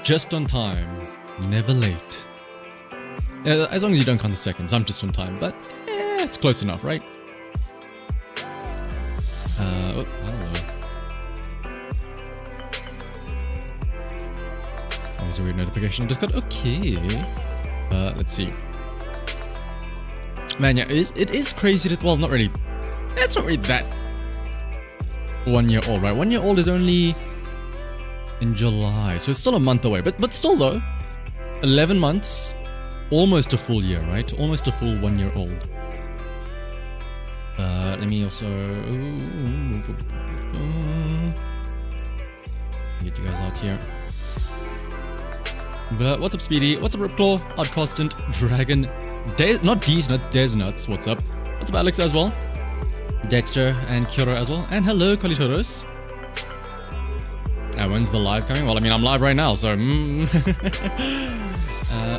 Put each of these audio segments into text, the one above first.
just on time, never late. As long as you don't count the seconds, I'm just on time, but it's close enough, right? Oh, hello. That was a weird notification I just got. Okay. Let's see. Man, yeah, it is crazy that, well, not really. It's not really that 1 year old, right? 1 year old is only in July, so it's still a month away. But still though, 11 months, almost a full year, right? Almost a full 1 year old. Let me also get you guys out here. But what's up, Speedy? What's up, Ripclaw? Outconstant Dragon. Not D's nuts, Des nuts. What's up? What's up, Alex as well? Dexter and Kira as well. And hello, Colitoros. When's the live coming? Well, I mean, I'm live right now, so.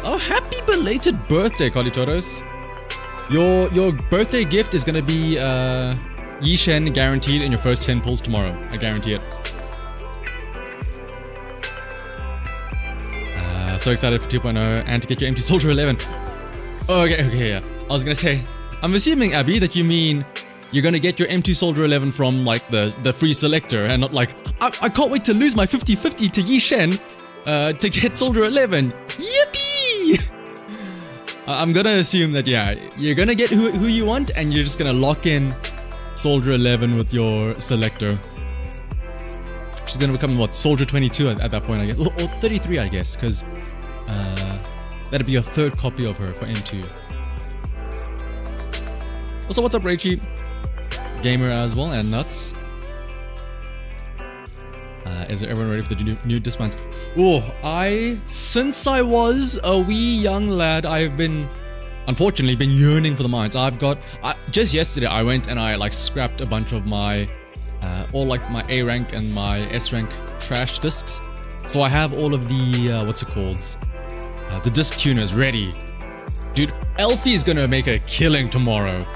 Oh, happy belated birthday, Colitoros. Your birthday gift is gonna be Yishen guaranteed in your first 10 pulls tomorrow. I guarantee it. So excited for 2.0 and to get your empty soldier 11. Oh, okay, yeah. I was gonna say, I'm assuming, Abby, that you mean you're gonna get your M2 Soldier 11 from like the free selector and not like, I can't wait to lose my 50-50 to Yishen to get Soldier 11. Yippee! I'm gonna assume that, yeah, you're gonna get who you want and you're just gonna lock in Soldier 11 with your selector. She's gonna become, what, Soldier 22 at that point, I guess. Or 33, I guess, because that'd be a third copy of her for M2. Also, what's up, Raichi? Gamer as well, and Nuts. Is everyone ready for the new disbands? Oh, since I was a wee young lad, I've unfortunately been yearning for the mines. Just yesterday, I went and I like scrapped a bunch of my, all like my A rank and my S rank trash discs. So I have all of the, what's it called? The disc tuners ready. Dude, Elfie is gonna make a killing tomorrow.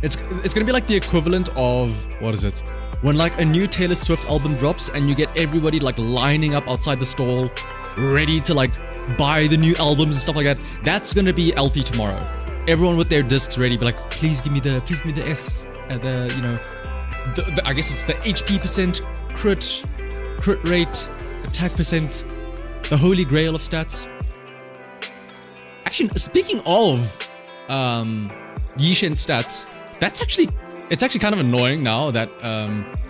It's gonna be like the equivalent of, what is it? When like a new Taylor Swift album drops and you get everybody like lining up outside the stall, ready to like buy the new albums and stuff like that. That's gonna be Elfie tomorrow. Everyone with their discs ready, be like, please give me the S, the, you know, I guess it's the HP percent, crit rate, attack percent, the holy grail of stats. Actually, speaking of Yishen stats, it's actually kind of annoying now that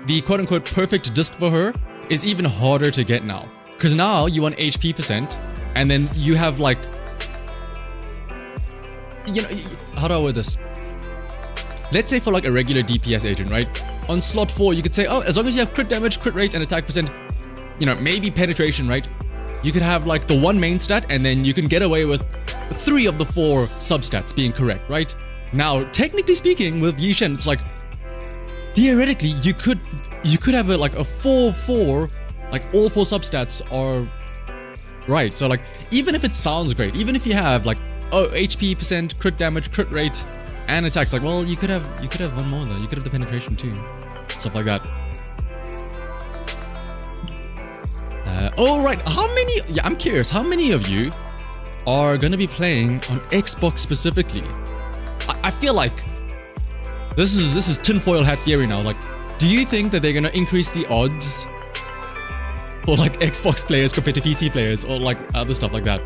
the quote-unquote perfect disc for her is even harder to get now. Because now you want HP percent, and then you have like, you know, how do I word this? Let's say for like a regular DPS agent, right? On slot 4, you could say, oh, as long as you have crit damage, crit rate, and attack percent, you know, maybe penetration, right? You could have like the one main stat, and then you can get away with 3 of the 4 substats being correct, right? Now, technically speaking, with Yishen, it's like, theoretically, you could have like a 4-4, like all 4 substats are right. So like, even if it sounds great, even if you have like, oh, HP percent, crit damage, crit rate, and attacks, like, well, you could have one more though. You could have the penetration too, stuff like that. Oh right, how many? Yeah, I'm curious. How many of you are gonna be playing on Xbox specifically? I feel like this is tinfoil hat theory now. Like, do you think that they're gonna increase the odds for like Xbox players compared to PC players, or like other stuff like that?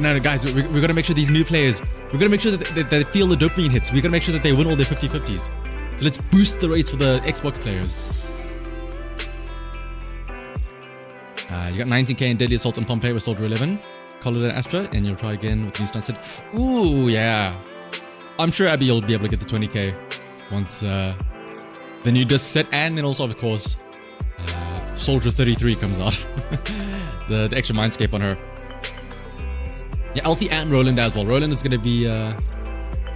No, guys, we're gonna make sure these new players, we're gonna make sure that they feel the dopamine hits. We're gonna make sure that they win all their 50-50s. So let's boost the rates for the Xbox players. You got 19k in Deadly Assault on Pompeii with Soldier 11. Call it an Astra, and you'll try again with new stun set. Ooh, yeah. I'm sure Abby will be able to get the 20k once the new disc set, and then also, of course, Soldier 33 comes out. the extra Mindscape on her. Yeah, Elfie and Roland as well. Roland is going to be...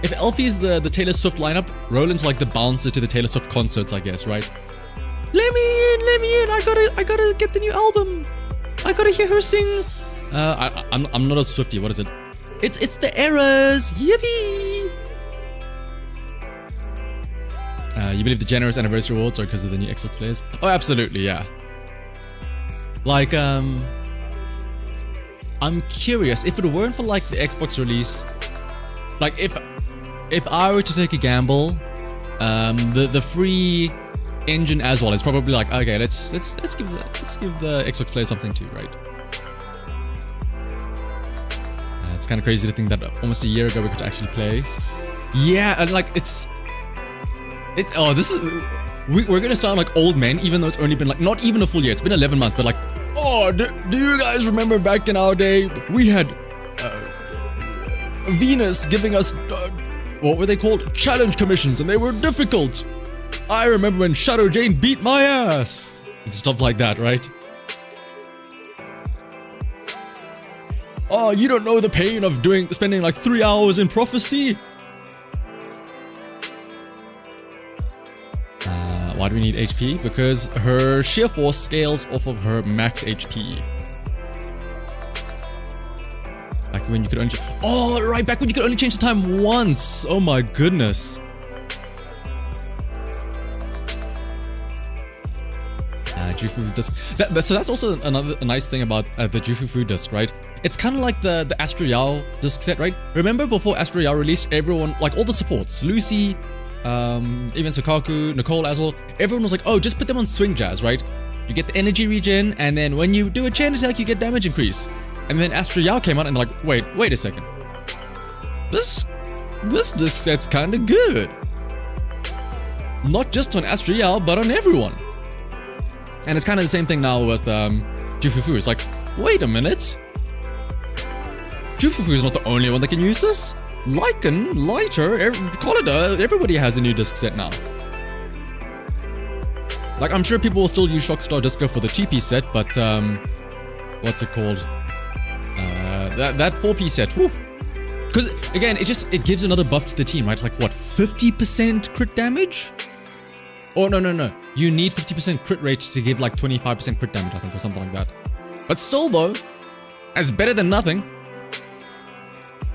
if Elfie is the Taylor Swift lineup, Roland's like the bouncer to the Taylor Swift concerts, I guess, right? Let me in! I gotta get the new album! I gotta hear her sing! I'm not a Swiftie, what is it? It's the Eras! Yippee! You believe the generous anniversary rewards are because of the new Xbox players? Oh, absolutely, yeah. Like, I'm curious, if it weren't for like the Xbox release, like if I were to take a gamble, the free engine as well is probably like, okay, let's give the Xbox players something too, right? It's kind of crazy to think that almost a year ago we could actually play. Yeah, and like we're gonna sound like old men, even though it's only been like not even a full year. It's been 11 months, but like, oh, do you guys remember back in our day we had Venus giving us what were they called? Challenge commissions, and they were difficult. I remember when Shadow Jane beat my ass and stuff like that, right? Oh, you don't know the pain of spending like 3 hours in prophecy. Why do we need HP? Because her sheer force scales off of her max HP. Back when you could only... Oh, right, back when you could only change the time once. Oh my goodness. Jufu disc. So that's also a nice thing about the Jufu disc, right? It's kind of like the Astro Yao disc set, right? Remember before Astro Yao released, everyone, like all the supports, Lucy, even Sukaku, Nicole as well, everyone was like, oh, just put them on swing jazz, right? You get the energy regen, and then when you do a chain attack, you get damage increase. And then Astro Yao came out and they're like, wait a second. This disc set's kind of good. Not just on Astro Yao, but on everyone. And it's kind of the same thing now with Jufufu. It's like, wait a minute. Jufufu is not the only one that can use this. Lycan, Lighter, Collider, everybody has a new disc set now. Like, I'm sure people will still use Shockstar Disco for the 2-piece set, but what's it called? That 4-piece set, whew. Because again, it gives another buff to the team, right? Like what, 50% crit damage? Oh, no. You need 50% crit rate to give like 25% crit damage, I think, or something like that. But still though, it's better than nothing.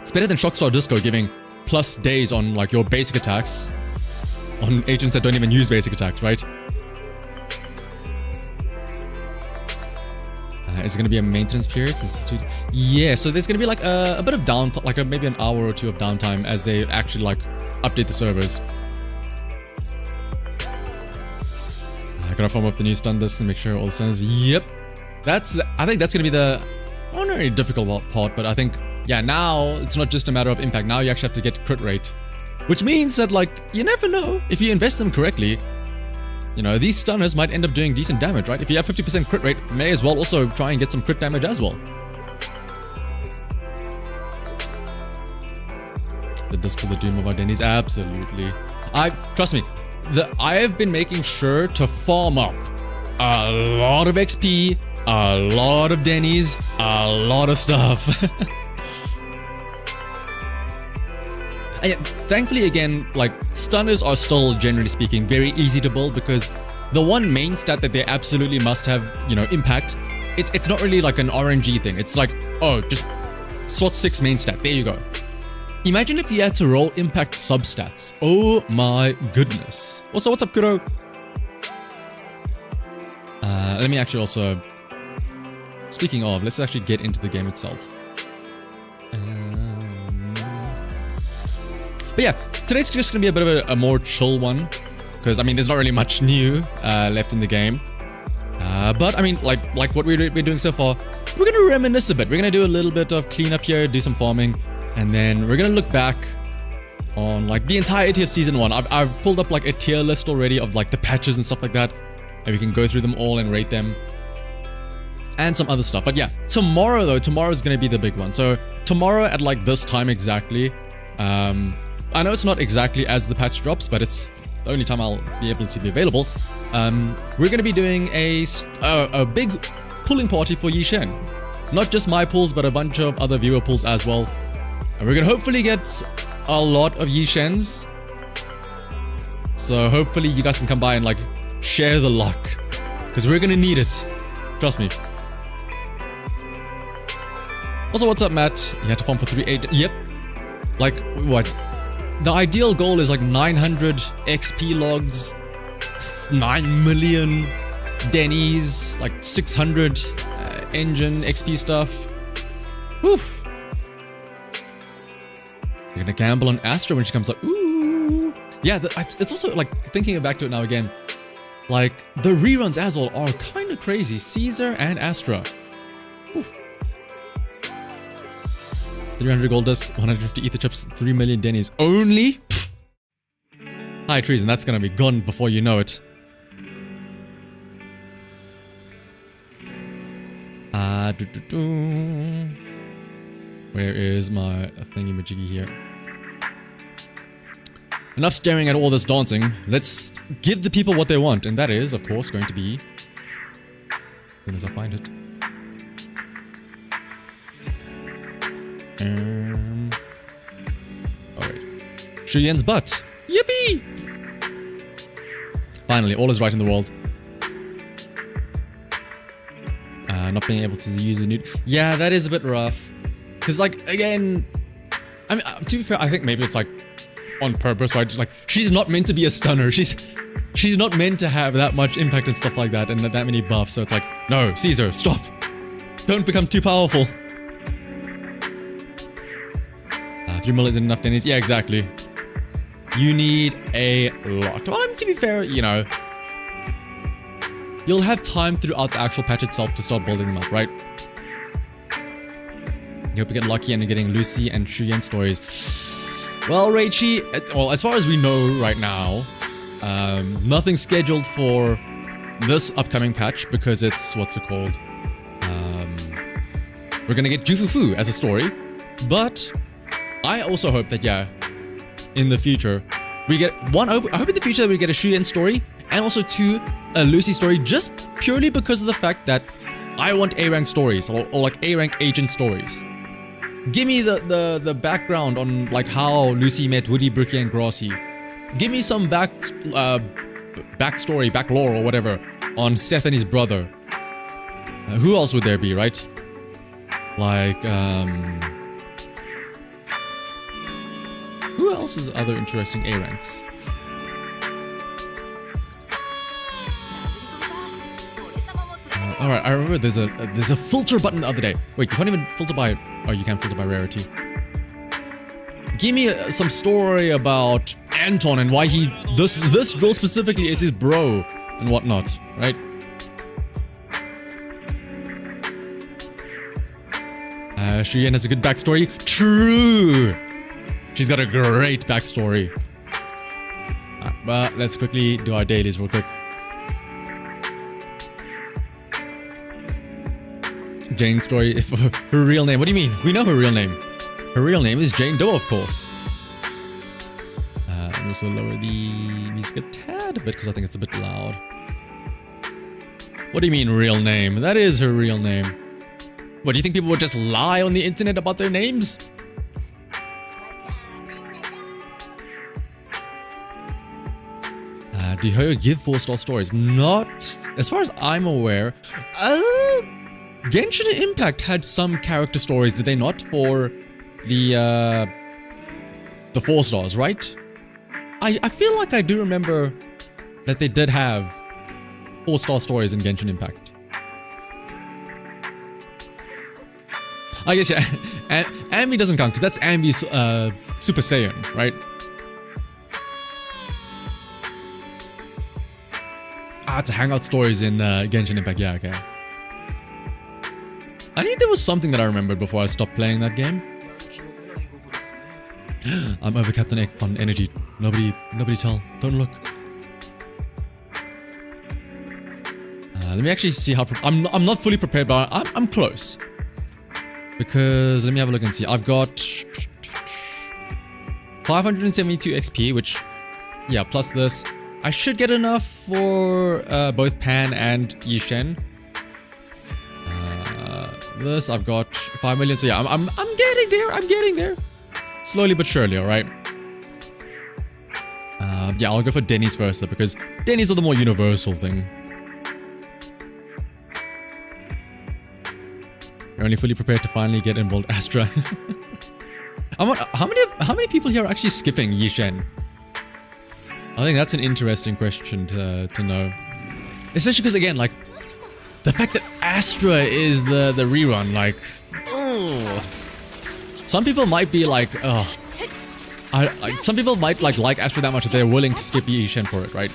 It's better than Shockstar Disco giving plus days on like your basic attacks on agents that don't even use basic attacks, right? Is it going to be a maintenance period? Yeah, so there's going to be like a bit of downtime, like maybe an hour or two of downtime as they actually like update the servers. I gotta farm up the new stun disc and make sure all the stuns. Yep, I think that's gonna be the not really difficult part, but I think, yeah, now it's not just a matter of impact. Now you actually have to get crit rate, which means that like you never know if you invest them correctly. You know, these stunners might end up doing decent damage, right? If you have 50% crit rate, may as well also try and get some crit damage as well. The disc to the doom of our Denny's, absolutely. Trust me. I have been making sure to farm up a lot of XP, a lot of Denny's, a lot of stuff. And yeah, thankfully, again, like stunners are still, generally speaking, very easy to build because the one main stat that they absolutely must have, you know, impact, it's not really like an RNG thing. It's like, oh, just slot 6 main stat. There you go. Imagine if you had to roll impact substats. Oh my goodness. Also, what's up, Kuro? Let me actually also... Speaking of, let's actually get into the game itself. But yeah, today's just going to be a bit of a more chill one. Because, I mean, there's not really much new left in the game. But, I mean, like what we're doing so far, we're going to reminisce a bit. We're going to do a little bit of cleanup here, do some farming. And then we're gonna look back on like the entirety of season 1. I've pulled up like a tier list already of like the patches and stuff like that, and we can go through them all and rate them and some other stuff. But yeah, tomorrow's gonna be the big one. So tomorrow at like this time exactly, I know it's not exactly as the patch drops, but it's the only time I'll be able to be available. We're gonna be doing a big pulling party for Yi Shen. Not just my pulls, but a bunch of other viewer pulls as well. And we're gonna hopefully get a lot of Yi Shens. So hopefully you guys can come by and like share the luck. Because we're gonna need it. Trust me. Also, what's up, Matt? You had to farm for 3-8. Yep. Like, what? the ideal goal is like 900 XP logs, 9 million Denny's, like 600 engine XP stuff. Woof. You're gonna gamble on Astra when she comes up. Ooh. Yeah, it's also like thinking back to it now again. Like the reruns as well are kind of crazy. Caesar and Astra. Oof. 300 gold dust, 150 ether chips, 3 million Denny's only. Pfft. High treason, that's gonna be gone before you know it. Where is my thingy-majiggy here? Enough staring at all this dancing. Let's give the people what they want, and that is, of course, going to be... as soon as I find it. Alright. Shu Yan's butt. Yippee! Finally, all is right in the world. Not being able to use the new... Yeah, that is a bit rough. Because, like, again... I mean, to be fair, I think maybe it's, like, on purpose, right? Like, she's not meant to be a stunner. She's not meant to have that much impact and stuff like that, and that many buffs. So it's like, no, Caesar, stop. Don't become too powerful. 3 mil isn't enough, Denny's. Yeah, exactly. You need a lot. Well, I mean, to be fair, you know... You'll have time throughout the actual patch itself to start building them up, right? You hope you get lucky and you're getting Lucy and Shu Yan stories. Well, Reichi, well, as far as we know right now, nothing scheduled for this upcoming patch because it's, what's it called? We're gonna get Jufufu as a story, but I also hope that, yeah, in the future, we get one, I hope in the future that we get a Shu Yan story, and also 2, a Lucy story, just purely because of the fact that I want A-rank stories, or like A-rank agent stories. Give me the background on like how Lucy met Woody, Bricky, and Grassy. Give me some backstory, backlore, or whatever on Seth and his brother. Who else would there be, right? Like, who else is other interesting A-ranks? Alright, I remember there's a filter button the other day. Wait, you can't even filter by... Oh, you can filter by rarity. Give me some story about Anton and why he... This drill specifically is his bro and whatnot, right? Shu Yan has a good backstory. True! She's got a great backstory. But let's quickly do our dailies real quick. Jane's story, if her real name. What do you mean? We know her real name. Her real name is Jane Doe, of course. And also lower the music a tad bit because I think it's a bit loud. What do you mean, real name? That is her real name. What, do you think people would just lie on the internet about their names? Do you give 4-star stories? Not as far as I'm aware. Genshin Impact had some character stories, did they not? For the 4 stars, right? I feel like I do remember that they did have 4-star stories in Genshin Impact. I guess, yeah, Ambi doesn't count, because that's Ambi's Super Saiyan, right? It's a Hangout stories in Genshin Impact, yeah, okay. I knew there was something that I remembered before I stopped playing that game. I'm overcapped on energy. Nobody tell. Don't look. Let me actually see how... I'm not fully prepared, but I'm close. Because, let me have a look and see. I've got 572 XP, which... Yeah, plus this. I should get enough for both Pan and Yishen. This, I've got 5 million, so yeah, I'm getting there, I'm getting there. Slowly but surely, alright? Yeah, I'll go for Denny's first, though, because Denny's are the more universal thing. You're only fully prepared to finally get involved, Astra. How many people here are actually skipping Yi Shen? I think that's an interesting question to know. Especially because, again, like, the fact that Astra is the rerun, like, oh. Some people might be like, oh. Some people might like Astra that much that they're willing to skip Yi Shen for it, right?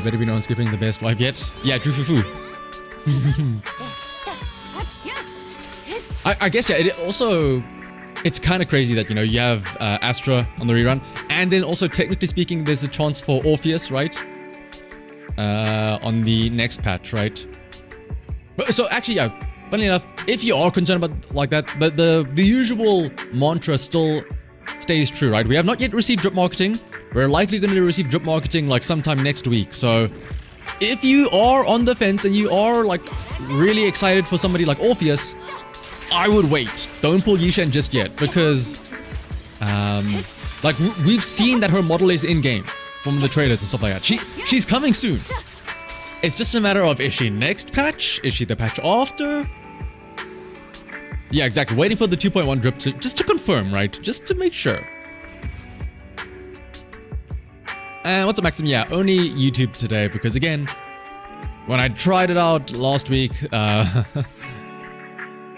Better be no one skipping the best wife yet. Yeah, Drew Fufu. I guess, yeah, it's kind of crazy that, you know, you have Astra on the rerun, and then also, technically speaking, there's a chance for Orpheus, right? On the next patch, right? But, so actually, yeah, funny enough, if you are concerned about like that, the usual mantra still stays true, right? We have not yet received drip marketing. We're likely going to receive drip marketing like sometime next week. So if you are on the fence and you are like really excited for somebody like Orpheus, I would wait. Don't pull Yi Shen just yet, because like we've seen that her model is in game from the trailers and stuff like that. She's coming soon. It's just a matter of, is she next patch? Is she the patch after? Yeah, exactly. Waiting for the 2.1 drip just to confirm, right? Just to make sure. And what's up, Maxim? Yeah, only YouTube today, because again, when I tried it out last week, it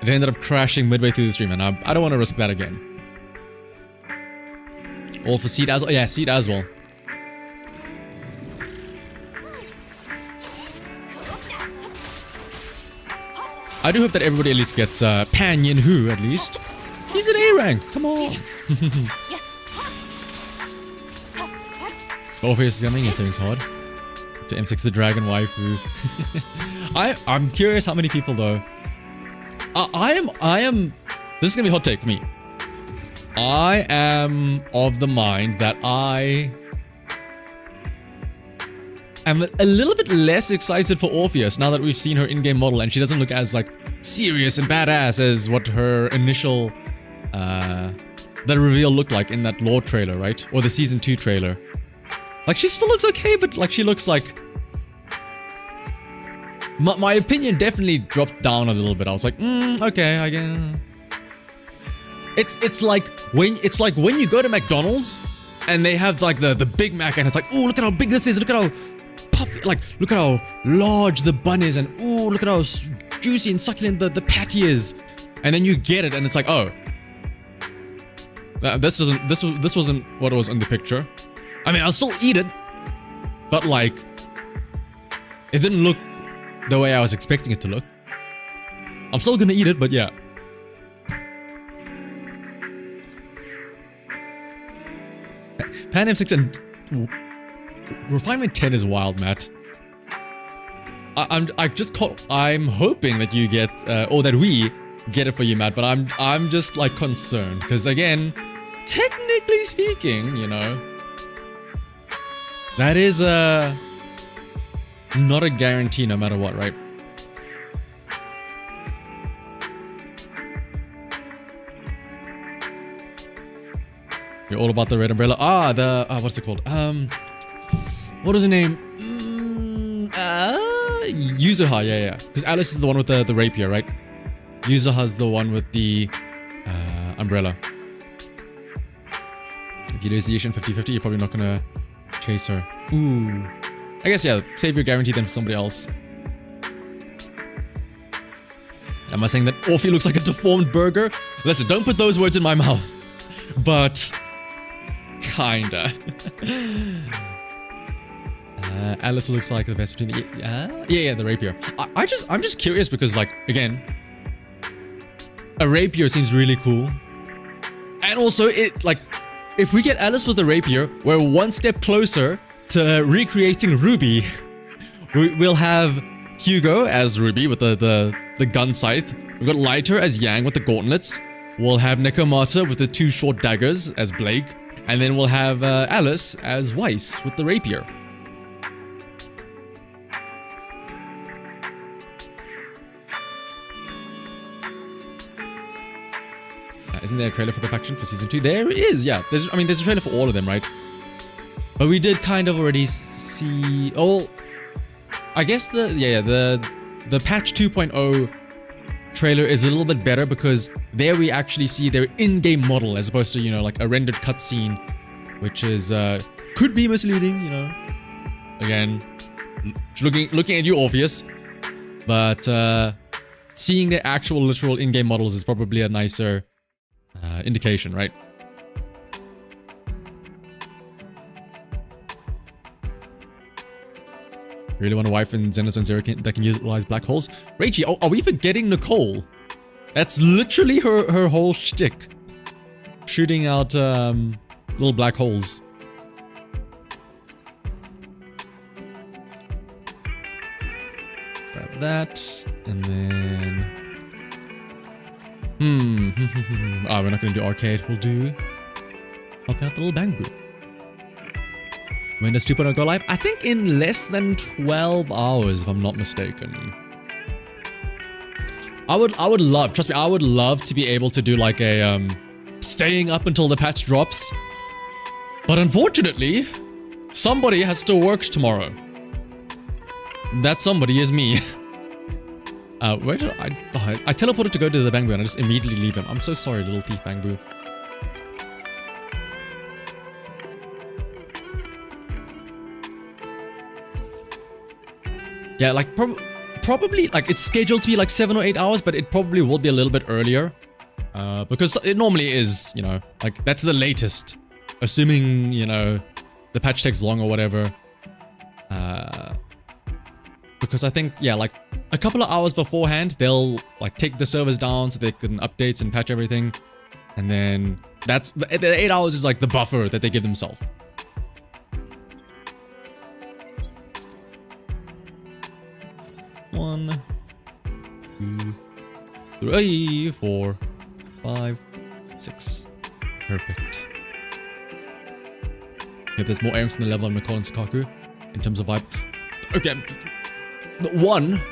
ended up crashing midway through the stream, and I don't want to risk that again. All for Seed as well. Yeah, Seed as well. I do hope that everybody at least gets Pan Yin Hu at least. He's an A rank. Come on. Orpheus is coming. He's saving his hard. To M6 the Dragon waifu. I'm curious how many people though. I am. This is gonna be a hot take for me. I am of the mind that I am a little bit less excited for Orpheus now that we've seen her in-game model and she doesn't look as like serious and badass as what her initial that reveal looked like in that lore trailer, right? Or the season 2 trailer. Like, she still looks okay, but like she looks like my opinion definitely dropped down a little bit. I was like, okay, I guess. It's like when you go to McDonald's and they have like the Big Mac and it's like, oh, look at how big this is, look at how puffy, like look at how large the bun is, and oh, look at how juicy and succulent the patty is, and then you get it and it's like, oh, this wasn't what was in the picture. I mean, I'll still eat it, but like, it didn't look the way I was expecting it to look. I'm still gonna eat it, but yeah. Pan M6 and Refinement 10 is wild, Matt. I'm hoping that you get, or that we get it for you, Matt. But I'm just like concerned because again, technically speaking, you know, that is not a guarantee no matter what, right? You're all about the red umbrella. What's it called? What is her name? Yuzuha, yeah. Because Alice is the one with the rapier, right? Yuzuha's the one with the umbrella. If you lose the Yishin 50-50, you're probably not gonna chase her. Ooh. I guess, yeah, save your guarantee then for somebody else. Am I saying that Orphe looks like a deformed burger? Listen, don't put those words in my mouth. But kinda. Alice looks like the best between the yeah, the rapier. I'm just curious because, like, again, a rapier seems really cool, and also it, like, if we get Alice with a rapier, we're one step closer to recreating Ruby. We'll have Hugo as Ruby with the gun scythe. We've got Lighter as Yang with the gauntlets. We'll have Nekomata with the 2 short daggers as Blake. And then we'll have Alice as Weiss with the rapier. Isn't there a trailer for the faction for season 2? There is, yeah. There's a trailer for all of them, right? But we did kind of already see... Oh, I guess the the patch 2.0 trailer is a little bit better because there we actually see their in-game model as opposed to, you know, like a rendered cutscene, which is could be misleading, you know. Again, looking at you, Orpheus, but seeing their actual literal in-game models is probably a nicer indication, right? Really want a wife in Zenless and Zero that can utilize black holes? Rachie, are we forgetting Nicole? That's literally her whole shtick. Shooting out little black holes. Grab that, and then... Ah, we're not gonna do arcade. We'll do... Help out the little bang boo. When does 2.0 go live? I think in less than 12 hours, if I'm not mistaken. I would love, trust me, I would love to be able to do like a staying up until the patch drops. But unfortunately, somebody has to work tomorrow. That somebody is me. Where did I teleported to go to the Bang Boo and I just immediately leave him. I'm so sorry, little thief Bang Boo. Yeah, like probably like it's scheduled to be like 7 or 8 hours, but it probably will be a little bit earlier. Because it normally is, you know, like that's the latest. Assuming, you know, the patch takes long or whatever. Because I think, yeah, like a couple of hours beforehand, they'll like take the servers down so they can update and patch everything. And then that's the 8 hours is like the buffer that they give themselves. One, 2, 3, 4, 5, 6. Perfect. If there's more Aerings in the level of Nicole and Sakaku in terms of vibe. Okay. 1,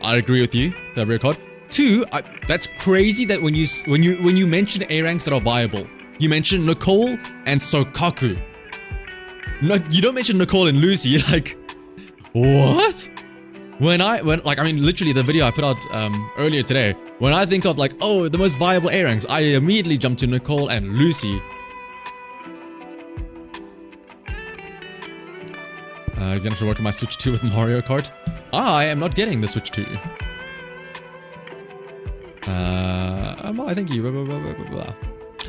I agree with you, the record. 2, that's crazy that when you mention A ranks that are viable, you mention Nicole and Sokaku. No, you don't mention Nicole and Lucy. Like, what? When I mean, literally the video I put out earlier today, when I think of like, oh, the most viable A ranks, I immediately jump to Nicole and Lucy. I'm gonna have to work on my Switch 2 with Mario Kart. I am not getting the Switch 2. I thank you.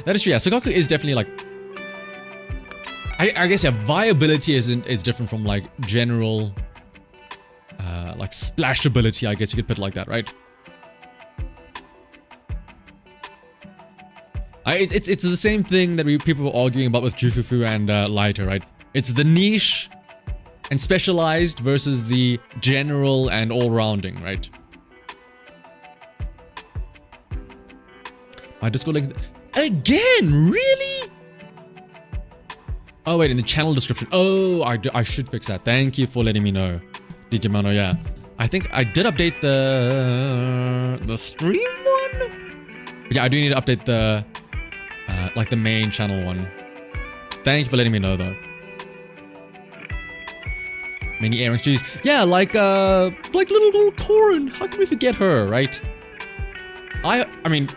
That is true. Yeah, Sokaku is definitely like. I guess yeah, viability is different from like general. Like splashability, I guess you could put it like that, right? It's the same thing that people were arguing about with Jufufu and Lighter, right? It's the niche and specialized versus the general and all-rounding, right? I just go like, again, really? Oh wait, in the channel description. Oh, I should fix that. Thank you for letting me know. DJ Mano, yeah. I think I did update the stream one? But yeah, I do need to update the like the main channel one. Thank you for letting me know though. Many Aerings trees. Yeah, like little Corin. How can we forget her, right? I mean,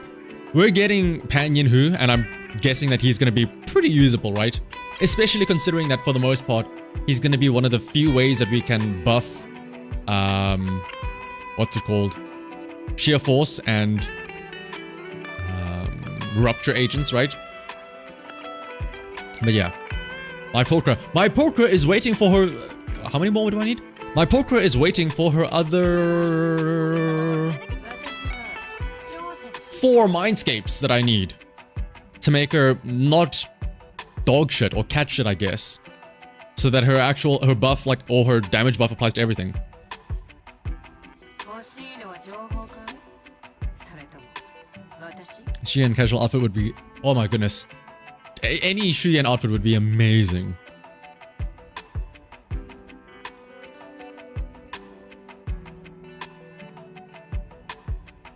we're getting Pan Yin Hu, and I'm guessing that he's gonna be pretty usable, right? Especially considering that for the most part, he's going to be one of the few ways that we can buff, what's it called? Sheer Force and Rupture agents, right? But yeah. My Pulchra is waiting for her... How many more do I need? My Pulchra is waiting for her other... 4 Mindscapes that I need to make her not... dog shit or cat shit, I guess, so that her buff, like, or her damage buff applies to everything. Shuyan casual outfit would be, oh my goodness, any Shuyan outfit would be amazing.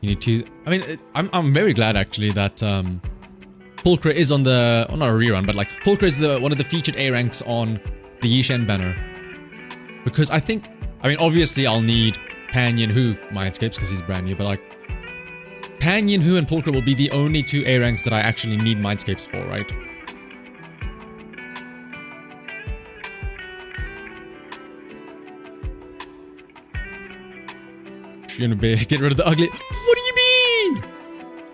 You need to, I mean, I'm very glad actually that Pulchra is on the, well, not a rerun, but like Pulchra is one of the featured A ranks on the Yishen banner. Because I think, I mean, obviously I'll need Pan Yin-Hu Mindscapes because he's brand new, but like Pan Yin-Hu and Pulchra will be the only 2 A ranks that I actually need Mindscapes for, right? You're gonna get rid of the ugly. What do you mean?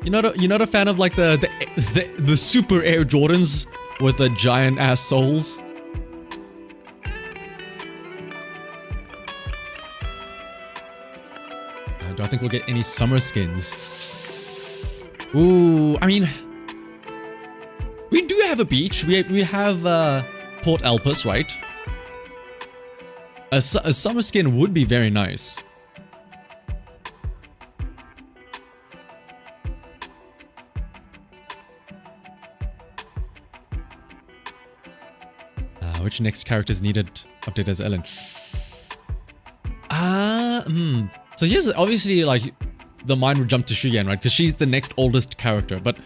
You're not a fan of like the super Air Jordans with the giant ass soles? Do I think we'll get any summer skins? Ooh, I mean, we do have a beach. We have Port Elpis, right? A summer skin would be very nice. Which next characters needed update as Ellen? So here's obviously like the mind would jump to Shuyan, right? Because she's the next oldest character. But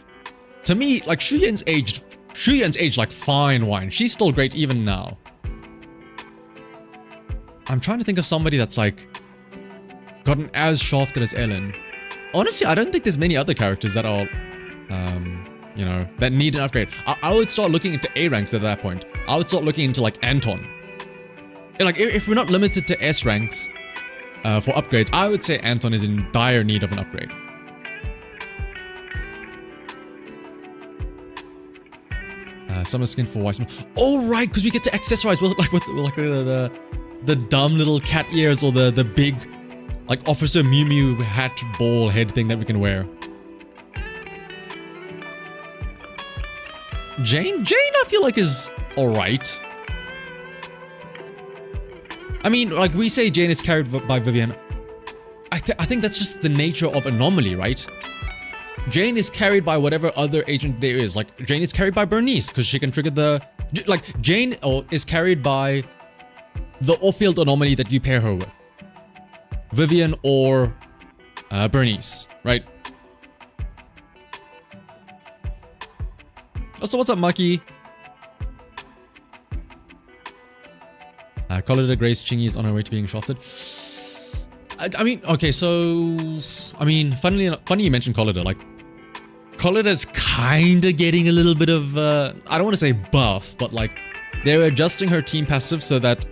to me, like Shuyan's aged like fine wine. She's still great even now. I'm trying to think of somebody that's like gotten as shafted as Ellen. Honestly, I don't think there's many other characters that are you know, that need an upgrade. I would start looking into A ranks at that point. I would start looking into like Anton. And like if we're not limited to S ranks for upgrades, I would say Anton is in dire need of an upgrade. Summer skin for Weissman. Oh right, because we get to accessorize with the dumb little cat ears or the big like Officer Mew Mew hat ball head thing that we can wear. Jane I feel like is alright. I mean, like we say Jane is carried by Vivian. I think that's just the nature of Anomaly, right? Jane is carried by whatever other agent there is. Like Jane is carried by Bernice because she can trigger the... Like Jane is carried by the off-field anomaly that you pair her with. Vivian or Bernice, right? Also, what's up, Maki? Collider Grace Chingy is on her way to being shafted. I mean, okay, so... I mean, funny you mentioned Collider. Like, Collider's kinda getting a little bit of... I don't want to say buff, but like, they're adjusting her team passive so that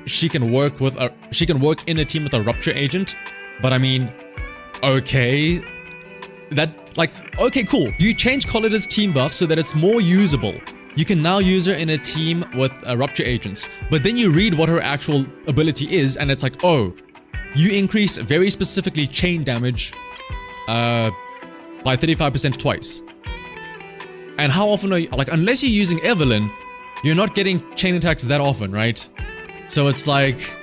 she can work with she can work in a team with a Rupture agent. But I mean, okay... okay, cool. You change Collider's team buff so that it's more usable. You can now use her in a team with Rupture agents. But then you read what her actual ability is, and it's like, oh, you increase very specifically chain damage by 35% twice. And how often are you... Like, unless you're using Evelyn, you're not getting chain attacks that often, right? So it's like...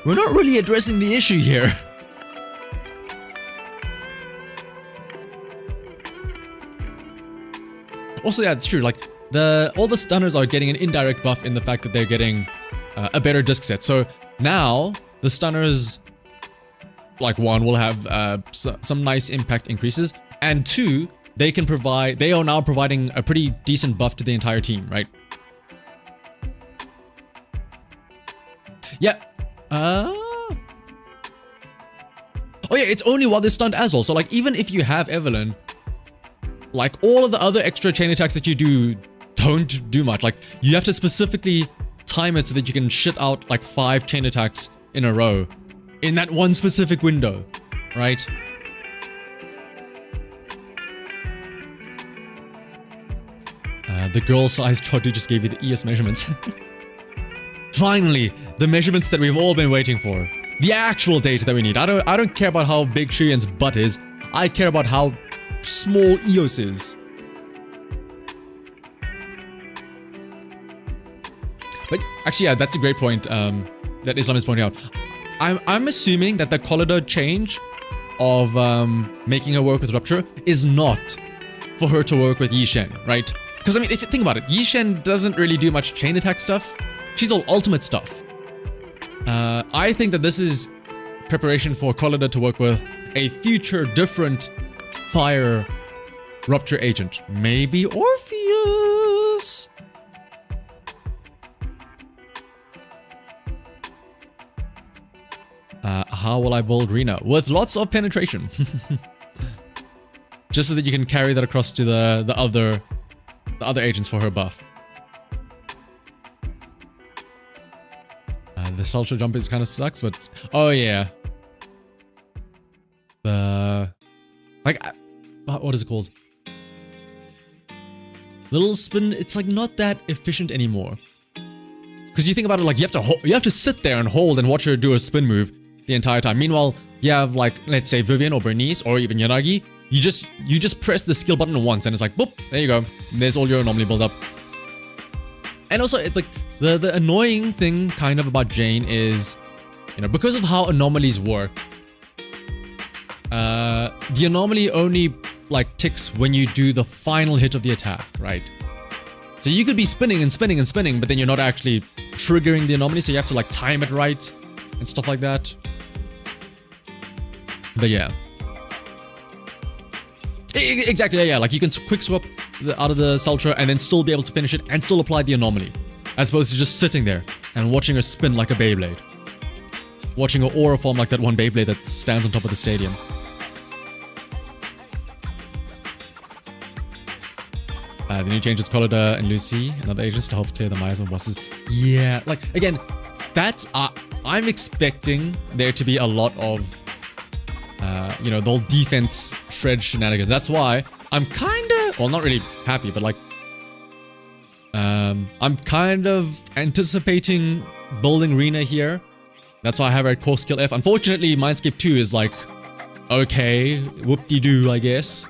We're not really addressing the issue here. Also, yeah, it's true. Like, all the stunners are getting an indirect buff in the fact that they're getting a better disc set. So now the stunners, like, one, will have some nice impact increases, and two, they are now providing a pretty decent buff to the entire team, right? Yeah. Oh yeah, it's only while they're stunned as well. So like, even if you have Evelyn, like all of the other extra chain attacks that you do don't do much. Like, you have to specifically time it so that you can shit out like 5 chain attacks in a row in that one specific window, right? The girl-sized Chodu just gave you the ES measurements. Finally, the measurements that we've all been waiting for. The actual data that we need. I don't care about how big Shuyan's butt is. I care about how small EOS is. But actually, yeah, that's a great point that Islam is pointing out. I'm assuming that the Collider change of making her work with Rupture is not for her to work with Yi Shen, right? Because I mean, if you think about it, Yi Shen doesn't really do much chain attack stuff. She's all ultimate stuff. I think that this is preparation for Collider to work with a future different fire Rupture agent. Maybe Orpheus? How will I build Rena? With lots of penetration. Just so that you can carry that across to the other agents for her buff. The Sultra jump is kind of sucks, but oh yeah. What is it called? Little spin. It's like not that efficient anymore. Because you think about it, like you have to sit there and hold and watch her do a spin move the entire time. Meanwhile, you have like, let's say Vivian or Bernice or even Yanagi. You just press the skill button once and it's like, boop, there you go. There's all your anomaly build up. And also, like the annoying thing kind of about Jane is, because of how anomalies work, the anomaly only like ticks when you do the final hit of the attack, right? So you could be spinning and spinning and spinning, but then you're not actually triggering the anomaly, so you have to like time it right and stuff like that. But yeah. Exactly, yeah. Like you can quick swap out of the Sultra and then still be able to finish it and still apply the anomaly. As opposed to just sitting there and watching her spin like a Beyblade. Watching her aura form like that one Beyblade that stands on top of the stadium. The new changes Colada and Lucy and other agents to help clear the miasma bosses. Yeah, like again, that's I'm expecting there to be a lot of the whole defense shred shenanigans. That's why I'm kinda, well, not really happy, but like I'm kind of anticipating building Rena here. That's why I have her at core skill F. Unfortunately, Mindscape 2 is like, okay, whoop-de-doo, I guess.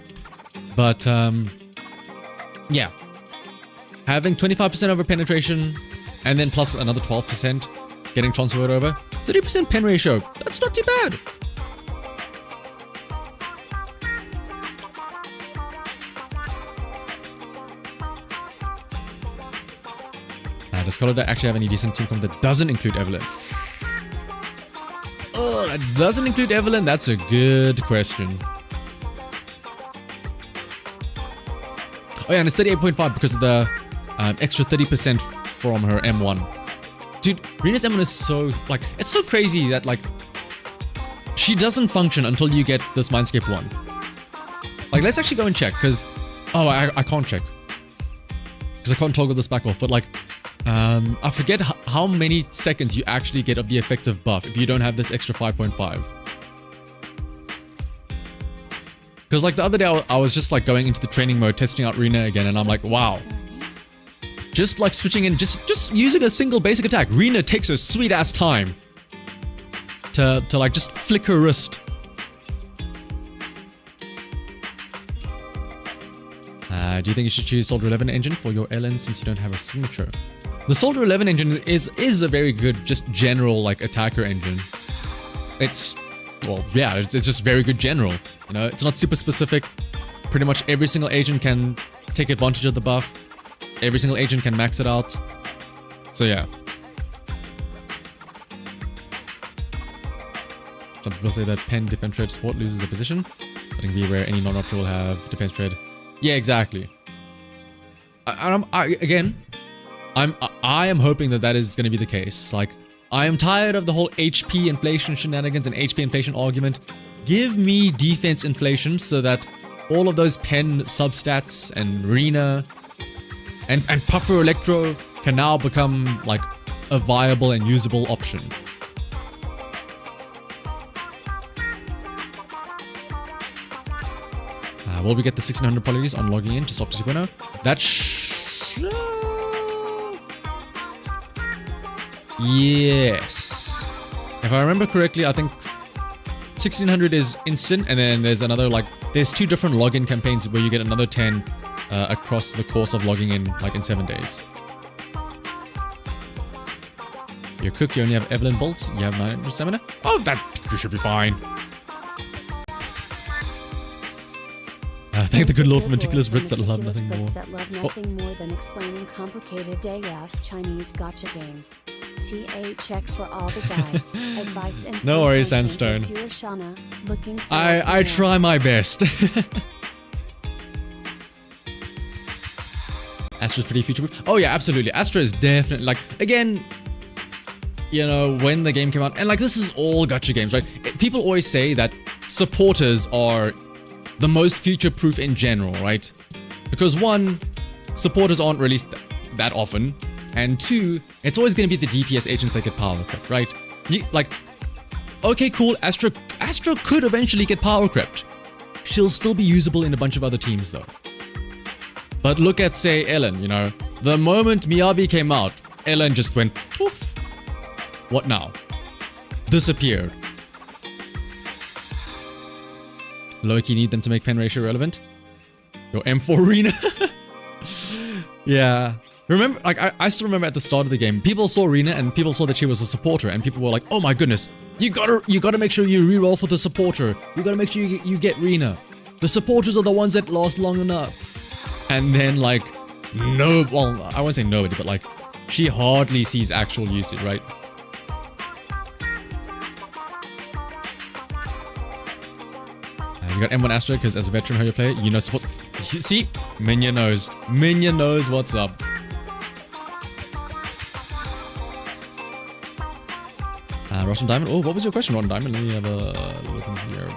But yeah, having 25% over penetration and then plus another 12% getting transferred over, 30% pen ratio, that's not too bad. Does Colada actually have any decent team comp that doesn't include Evelyn? Oh, that doesn't include Evelyn? That's a good question. Oh yeah, and it's 38.5 because of the extra 30% from her M1. Dude, Rena's M1 is so, like, it's so crazy that, like, she doesn't function until you get this Mindscape 1. Like, let's actually go and check, because, oh, I can't check. Because I can't toggle this back off, but, like, I forget how many seconds you actually get of the effective buff if you don't have this extra 5.5. Because like the other day I was just like going into the training mode, testing out Rena again, and I'm like, wow. Just like switching in, just using a single basic attack. Rena takes her sweet ass time to like just flick her wrist. Do you think you should choose Soldier 11 engine for your Ellen since you don't have a signature? The Soldier 11 engine is a very good, just general like attacker engine. It's, well, yeah, it's just very good general. You know, it's not super specific. Pretty much every single agent can take advantage of the buff. Every single agent can max it out. So yeah. Some people say that pen defense thread support loses the position. I think be aware any non-option will have defense thread. Yeah, exactly. I am hoping that is going to be the case. Like, I am tired of the whole HP inflation shenanigans and HP inflation argument. Give me defense inflation so that all of those pen substats and Rena and Puffer Electro can now become like a viable and usable option. Will we get the 1600 polys on logging in just after 2.0? Yes. If I remember correctly, I think 1600 is instant, and then there's another, like, there's two different login campaigns where you get another 10 across the course of logging in, like, in 7 days. You're cooked, you only have Evelyn bolts, you have 900 stamina. Oh, you should be fine. Thank the good Lord for meticulous Brits that love nothing more. That love nothing more than explaining complicated AF Chinese gotcha games. THX for all the guides, advice and no worries, Sandstone. I try my best. Astra's pretty future-proof. Oh yeah, absolutely. Astra is definitely, like, again, you know, when the game came out, and like this is all gacha games, right? People always say that supporters are the most future-proof in general, right? Because one, supporters aren't released that often, and two, it's always going to be the DPS agents that get power crept, right? Like, okay, cool, Astra could eventually get power crept. She'll still be usable in a bunch of other teams though. But look at, say, Ellen, you know, the moment Miyabi came out, Ellen just went poof. What now? Disappeared. Loki need them to make pen ratio relevant. Your M4 Rena. Yeah. Remember, like I still remember at the start of the game, people saw Rena and people saw that she was a supporter, and people were like, "Oh my goodness, you gotta make sure you reroll for the supporter. You gotta make sure you get Rena. The supporters are the ones that last long enough." And then like, no, well, I won't say nobody, but like, she hardly sees actual usage, right? You got M1 Astra because as a veteran how you play, you know support. See, Minya knows. Minya knows what's up. Russian Diamond. Oh, what was your question, Russian Diamond? Let me have a look in here.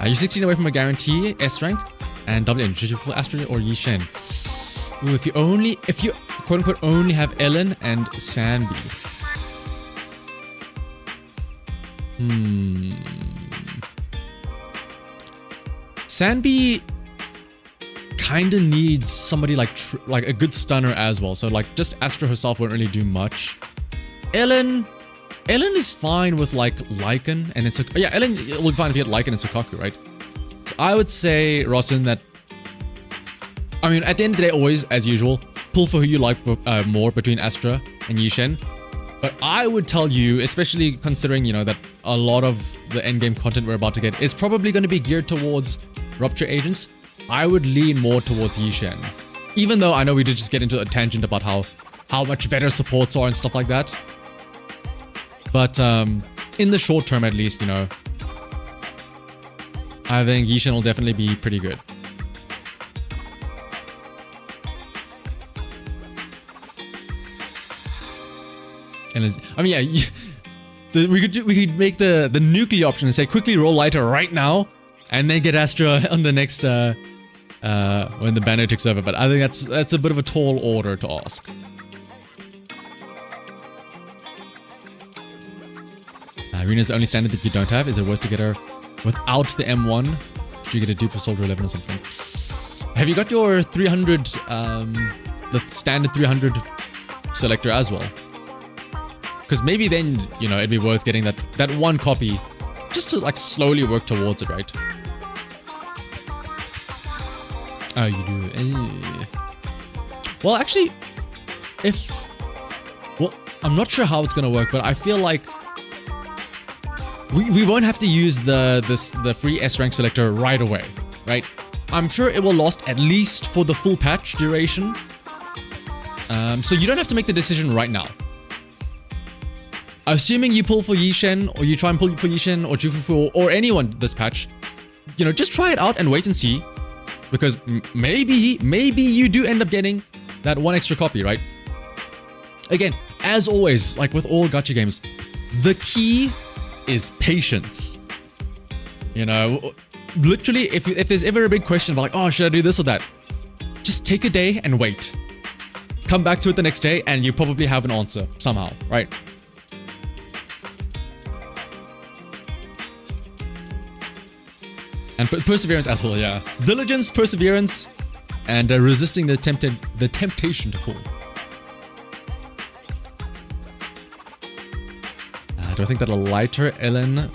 Are you 16 away from a guarantee S rank and double in? Should you pull Astra or Yi Shen? Ooh, if you quote unquote only have Ellen and Sandy. Sanbi kinda needs somebody like a good stunner as well. So like just Astra herself won't really do much. Ellen is fine with like Lycan and it's yeah, Ellen will be fine if you get Lycan and Sukaku, right? So I would say, Rosin, that I mean at the end of the day, always as usual, pull for who you like more between Astra and Yi Shen. But I would tell you, especially considering, you know, that a lot of the endgame content we're about to get is probably going to be geared towards Rupture agents, I would lean more towards Yi Shen. Even though I know we did just get into a tangent about how much better supports are and stuff like that. But in the short term at least, you know, I think Yi Shen will definitely be pretty good. And I mean, yeah, we could make the nuclear option and say quickly roll lighter right now, and then get Astra on the next when the banner takes over. But I think that's a bit of a tall order to ask. Rena's the only standard that you don't have. Is it worth to get her without the M1? Should you get a dupe for Soldier 11 or something? Have you got your 300, the standard 300 selector as well? Because maybe then, you know, it'd be worth getting that one copy just to like slowly work towards it, right? Oh, you do. Well, actually, well, I'm not sure how it's gonna work, but I feel like we won't have to use the free S rank selector right away, right? I'm sure it will last at least for the full patch duration. So you don't have to make the decision right now. Assuming you pull for Yi Shen, or you try and pull for Yi Shen or Jufufu or anyone this patch, you know, just try it out and wait and see. Because maybe you do end up getting that one extra copy, right? Again, as always, like with all gacha games, the key is patience. You know, literally, if there's ever a big question about like, oh, should I do this or that? Just take a day and wait. Come back to it the next day and you probably have an answer somehow, right? And perseverance as well, yeah. Diligence, perseverance, and resisting the temptation to pull. Do I think that a lighter Ellen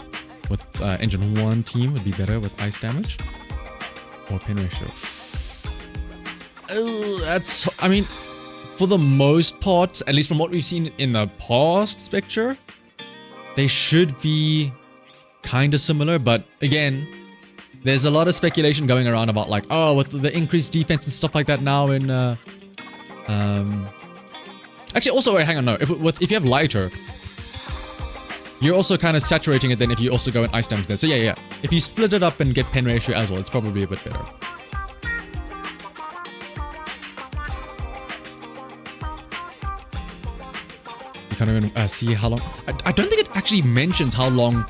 with engine 1 team would be better with ice damage? Or pin ratio? That's, I mean, for the most part, at least from what we've seen in the past Spectre, they should be kind of similar, but again, there's a lot of speculation going around about like, oh, with the increased defense and stuff like that now in, actually, also, wait, hang on, no. If you have lighter, you're also kind of saturating it then if you also go in ice damage there. So yeah. If you split it up and get pen ratio as well, it's probably a bit better. can't even see how long. I don't think it actually mentions how long.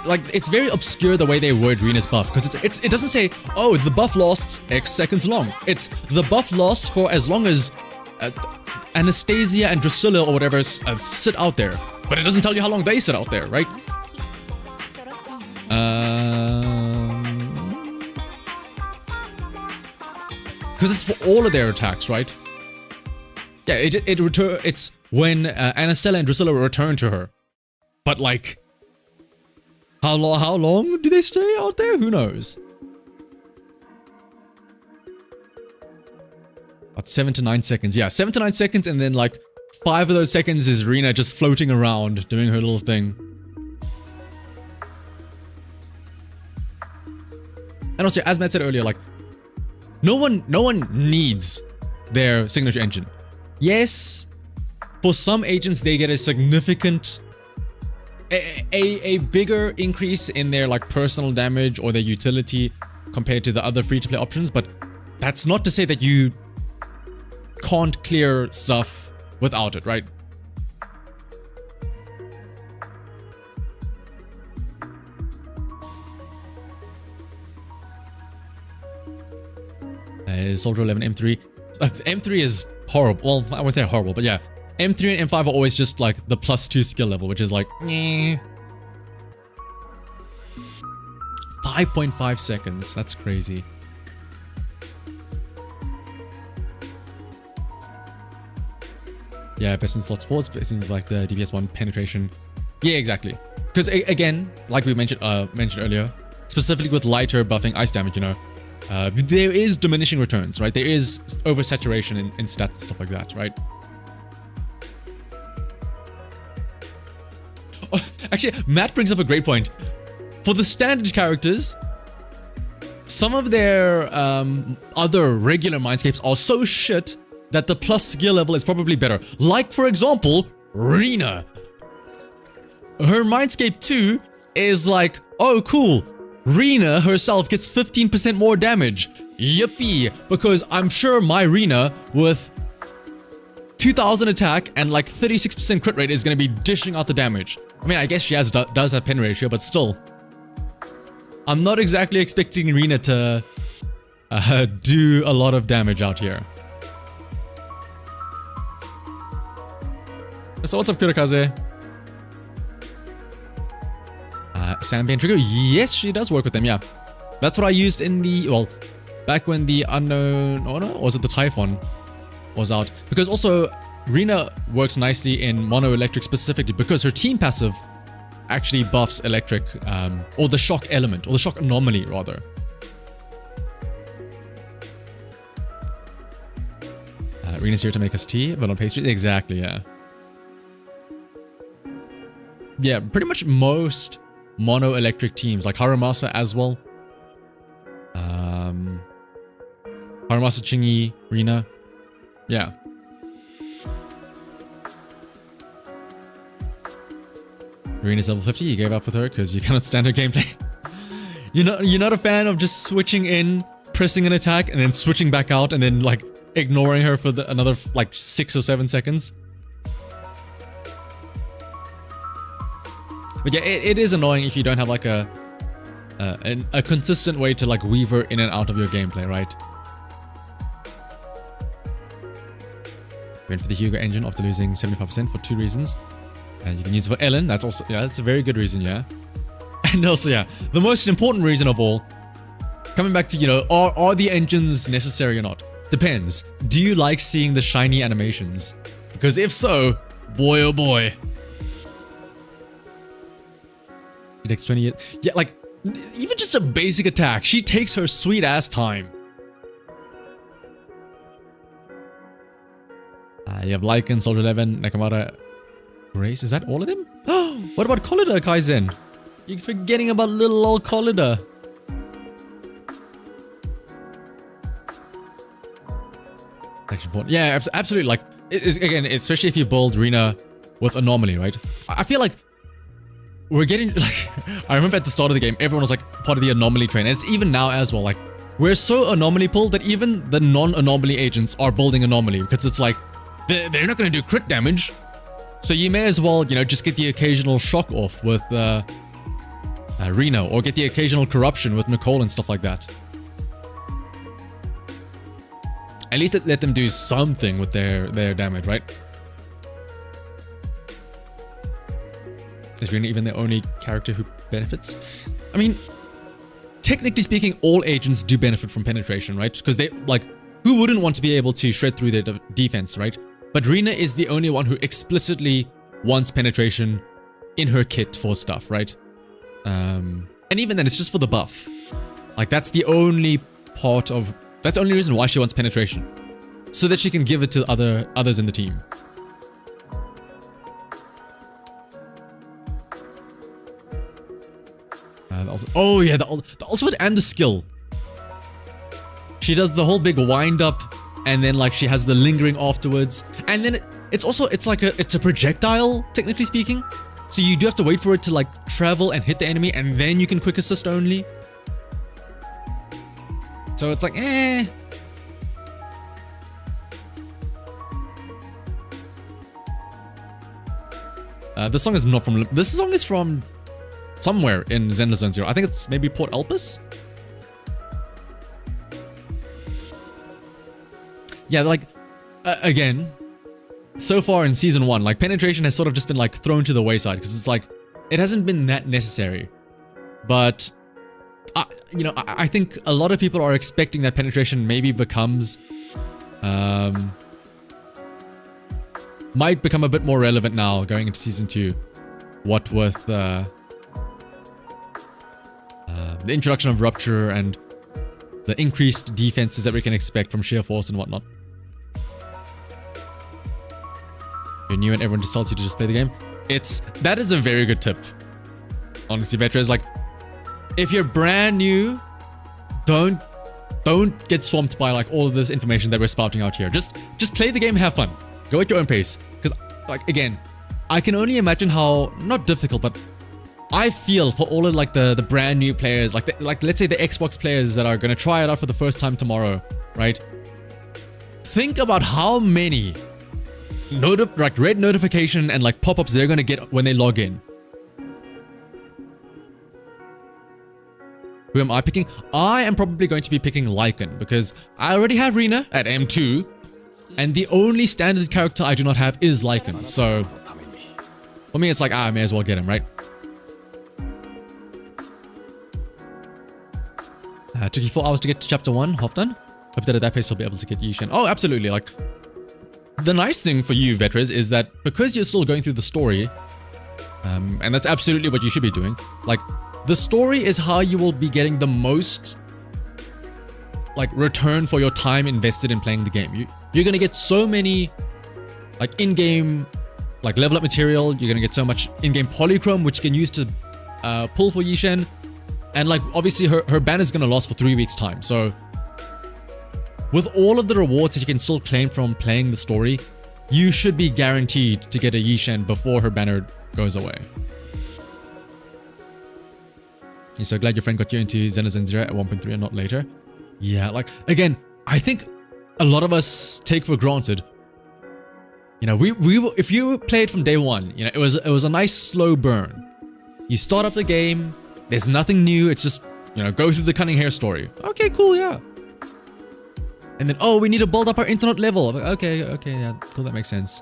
Like, it's very obscure the way they word Rina's buff, because it doesn't say, oh, the buff lasts X seconds long. It's the buff lasts for as long as Anastasia and Drusilla or whatever sit out there. But it doesn't tell you how long they sit out there, right? Because it's for all of their attacks, right? Yeah, it's when Anastasia and Drusilla return to her. But like, how long do they stay out there? Who knows? About 7 to 9 seconds. Yeah, 7 to 9 seconds, and then like 5 of those seconds is Rina just floating around doing her little thing. And also, as Matt said earlier, like, no one needs their signature engine. Yes, for some agents they get a significant, a bigger increase in their like personal damage or their utility compared to the other free-to-play options, but that's not to say that you can't clear stuff without it, right? Soldier 11 M3. M3 is horrible. Well, I wouldn't say horrible, but yeah. M3 and M5 are always just like the +2 skill level, which is like, 5.5 seconds. That's crazy. Yeah, best in slot sports, but it seems like the DPS1 penetration. Yeah, exactly. Because again, like we mentioned earlier, specifically with lighter buffing ice damage, you know, there is diminishing returns, right? There is oversaturation in stats and stuff like that, right? Oh, actually, Matt brings up a great point. For the standard characters, some of their other regular mindscapes are so shit that the plus skill level is probably better. Like, for example, Rina. Her mindscape 2 is like, oh, cool. Rina herself gets 15% more damage. Yippee! Because I'm sure my Rina with 2000 attack and like 36% crit rate is going to be dishing out the damage. I mean, I guess she does have pen ratio, but still. I'm not exactly expecting Rina to do a lot of damage out here. So what's up, Kurikaze? Sandbane trigger? Yes, she does work with them, yeah. That's what I used in the, well, back when the Unknown Honor, or was it the Typhon, was out. Because also, Rina works nicely in Mono Electric specifically because her team passive actually buffs Electric, or the shock element, or the shock anomaly, rather. Rina's here to make us tea, but on pastry. Exactly, yeah. Yeah, pretty much most Mono Electric teams, like Haramasa as well. Haramasa, Chingy, Rina. Yeah. Rina's level 50, you gave up with her because you cannot stand her gameplay. You're not a fan of just switching in, pressing an attack, and then switching back out, and then like ignoring her for another like 6 or 7 seconds. But yeah, it is annoying if you don't have like a consistent way to like weave her in and out of your gameplay, right? Went for the Hugo engine after losing 75% for 2 reasons. And you can use it for Ellen. That's also, yeah, that's a very good reason, yeah. And also, yeah, the most important reason of all, coming back to, you know, are the engines necessary or not? Depends. Do you like seeing the shiny animations? Because if so, boy oh boy. She takes 20 years. Yeah, like, even just a basic attack, she takes her sweet ass time. You have Lycan, Soldier 11, Nakamura, Grace. Is that all of them? What about Collida, Kaizen? You're forgetting about little old Collida. Actually important. Yeah, absolutely. Like, again, especially if you build Rina with Anomaly, right? I feel like we're getting, like, I remember at the start of the game, everyone was like part of the Anomaly train. And it's even now as well. Like, we're so Anomaly pulled that even the non-Anomaly agents are building Anomaly because it's like, they're not going to do crit damage. So you may as well, just get the occasional shock off with Reno, or get the occasional corruption with Nicole and stuff like that. At least let them do something with their damage, right? Is Reno even the only character who benefits? I mean, technically speaking, all agents do benefit from penetration, right? Because they, who wouldn't want to be able to shred through their defense, right? But Rena is the only one who explicitly wants penetration in her kit for stuff, right? And even then, it's just for the buff. That's the only that's the only reason why she wants penetration. So that she can give it to others in the team. Oh yeah, the ultimate and the skill. She does the whole big wind up, and then she has the lingering afterwards, and then it's a projectile, technically speaking. So you do have to wait for it to travel and hit the enemy, and then you can quick assist only. So it's This song is not from. This song is from somewhere in Zenless Zone Zero. I think it's maybe Port Elpis. Yeah, again, so far in season 1, penetration has sort of just been thrown to the wayside because it's it hasn't been that necessary. But I think a lot of people are expecting that penetration maybe becomes might become a bit more relevant now going into season 2. What with the introduction of Rupture and the increased defenses that we can expect from sheer force and whatnot. You're new and everyone just tells you to just play the game. That is a very good tip. Honestly, Veterans, if you're brand new, don't get swamped by all of this information that we're spouting out here. Just play the game, have fun. Go at your own pace. Because again, I can only imagine how not difficult, but I feel for all of the brand new players, let's say the Xbox players that are going to try it out for the first time tomorrow, right? Think about how many red notification and pop-ups they're going to get when they log in. Who am I picking? I am probably going to be picking Lycan because I already have Rena at M2, and the only standard character I do not have is Lycan. So for me, it's I may as well get him, right? Took you 4 hours to get to chapter 1, half done. Hope that at that pace you'll be able to get Yishen. Oh, absolutely. The nice thing for you, Veterans, is that because you're still going through the story, and that's absolutely what you should be doing, the story is how you will be getting the most return for your time invested in playing the game. You're gonna get so many in-game level up material. You're gonna get so much in-game polychrome, which you can use to pull for Yishen. And obviously her ban is gonna last for 3 weeks time. So with all of the rewards that you can still claim from playing the story, you should be guaranteed to get a Yishen before her banner goes away. You're so glad your friend got you into Zenless Zone Zero at 1.3 and not later. Yeah, again, I think a lot of us take for granted. If you played from day one, it was a nice slow burn. You start up the game. There's nothing new. It's just, go through the Cunning Hair story. Okay, cool, yeah. And then, oh, we need to build up our internet level. Okay, yeah, cool, that makes sense.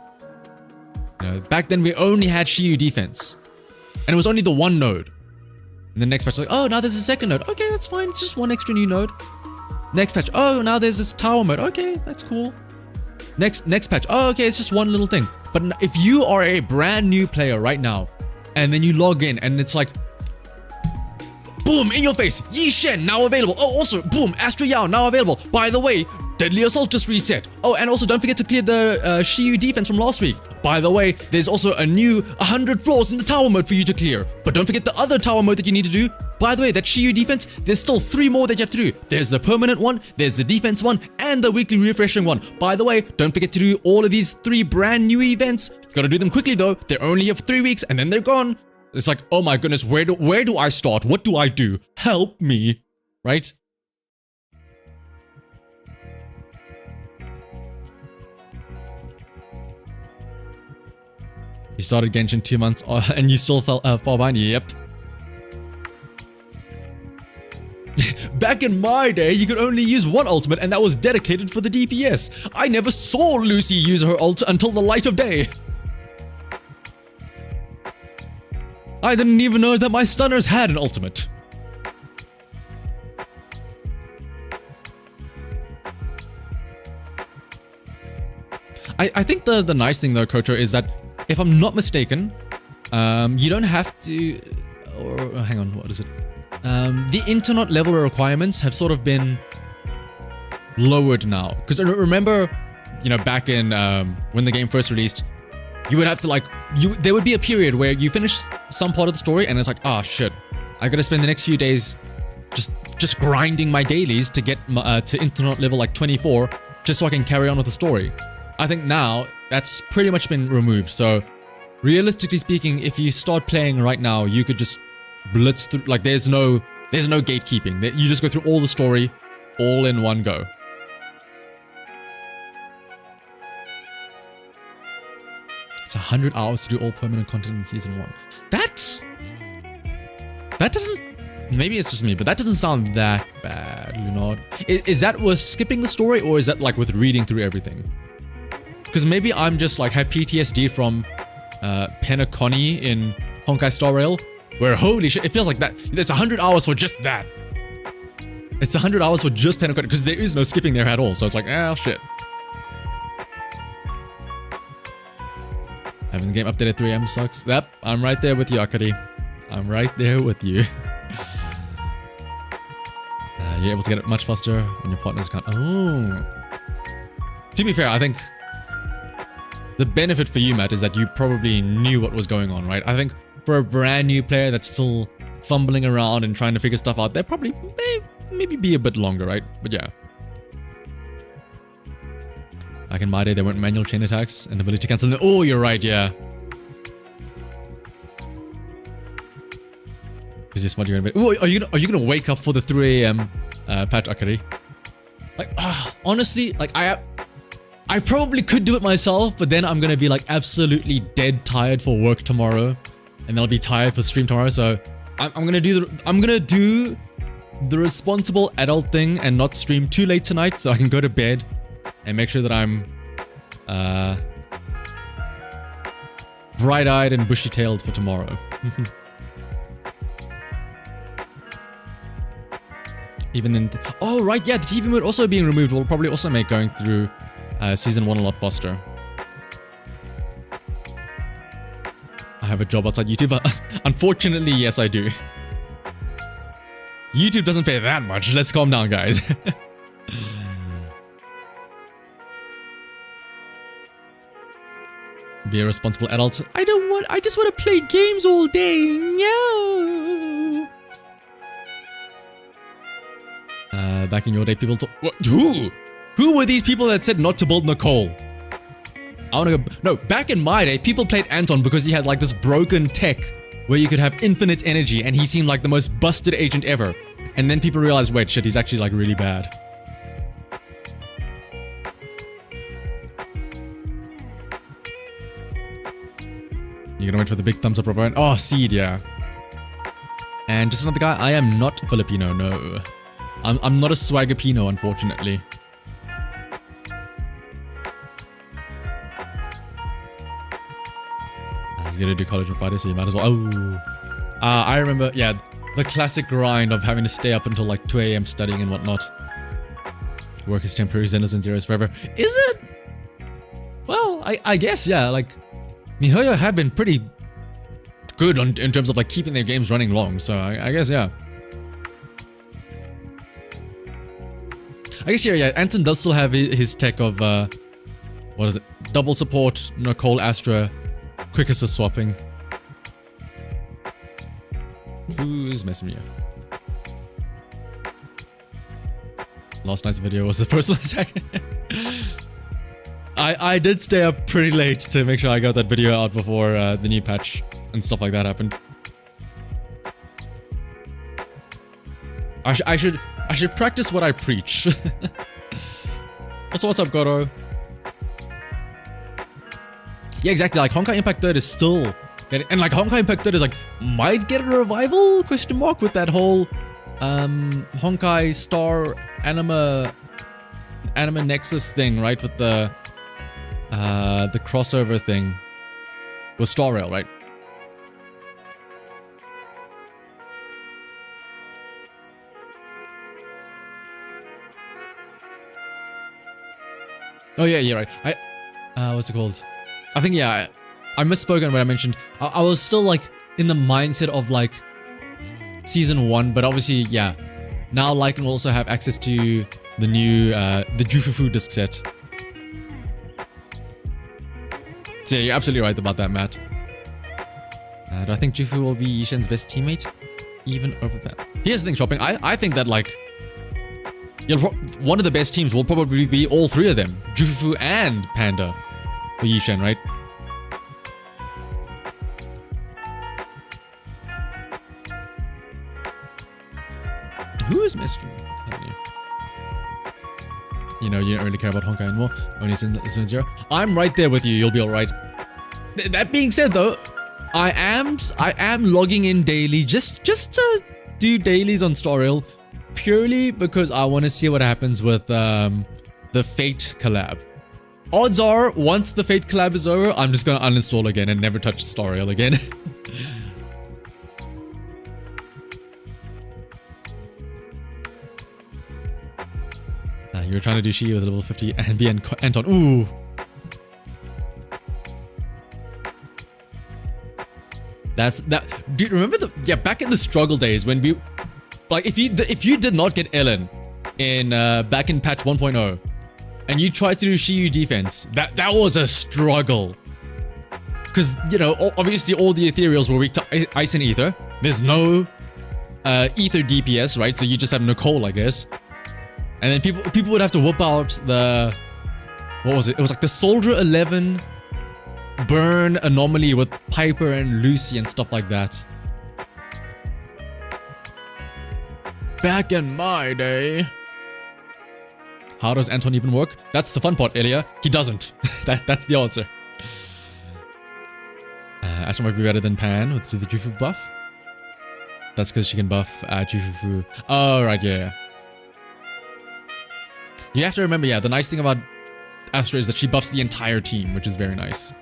Back then we only had Shiyu defense. And it was only the one node. And the next patch, oh, now there's a second node. Okay, that's fine. It's just one extra new node. Next patch, oh, now there's this tower mode. Okay, that's cool. Next patch, oh, okay, it's just one little thing. But if you are a brand new player right now, and then you log in, and it's boom, in your face, Yishen now available. Oh, also, boom, Astra Yao now available. By the way, Deadly Assault just reset. Oh, and also don't forget to clear the Shiyu defense from last week. By the way, there's also a new 100 floors in the tower mode for you to clear. But don't forget the other tower mode that you need to do. By the way, that Shiyu defense, there's still 3 more that you have to do. There's the permanent one, there's the defense one, and the weekly refreshing one. By the way, don't forget to do all of these 3 brand new events. You gotta do them quickly though. They're only here for 3 weeks and then they're gone. It's oh my goodness, where do I start? What do I do? Help me, right? You started Genshin 2 months and you still fell far behind? Yep. Back in my day, you could only use one ultimate and that was dedicated for the DPS. I never saw Lucy use her ult until the light of day. I didn't even know that my stunners had an ultimate. I think the nice thing though, Kocho, is that if I'm not mistaken, you don't have to, or hang on, what is it? The internet level requirements have sort of been lowered now. Because remember, you know, back in when the game first released, you would have to like, there would be a period where you finish some part of the story and it's like, ah, shit, I gotta spend the next few days just grinding my dailies to get to internet level like 24, just so I can carry on with the story. I think now that's pretty much been removed. So realistically speaking, if you start playing right now, you could just blitz through, like there's no gatekeeping. You just go through all the story all in one go. It's 100 hours to do all permanent content in season 1. That doesn't, maybe it's just me, but that doesn't sound that bad, you know? Is that with skipping the story, or is that like with reading through everything? Because maybe I'm just like have PTSD from Penacony in Honkai Star Rail, where holy shit, it feels like that. It's 100 hours for just that. It's 100 hours for just Penacony, because there is no skipping there at all. So it's like, oh shit. Having the game updated at 3 AM sucks. Yep, I'm right there with you, Akari. I'm right there with you. You're able to get it much faster when your partners can't. Oh. To be fair, I think the benefit for you, Matt, is that you probably knew what was going on, right? I think for a brand new player that's still fumbling around and trying to figure stuff out, they probably maybe be a bit longer, right? But yeah. Back in my day, there weren't manual chain attacks and ability to cancel them. Oh, you're right, yeah. Is this what you're gonna be? Oh, are you gonna wake up for the 3 AM patch, Akari? Like, honestly, like I probably could do it myself, but then I'm gonna be like absolutely dead tired for work tomorrow, and then I'll be tired for stream tomorrow. So I'm gonna do the responsible adult thing and not stream too late tonight, so I can go to bed and make sure that I'm bright-eyed and bushy-tailed for tomorrow. Even then, oh right, yeah, the TV mode also being removed will probably also make going through season 1 a lot faster. I have a job outside YouTube. Unfortunately, yes, I do. YouTube doesn't pay that much. Let's calm down, guys. Be a responsible adult. I just want to play games all day. No. Back in your day, people who were these people that said not to build Nicole? I want to go. No, back in my day, people played Anton because he had like this broken tech where you could have infinite energy, and he seemed like the most busted agent ever. And then people realized, wait, shit, he's actually like really bad. You're gonna wait for the big thumbs up, Robert? Oh, Seed, yeah. And just another guy. I am not Filipino, no. I'm not a Swagapino, unfortunately. You gotta do college on Friday, so you might as well. Oh, I remember, yeah, the classic grind of having to stay up until like 2 AM studying and whatnot. Work is temporary, Zenless and zeros forever. Is it? Well, I guess, yeah, like, miHoYo have been pretty good in terms of like keeping their games running long, so I guess, yeah. I guess, yeah, Anton does still have his tech of, what is it? Double support, Nicole, Astra, quick assist swapping. Who's messing me up? Last night's video was the personal attack. I did stay up pretty late to make sure I got that video out before the new patch and stuff like that happened. I should practice what I preach. Also, what's up, Goro? Yeah, exactly. Like Honkai Impact Third is still getting, and like Honkai Impact Third is like might get a revival ? With that whole Honkai Star Anima Nexus thing, right? With the crossover thing with Star Rail, right? Oh yeah, you're right. What's it called? I think yeah, I misspoken when I mentioned I was still like in the mindset of like season 1, but obviously yeah. Now Lycan will also have access to the new the Jufufu disc set. So yeah, you're absolutely right about that, Matt. Do I think Jufu will be Yishen's best teammate? Even over that. Here's the thing, Shopping. I think that like one of the best teams will probably be all three of them. Jufufu and Panda for Yishen, right? Who is messaging me? You know, you don't really care about Honkai anymore. Only it's 0. I'm right there with you. You'll be all right. That being said, though, I am logging in daily just to do dailies on Star Rail, purely because I want to see what happens with the Fate collab. Odds are, once the Fate collab is over, I'm just gonna uninstall again and never touch Star Rail again. You were trying to do Shi with level 50 and be Anton. Ooh. That's that. Dude, remember back in the struggle days when we, like, if you did not get Ellen in back in patch 1.0, and you tried to do Shiyu defense, that was a struggle. Because you know, obviously all the ethereals were weak to ice and ether. There's no ether DPS, right? So you just have Nicole, I guess. And then people would have to whip out the, what was it? It was like the Soldier 11 burn anomaly with Piper and Lucy and stuff like that. Back in my day. How does Anton even work? That's the fun part, Elia. He doesn't. That's the answer. Astra might be better than Pan with the Jufu buff. That's because she can buff Jufu. Oh, right, yeah. You have to remember, yeah, the nice thing about Astra is that she buffs the entire team, which is very nice.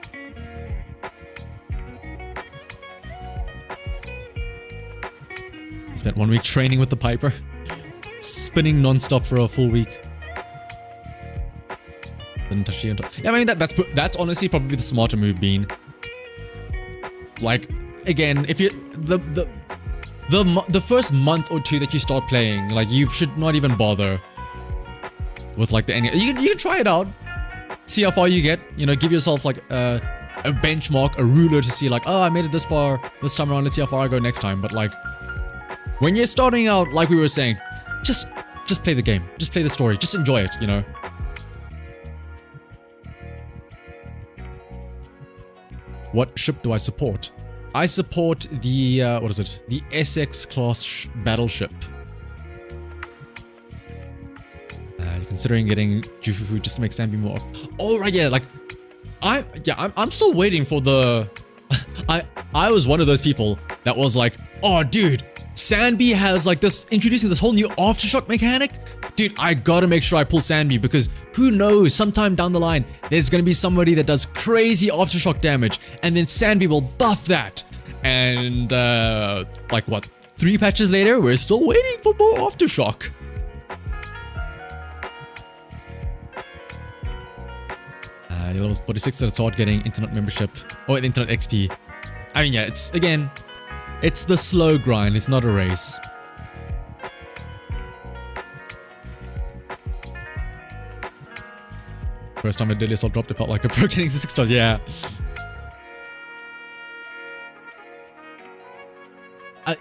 Spent 1 week training with the Piper. Spinning non-stop for a full week. Didn't touch the entire... Yeah, I mean, that's honestly probably the smarter move, Bean. Like, again, if you... The first month or two that you start playing, like, you should not even bother with like the you can try it out, see how far you get, you know, give yourself like a benchmark, a ruler to see like, oh, I made it this far this time around, let's see how far I go next time. But like when you're starting out, like we were saying, just play the game, just play the story, just enjoy it, you know. What ship do I support? I support the what is it, the SX class battleship. Considering getting Jufufu just to make Sanbi more. Oh right, yeah, like I'm still waiting for the I was one of those people that was like, oh dude, Sanbi has like this, introducing this whole new aftershock mechanic. Dude, I gotta make sure I pull Sanbi, because who knows, sometime down the line there's gonna be somebody that does crazy aftershock damage, and then Sanbi will buff that. And like what, 3 patches later, we're still waiting for more aftershock. Level 46 that start getting internet membership or internet XP. I mean, yeah, it's again, it's the slow grind. It's not a race. First time a daily assault dropped, it felt like a pro getting 6 stars. Yeah.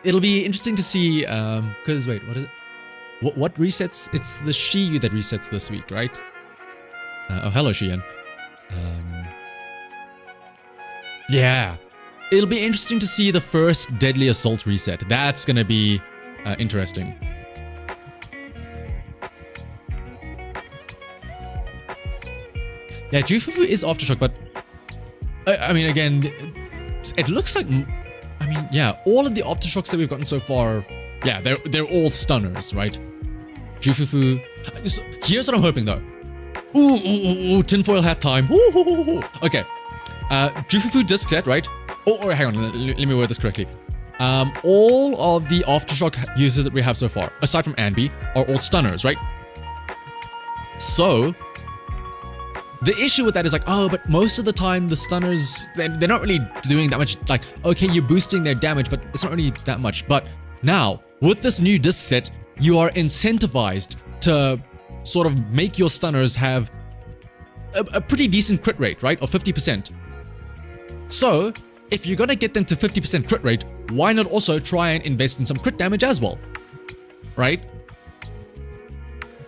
It'll be interesting to see. Because wait, what is it? What resets? It's the Shiyu that resets this week, right? Oh, hello, Shiyan. Yeah, it'll be interesting to see the first Deadly Assault reset. That's gonna be interesting. Yeah, Jufufu is aftershock, but I mean, again, it looks like, I mean, yeah, all of the aftershocks that we've gotten so far, yeah, they're all stunners, right? Jufufu. Here's what I'm hoping though. Ooh, tinfoil hat time. Ooh. Okay. Jufufu disc set, right? Oh, hang on, let me word this correctly. All of the aftershock users that we have so far, aside from Anby, are all stunners, right? So, the issue with that is like, oh, but most of the time the stunners, they're not really doing that much. Like, okay, you're boosting their damage, but it's not really that much. But now, with this new disc set, you are incentivized to sort of make your stunners have a pretty decent crit rate, right? Of 50%. So, if you're gonna get them to 50% crit rate, why not also try and invest in some crit damage as well? Right?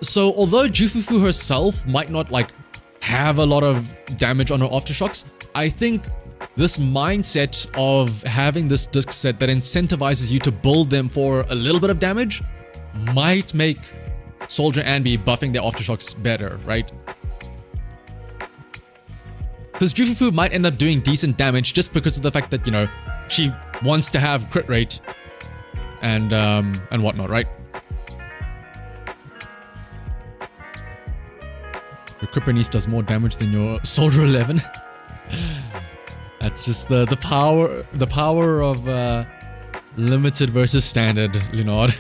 So, although Jufufu herself might not like have a lot of damage on her aftershocks, I think this mindset of having this disc set that incentivizes you to build them for a little bit of damage might make Soldier Anby buffing their aftershocks better, right? Because Jufufu might end up doing decent damage just because of the fact that, you know, she wants to have crit rate and whatnot, right? Your Kryptonite does more damage than your Soldier 11. That's just the power of limited versus standard, Leonard.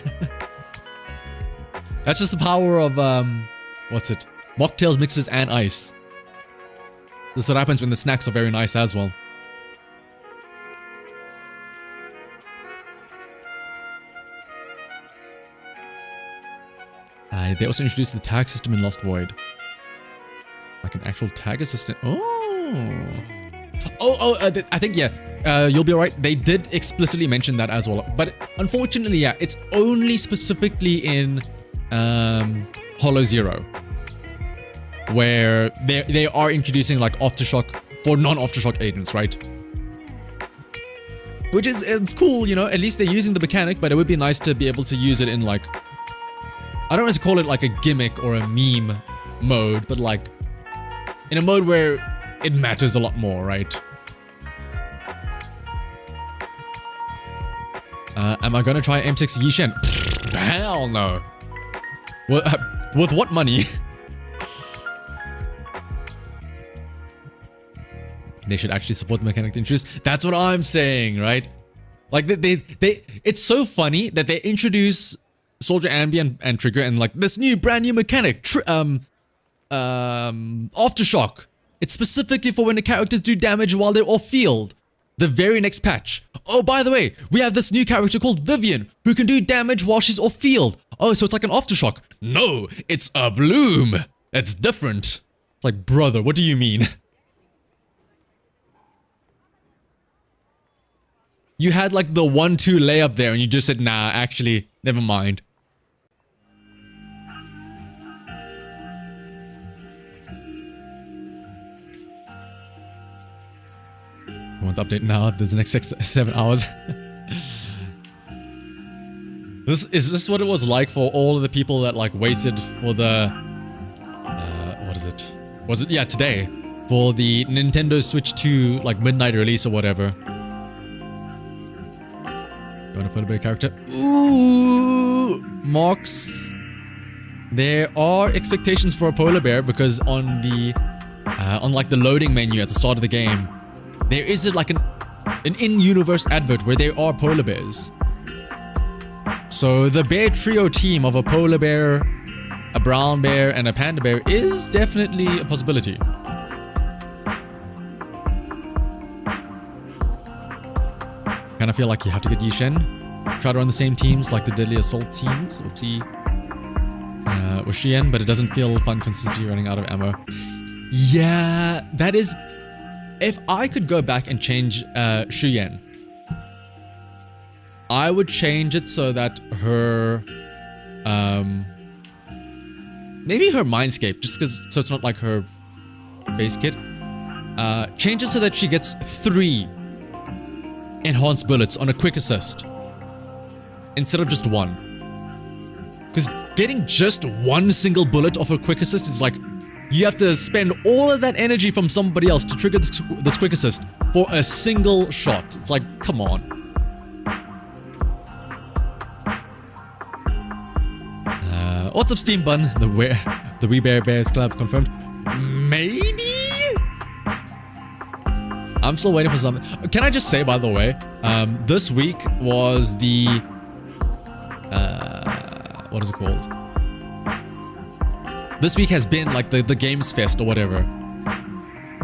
That's just the power of what's it? Mocktails, mixes, and ice. This is what happens when the snacks are very nice as well. They also introduced the tag system in Lost Void. Like an actual tag assistant. I think, yeah, you'll be right. They did explicitly mention that as well. But unfortunately, yeah, it's only specifically in Hollow Zero, where they are introducing like aftershock for non-aftershock agents, right? Which is, it's cool, you know, at least they're using the mechanic, but it would be nice to be able to use it in like, I don't want to call it like a gimmick or a meme mode, but like in a mode where it matters a lot more, right? Am I gonna try M6 Yishen? Hell no. With what money? They should actually support the mechanic interest. That's what I'm saying, right? Like it's so funny that they introduce Soldier Anby and Trigger and like this new brand new mechanic, aftershock. It's specifically for when the characters do damage while they're off field. The very next patch. Oh, by the way, we have this new character called Vivian who can do damage while she's off field. Oh, so it's like an aftershock. No, it's a bloom. That's different. It's like, brother, what do you mean? You had like the 1-2 layup there and you just said, nah, actually, never mind. I want the update now. There's the next 7 hours. Is this what it was like for all of the people that like waited for the what is it? Was it, yeah, today for the Nintendo Switch 2 like midnight release or whatever? You want to put a big character? Ooh, Mox. There are expectations for a polar bear because on the on like the loading menu at the start of the game, there is like an in-universe advert where there are polar bears. So the bear trio team of a polar bear, a brown bear, and a panda bear is definitely a possibility. Kind of feel like you have to get Yishen. Try to run the same teams like the Deadly Assault teams. Oopsie. With Shien, but it doesn't feel fun consistently running out of ammo. Yeah, that is... If I could go back and change Shuyen, I would change it so that her... maybe her Mindscape, just because... So it's not like her base kit. Change it so that she gets 3 enhanced bullets on a quick assist instead of just 1. Because getting just 1 single bullet off a quick assist is like You have to spend all of that energy from somebody else to trigger this quick assist for a single shot. It's like, come on. What's up, Steam Bun? The We Bear Bears collab confirmed. Maybe? I'm still waiting for something. Can I just say, by the way, this week was the... what is it called? This week has been like the Games Fest or whatever.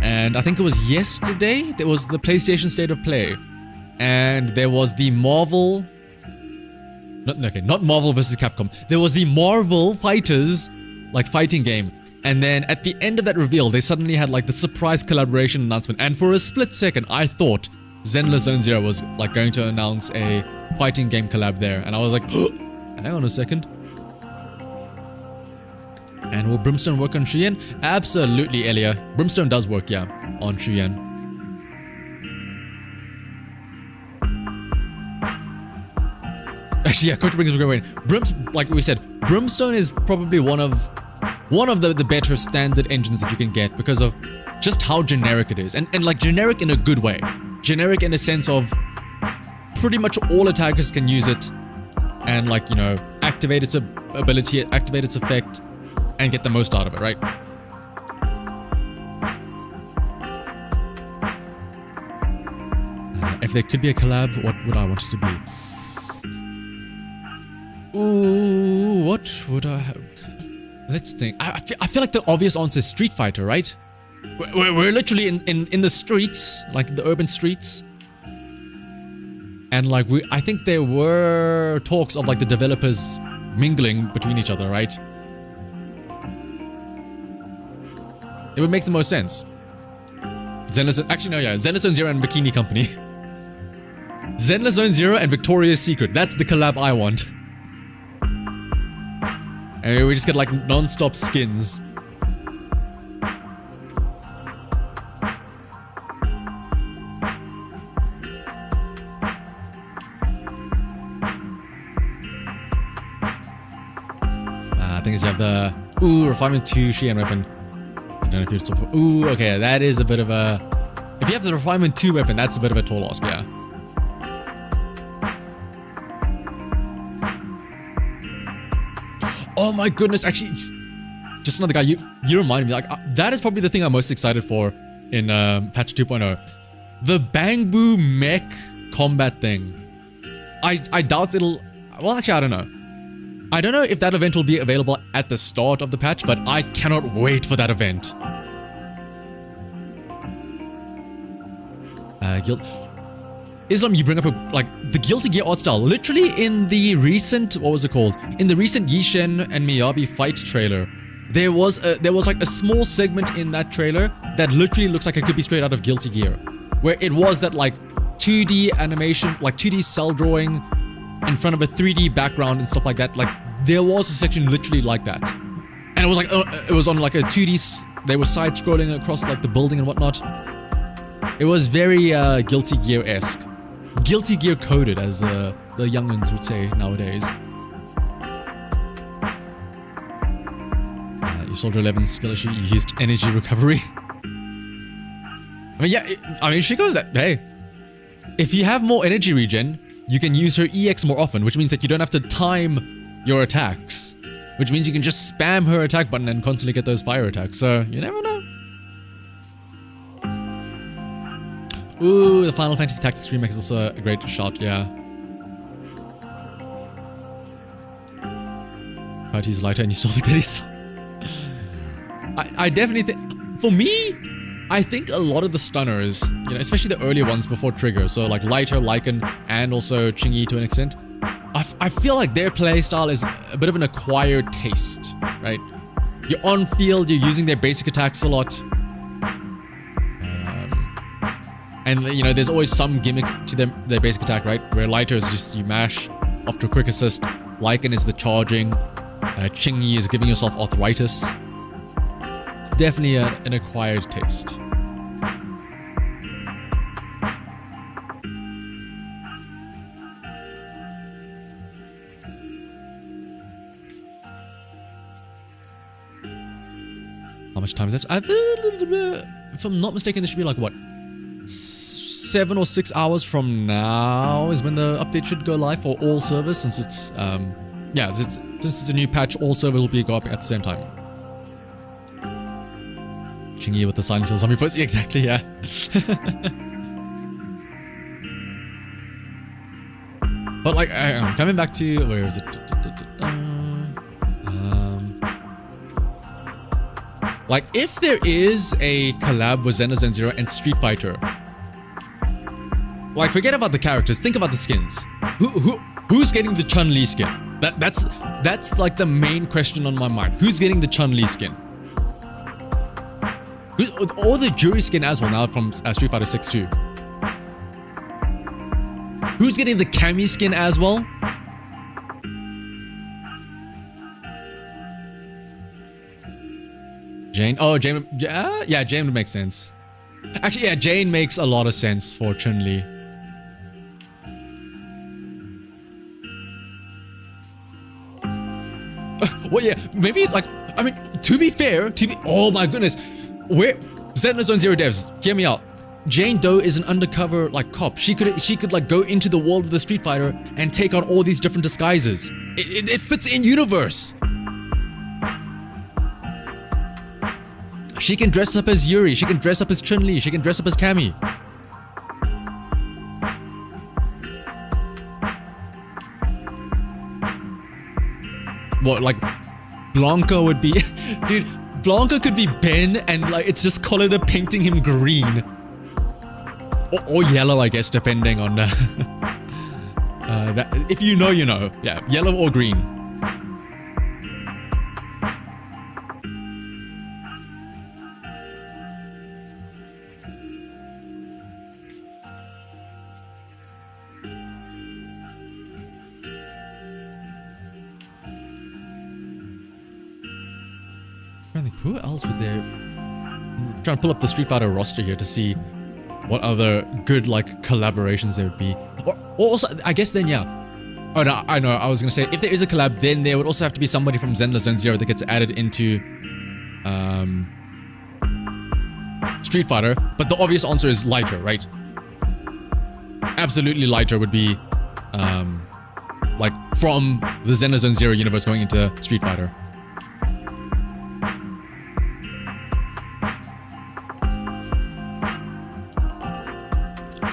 And I think it was yesterday, there was the PlayStation State of Play. And there was the Marvel... not Marvel vs. Capcom. There was the Marvel Fighters, like, fighting game. And then at the end of that reveal, they suddenly had like the surprise collaboration announcement. And for a split second, I thought Zenless Zone Zero was like going to announce a fighting game collab there. And I was like, oh, hang on a second. And will Brimstone work on Shuyan? Absolutely, Elia. Brimstone does work, yeah, on Shuyan. Actually, yeah, Coach brings a great point. Like we said, Brimstone is probably one of the better standard engines that you can get because of just how generic it is. And like generic in a good way. Generic in a sense of pretty much all attackers can use it and, like, you know, activate its ability, activate its effect, and get the most out of it, right? If there could be a collab, what would I want it to be? Ooh, what would I have? Let's think. I feel like the obvious answer is Street Fighter, right? We're literally in the streets, like the urban streets. And like I think there were talks of like the developers mingling between each other, right? It would make the most sense. Zenless Zone Zero and Bikini Company. Zenless Zone Zero and Victoria's Secret. That's the collab I want. And we just get like non-stop skins. I think you have the Refinement 2 Shian weapon. I don't know if you're still... okay, that is a bit of a... If you have the Refinement 2 weapon, that's a bit of a tall ask, yeah. Oh my goodness, actually, just another guy, you reminded me, like, that is probably the thing I'm most excited for in patch 2.0. The Bangbu mech combat thing. I doubt it'll... Well, actually, I don't know. I don't know if that event will be available at the start of the patch, but I cannot wait for that event. Islam, you bring up the Guilty Gear art style. Literally in the recent, what was it called? In the recent Yishen and Miyabi fight trailer, there was like a small segment in that trailer that literally looks like it could be straight out of Guilty Gear, where it was that like 2D animation, like 2D cell drawing in front of a 3D background and stuff like that. Like there was a section literally like that, and it was like it was on like a 2D. They were side scrolling across like the building and whatnot. It was very Guilty Gear-esque. Guilty Gear coded, as the young'uns would say nowadays. Your Soldier 11 skill issue, you used energy recovery. I mean, yeah, she goes that, hey, if you have more energy regen, you can use her EX more often, which means that you don't have to time your attacks. Which means you can just spam her attack button and constantly get those fire attacks, so you never know. Ooh, the Final Fantasy Tactics remake is also a great shot, yeah. Party's lighter and you still think that he's... I definitely think... For me, I think a lot of the stunners, you know, especially the earlier ones before Trigger, so like Lighter, Lycan, and also Chingy to an extent, I feel like their playstyle is a bit of an acquired taste, right? You're on field, you're using their basic attacks a lot. And, you know, there's always some gimmick to their basic attack, right? Where Lighter is just you mash after a quick assist. Lycan is the charging. Chingy is giving yourself arthritis. It's definitely an acquired taste. How much time is left? If I'm not mistaken, there should be like what, 7 or 6 hours from now is when the update should go live for all servers, since it's yeah, since it's a new patch, all servers will be going up at the same time. Chingy with the silent hill zombie post, exactly, yeah. But like, coming back to, where is it? Like, if there is a collab with Zenless Zone Zero and Street Fighter, like, forget about the characters, think about the skins. Who's getting the Chun-Li skin? That's like the main question on my mind. Who's getting the Chun-Li skin? Or the Jury skin as well now from Street Fighter 6 too. Who's getting the Cammy skin as well? Jane? Oh, Jane. Yeah, Jane would make sense. Actually, yeah, Jane makes a lot of sense for Chun-Li. Well, yeah, maybe like, I mean, to be fair, oh my goodness, Zenless Zone Zero devs, hear me out. Jane Doe is an undercover like cop. She could like go into the world of the Street Fighter and take on all these different disguises. It fits in universe. She can dress up as Yuri. She can dress up as Chun-Li. She can dress up as Cammy. What, like Blanca would be, dude. Blanca could be Ben, and like it's just Collider painting him green. Or yellow, I guess, depending on that. If you know, you know. Yeah, yellow or green. I think who else would there? I'm trying to pull up the Street Fighter roster here to see what other good like collaborations there would be. Or also, I guess then, yeah. Oh no, I know. I was gonna say if there is a collab, then there would also have to be somebody from Zenless Zone Zero that gets added into Street Fighter. But the obvious answer is Lighter, right? Absolutely, Lighter would be like from the Zenless Zone Zero universe going into Street Fighter.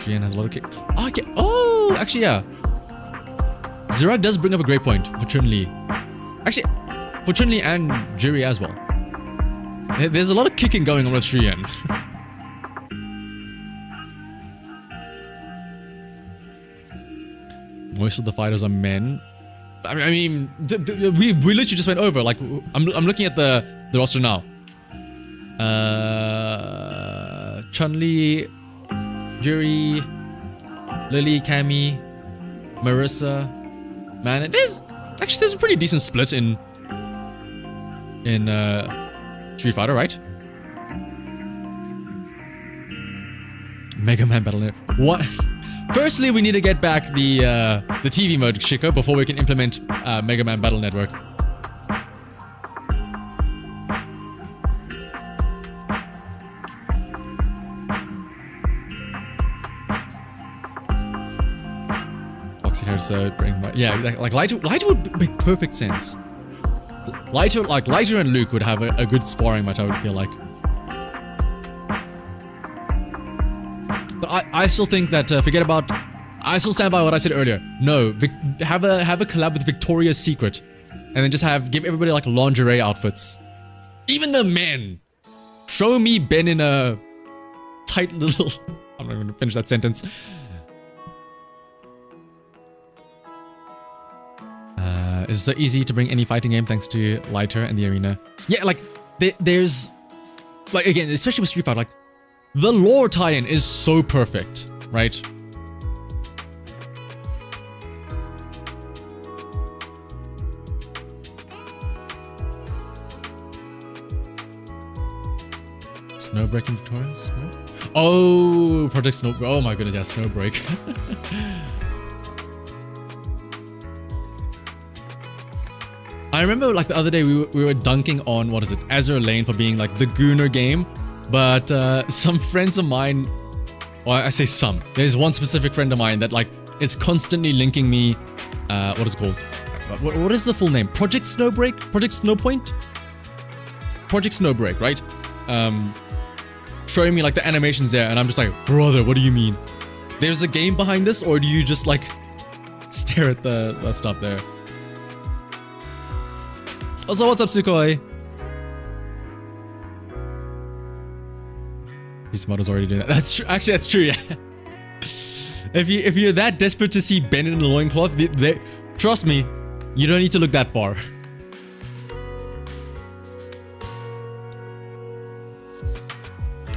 Has a lot of kick. Oh, okay. Oh, actually, yeah. Zirag does bring up a great point for Chun-Li. Actually, for Chun-Li and Juri as well. There's a lot of kicking going on with Shrien. Most of the fighters are men. I mean, we literally just went over. Like, I'm looking at the roster now. Chun-Li, Juri, Lily, Cammy, Marissa, man, there's a pretty decent split in Street Fighter, right? Mega Man Battle Net. What? Firstly, we need to get back the TV mode, Chico, before we can implement Mega Man Battle Network. So yeah, like Lighter would make perfect sense. Lighter and Luke would have a good sparring match, I would feel like. But I still think that forget about. I still stand by what I said earlier. No, have a collab with Victoria's Secret, and then just give everybody like lingerie outfits. Even the men. Show me Ben in a tight little. I'm not going to finish that sentence. It's so easy to bring any fighting game thanks to Lighter and the arena. Yeah, like there's like again, especially with Street Fighter, like the lore tie-in is so perfect, right? Snowbreak in Victoria? Oh, Project Snowbreak. Oh my goodness, yeah, Snowbreak. I remember like the other day we were dunking on, what is it, Azure Lane for being like the Gooner game. But some friends of mine, or I say some, there's one specific friend of mine that like is constantly linking me, what is it called? What is the full name? Project Snowbreak? Project Snowpoint? Project Snowbreak, right? Showing me like the animations there, and I'm just like, brother, what do you mean? There's a game behind this, or do you just like stare at the stuff there? Also, what's up, Sukhoi? His mother's already doing that. That's true. Actually, that's true. Yeah. If you're that desperate to see Ben in a loincloth, trust me, you don't need to look that far.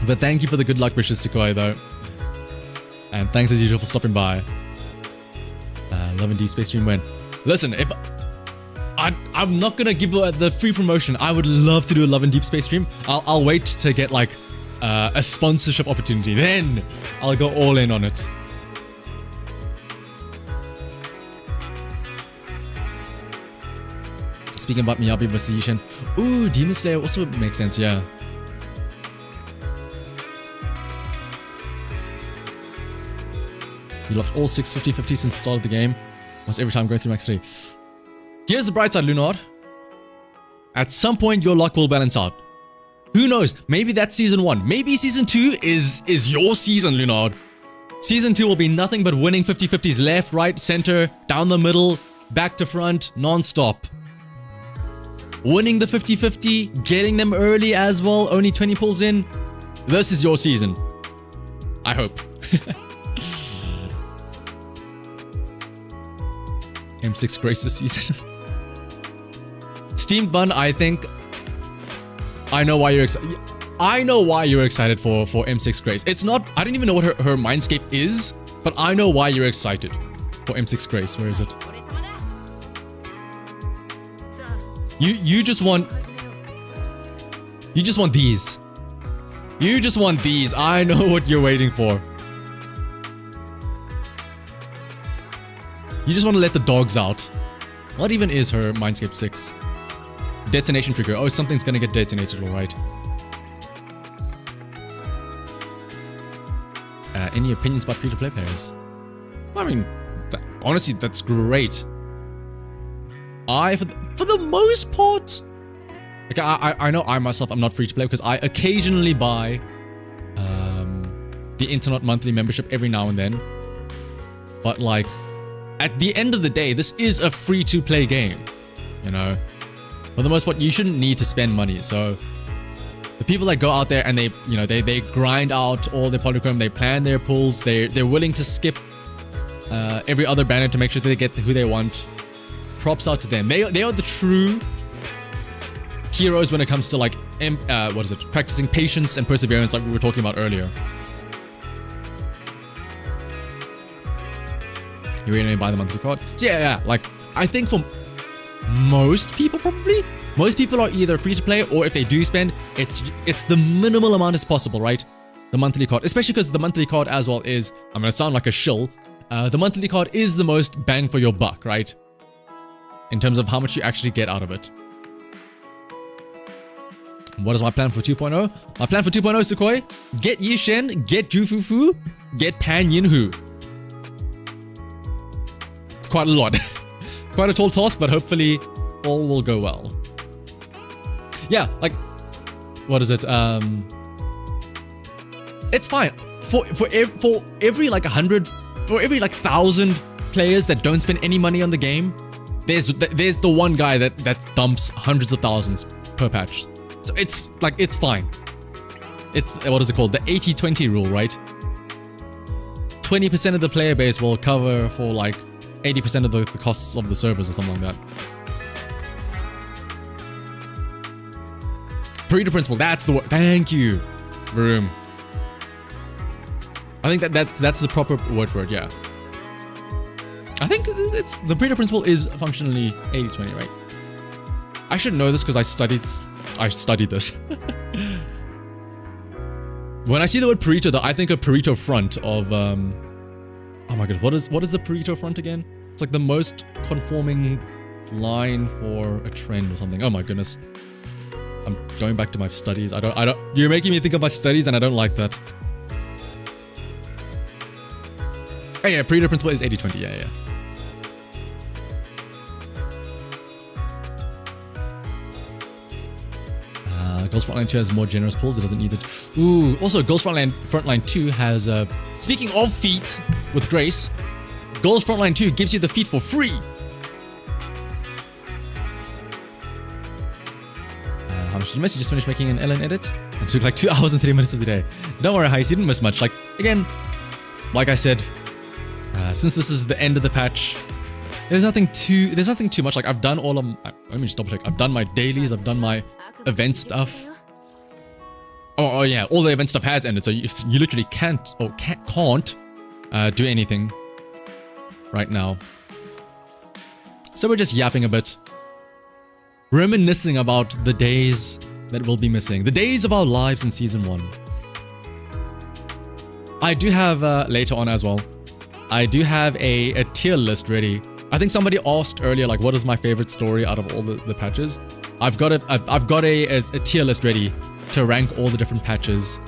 But thank you for the good luck wishes, Sukhoi, though. And thanks as usual for stopping by. Love and Deep Space Stream win. Listen, if I'm not gonna give the free promotion, I would love to do a Love and Deep Space stream. I'll wait to get like a sponsorship opportunity, then I'll go all in on it. Speaking about Miyabi versus Yishin, ooh, Demon Slayer also makes sense, yeah. You lost all 6 50-50 since the start of the game. Almost every time going through max 3. Here's the bright side, Lunar. At some point, your luck will balance out. Who knows? Maybe that's season 1. Maybe season 2 is your season, Lunar. Season 2 will be nothing but winning 50-50s left, right, center, down the middle, back to front, non-stop. Winning the 50-50, getting them early as well, only 20 pulls in. This is your season. I hope. M6 Grace this season. Steam Bun, I think I know why you're excited. I know why you're excited for M6 Grace. It's not, I don't even know what her mindscape is, but I know why you're excited for M6 Grace. Where is it? You just want these. You just want these. I know what you're waiting for. You just want to let the dogs out. What even is her Mindscape 6? Detonation trigger. Oh, something's gonna get detonated, alright. Any opinions about free-to-play players? I mean, honestly, that's great. For the most part, like I know I myself, I'm not free-to-play because I occasionally buy the internet monthly membership every now and then. But like, at the end of the day, this is a free-to-play game, you know? For the most part, you shouldn't need to spend money. So the people that go out there and they, you know, they grind out all their polychrome, they plan their pulls, they're willing to skip every other banner to make sure that they get who they want. Props out to them. They are the true heroes when it comes to like, what is it? Practicing patience and perseverance, like we were talking about earlier. You really buy the monthly card? So yeah, like I think for most people, probably most people are either free to play, or if they do spend, it's the minimal amount as possible, right? The monthly card, especially because the monthly card as well is, I'm gonna sound like a shill, the monthly card is the most bang for your buck, right? In terms of how much you actually get out of it. What is my plan for 2.0? My plan for 2.0, Sukhoi, get Yishen, get Jufufu, get Pan Yinhu. Quite a lot. Quite a tall task, but hopefully all will go well. Yeah, like, what is it? It's fine. For every like 100, for every like 1,000 players that don't spend any money on the game, there's the one guy that dumps hundreds of thousands per patch. So it's like, it's fine. It's, what is it called? The 80-20 rule, right? 20% of the player base will cover for like 80% of the costs of the servers or something like that. Pareto principle, that's the word. Thank you, Varoom. I think that's the proper word for it, yeah. I think it's the Pareto principle is functionally 80-20, right? I should know this because I studied this. When I see the word Pareto, though, I think of Pareto front of oh my god, what is the Pareto front again? It's like the most conforming line for a trend or something. Oh my goodness. I'm going back to my studies. I don't, you're making me think of my studies and I don't like that. Oh yeah, Pareto principle is 80-20, yeah. Ghost Frontline 2 has more generous pulls, it doesn't need it. Ooh, also Ghost Frontline 2 has, speaking of feet with Grace, Ghost Frontline 2 gives you the feet for free. How much did you miss? You just finished making an Ellen edit? It took like 2 hours and 3 minutes of the day. Don't worry, Heist, you didn't miss much. Like, again, like I said, since this is the end of the patch, there's nothing too much. Like, I've done all of, let me just double check. I've done my dailies, I've done my event stuff. Oh yeah, all the event stuff has ended, so you literally can't do anything right now. So we're just yapping a bit, reminiscing about the days that we'll be missing, the days of our lives in season 1. I do have later on as well, I do have a tier list ready. I think somebody asked earlier, like, what is my favorite story out of all the patches? I've got a tier list ready to rank all the different patches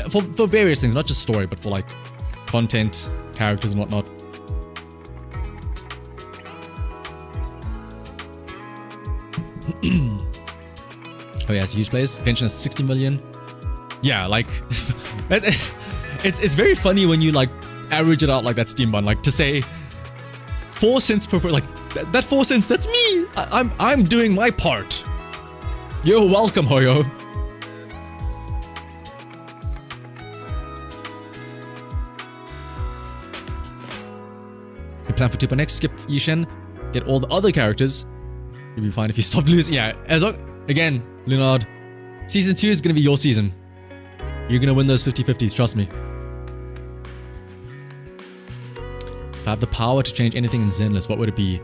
for various things, not just story, but for like content, characters, and whatnot. Oh yeah, it's a huge place. Pension is 60 million. Yeah, like it's very funny when you like average it out like that, Steam Bun, like to say 4 cents per, like that 4 cents, that's me. I'm doing my part. You're welcome, Hoyo. You plan for 2.x, skip Yishen, get all the other characters. You'll be fine if you stop losing. Yeah, again, Leonard, season 2 is gonna be your season. You're gonna win those 50-50s, trust me. If I have the power to change anything in Zenless, what would it be?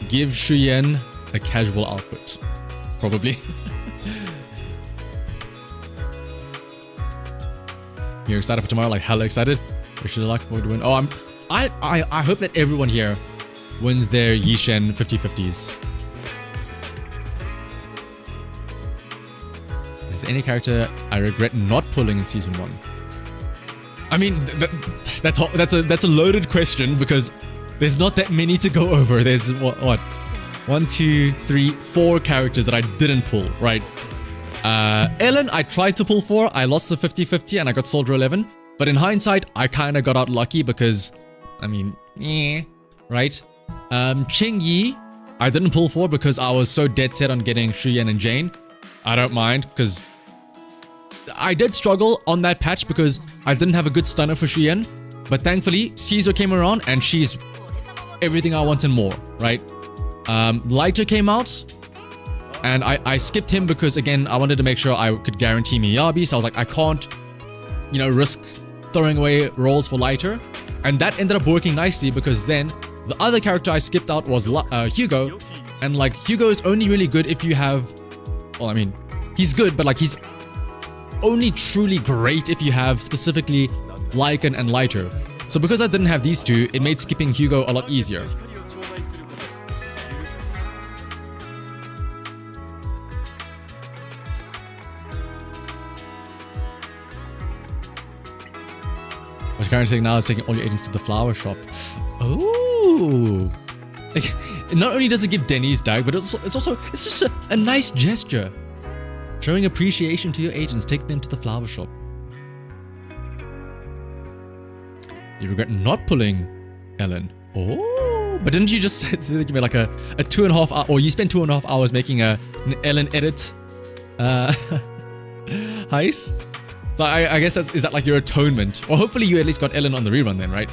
Give Shuyen a casual outfit. Probably. You're excited for tomorrow? Like hella excited? Wish you luck for to win. Oh, I hope that everyone here wins their Yishen 50-50s. Is there any character I regret not pulling in season 1? I mean, that's a loaded question because there's not that many to go over. There's what? 1, 2, 3, 4 characters that I didn't pull, right? Ellen, I tried to pull for. I lost the 50-50 and I got Soldier 11. But in hindsight, I kind of got out lucky because, I mean, right? Ching Yi, I didn't pull for because I was so dead set on getting Shuyen and Jane. I don't mind because I did struggle on that patch because I didn't have a good stunner for Shuyen. But thankfully, Caesar came around and she's everything I want and more, right? Lighter came out and I skipped him because, again, I wanted to make sure I could guarantee Miyabi. So I was like, I can't, you know, risk throwing away rolls for Lighter. And that ended up working nicely because then the other character I skipped out was Hugo. And like, Hugo is only really good if you have, well, I mean, he's good, but like he's only truly great if you have specifically Lycan and Lighter. So because I didn't have these two, it made skipping Hugo a lot easier. What you're currently taking now is taking all your agents to the flower shop. Oh! Like, not only does it give Denny's dag, but it's just a nice gesture. Showing appreciation to your agents, take them to the flower shop. You regret not pulling Ellen. Oh, but didn't you just say that you made like a 2.5 hour, or you spent 2.5 hours making an Ellen edit? Heist? So I guess is that like your atonement? Or hopefully you at least got Ellen on the rerun then, right?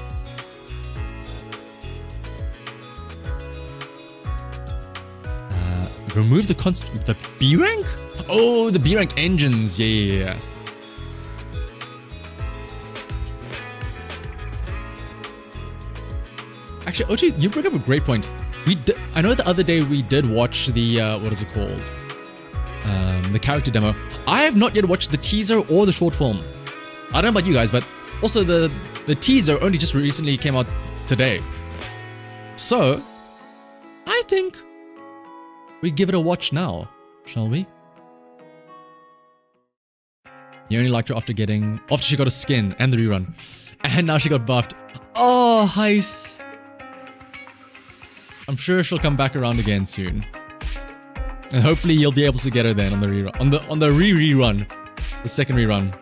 Remove the B rank? Oh, the B rank engines. Yeah. Actually, Ochi, you bring up a great point. I know the other day we did watch the what is it called? The character demo. I have not yet watched the teaser or the short film. I don't know about you guys, but also the teaser only just recently came out today. So, I think we give it a watch now, shall we? You only liked her after she got a skin and the rerun. And now she got buffed. Oh, Heis. I'm sure she'll come back around again soon. And hopefully you'll be able to get her then on the rerun. On the rerun. The second rerun.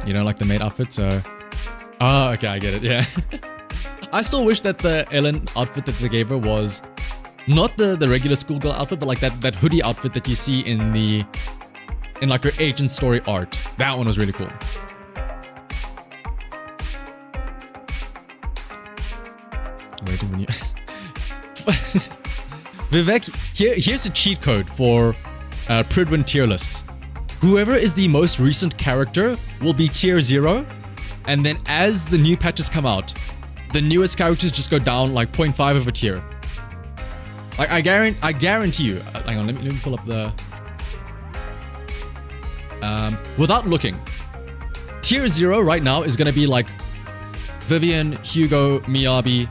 You don't like the maid outfit, so... Oh, okay, I get it, yeah. I still wish that the Ellen outfit that they gave her was not the regular schoolgirl outfit, but like that hoodie outfit that you see in like her agent story art. That one was really cool. Waiting when you... Vivek, here's a cheat code for Pridwin tier lists. Whoever is the most recent character will be tier 0, and then as the new patches come out, the newest characters just go down like 0.5 of a tier. Like I guarantee you. Hang on, let me pull up the. Without looking, tier 0 right now is gonna be like Vivian, Hugo, Miyabi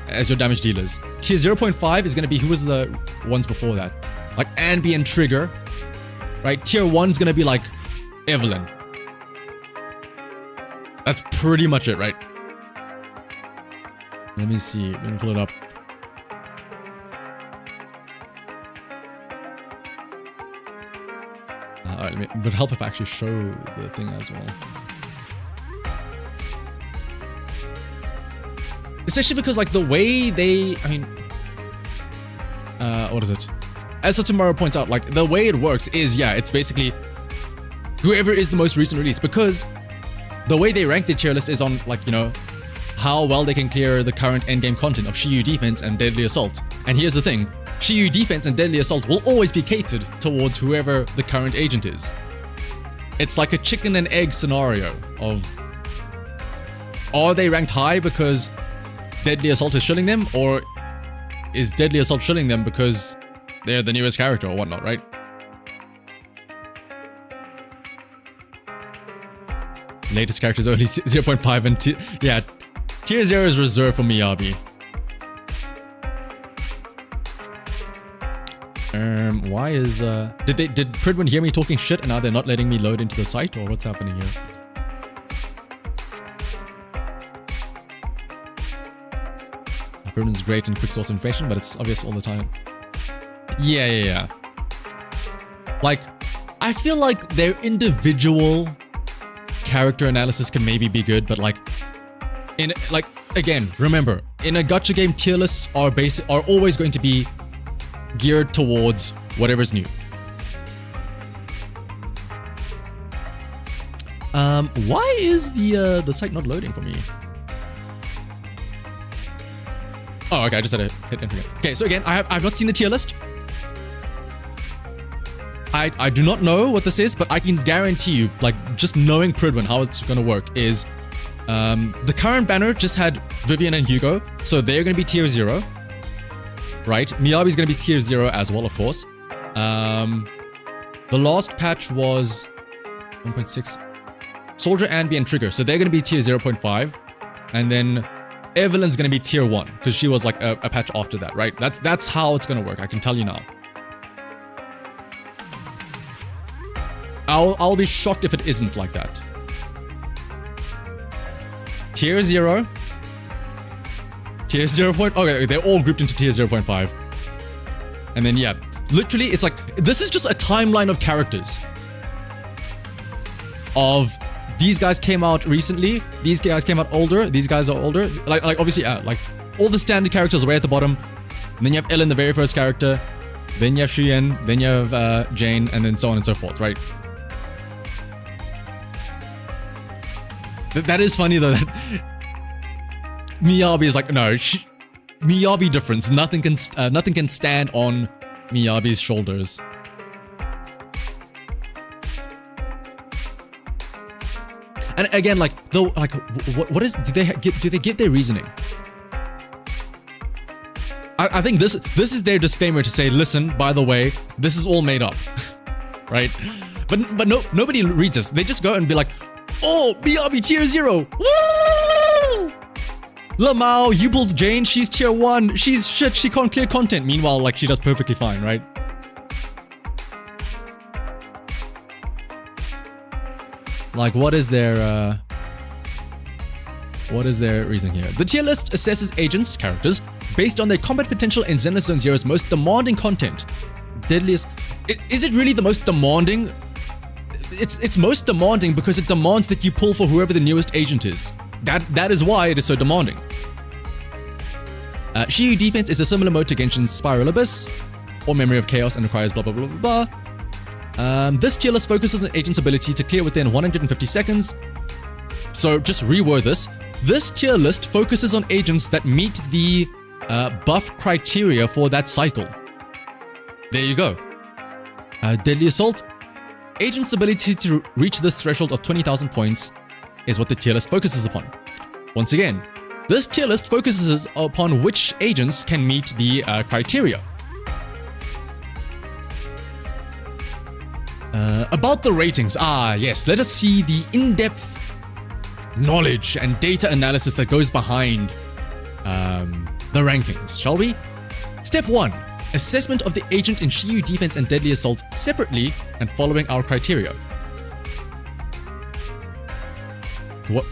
as your damage dealers. Tier 0.5 is gonna be who was the ones before that, like Anby and Trigger. Right, tier 1 is gonna be like Evelyn. That's pretty much it, right? Let me see. Let me pull it up. Alright, it would help if I actually show the thing as well. Especially because, like, the way they... I mean... what is it? As Satomaru points out, like, the way it works is, yeah, it's basically whoever is the most recent release, because the way they rank the tier list is on, like, you know, how well they can clear the current endgame content of Shiyu Defense and Deadly Assault. And here's the thing, Shiyu Defense and Deadly Assault will always be catered towards whoever the current agent is. It's like a chicken and egg scenario of, are they ranked high because Deadly Assault is shilling them, or is Deadly Assault shilling them because they're the newest character or whatnot, right? Latest character is only 0.5 and yeah, tier 0 is reserved for Miyabi. Why is did Pridwin hear me talking shit and now they're not letting me load into the site, or what's happening here? Pridwin's great in quick source information, but it's obvious all the time. Yeah. Like, I feel like their individual character analysis can maybe be good, but like, again, remember, in a gacha game, tier lists are always going to be geared towards whatever's new. Why is the site not loading for me? Oh, okay, I just had to hit enter again. Okay, so again, I've not seen the tier list. I do not know what this is, but I can guarantee you, like, just knowing Pridwin, how it's gonna work is, the current banner just had Vivian and Hugo, so they're gonna be tier 0, right? Miyabi's gonna be tier 0 as well, of course. The last patch was 1.6. Soldier, Anby, and Trigger, so they're gonna be tier 0.5, and then Evelyn's gonna be tier 1, because she was like a patch after that, right? That's how it's gonna work, I can tell you now. I'll be shocked if it isn't like that. Tier 0. Tier 0. Okay, they're all grouped into tier 0.5. And then, yeah, literally, it's like, this is just a timeline of characters. Of, these guys came out recently, these guys came out older, these guys are older. Like obviously, like, all the standard characters are way at the bottom. And then you have Ellen, the very first character. Then you have Shuyen, then you have Jane, and then so on and so forth, right? That is funny though, that Miyabi is like, no, Miyabi difference. Nothing can stand on Miyabi's shoulders. And again, like, though, like, what is? Do they get their reasoning? I think this is their disclaimer to say, listen, by the way, this is all made up, right? But nobody reads this. They just go and be like, oh, Miyabi tier 0. Woo! Lamau, you pulled Jane, she's tier 1, she's shit, she can't clear content. Meanwhile, like, she does perfectly fine, right? Like, what is their reasoning here? The tier list assesses agents, characters, based on their combat potential in Zenless Zone Zero's most demanding content. Deadliest... Is it really the most demanding? It's most demanding because it demands that you pull for whoever the newest agent is. That is why it is so demanding. Shiyu Defense is a similar mode to Genshin's Spiral Abyss, or Memory of Chaos, and requires blah blah blah blah blah. This tier list focuses on agents' ability to clear within 150 seconds. So just reword this. This tier list focuses on agents that meet the buff criteria for that cycle. There you go. Deadly Assault. Agents' ability to reach this threshold of 20,000 points is what the tier list focuses upon. Once again, this tier list focuses upon which agents can meet the criteria. About the ratings. Yes, let us see the in-depth knowledge and data analysis that goes behind the rankings, shall we? Step 1. Assessment of the agent in Shiyu Defense and Deadly Assault separately and following our criteria. What?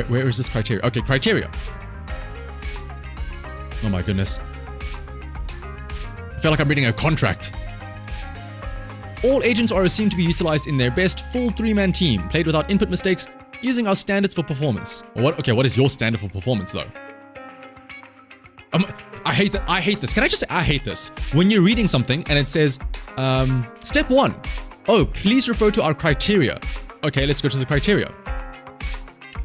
Where is this criteria? Okay, criteria. Oh my goodness. I feel like I'm reading a contract. All agents are assumed to be utilized in their best full 3-man team, played without input mistakes, using our standards for performance. What? Okay, what is your standard for performance though? I hate that. I hate this. Can I just say I hate this? When you're reading something and it says, step 1. Oh, please refer to our criteria. Okay, let's go to the criteria.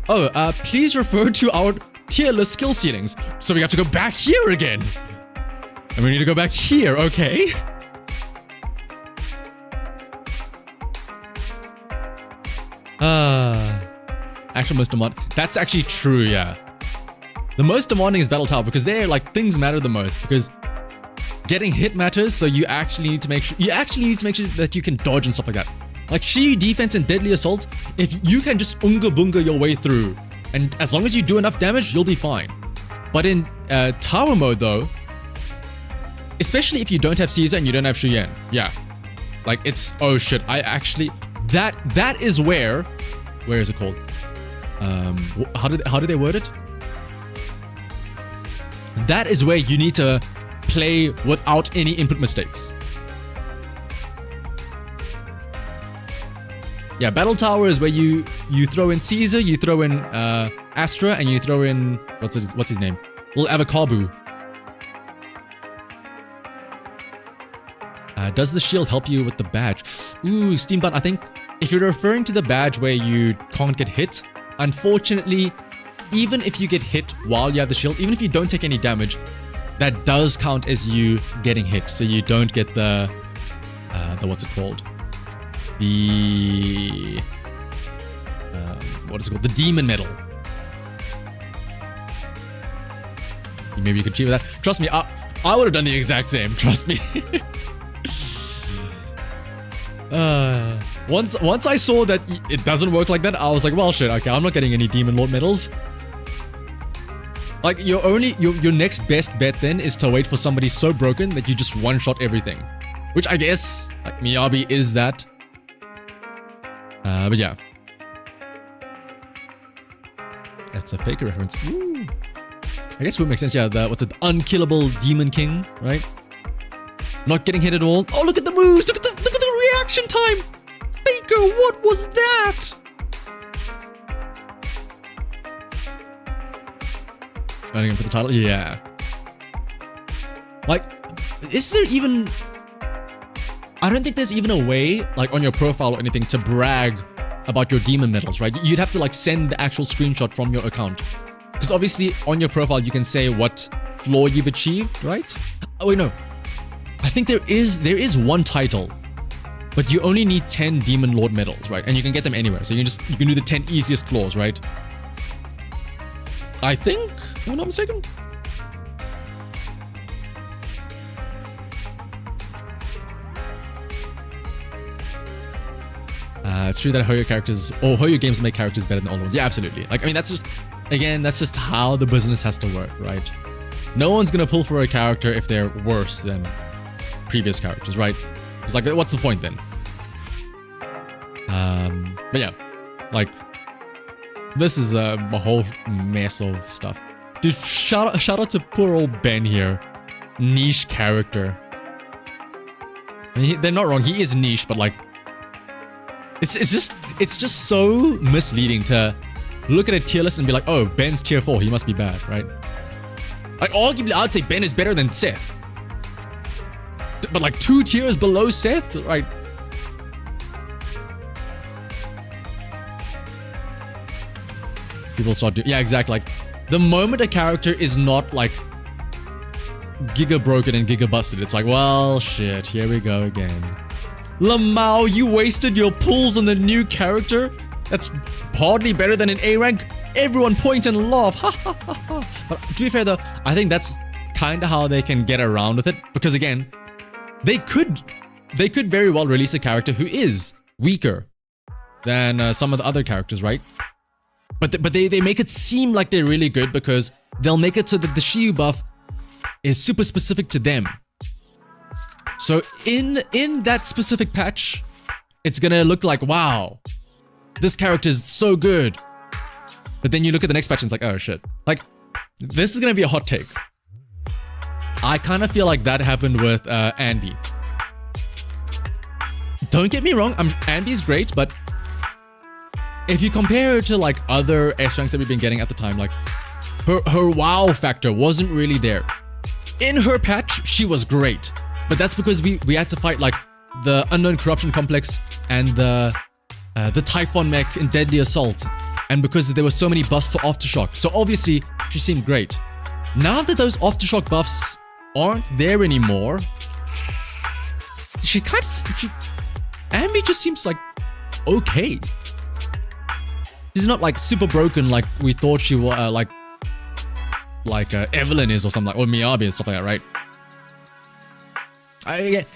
Oh, please refer to our tier list skill ceilings. So we have to go back here again. And we need to go back here, okay? Actual most demanding. That's actually true, yeah. The most demanding is Battle Tower because there, like, things matter the most because getting hit matters. So you actually need to make sure that you can dodge and stuff like that. Like Shiyu Defense and Deadly Assault, if you can just unga bunga your way through, and as long as you do enough damage, you'll be fine. But in Tower mode though, especially if you don't have Caesar and you don't have Shuyan, yeah, like it's oh shit. I actually that is where is it called? How did they word it? That is where you need to play without any input mistakes. Yeah, Battle Tower is where you throw in Caesar, you throw in Astra, and you throw in what's his name? Little Avakabu. Does the shield help you with the badge? Ooh, Steam Blunt. I think if you're referring to the badge where you can't get hit, unfortunately, even if you get hit while you have the shield, even if you don't take any damage, that does count as you getting hit. So you don't get the what's it called? The what is it called? The demon medal. Maybe you could cheat with that. Trust me, I would have done the exact same. Trust me. Once I saw that it doesn't work like that, I was like, well, shit. Okay, I'm not getting any demon lord medals. Like your next best bet then is to wait for somebody so broken that you just one-shot everything, which I guess like Miyabi is that. But yeah, that's a Faker reference. Ooh. I guess it would make sense. Yeah, what's it? The unkillable Demon King, right? Not getting hit at all. Oh, look at the moves! Look at the reaction time! Faker, what was that? Running for the title? Yeah. Like, is there even... I don't think there's even a way, like on your profile or anything, to brag about your demon medals, right? You'd have to like send the actual screenshot from your account. Because obviously on your profile, you can say what floor you've achieved, right? Oh wait, no. I think there is one title, but you only need 10 Demon Lord medals, right? And you can get them anywhere. So you can do the 10 easiest floors, right? I think, if I'm not mistaken. It's true that Hoyo games make characters better than old ones. Yeah, absolutely. Like, I mean, that's just again, that's just how the business has to work, right? No one's gonna pull for a character if they're worse than previous characters, right? It's like, what's the point then? But yeah, like, this is a whole mess of stuff. Dude, shout out to poor old Ben here. Niche character. I mean, they're not wrong, he is niche, but like, it's just so misleading to look at a tier list and be like, oh, Ben's tier 4, he must be bad, right? Like, arguably, I'd say Ben is better than Seth. But like 2 tiers below Seth, right? People start doing, yeah, exactly. Like, the moment a character is not like giga broken and giga busted, it's like, well, shit, here we go again. Lamau, you wasted your pulls on the new character? That's hardly better than an A rank. Everyone point and laugh. Ha ha ha ha. But to be fair though, I think that's kind of how they can get around with it. Because again, they could very well release a character who is weaker than some of the other characters, right? But they make it seem like they're really good because they'll make it so that the Shiyu buff is super specific to them. So in that specific patch, it's gonna look like, wow, this character is so good. But then you look at the next patch and it's like, oh shit. Like, this is gonna be a hot take. I kind of feel like that happened with Anby. Don't get me wrong, Anby's great, but if you compare her to like other S ranks that we've been getting at the time, like her wow factor wasn't really there. In her patch, she was great, but that's because we had to fight like the Unknown Corruption Complex and the Typhon mech in Deadly Assault, and because there were so many buffs for Aftershock, so obviously she seemed great. Now that those Aftershock buffs aren't there anymore, Anby just seems like okay. She's not like super broken like we thought she was, like Evelyn is or something, like, or Miyabi and stuff like that, right?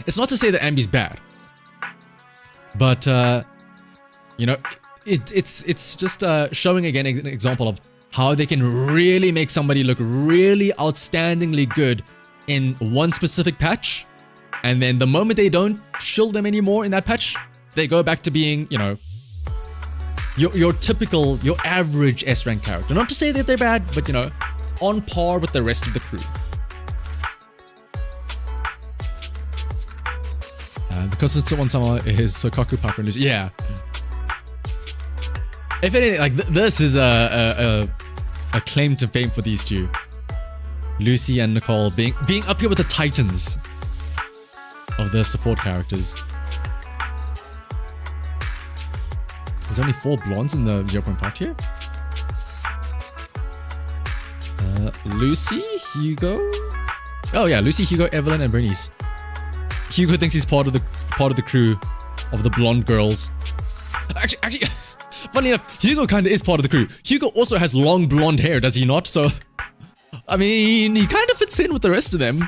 It's not to say that Anby's bad, but you know, it's just showing again an example of how they can really make somebody look really outstandingly good in one specific patch, and then the moment they don't shield them anymore in that patch, they go back to being, you know, your typical, your average S rank character. Not to say that they're bad, but you know, on par with the rest of the crew. Because it's on some of his Sokaku Piper and Lucy. Yeah. If anything, like this is a claim to fame for these two, Lucy and Nicole being up here with the titans of the support characters. There's only 4 blondes in the 0.5 tier. Lucy, Hugo. Oh yeah, Lucy, Hugo, Evelyn, and Bernice. Hugo thinks he's part of the crew of the blonde girls. Actually, funny enough, Hugo kind of is part of the crew. Hugo also has long blonde hair, does he not? So, I mean, he kind of fits in with the rest of them.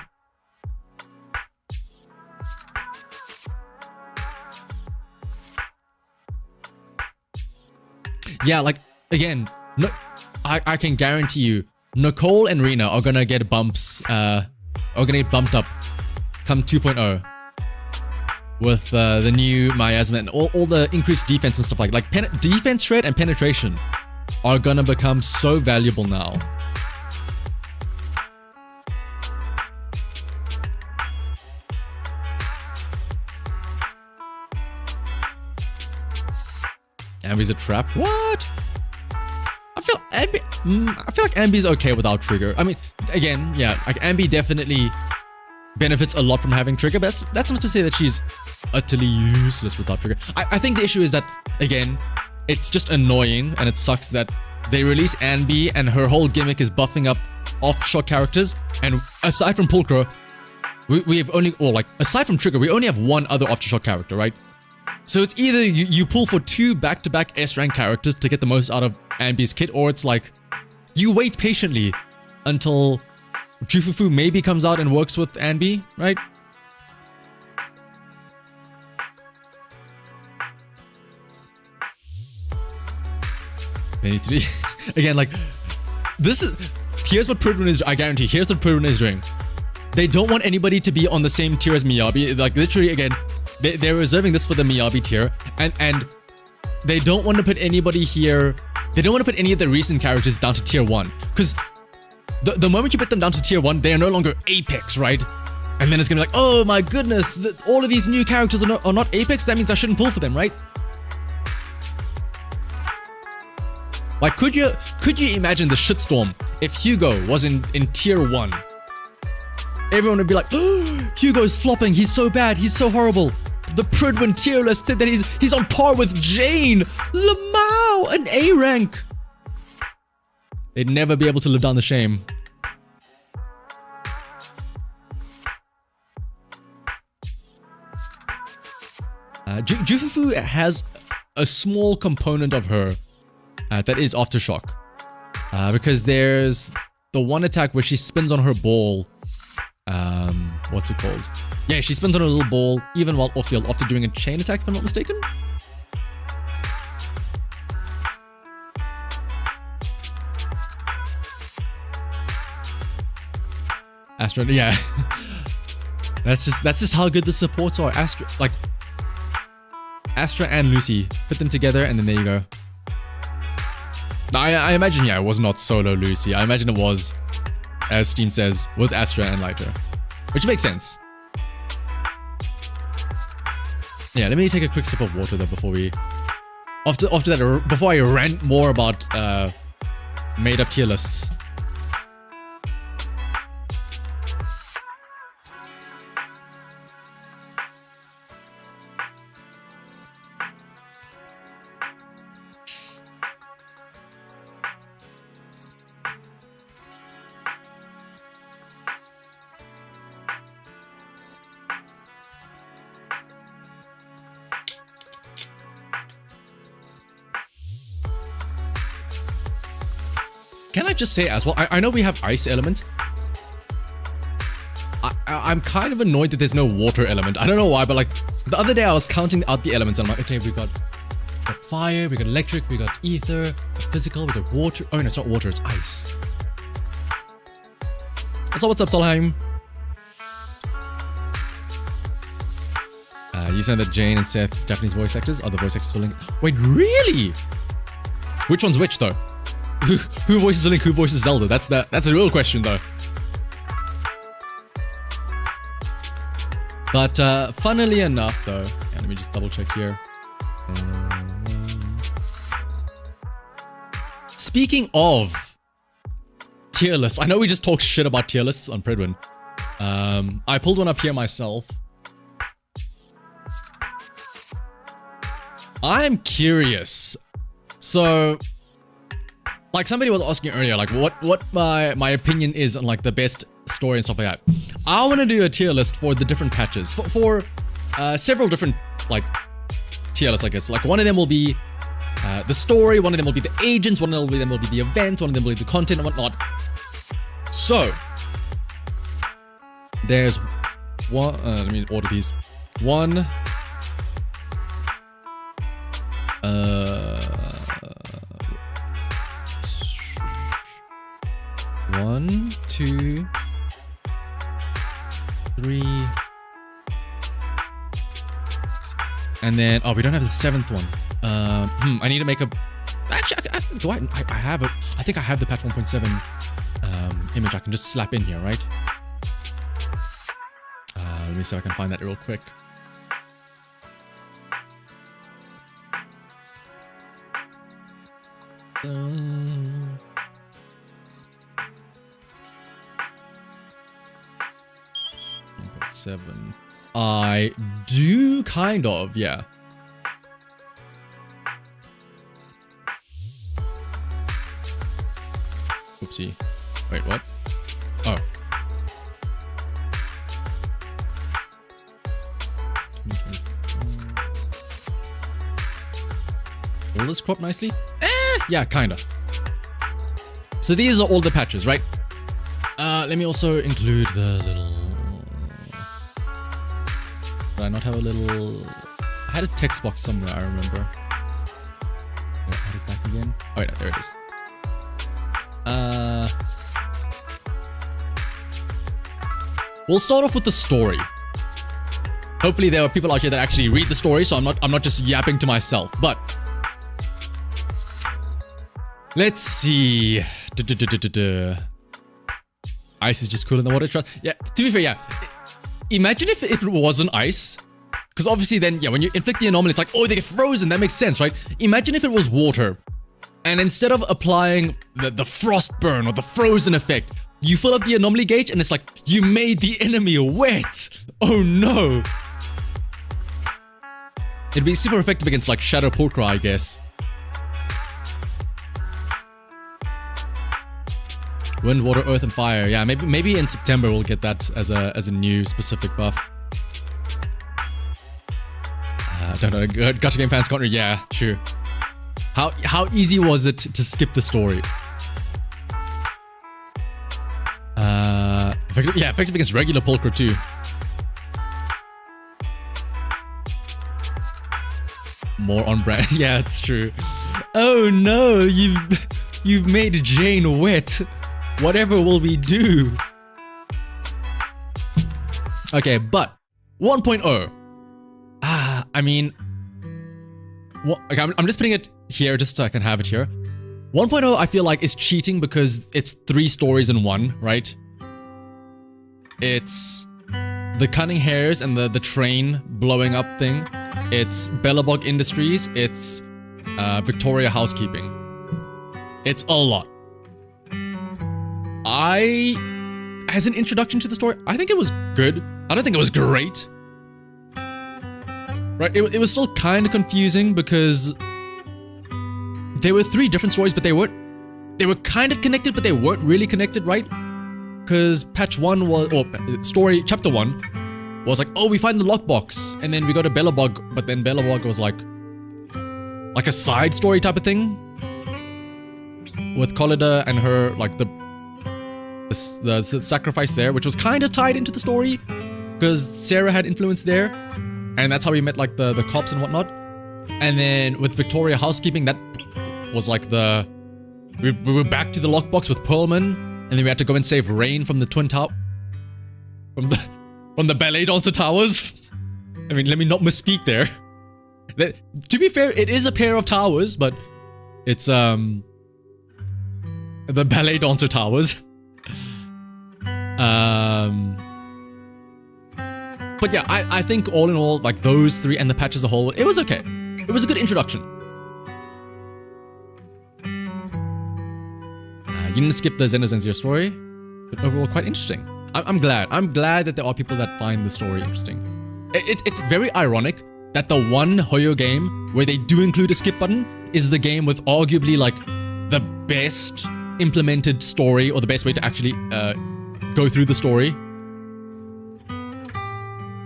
Yeah, like, again, no, I can guarantee you, Nicole and Rena are gonna get bumps, are gonna get bumped up come 2.0 with the new miasma and all the increased defense and stuff like defense shred and penetration are gonna become so valuable now. Anby's a trap? What? I feel like Anby's okay without trigger. I mean, again, yeah, like Anby definitely benefits a lot from having trigger, but that's not to say that she's utterly useless without trigger. I think the issue is that, again, it's just annoying and it sucks that they release Anby and her whole gimmick is buffing up Aftershock characters, and aside from Pulcro, we have only, or like, aside from Trigger, we only have one other Aftershock character, right? So it's either you pull for 2 back-to-back S-rank characters to get the most out of Anby's kit, or it's like, you wait patiently until Jufufu maybe comes out and works with Anby, right? They need to do, again, like, Here's what Pridwin is, I guarantee, here's what Pridwin is doing. They don't want anybody to be on the same tier as Miyabi. Like, literally, again, they're reserving this for the Miyabi tier. And they don't want to put anybody here. They don't want to put any of the recent characters down to tier 1. Because the moment you put them down to tier 1, they are no longer Apex, right? And then it's going to be like, oh my goodness, all of these new characters are not Apex. That means I shouldn't pull for them, right? Like, could you imagine the shitstorm if Hugo was in tier 1? Everyone would be like, oh, Hugo's flopping, he's so bad, he's so horrible. The Pridwin tier list said that he's on par with Jane, Lamau, an A rank. They'd never be able to live down the shame. Jufufu has a small component of her that is Aftershock. Because there's the one attack where she spins on her ball. What's it called? Yeah, she spins on a little ball, even while off field, after doing a chain attack, if I'm not mistaken. Astra, yeah. That's just how good the supports are. Astra and Lucy, put them together, and then there you go. I imagine, yeah, it was not solo Lucy. I imagine it was, as Steam says, with Astra and Lighter, which makes sense. Yeah, let me take a quick sip of water though before we, after that, before I rant more about made up tier lists. Can I just say as well, I know we have ice element. I'm kind of annoyed that there's no water element. I don't know why, but like the other day I was counting out the elements and I'm like, okay, we got fire, we got electric, we got ether, we got physical, we got water. Oh no, it's not water, it's ice. So what's up, Solheim? You said that Jane and Seth's Japanese voice actors are the voice actors for Link. Wait, really? Which one's which though? Who voices Link? Who voices Zelda? That's a real question though. But funnily enough though, yeah, let me just double check here. Speaking of tier lists, I know we just talked shit about tier lists on Pridwin. I pulled one up here myself. I'm curious. So, like somebody was asking earlier, like what my opinion is on like the best story and stuff like that. I want to do a tier list for the different patches for several different like tier lists, I guess. Like one of them will be the story, one of them will be the agents, one of them will be the events, one of them will be the content and whatnot. So there's one. Let me order these. One. 1, 2, 3, and then we don't have the 7th one. I need to make a. Actually, I have it. I think I have the patch 1.7 image. I can just slap in here, right? Let me see if I can find that real quick. I do kind of, yeah. Oopsie. Wait, what? Oh. Will this crop nicely? Yeah, kinda. So these are all the patches, right? Let me also include the little... Did I not have a little... I had a text box somewhere, I remember. Did I add it back again? Oh, yeah, there it is. We'll start off with the story. Hopefully there are people out here that actually read the story, so I'm not just yapping to myself. But let's see. Ice is just cool in the water. Yeah, to be fair, yeah. Imagine if it wasn't ice. Because obviously then, yeah, when you inflict the anomaly, it's like, oh, they get frozen. That makes sense, right? Imagine if it was water. And instead of applying the frost burn or the frozen effect, you fill up the anomaly gauge and it's like, you made the enemy wet. Oh no. It'd be super effective against like Shadow Porkra, I guess. Wind, water, earth, and fire. Yeah, maybe in September we'll get that as a new specific buff. Don't know. Gacha game fans can't read. Yeah, true. How easy was it to skip the story? Effective against regular Pulchra too. More on brand. Yeah, it's true. Oh no, you've made Jane wet. Whatever will we do? Okay, but 1.0. I mean, okay, I'm just putting it here just so I can have it here. 1.0 I feel like is cheating because it's 3 stories in one, right? It's the Cunning Hares and the train blowing up thing. It's Bellabog Industries. It's Victoria Housekeeping. It's a lot. As an introduction to the story, I think it was good. I don't think it was great. Right, it was still kind of confusing because there were 3 different stories, but they were kind of connected, but they weren't really connected, right? Because patch 1 was, or story chapter 1 was like, oh, we find the lockbox, and then we go to Bellabog, but then Bellabog was like a side story type of thing with Collida and her, like the sacrifice there, which was kind of tied into the story because Sarah had influence there. And that's how we met like the cops and whatnot. And then with Victoria Housekeeping, that was like we were back to the lockbox with Pearlman, and then we had to go and save Rain from the Twin Tower, from the ballet dancer towers. I mean, let me not misspeak there. To be fair, it is a pair of towers, but it's the ballet dancer towers. But yeah, I think all in all, like those 3 and the patch as a whole, it was okay. It was a good introduction. You didn't skip the Zenless Zero story, but overall quite interesting. I'm glad. I'm glad that there are people that find the story interesting. It's very ironic that the one Hoyo game where they do include a skip button is the game with arguably like the best implemented story, or the best way to actually go through the story.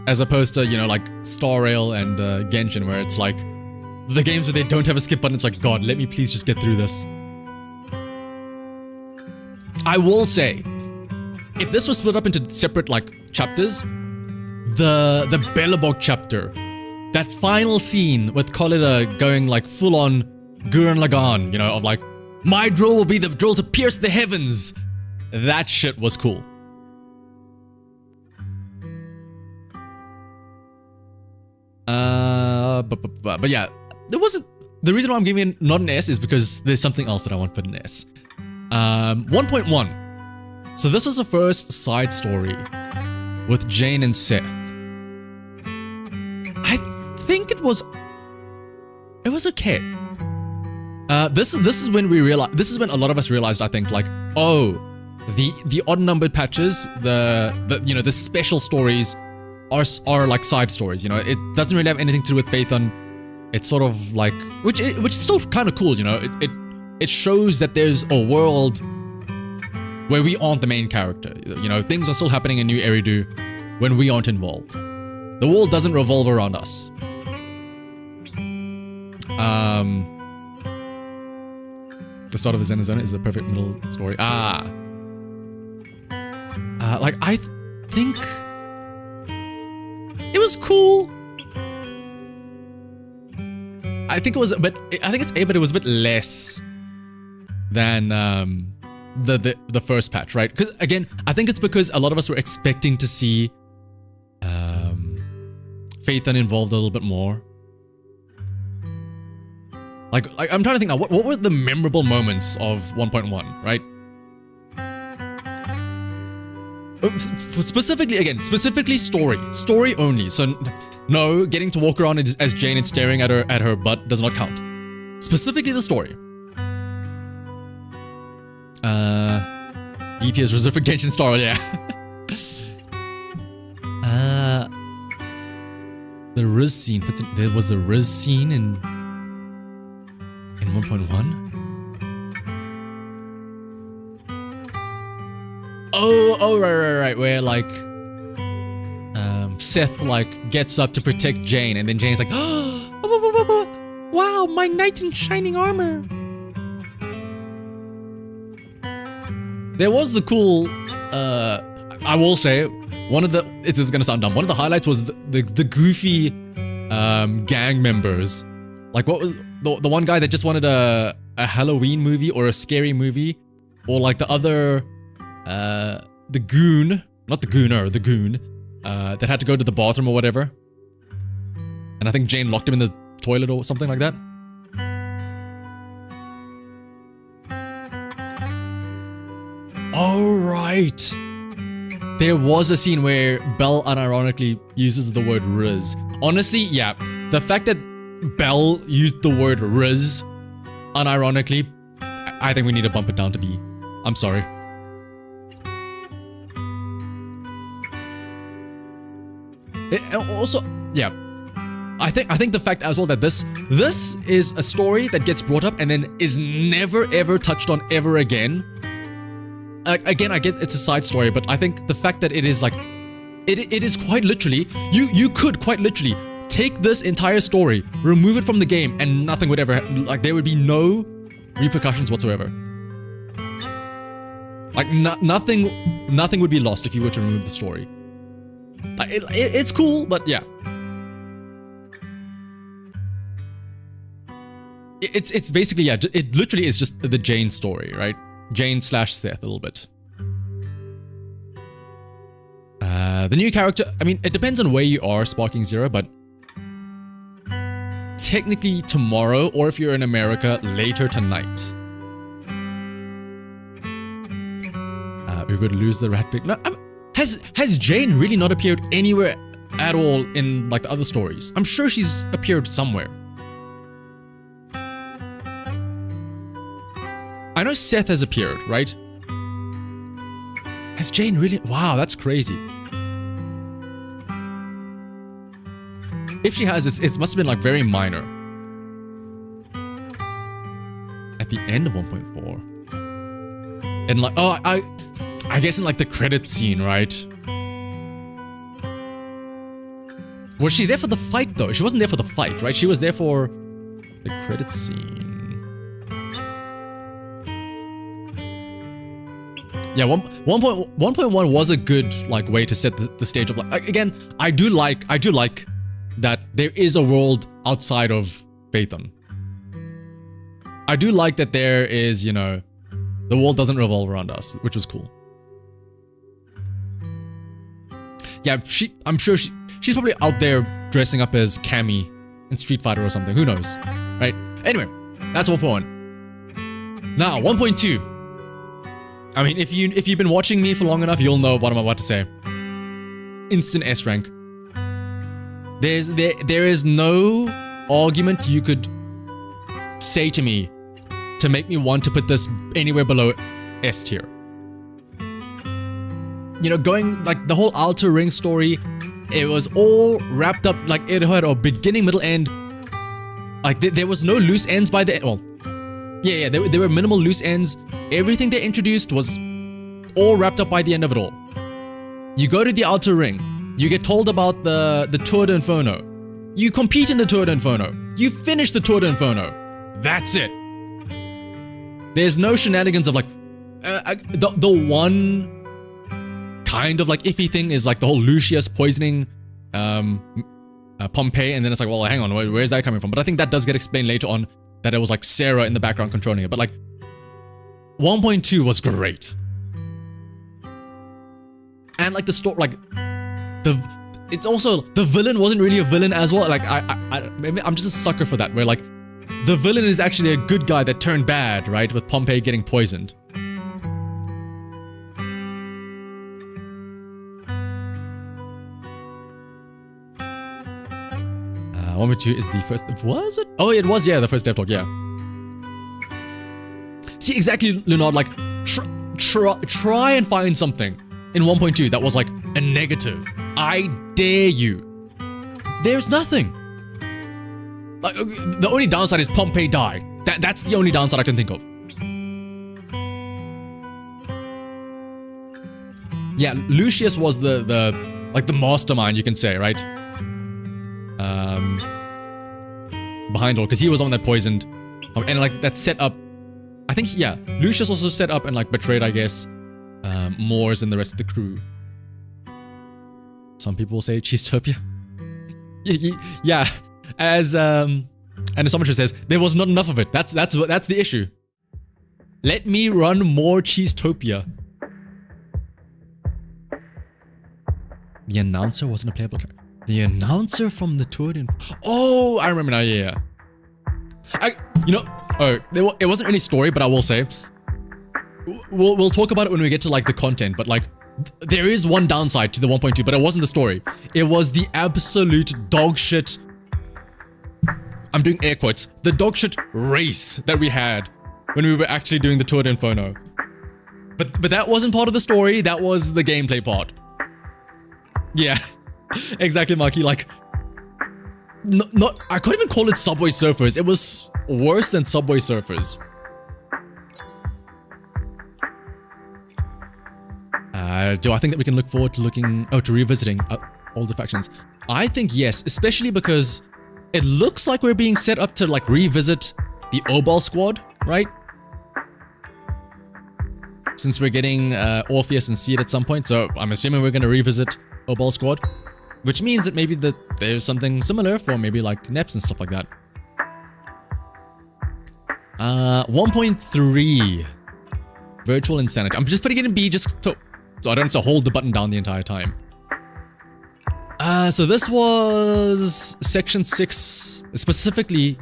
As opposed to, you know, like Star Rail and Genshin, where it's like the games where they don't have a skip button, it's like, God, let me please just get through this. I will say, if this was split up into separate like chapters, the Bellabog chapter, that final scene with Collida going like full on Gurren Lagann, you know, of like, my drill will be the drill to pierce the heavens. That shit was cool. But yeah, there wasn't. The reason why I'm giving it not an S is because there's something else that I want to put an S. 1.1. So this was the first side story with Jane and Seth. I think it was okay. This is when we realized. This is when a lot of us realized. I think like, oh, the odd numbered patches, the special stories are like side stories. You know, it doesn't really have anything to do with Phaethon. It's sort of like, which is still kind of cool. You know, it shows that there's a world where we aren't the main character. You know, things are still happening in New Eridu when we aren't involved. The world doesn't revolve around us. The start of the Zenless Zone is the perfect middle story. Like I think it was cool. I think it was, but I think it's A, but it was a bit less than the first patch, right? Because again, I think it's because a lot of us were expecting to see Phaethon involved a little bit more. Like I'm trying to think now, what were the memorable moments of 1.1, right? Specifically story only. So no, getting to walk around as Jane and staring at her butt does not count. Specifically the story. DT's Reserve Genshin Star, yeah. The Riz scene, but there was a Riz scene in 1.1. Oh, right, where like Seth like gets up to protect Jane, and then Jane's like, oh, wow, my knight in shining armor. There was the cool, I will say, one of the, this is gonna sound dumb, one of the highlights was the goofy gang members. Like what was the one guy that just wanted a Halloween movie or a scary movie, or like the other, the goon, not the gooner, the goon, that had to go to the bathroom or whatever. And I think Jane locked him in the toilet or something like that. Oh, right. There was a scene where Belle unironically uses the word Riz. Honestly, yeah. The fact that Belle used the word Riz unironically, I think we need to bump it down to B. I'm sorry. Also, yeah. I think the fact as well that this is a story that gets brought up and then is never ever touched on ever again. Again, I get it's a side story, but I think the fact that it is like, it is quite literally, you could quite literally take this entire story, remove it from the game, and nothing would ever, like there would be no repercussions whatsoever. Like nothing would be lost if you were to remove the story. It's cool, but yeah. It's basically, yeah, it literally is just the Jane story, right? Jane / Seth a little bit. The new character, I mean, it depends on where you are, Sparking Zero, but technically tomorrow, or if you're in America, later tonight. We would lose the rat pick. No, has Jane really not appeared anywhere at all in like the other stories? I'm sure she's appeared somewhere. I know Seth has appeared, right? Has Jane really? Wow, that's crazy. If she has, it must have been like very minor. At the end of 1.4. And like, oh, I guess in like the credit scene, right? Was she there for the fight though? She wasn't there for the fight, right? She was there for the credit scene. Yeah, 1.1 was a good like way to set the stage up. Like, again, I do like that there is a world outside of Phaethon. I do like that there is, you know, the world doesn't revolve around us, which was cool. Yeah, I'm sure she's probably out there dressing up as Cammy in Street Fighter or something. Who knows, right? Anyway, that's 1.1. Now 1.2. I mean, if you've been watching me for long enough, you'll know what I'm about to say. Instant S rank. There is no argument you could say to me to make me want to put this anywhere below S tier. You know, going like the whole Outer Ring story, it was all wrapped up, like it had a beginning, middle, end. Like there was no loose ends by the end. Well, yeah, there were minimal loose ends. Everything they introduced was all wrapped up by the end of it all. You go to the Outer Ring. You get told about the Tour d'Inferno. You compete in the Tour d'Inferno. You finish the Tour d'Inferno. That's it. There's no shenanigans of like... the one kind of like iffy thing is like the whole Lucius poisoning Pompeii, and then it's like, well, hang on, where's that coming from? But I think that does get explained later on, that it was like Sarah in the background controlling it. But like, 1.2 was great. And like the story, like it's also, the villain wasn't really a villain as well. Like maybe I'm just a sucker for that, where like the villain is actually a good guy that turned bad, right? With Pompey getting poisoned. 1.2 is the first, was it? Oh, it was, yeah, the first dev talk, yeah. See, exactly, Leonard, like, try and find something in 1.2 that was like a negative. I dare you. There's nothing. Like, the only downside is Pompey died. That's the only downside I can think of. Yeah, Lucius was the mastermind, you can say, right? Behind all, because he was the one that poisoned, and like that set up. I think, yeah, Lucius also set up and like betrayed, I guess, Moors and the rest of the crew. Some people say Cheesetopia. Yeah, as and as someone says, there was not enough of it. That's the issue. Let me run more Cheesetopia. The announcer wasn't a playable character. The announcer from the tour didn't. Oh, I remember now. Yeah. It wasn't really story, but I will say, we'll talk about it when we get to like the content. But like, there is one downside to the 1.2, but it wasn't the story. It was the absolute dog shit. I'm doing air quotes. The dog shit race that we had when we were actually doing the Tour d'Inferno. But that wasn't part of the story. That was the gameplay part. Yeah. Exactly, Marky. Like, I couldn't even call it Subway Surfers. It was worse than Subway Surfers. Do I think that we can look forward to revisiting older factions? I think yes, especially because it looks like we're being set up to like revisit the Obal squad, right? Since we're getting Orpheus and Seed at some point, so I'm assuming we're going to revisit Obal squad. Which means that maybe there's something similar for maybe like Neps and stuff like that. 1.3 Virtual Insanity. I'm just putting it in B just so I don't have to hold the button down the entire time. So this was Section 6, specifically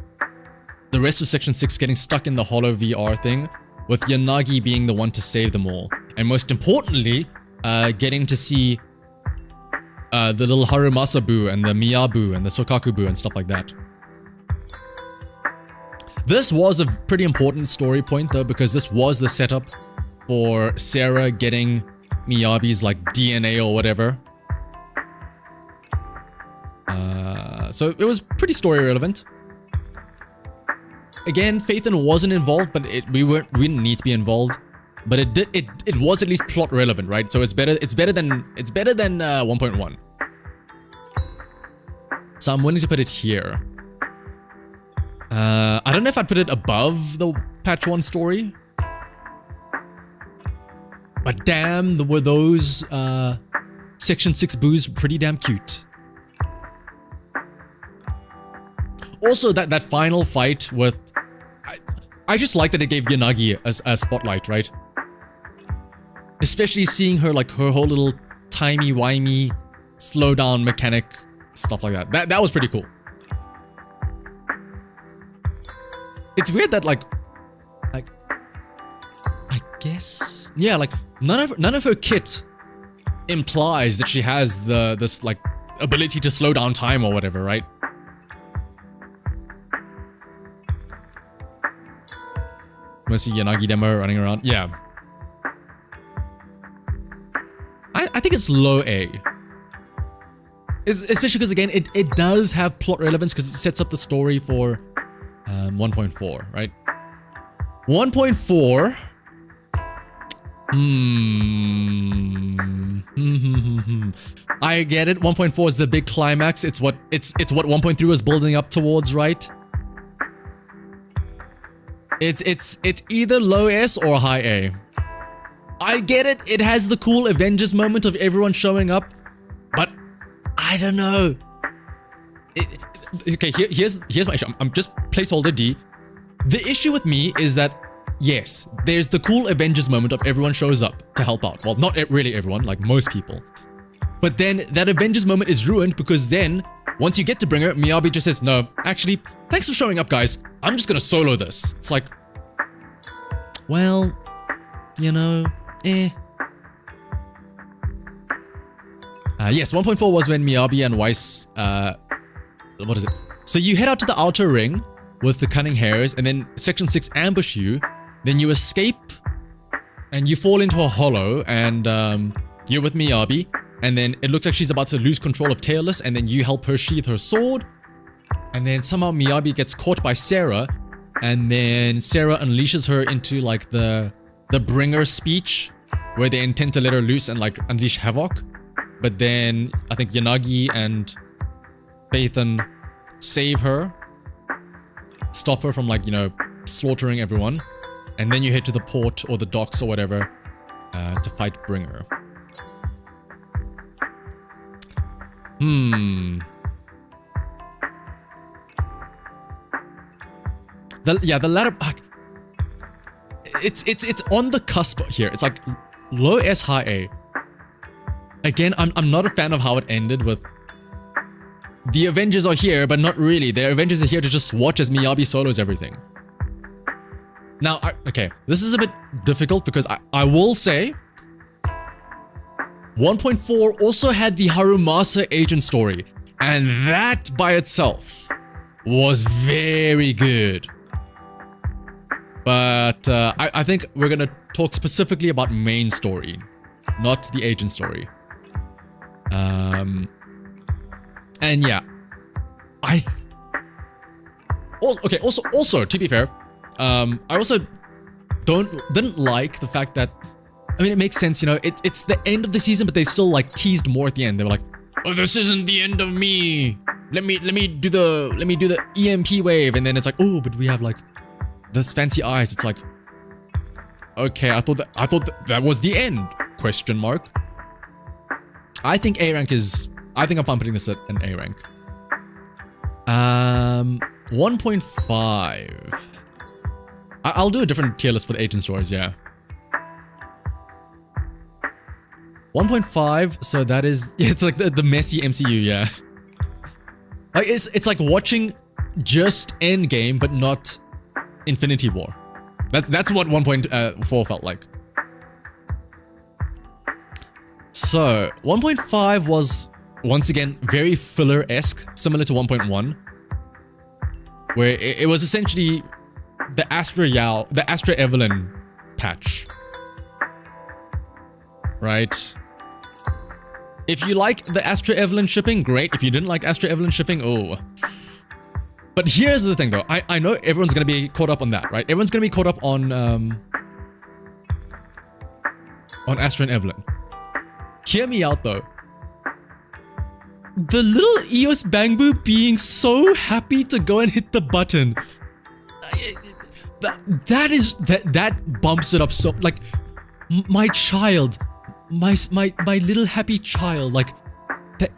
the rest of Section 6 getting stuck in the Hollow VR thing, with Yanagi being the one to save them all. And most importantly, getting to see the little Harumasa-boo and the Miyabu and the Sokaku-boo and stuff like that. This was a pretty important story point though, because this was the setup for Sarah getting Miyabi's like DNA or whatever. So it was pretty story relevant. Again, Phaethon wasn't involved, but we didn't need to be involved. But it was at least plot relevant, right? So it's better than 1.1. So I'm willing to put it here. I don't know if I'd put it above the patch 1 story. But damn, were those Section 6 boos pretty damn cute. Also, that final fight with... I just like that it gave Yanagi a spotlight, right? Especially seeing her, like, her whole little timey-wimey slow-down mechanic, stuff like that. That was pretty cool. It's weird that, like, I guess... Yeah, like, none of her kit implies that she has this, like, ability to slow down time or whatever, right? Mostly Yanagi demo running around. Yeah. I think it's low A. Especially because, again, it does have plot relevance because it sets up the story for 1.4, right? 1.4... I get it. 1.4 is the big climax. It's what 1.3 was building up towards, right? It's either low S or high A. I get it. It has the cool Avengers moment of everyone showing up, but I don't know. Okay, here's my issue. I'm just placeholder D. The issue with me is that yes, there's the cool Avengers moment of everyone shows up to help out. Well, not really everyone, like most people. But then that Avengers moment is ruined because then, once you get to Bringer, Miyabi just says, no, actually, thanks for showing up, guys. I'm just gonna solo this. It's like, well, you know, eh. Yes, 1.4 was when Miyabi and Weiss, what is it? So you head out to the outer ring with the cunning hairs, and then Section 6 ambush you, then you escape, and you fall into a hollow, and you're with Miyabi, and then it looks like she's about to lose control of Tailless, and then you help her sheath her sword, and then somehow Miyabi gets caught by Sarah, and then Sarah unleashes her into like the Bringer speech, where they intend to let her loose and like unleash havoc. But then I think Yanagi and Phaethon save her, stop her from like, you know, slaughtering everyone. And then you head to the port or the docks or whatever to fight Bringer. The latter... It's on the cusp here. It's like low S, high A. Again, I'm not a fan of how it ended with... The Avengers are here, but not really. The Avengers are here to just watch as Miyabi solos everything. Now, okay, this is a bit difficult because I will say 1.4 also had the Harumasa agent story, and that by itself was very good. But I think we're gonna talk specifically about main story, not the agent story. And yeah, also to be fair, I also didn't like the fact that, I mean, it makes sense, you know, it's the end of the season, but they still like teased more at the end. They were like, oh, this isn't the end of me. Let me do the EMP wave, and then it's like, oh, but we have like this fancy eyes. It's like, okay, I thought that was the end? Question mark. I think A rank is, I think I'm putting this at an A rank. 1.5. I'll do a different tier list for the agent stories, yeah. 1.5, so that is, it's like the messy MCU, yeah. Like it's like watching just Endgame, but not Infinity War. That's what 1.4 felt like. So 1.5 was once again very filler-esque, similar to 1.1, where it was essentially the Astra Evelyn patch, right? If you like the Astra Evelyn shipping, great. If you didn't like Astra Evelyn shipping, oh. But here's the thing, though. I know everyone's gonna be caught up on that, right? Everyone's gonna be caught up on Astra and Evelyn. Hear me out, though. The little Eos Bangbu being so happy to go and hit the button. That bumps it up so, like, my child, my little happy child, like, that,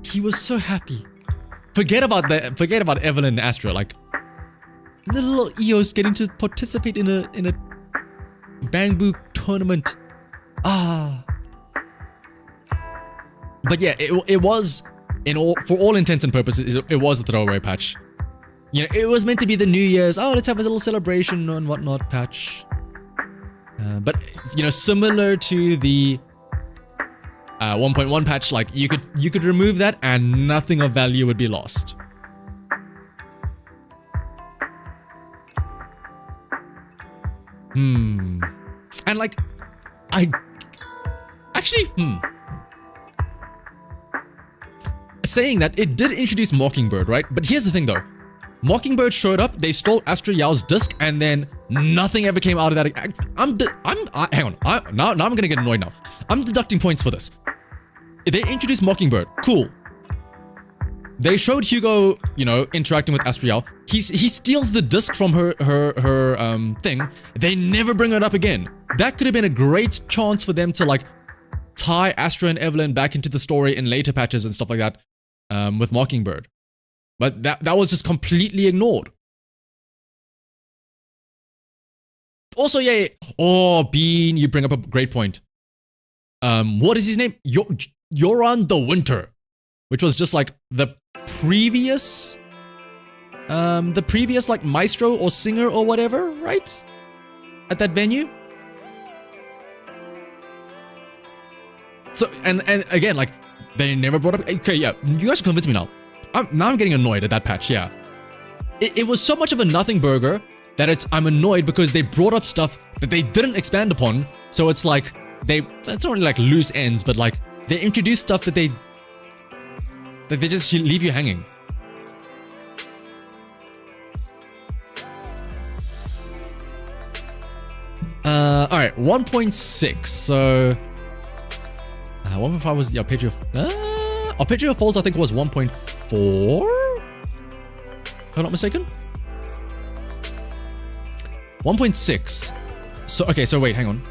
he was so happy. Forget about Evelyn and Astra, like, little Eos getting to participate in a Bangbu tournament. Ah. But yeah, it was, for all intents and purposes, it was a throwaway patch. You know, it was meant to be the New Year's, oh, let's have a little celebration and whatnot patch. But, you know, similar to the 1.1 patch, like, you could remove that and nothing of value would be lost. And like, saying that, it did introduce Mockingbird, right? But here's the thing, though. Mockingbird showed up, they stole Astra Yao's disc, and then nothing ever came out of that. Hang on. Now I'm gonna get annoyed now. I'm deducting points for this. They introduced Mockingbird. Cool. They showed Hugo, you know, interacting with Astra Yao. He steals the disc from her thing. They never bring it up again. That could have been a great chance for them to, like, tie Astra and Evelyn back into the story in later patches and stuff like that, with Mockingbird. But that was just completely ignored. Also, yeah. Oh, Bean, you bring up a great point. What is his name? Yoran the Winter, which was just like the previous like maestro or singer or whatever, right? At that venue. So, and again, like, they never brought up... Okay, yeah, you guys convinced me now. I'm getting annoyed at that patch, yeah. It was so much of a nothing burger that I'm annoyed because they brought up stuff that they didn't expand upon. So it's like, it's not really like loose ends, but like, they introduced stuff that they just leave you hanging. Alright, 1.6, so... 1.5 was the Arpeggio... Arpeggio Falls, I think, was 1.4? If I'm not mistaken? 1.6. So, okay, so wait, hang on.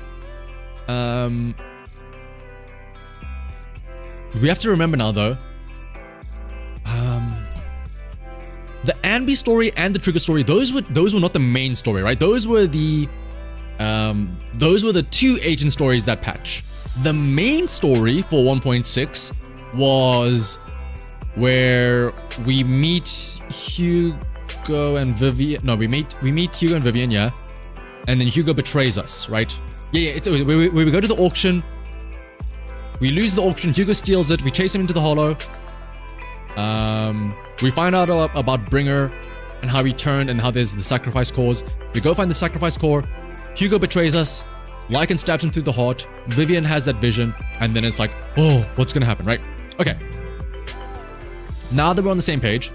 We have to remember now, though. The Anby story and the Trigger story, those were not the main story, right? Those were the two agent stories that patch. The main story for 1.6 was where we meet Hugo and Vivian. No, we meet Hugo and Vivian, yeah. And then Hugo betrays us, right? Yeah, it's we go to the auction. We lose the auction. Hugo steals it. We chase him into the hollow. We find out about Bringer and how he turned and how there's the sacrifice cores. We go find the sacrifice core. Hugo betrays us. Lycan stabs him through the heart. Vivian has that vision. And then it's like, oh, what's going to happen, right? Okay. Now that we're on the same page.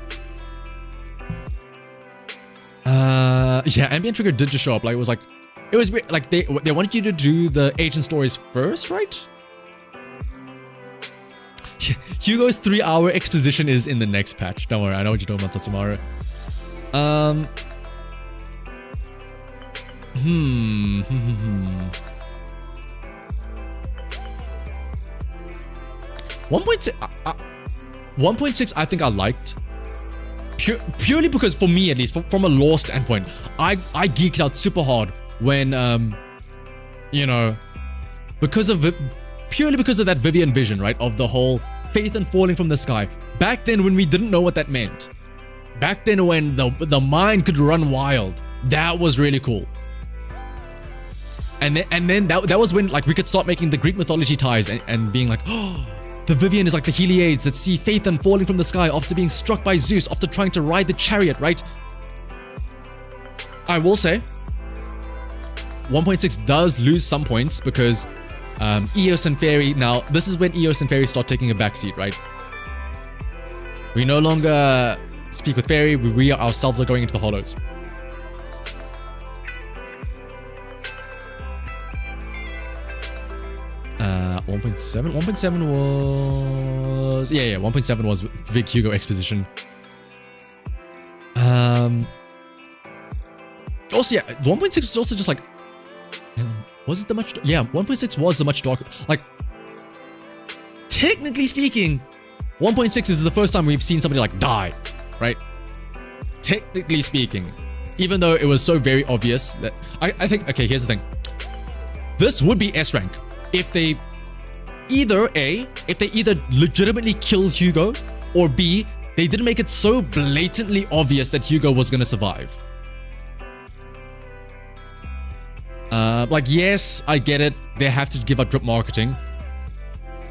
Yeah, Ambient Trigger did just show up. Like, it was weird. Like, they wanted you to do the agent stories first, right? Hugo's 3-hour exposition is in the next patch. Don't worry, I know what you're talking about, Tatsumaru. 1.6 I think I liked. Purely because, for me at least, from a lore standpoint, I geeked out super hard when, you know, purely because of that Vivian vision, right? Of the whole faith and falling from the sky. Back then when we didn't know what that meant. Back then when the mind could run wild. That was really cool. And then that was when, like, we could start making the Greek mythology ties and being like, oh, the Vivian is like the Heliades that see faith and falling from the sky after being struck by Zeus, after trying to ride the chariot, right? I will say, 1.6 does lose some points because Eos and Fairy, now this is when Eos and Fairy start taking a backseat, right? We no longer speak with Fairy, we ourselves are going into the hollows. Uh, 1.7? 1.7 was... Yeah, 1.7 was Vic Hugo Exposition. Also, yeah, 1.6 was also just like... Was it the much... Yeah, 1.6 was the much darker... Like, technically speaking, 1.6 is the first time we've seen somebody, like, die, right? Technically speaking. Even though it was so very obvious that... I think... Okay, here's the thing. This would be S rank if they either legitimately kill Hugo, or B, they didn't make it so blatantly obvious that Hugo was gonna survive. Like, yes, I get it. They have to give up drip marketing.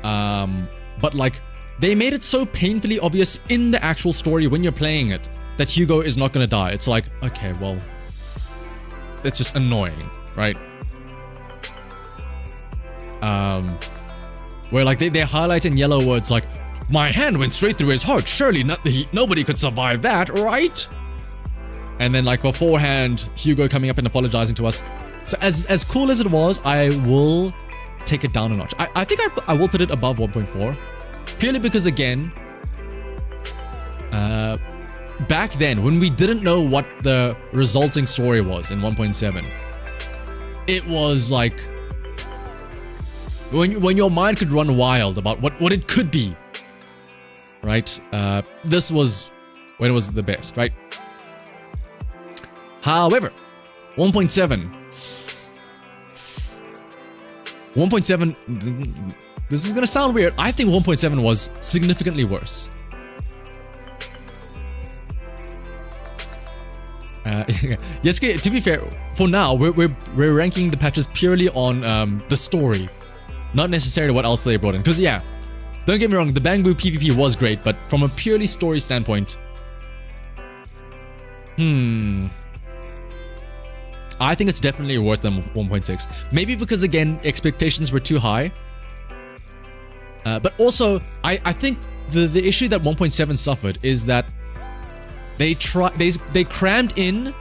But like, they made it so painfully obvious in the actual story when you're playing it that Hugo is not gonna die. It's like, okay, well, it's just annoying, right? Where like they highlight in yellow words like, my hand went straight through his heart. Surely nobody could survive that, right? And then like beforehand, Hugo coming up and apologizing to us. So as cool as it was, I will take it down a notch. I think I will put it above 1.4. Purely because, again, back then, when we didn't know what the resulting story was in 1.7, it was like, when your mind could run wild about what it could be, right? This was when it was the best, right? However, 1.7, 1.7, this is gonna sound weird. I think 1.7 was significantly worse. Yes, to be fair, for now, we're ranking the patches purely on the story, not necessarily what else they brought in. Because yeah, don't get me wrong, the Bangbu PvP was great, but from a purely story standpoint, I think it's definitely worse than 1.6. Maybe because again, expectations were too high. But also, I think the issue that 1.7 suffered is that they crammed in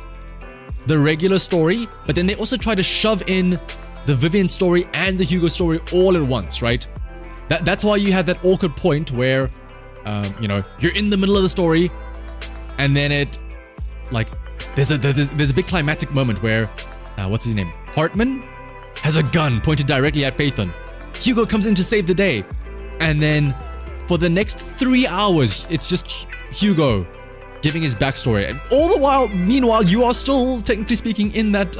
the regular story, but then they also tried to shove in the Vivian story and the Hugo story all at once, right? That's why you had that awkward point where, you know, you're in the middle of the story, and then it, like, there's a big climactic moment where, what's his name? Hartman has a gun pointed directly at Phaethon. Hugo comes in to save the day, and then for the next 3 hours, it's just Hugo giving his backstory, and all the while, meanwhile, you are still, technically speaking, in that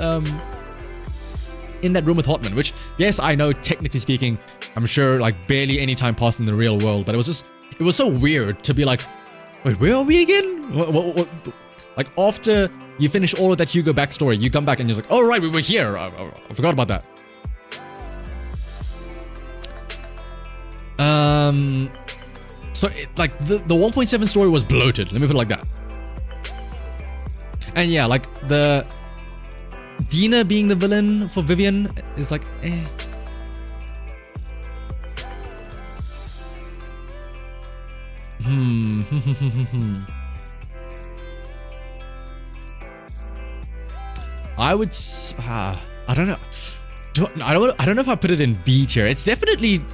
room with Hartman. Which, yes, I know, technically speaking, I'm sure like barely any time passed in the real world, but it was so weird to be like, wait, where are we again? What? Like after you finish all of that Hugo backstory, you come back and you're like, oh right, we were here. I forgot about that. So like the 1.7 story was bloated. Let me put it like that. And yeah, like the Dina being the villain for Vivian is like, eh. I would. I don't know. I don't know if I put it in B tier. It's definitely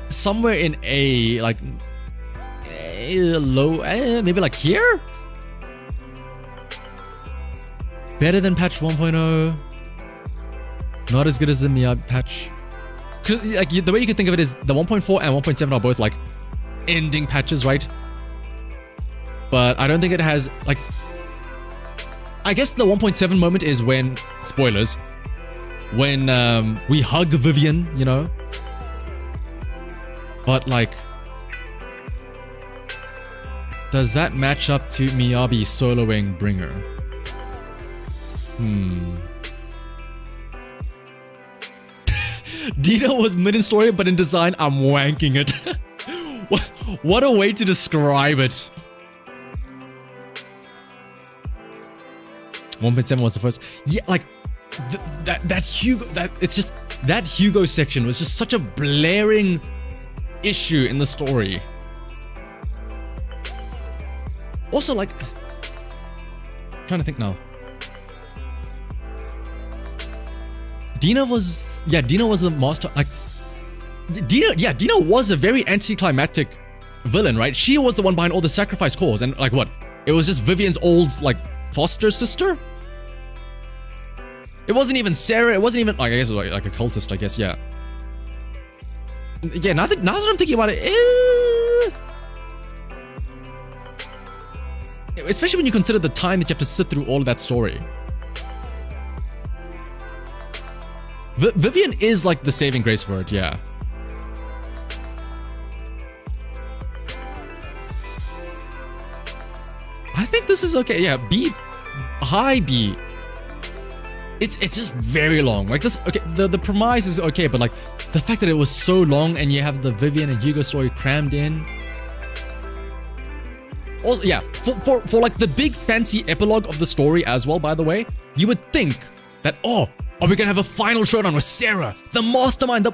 somewhere in A, like low, maybe like here. Better than patch 1.0. Not as good as the Miyabi patch. Cause like the way you can think of it is the 1.4 and 1.7 are both like ending patches, right? But I don't think it has like. I guess the 1.7 moment is when, spoilers, when we hug Vivian, you know? But like, does that match up to Miyabi soloing Bringer? Dino was mid in story, but in design, I'm wanking it. What a way to describe it. 1.7 was the first. Yeah, like that Hugo, that Hugo section was just such a blaring issue in the story. Also, like, I'm trying to think now. Dina was the master. Like, Dina was a very anticlimactic villain, right? She was the one behind all the sacrifice calls, and like what? It was just Vivian's old like foster sister. It wasn't even Sarah. It wasn't even like, I guess it was like a cultist. I guess, yeah. Yeah. Now that I'm thinking about it, especially when you consider the time that you have to sit through all of that story. Vivian is like the saving grace for it, yeah. I think this is okay. Yeah, B, high B. It's just very long. Like this, okay, the premise is okay, but like the fact that it was so long and you have the Vivian and Hugo story crammed in. Also, yeah, for like the big fancy epilogue of the story as well, by the way, you would think that, oh, are we gonna have a final showdown with Sarah, the mastermind,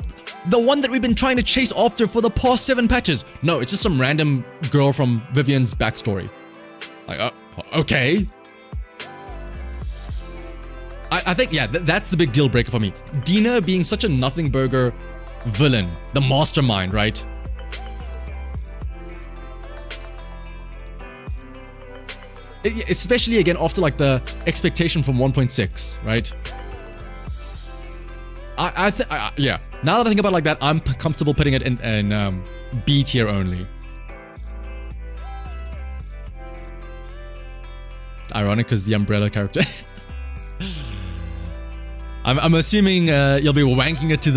the one that we've been trying to chase after for the past 7 patches? No, it's just some random girl from Vivian's backstory. Like, okay. I think, yeah, that's the big deal breaker for me. Dina being such a nothing burger villain, the mastermind, right? Especially again after like the expectation from 1.6, right? Yeah. Now that I think about it like that, I'm comfortable putting it in B tier only. Ironic because the umbrella character. I'm assuming you'll be wanking it to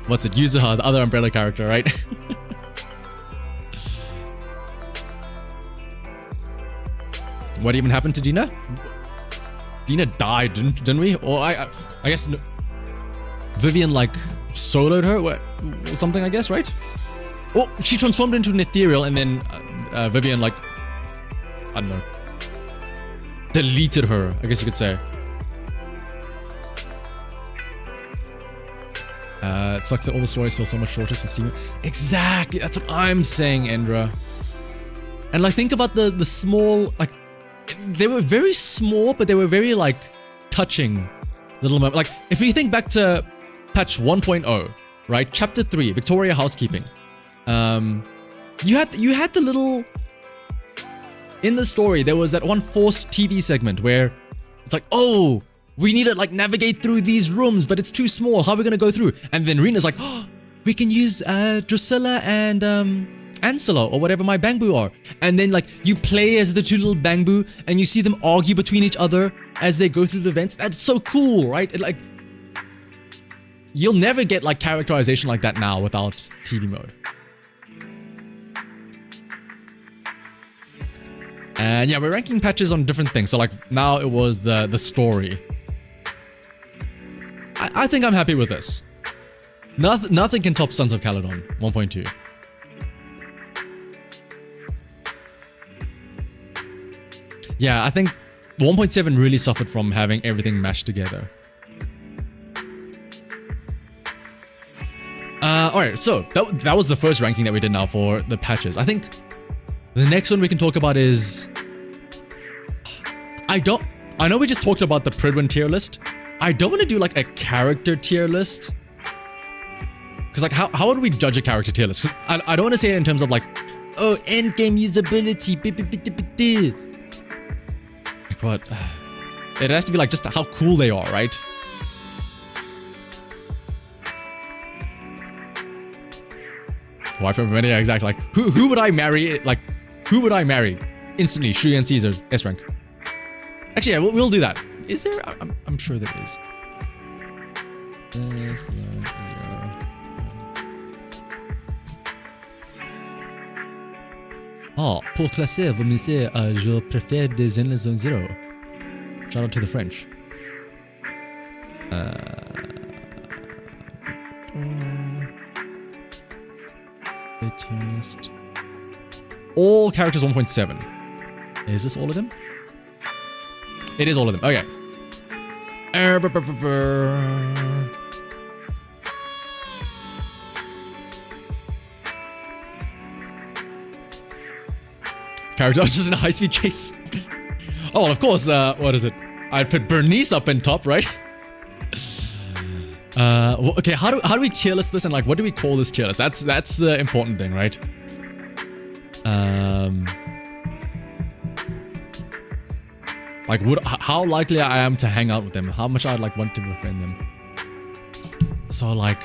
what's it, Yuzuha, the other umbrella character, right? What even happened to Dina? Dina died, didn't we? Or I guess no, Vivian like soloed her or something, I guess, right? Oh, she transformed into an ethereal, and then Vivian like, I don't know, deleted her, I guess you could say. It sucks that all the stories feel so much shorter since Steam. Exactly, that's what I'm saying, Endra. And like, think about the small, like, they were very small, but they were very like touching little moments. Like, if you think back to patch 1.0, right? Chapter 3, Victoria Housekeeping. You had the little, in the story, there was that one forced TV segment where it's like, oh, we need to like navigate through these rooms, but it's too small. How are we gonna go through? And then Rena's like, oh, we can use Drusilla and Anselo or whatever my Bangbu are. And then like you play as the two little Bangbu and you see them argue between each other as they go through the vents. That's so cool, right? It, like, you'll never get like characterization like that now without TV mode. And yeah, we're ranking patches on different things. So like now it was the story. I think I'm happy with this. Nothing can top Sons of Caledon 1.2. Yeah, I think 1.7 really suffered from having everything mashed together. Alright, so that was the first ranking that we did now for the patches. I think the next one we can talk about is... I know we just talked about the Pridwin tier list. I don't want to do like a character tier list. Because like, how would we judge a character tier list? 'Cause I don't want to say it in terms of like, oh, endgame usability. Like what? It has to be like just how cool they are, right? Wife of Many, yeah, exactly. Like, who would I marry? Like, who would I marry? Instantly, Shuya and Caesar, S rank. Actually, yeah, we'll do that. Is there? I'm sure there is. Oh, pour classer, vous me dites, je préfère des Zenless Zone 0. Shout out to the French. All characters 1.7. Is this all of them? It is all of them. Okay. Character just in a high-speed chase. Oh, of course. What is it? I'd put Bernice up in top, right? Okay. How do we tier list this, and like, what do we call this tier list? That's the important thing, right? Like, how likely I am to hang out with them? How much I'd like want to befriend them? So like,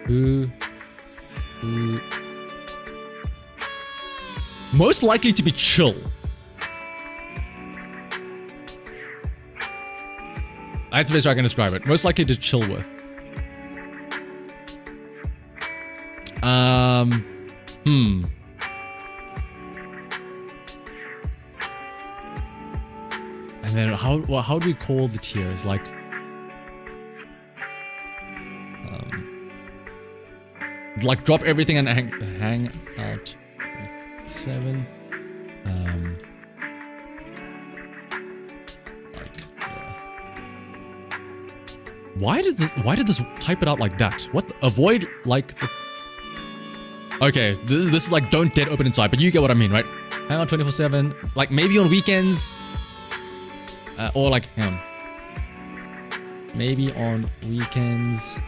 who most likely to be chill. That's the best way I can describe it. Most likely to chill with. And then how do we call the tiers? Like, drop everything and hang out. 7. Why did this type it out like that? What? Avoid like the... Okay, this is like don't dead open inside, but you get what I mean, right? Hang on 24/7, like maybe on weekends, or like hang on, maybe on weekends.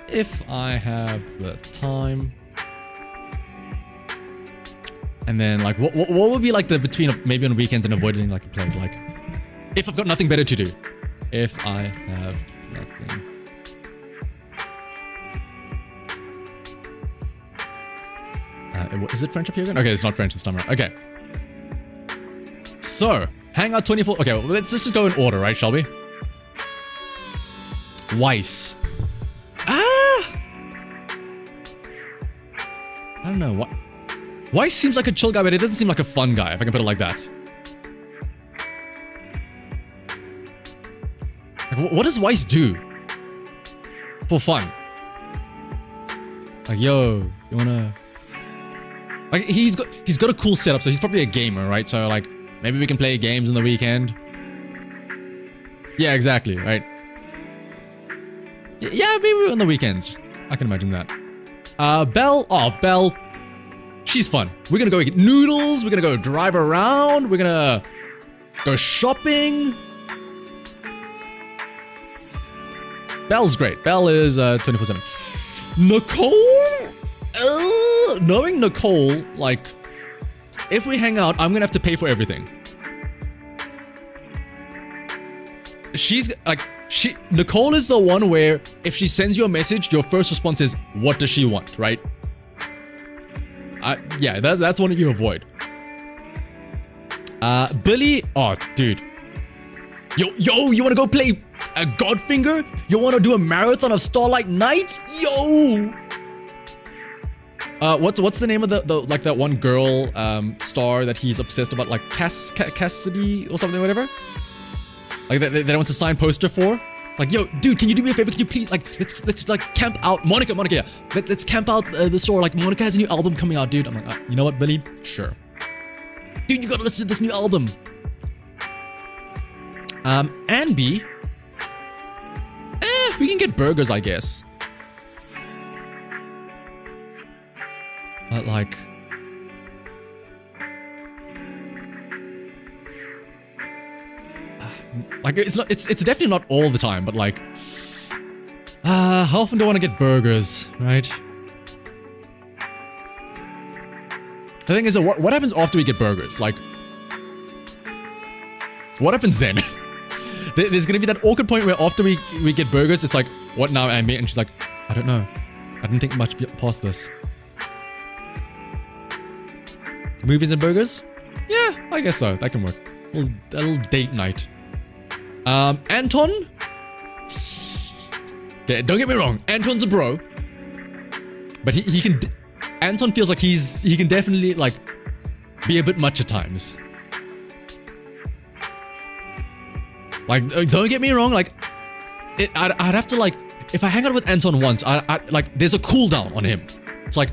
If I have the time. And then like what would be like the between maybe on weekends and avoiding like the plague, like if I've got nothing better to do. If I have nothing. Is it French up here again? Okay, it's not French this time around. Okay. So, Hangout 24. Okay, well, let's just go in order, right? Shall we? Weiss. I don't know. What? Weiss seems like a chill guy, but it doesn't seem like a fun guy, if I can put it like that. Like, what does Weiss do for fun? Like, yo, you wanna... Like, he's got a cool setup, so he's probably a gamer, right? So, like, maybe we can play games on the weekend. Yeah, exactly, right? Yeah, maybe on the weekends. I can imagine that. Belle. Oh, Belle. She's fun. We're gonna go get noodles. We're gonna go drive around. We're gonna go shopping. Belle's great. Belle is 24/7. Nicole? Knowing Nicole, like, if we hang out, I'm gonna have to pay for everything. She's like, Nicole is the one where if she sends you a message, your first response is, what does she want, right? Yeah, that's one you avoid. Billy, oh, dude. Yo, you wanna go play a Godfinger? You wanna do a marathon of Starlight Night? Yo! What's the name of the like that one girl star that he's obsessed about, like Cassidy or something, whatever? Like that wants to sign poster for? Like, yo, dude, can you do me a favor? Can you please, like, let's like camp out, Monica, yeah. Let's camp out the store. Like, Monica has a new album coming out, dude. I'm like, you know what, Billy? Sure. Dude, you gotta listen to this new album. And B, we can get burgers, I guess. But like, it's definitely not all the time, but like, how often do I want to get burgers, right? The thing is, what happens after we get burgers? Like, what happens then? There's gonna be that awkward point where after we get burgers, it's like, what now, Amy? And she's like, I don't know. I didn't think much past this. Movies and burgers? Yeah, I guess so. That can work. A little date night. Anton? Okay, don't get me wrong. Anton's a bro. But he can... Anton feels like he can definitely, like, be a bit much at times. Like, don't get me wrong, like, I'd have to, like, if I hang out with Anton once, like, there's a cooldown on him. It's like,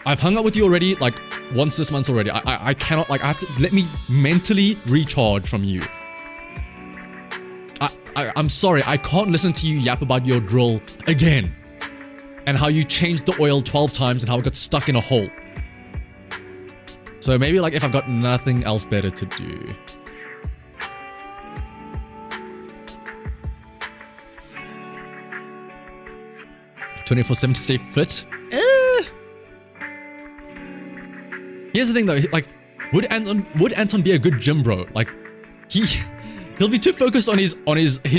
I've hung out with you already, like, once this month already. I cannot, like, I have to, let me mentally recharge from you. I'm sorry, I can't listen to you yap about your drill again. And how you changed the oil 12 times and how it got stuck in a hole. So maybe, like, if I've got nothing else better to do. "24/7 to stay fit." Here's the thing though, like, would Anton be a good gym bro? Like, he'll be too focused on his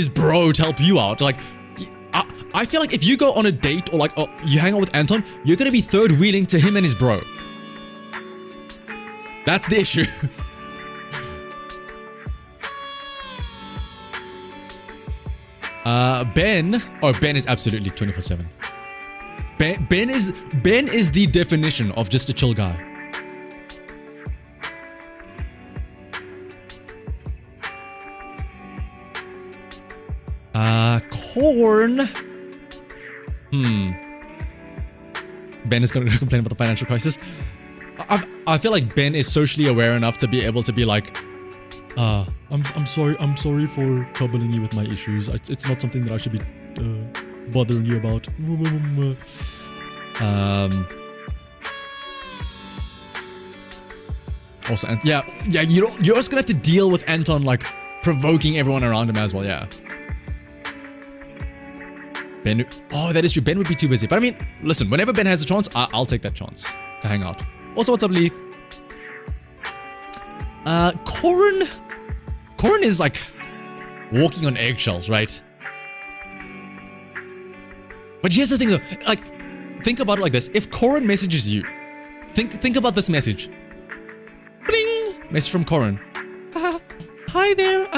bro to help you out. Like, I feel like if you go on a date or like you hang out with Anton, you're gonna be third wheeling to him and his bro. That's the issue. Ben. Oh, Ben is absolutely 24/7. Ben is the definition of just a chill guy. Corn. Ben is gonna complain about the financial crisis. I feel like Ben is socially aware enough to be able to be like, I'm sorry for troubling you with my issues. It's not something that I should be bothering you about. Also, and yeah, you're just gonna have to deal with Anton like provoking everyone around him as well. Yeah. Ben, oh, that is true. Ben would be too busy. But I mean, listen, whenever Ben has a chance, I'll take that chance to hang out. Also, what's up, Leith? Corin is like walking on eggshells, right? But here's the thing though, like, think about it like this. If Corin messages you, think about this message. Bling! Message from Corin. hi there.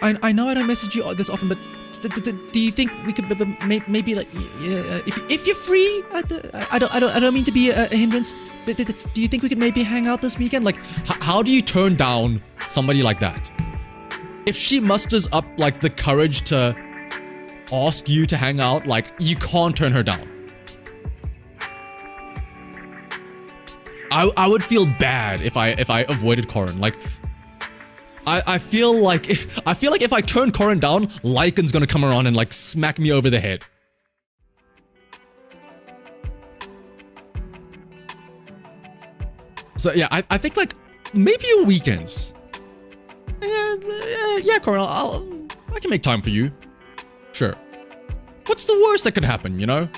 I know I don't message you this often, but do you think we could maybe like if you're free? I don't mean to be a hindrance. But do you think we could maybe hang out this weekend? Like, how do you turn down somebody like that? If she musters up like the courage to ask you to hang out, like you can't turn her down. I would feel bad if I avoided Corin. Like, I feel like if I turn Corin down, Lycan's gonna come around and like smack me over the head. So yeah, I think like maybe your weekends. Yeah, Corin, I can make time for you. Sure. What's the worst that could happen, you know?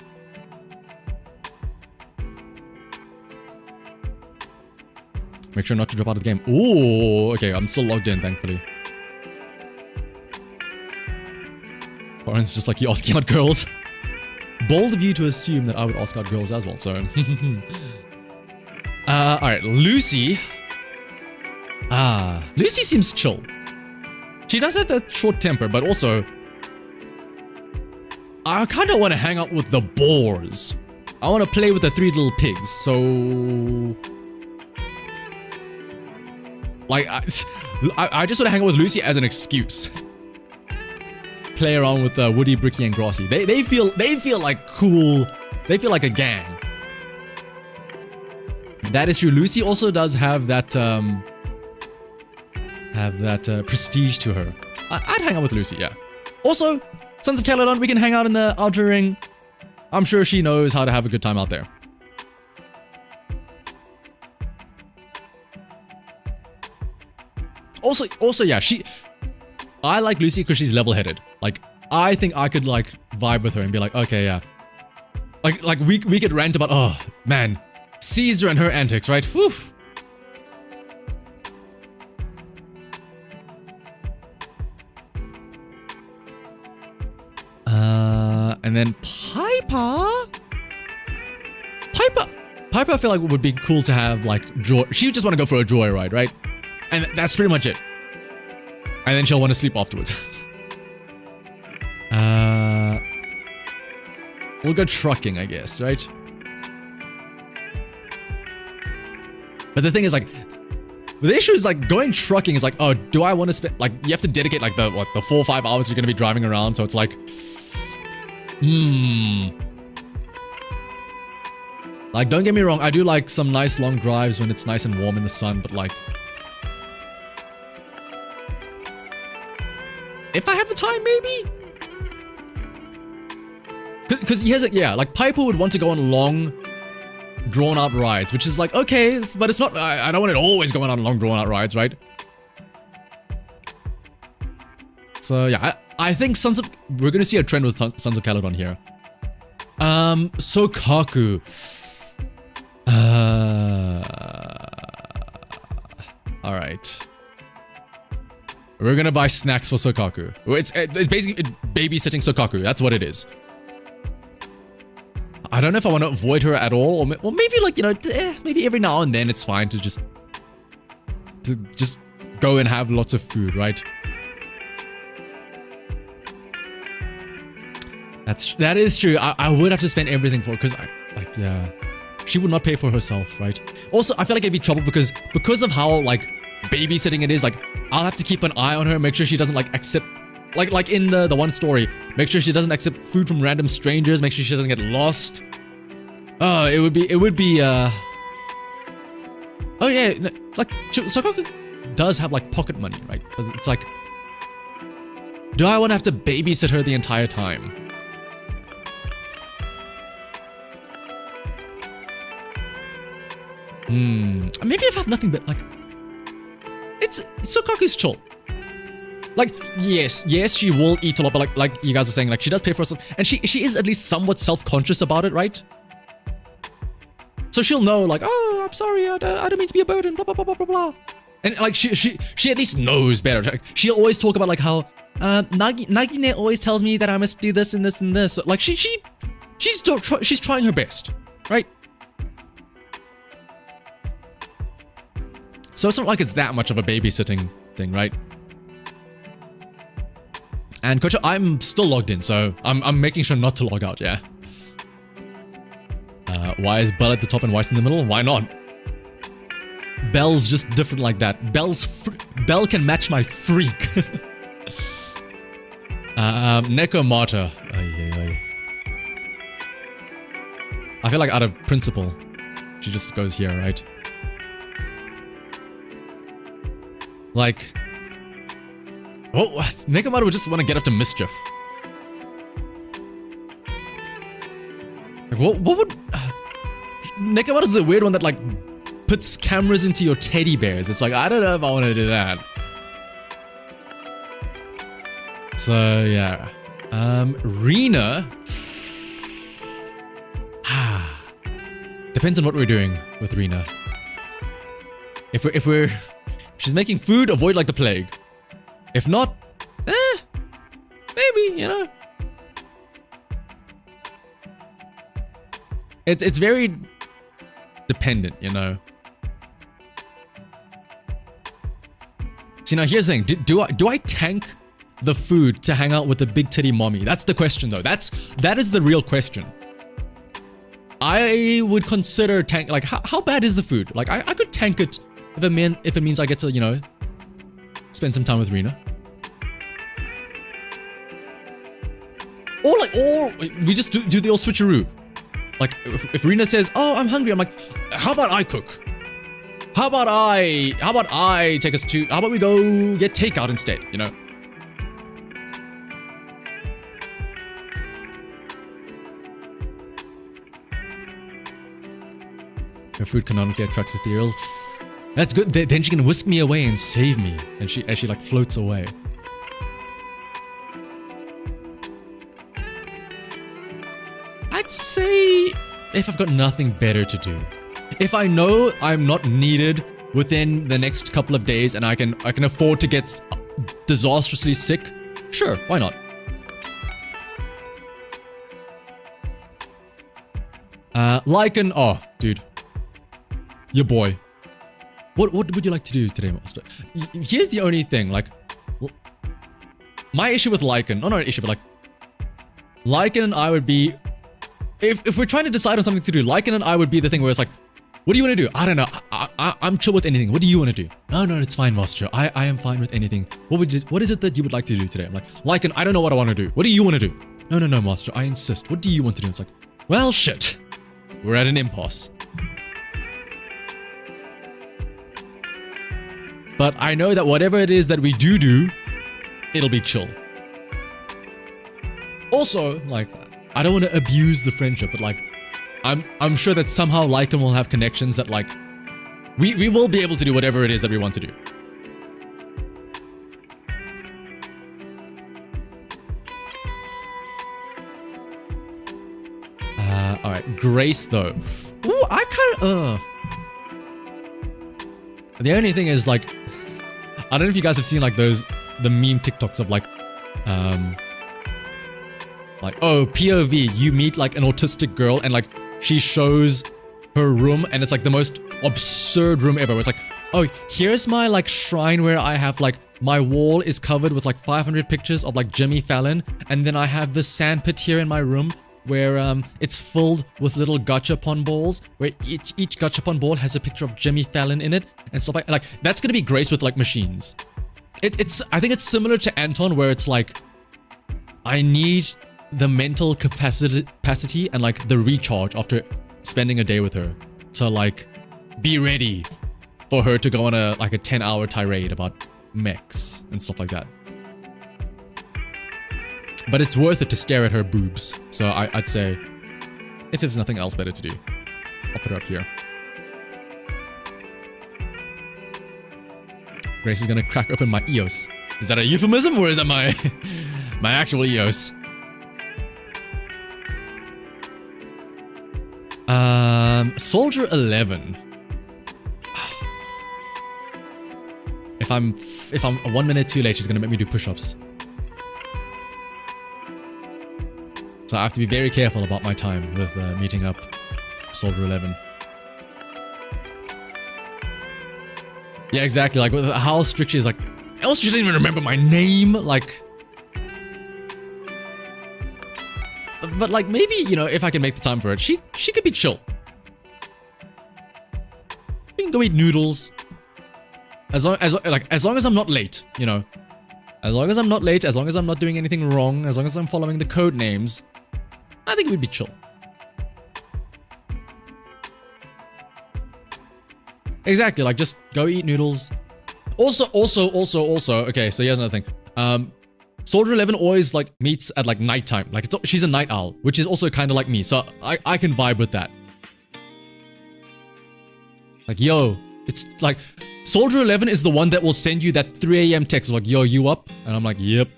Make sure not to drop out of the game. Ooh, okay, I'm still logged in, thankfully. Corin's just like you asking out girls. Bold of you to assume that I would ask out girls as well, so. Alright, Lucy. Lucy seems chill. She does have that short temper, but also I kind of want to hang out with the boars. I want to play with the 3 little pigs, so like I just want to hang out with Lucy as an excuse. Play around with Woody, Bricky, and Grassy. They feel like cool. They feel like a gang. That is true. Lucy also does have that prestige to her. I'd hang out with Lucy, yeah. Also, Sons of Caledon, we can hang out in the outer ring. I'm sure she knows how to have a good time out there. Also, yeah, I like Lucy because she's level-headed. Like, I think I could like vibe with her and be like, okay, yeah. Like we could rant about, oh man, Caesar and her antics, right? Whew. And then Piper, I feel like would be cool to have like joy. She would just want to go for a joyride, right? And that's pretty much it. And then she'll want to sleep afterwards. We'll go trucking, I guess, right? But the thing is, like, the issue is like going trucking is like, oh, do I want to spend like you have to dedicate like the 4 or 5 hours you're gonna be driving around, so it's like, like, don't get me wrong, I do like some nice long drives when it's nice and warm in the sun, but like, if I have the time, maybe. Because here's it, yeah, like Piper would want to go on long, drawn-out rides, which is like, okay, but it's not, I don't want it always going on long, drawn-out rides, right? So yeah, I think we're gonna see a trend with Sons of Caledon here. Sokaku. Alright. We're gonna buy snacks for Sokaku. It's basically babysitting Sokaku, that's what it is. I don't know if I want to avoid her at all, or maybe like, you know, maybe every now and then it's fine to just go and have lots of food, right? That is true. I would have to spend everything for, because yeah, she would not pay for herself, right? Also, I feel like it'd be trouble because of how like babysitting it is. Like, I'll have to keep an eye on her, make sure she doesn't like accept. Like in the one story, make sure she doesn't accept food from random strangers, make sure she doesn't get lost. It would be oh yeah, like Sokaku does have like pocket money, right? It's like, do I want to have to babysit her the entire time? Maybe if I have nothing but like, Sokaku's chill. Like, yes, she will eat a lot, but like you guys are saying, like, she does pay for herself, and she is at least somewhat self-conscious about it, right? So she'll know, like, oh, I'm sorry, I don't mean to be a burden, blah, blah, blah, blah, blah, blah. And like, she at least knows better. Like, she'll always talk about like how, Nagine always tells me that I must do this and this and this. Like, she's trying her best, right? So it's not like it's that much of a babysitting thing, right? And Coach, I'm still logged in, so I'm making sure not to log out, yeah. Why is Bell at the top and Weiss in the middle? Why not? Bell's just different like that. Bell can match my freak. Neko Marta. I feel like out of principle, she just goes here, right? Like, oh, Neko Marta would just want to get up to mischief. Like, what would... Neko Marta's a weird one that, like, puts cameras into your teddy bears. It's like, I don't know if I want to do that. So, yeah. Rena... Depends on what we're doing with Rena. If she's making food, avoid like the plague. If not, maybe, you know. It's very dependent, you know. See, now here's the thing. Do I tank the food to hang out with the big titty mommy? That's the question, though. That is the real question. I would consider tank, like, how bad is the food? Like, I could tank it if it means I get to, you know, spend some time with Rena. Or we just do the old switcheroo. Like, if Rena says, oh, I'm hungry, I'm like, how about I cook? How about I take us to, how about we go get takeout instead, you know? Her food canonically attracts ethereals. That's good. Then she can whisk me away and save me. And she like floats away. I'd say if I've got nothing better to do. If I know I'm not needed within the next couple of days and I can afford to get disastrously sick, sure, why not? Lycan, oh, dude. Your boy. What would you like to do today, Master? Here's the only thing, like, my issue with Lycan, not an issue, but like, Lycan and I would be, if we're trying to decide on something to do, Lycan and I would be the thing where it's like, what do you want to do? I don't know. I'm chill with anything. What do you want to do? No, it's fine, Master. I am fine with anything. What is it that you would like to do today? I'm like, Lycan, I don't know what I want to do. What do you want to do? No, Master. I insist. What do you want to do? It's like, well, shit. We're at an impasse. But I know that whatever it is that we do, it'll be chill. Also, like, I don't want to abuse the friendship, but like, I'm sure that somehow Lycan will have connections that like, we will be able to do whatever it is that we want to do. Alright, Grace though. Ooh, I kind of, the only thing is like, I don't know if you guys have seen like the meme TikToks of like, oh, POV, you meet like an autistic girl and like she shows her room and it's like the most absurd room ever. Where it's like, oh, here's my like shrine where I have like, my wall is covered with like 500 pictures of like Jimmy Fallon. And then I have this sandpit here in my room where it's filled with little gachapon balls, where each gachapon ball has a picture of Jimmy Fallon in it and stuff like that's gonna be Grace with like machines. I think it's similar to Anton, where it's like, I need the mental capacity and like the recharge after spending a day with her to like be ready for her to go on a 10-hour tirade about mechs and stuff like that. But it's worth it to stare at her boobs. So I'd say, if there's nothing else better to do, I'll put her up here. Grace is gonna crack open my EOS. Is that a euphemism or is that my my actual EOS? Soldier 11. If I'm 1 minute too late, she's gonna make me do push-ups. So I have to be very careful about my time with meeting up Soldier 11. Yeah, exactly. Like, how strict she is. Like, also, she didn't even remember my name. Like, but like, maybe, you know, if I can make the time for it, she could be chill. We can go eat noodles. As long as I'm not late, you know. As long as I'm not late, as long as I'm not doing anything wrong, as long as I'm following the code names, I think we'd be chill. Exactly, like, just go eat noodles. Also, okay, so here's another thing. Soldier 11 always, like, meets at, like, nighttime. Like, she's a night owl, which is also kind of like me, so I can vibe with that. Like, yo, it's, like, Soldier 11 is the one that will send you that 3 a.m. text, like, yo, you up? And I'm like, yep,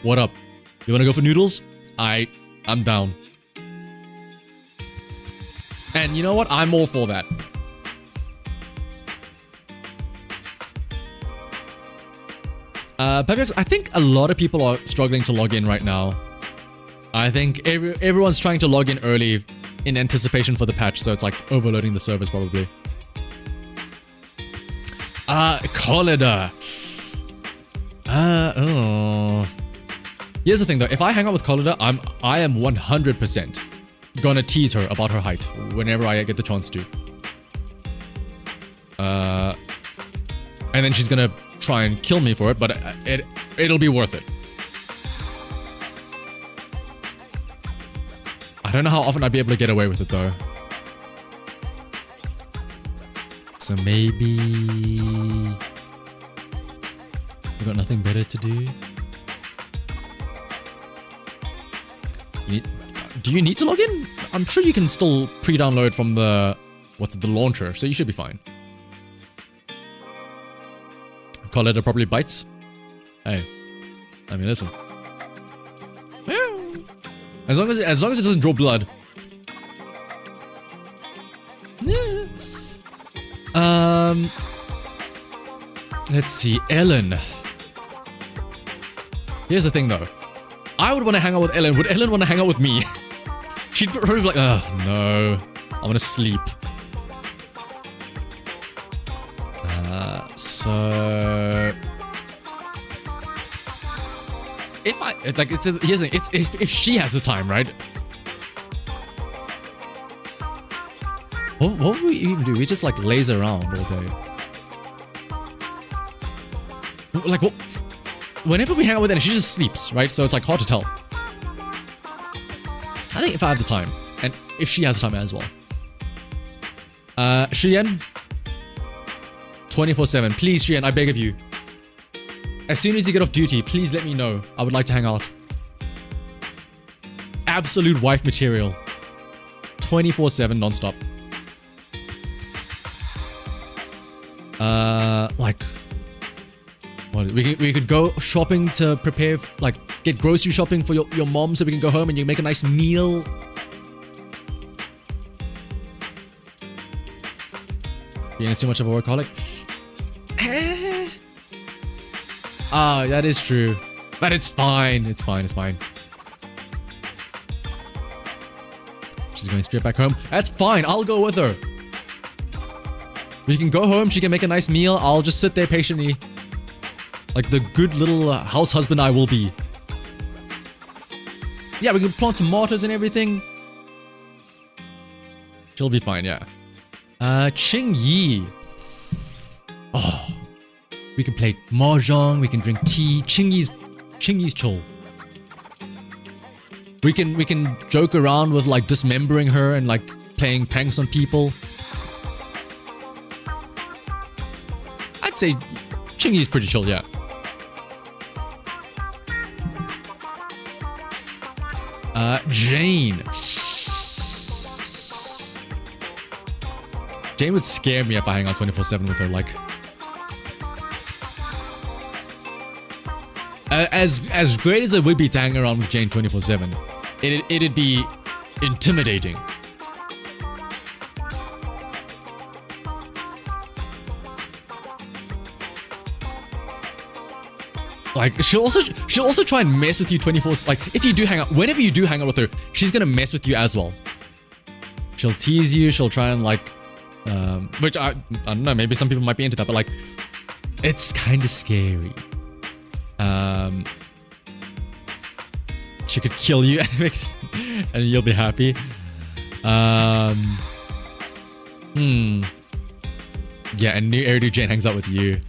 what up? You wanna go for noodles? I'm down. And you know what? I'm all for that. Pepix, I think a lot of people are struggling to log in right now. I think everyone's trying to log in early in anticipation for the patch, so it's like overloading the servers probably. Collida. Oh. Here's the thing though, if I hang out with Collida, I am 100% gonna tease her about her height whenever I get the chance to. And then she's gonna try and kill me for it, but it'll be worth it. I don't know how often I'd be able to get away with it though. So maybe we got nothing better to do. Do you need to log in? I'm sure you can still pre-download from the the launcher, so you should be fine. Collida probably bites. Hey, I mean, listen. As long as it doesn't draw blood. Yeah. Let's see, Ellen. Here's the thing, though. I would want to hang out with Ellen. Would Ellen want to hang out with me? She'd probably be like, oh, no. I want to sleep. So... here's the thing, if she has the time, right? What would we even do? We just, like, laze around all day. Like, well, whenever we hang out with her, she just sleeps, right? So it's, like, hard to tell. I think if I have the time, and if she has the time as well. Shuyen? 24/7. Please, Shuyen, I beg of you. As soon as you get off duty, please let me know. I would like to hang out. Absolute wife material. 24/7 non-stop. Like... What, we could go shopping to prepare, like, get grocery shopping for your mom so we can go home and you make a nice meal. Being too much of a workaholic? Ah, that is true. But it's fine. It's fine. It's fine. She's going straight back home. That's fine. I'll go with her. We can go home. She can make a nice meal. I'll just sit there patiently. Like the good little house husband I will be. Yeah, we can plant tomatoes and everything. She'll be fine, yeah. Ching Yi. Oh. We can play mahjong, we can drink tea. Ching Yi's chill. We can joke around with like dismembering her and like playing pranks on people. I'd say Ching Yi's pretty chill, yeah. Jane. Jane would scare me if I hang out 24/7 with her, like... As great as it would be to hang around with Jane 24/7, it'd be intimidating. Like, she'll also try and mess with you 24. Like, if you do hang out, whenever you do hang out with her, she's gonna mess with you as well. She'll tease you. She'll try and like, which I don't know. Maybe some people might be into that, but like, It's kind of scary. She could kill you and you'll be happy. Yeah, and new Eridu Jane hangs out with you.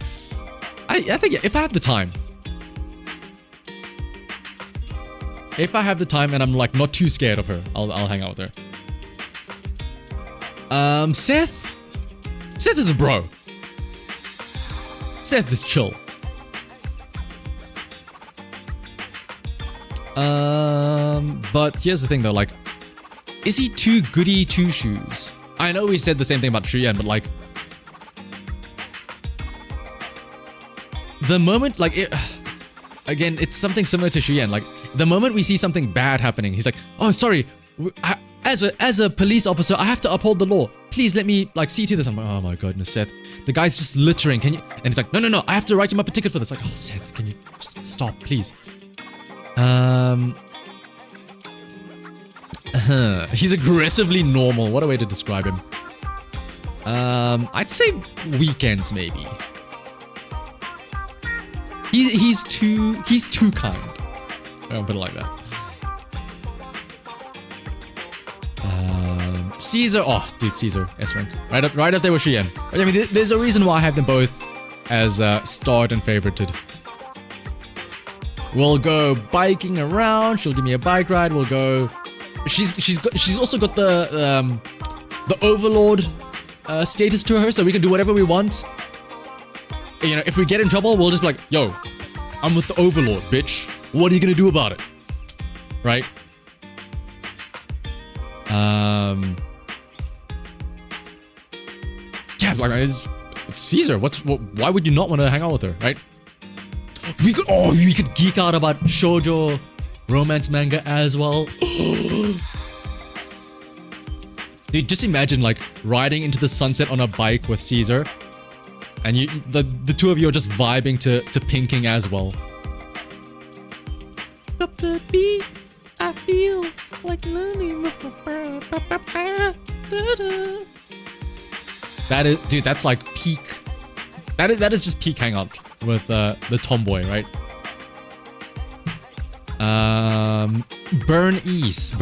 I think if I have the time. If I have the time and I'm like not too scared of her, I'll hang out with her. Seth? Seth is a bro. Seth is chill. But here's the thing though, like, is he too goody two shoes? I know we said the same thing about Shuyan, but like, the moment, like, again, it's something similar to Shuyan. Like, the moment we see something bad happening, he's like, oh, sorry, as a police officer, I have to uphold the law. Please let me, like, see to this. I'm like, oh my goodness, Seth. The guy's just littering. Can you? And he's like, no, I have to write him up a ticket for this. Like, oh, Seth, can you just stop, please? He's aggressively normal. What a way to describe him. I'd say weekends, maybe. He's too kind. I'll put it like that. Caesar. Oh, dude, Caesar. S rank. Right up there with Shuyan. I mean, there's a reason why I have them both as starred and favorited. We'll go biking around. She'll give me a bike ride. We'll go. She's also got the overlord status to her, so we can do whatever we want. You know, if we get in trouble, we'll just be like, yo, I'm with the overlord, bitch. What are you gonna do about it? Right? Yeah, like it's Caesar. Why would you not want to hang out with her, right? We could geek out about shoujo romance manga as well. Dude, just imagine like riding into the sunset on a bike with Caesar, and the two of you are just vibing to Pinking as well. Up the beat, I feel like learning. That is, dude, that's like peak. That is just peak hangout with the tomboy, right? Burn ice.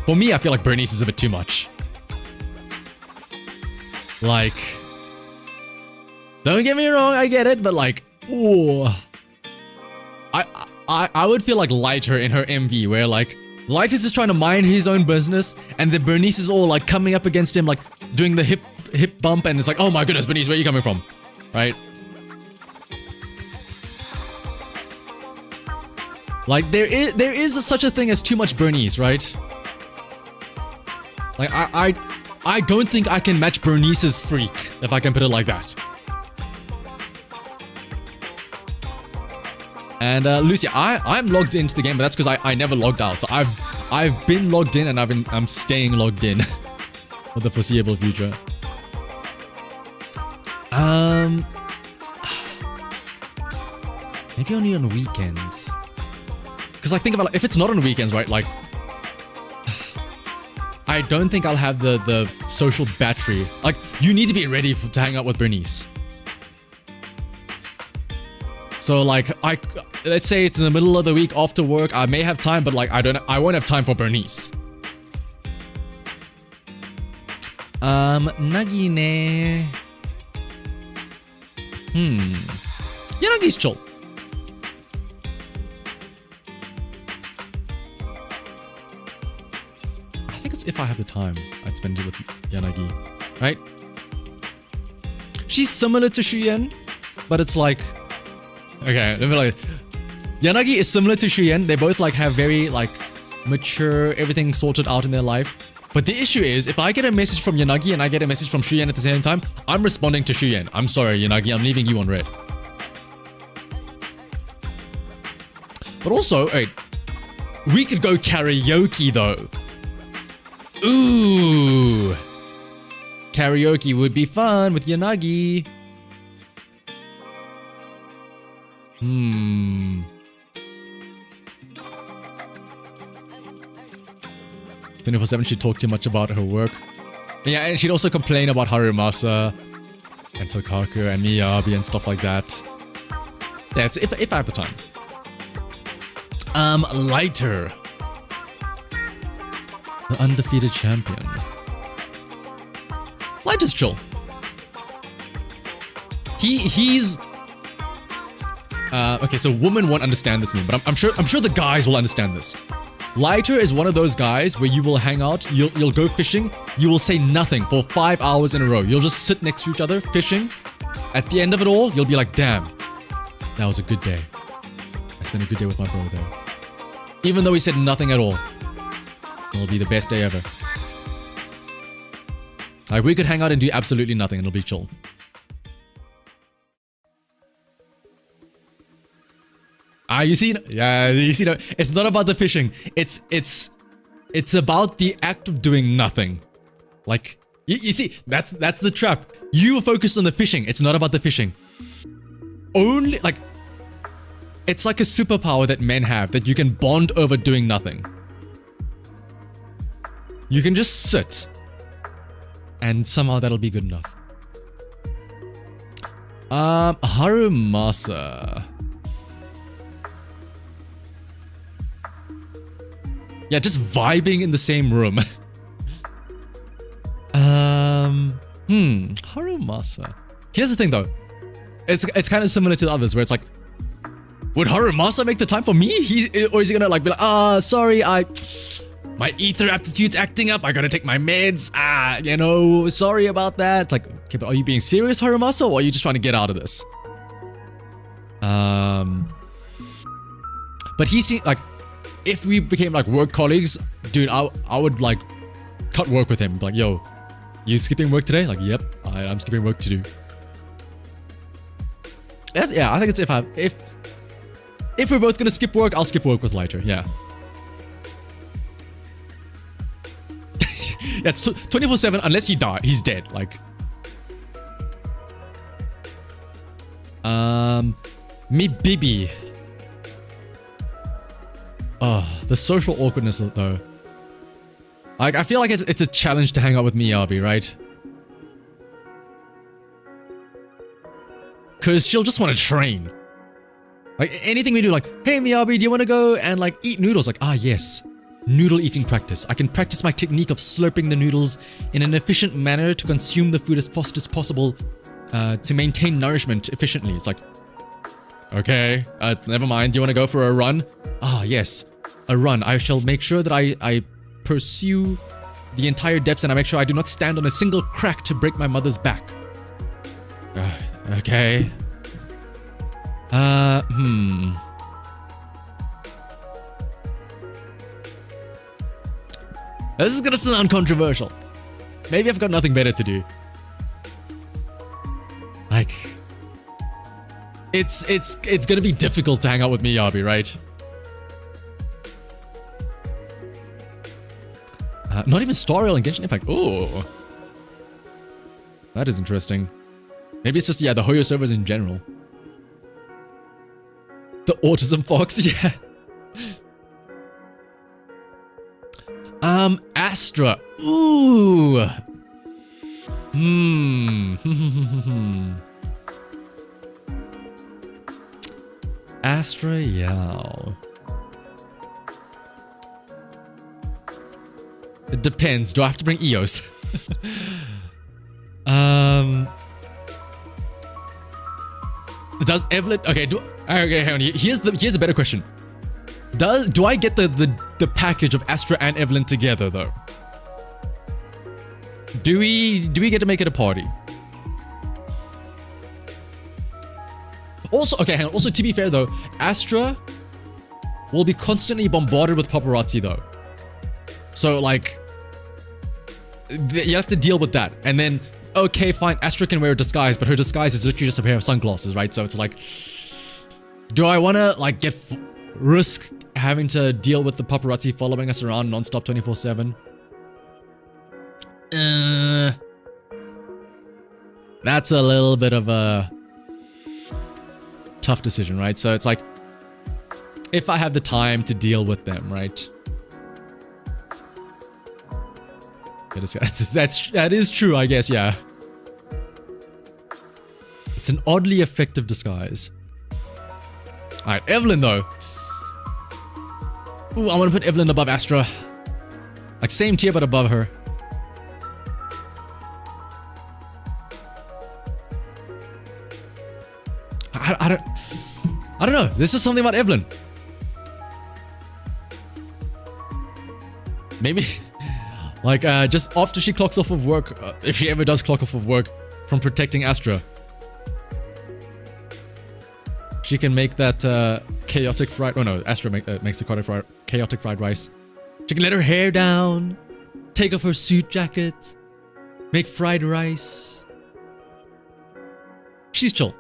For me, I feel like Bernice is a bit too much. Like, don't get me wrong, I get it, but like, ooh, I would feel like Lighter in her MV, where like Light is just trying to mind his own business, and then Bernice is all like coming up against him, like doing the hip bump, and it's like, oh my goodness, Bernice, where are you coming from, right? Like there is such a thing as too much Bernice, right? Like I don't think I can match Bernice's freak, if I can put it like that. And Lucy, I'm logged into the game, but that's because I never logged out. So I've been logged in, and I'm staying logged in for the foreseeable future. Maybe only on weekends. Because like think about it, if it's not on weekends, right? Like I don't think I'll have the social battery. Like you need to be ready to hang out with Bernice. So like let's say it's in the middle of the week after work, I may have time, but like I won't have time for Bernice. Nagine. Yanagi's chill. I think it's if I have the time, I'd spend it with Yanagi, right? She's similar to Shuyen, but it's like, okay, let me like, Yanagi is similar to Shuyen. They both like have very like mature, everything sorted out in their life. But the issue is, if I get a message from Yanagi and I get a message from Shuyen at the same time, I'm responding to Shuyen. I'm sorry, Yanagi, I'm leaving you on red. But also, wait, we could go karaoke though. Ooh. Karaoke would be fun with Yanagi. 24/7, she talked too much about her work. Yeah, and she'd also complain about Harumasa and Sokaku and Miyabi and stuff like that. Yeah, it's if I have the time. Lighter. The undefeated champion. Lighter's chill. He's okay, so women won't understand this meme, but I'm sure the guys will understand this. Lighter is one of those guys where you will hang out, you'll go fishing, you will say nothing for 5 hours in a row. You'll just sit next to each other fishing. At the end of it all, you'll be like, damn, that was a good day. I spent a good day with my bro though. Even though he said nothing at all, it'll be the best day ever. Like, we could hang out and do absolutely nothing and it'll be chill. You see, yeah, you see, it's not about the fishing. It's about the act of doing nothing. Like, you see, that's the trap. You are focused on the fishing. It's not about the fishing. Only, like, it's like a superpower that men have, that you can bond over doing nothing. You can just sit, and somehow that'll be good enough. Harumasa. Yeah, just vibing in the same room. Harumasa. Here's the thing though. It's kind of similar to the others where it's like, would Harumasa make the time for me? Or is he gonna like be like, sorry, my ether aptitude's acting up. I gotta take my meds. You know, sorry about that. It's like, okay, but are you being serious, Harumasa, or are you just trying to get out of this? But he seemed like, if we became like work colleagues, dude, I would like cut work with him. Like, yo, you skipping work today? Like, yep, I'm skipping work to do. Yeah, I think it's if we're both gonna skip work, I'll skip work with Lighter. Yeah. Yeah, it's 24/7 unless he dies. He's dead. Like, me Bibi. Oh, the social awkwardness though. Like, I feel like it's a challenge to hang out with Miyabi, right? Cause she'll just want to train. Like, anything we do, like, hey Miyabi, do you want to go and like eat noodles? Like, yes. Noodle eating practice. I can practice my technique of slurping the noodles in an efficient manner to consume the food as fast as possible to maintain nourishment efficiently. It's like, okay, never mind. Do you want to go for a run? Yes, a run. I shall make sure that I pursue the entire depths and I make sure I do not stand on a single crack to break my mother's back. Okay. This is gonna sound controversial. Maybe I've got nothing better to do. Like, it's gonna be difficult to hang out with Miyabi, right? Not even Star Rail and Genshin Impact. Oh, that is interesting. Maybe it's just, yeah, the Hoyo servers in general. The autism fox, yeah. Astra. Ooh. Astra Yao. It depends. Do I have to bring Eos? Does Evelyn... Okay, okay, hang on. Here's a better question. Do I get the package of Astra and Evelyn together though? Do we get to make it a party? Also, okay, hang on. Also, to be fair though, Astra will be constantly bombarded with paparazzi though. So like, you have to deal with that. And then, okay, fine, Astra can wear a disguise, but her disguise is literally just a pair of sunglasses, right? So it's like, do I want to like risk having to deal with the paparazzi following us around non-stop 24/7? That's a little bit of a tough decision, right? So it's like, if I have the time to deal with them, right? That is true, I guess, yeah. It's an oddly effective disguise. Alright, Evelyn though. Ooh, I want to put Evelyn above Astra. Like same tier but above her. I don't know. There's just something about Evelyn. Maybe like just after she clocks off of work, if she ever does clock off of work from protecting Astra, she can make that chaotic fried. Oh no, Astra makes the chaotic fried rice. She can let her hair down, take off her suit jacket, make fried rice. She's chill.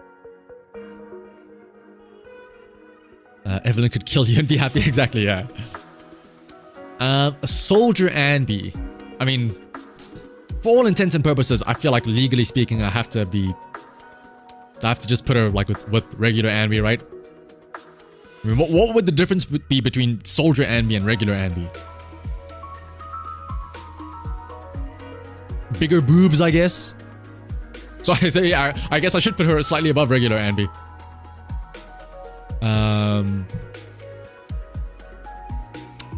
Evelyn could kill you and be happy. Exactly, yeah. Soldier Anby. I mean, for all intents and purposes, I feel like legally speaking, I have to just put her like with regular Anby, right? I mean, what would the difference be between Soldier Anby and regular Anby? Bigger boobs, I guess. So yeah, I guess I should put her slightly above regular Anby.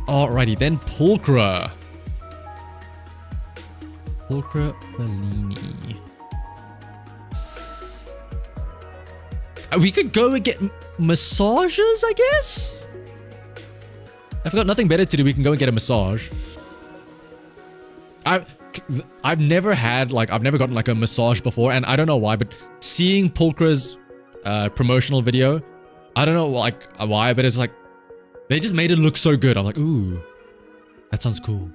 Alrighty then, Pulchra. Pulchra Bellini. We could go and get massages, I guess? If I've got nothing better to do, we can go and get a massage. I've never gotten like a massage before, and I don't know why, but seeing Pulchra's promotional video, I don't know like why, but it's like they just made it look so good. I'm like, ooh, that sounds cool.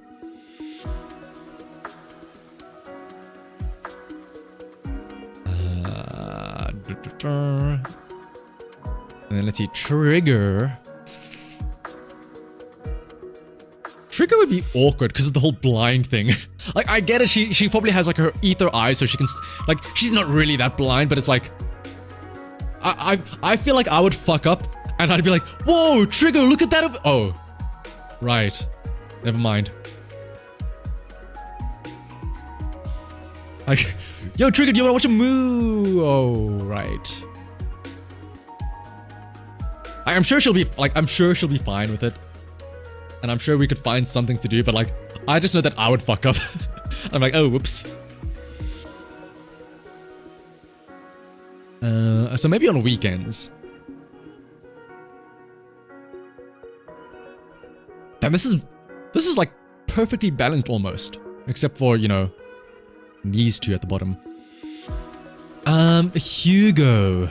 And then let's see, Trigger. Trigger would be awkward because of the whole blind thing. Like, I get it, she probably has like her ether eyes, so she can, like, she's not really that blind, but it's like, I feel like I would fuck up and I'd be like, whoa, Trigger, look at that. Oh, right. Never mind. Like, yo, Trigger, do you want to watch a moo? Oh, right. I'm sure she'll be fine with it. And I'm sure we could find something to do, but like, I just know that I would fuck up. I'm like, oh, whoops. So maybe on weekends. Damn, this is like perfectly balanced almost. Except for, you know, these two at the bottom. Hugo.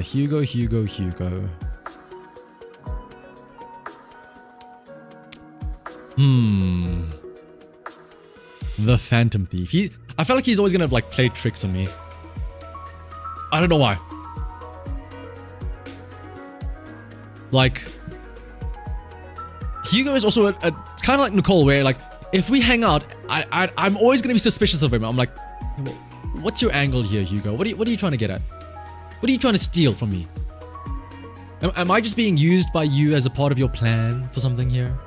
Hugo. The Phantom Thief. I feel like he's always gonna like play tricks on me. I don't know why. Like, Hugo is also it's kind of like Nicole, where like if we hang out, I'm always gonna be suspicious of him. I'm like, what's your angle here, Hugo? What are you trying to get at? What are you trying to steal from me? Am I just being used by you as a part of your plan for something here?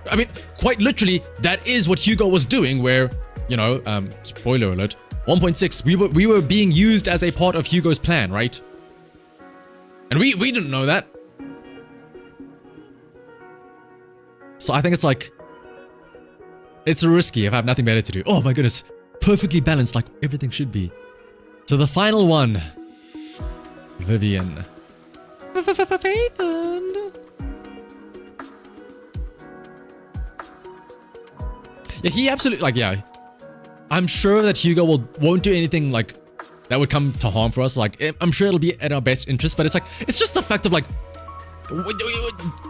I mean, quite literally, that is what Hugo was doing, where, you know, spoiler alert, 1.6, we were being used as a part of Hugo's plan, right? And we didn't know that. So I think it's like, it's risky if I have nothing better to do. Oh my goodness, perfectly balanced like everything should be. So the final one, Vivian. Yeah, he absolutely, like, yeah. I'm sure that Hugo won't do anything, like, that would come to harm for us. Like, I'm sure it'll be at our best interest, but it's like, it's just the fact of, like,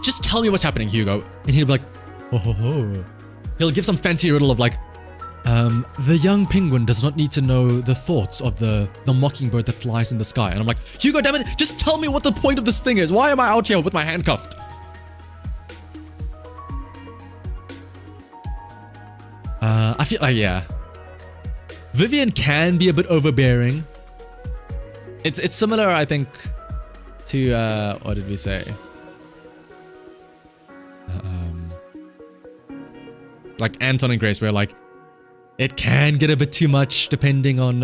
just tell me what's happening, Hugo. And he'll be like, ho ho ho. He'll give some fancy riddle of, like, the young penguin does not need to know the thoughts of the mockingbird that flies in the sky. And I'm like, Hugo, damn it, just tell me what the point of this thing is. Why am I out here with my hand cuffed? I feel like, yeah. Vivian can be a bit overbearing. It's similar, I think, to, what did we say? like Anton and Grace, where like it can get a bit too much depending on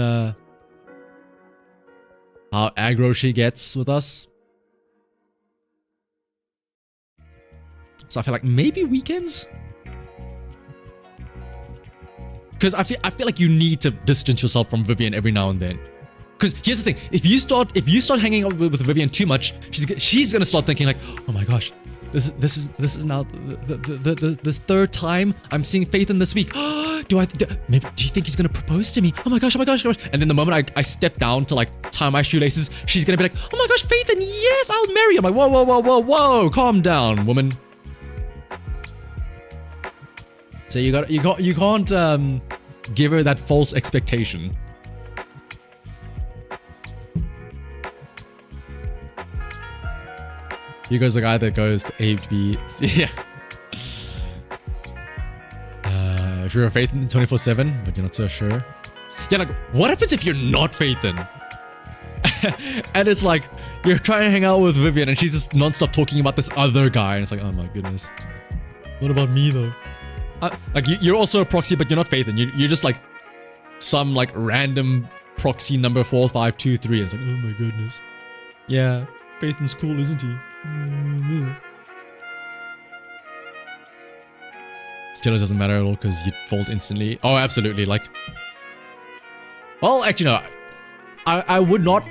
how aggro she gets with us. So I feel like maybe weekends? Because I feel like you need to distance yourself from Vivian every now and then. Because here's the thing: if you start hanging out with Vivian too much, she's gonna start thinking like, oh my gosh, this is now the third time I'm seeing Faithen this week. Do you think he's gonna propose to me? Oh my gosh, oh my gosh, oh my gosh. And then the moment I step down to like tie my shoelaces, she's gonna be like, oh my gosh, Faithen, yes, I'll marry you. I'm like, whoa, whoa, whoa, whoa, whoa, calm down, woman. So you can't give her that false expectation. Hugo's the guy that goes to A to B. Yeah. If you're a Faithen 24/7, but you're not so sure. Yeah, like, what happens if you're not Faithen? And it's like, you're trying to hang out with Vivian and she's just non-stop talking about this other guy. And it's like, oh my goodness. What about me though? Like, you're also a proxy, but you're not Faithen. You're just like some like random proxy number 4523. It's like, oh my goodness. Yeah, Faithen's cool, isn't he? Still, it doesn't matter at all because you'd fold instantly. Oh, absolutely. Like, well, actually, no. I would not.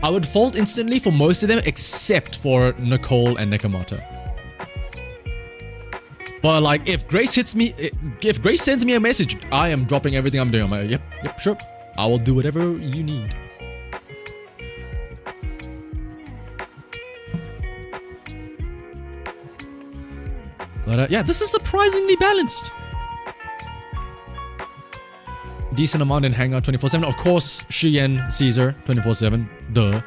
I would fold instantly for most of them except for Nicole and Nekomata. But like, if Grace hits me, if Grace sends me a message, I am dropping everything I'm doing. I'm like, yep, sure. I will do whatever you need. But yeah, this is surprisingly balanced. Decent amount in Hangout 24/7. Of course, Shiyen, Caesar 24/7. Duh.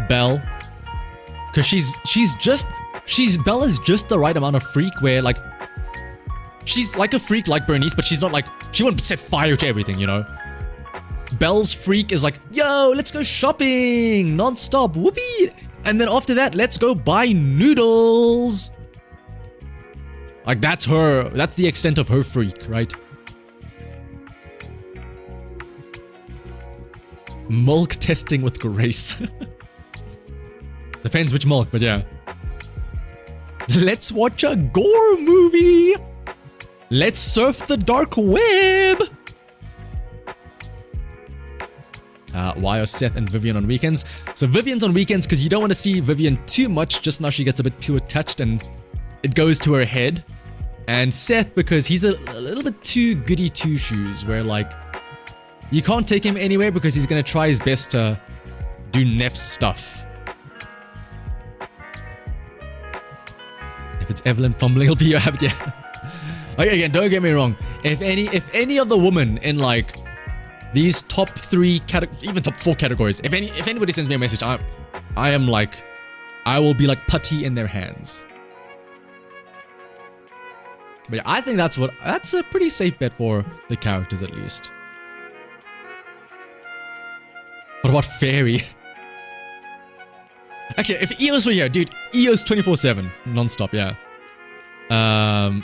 Belle. Because Belle is just the right amount of freak where like she's like a freak like Bernice, but she's not like, she won't set fire to everything, you know. Belle's freak is like, yo, let's go shopping non-stop, whoopee, and then after that, let's go buy noodles. Like, that's the extent of her freak, right? Milk testing with Grace. Depends which milk, but yeah. Let's watch a gore movie. Let's surf the dark web. Why are Seth and Vivian on weekends? So Vivian's on weekends because you don't want to see Vivian too much. Just now she gets a bit too attached and it goes to her head. And Seth because he's a little bit too goody two-shoes where like you can't take him anywhere because he's going to try his best to do Nep's stuff. If it's Evelyn fumbling, he'll be your habit. Yeah. Like, again, don't get me wrong. If any of the women in like these top 3 even top 4 categories, if anybody sends me a message, I am like, I will be like putty in their hands. But yeah, I think that's a pretty safe bet for the characters at least. What about Fairy? Actually, if Eos were here, dude, Eos 24/7 non-stop, yeah.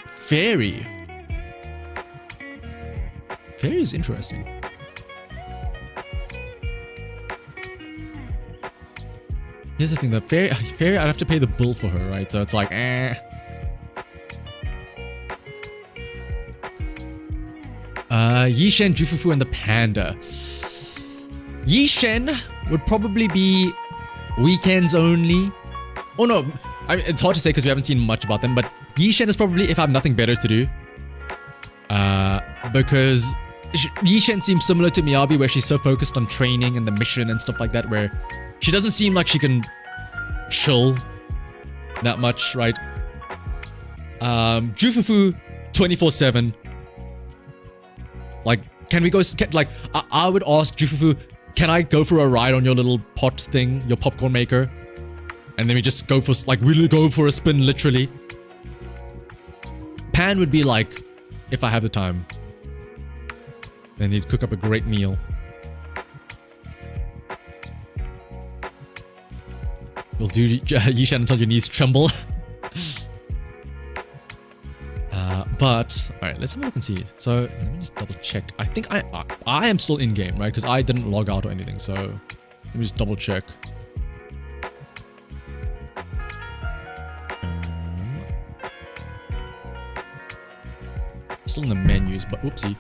Fairy. Fairy is interesting. Here's the thing, that Fairy, I'd have to pay the bill for her, right? So it's like, Yishen, Jufufu, and the Panda. Yishen would probably be weekends only. Oh no, it's hard to say because we haven't seen much about them, but Yishen is probably if I have nothing better to do. Because Yishen seems similar to Miyabi where she's so focused on training and the mission and stuff like that where she doesn't seem like she can chill that much, right? Jufufu 24/7. Like, can we go, I would ask Jufufu, can I go for a ride on your little pot thing, your popcorn maker? And then we just go for, like, really go for a spin, literally. Pan would be like, if I have the time. Then he'd cook up a great meal. You'll do Yishan until your knees tremble. But all right, let's have a look and see. So let me just double check. I think I am still in game, right? Because I didn't log out or anything. So let me just double check. Still in the menus, but whoopsie.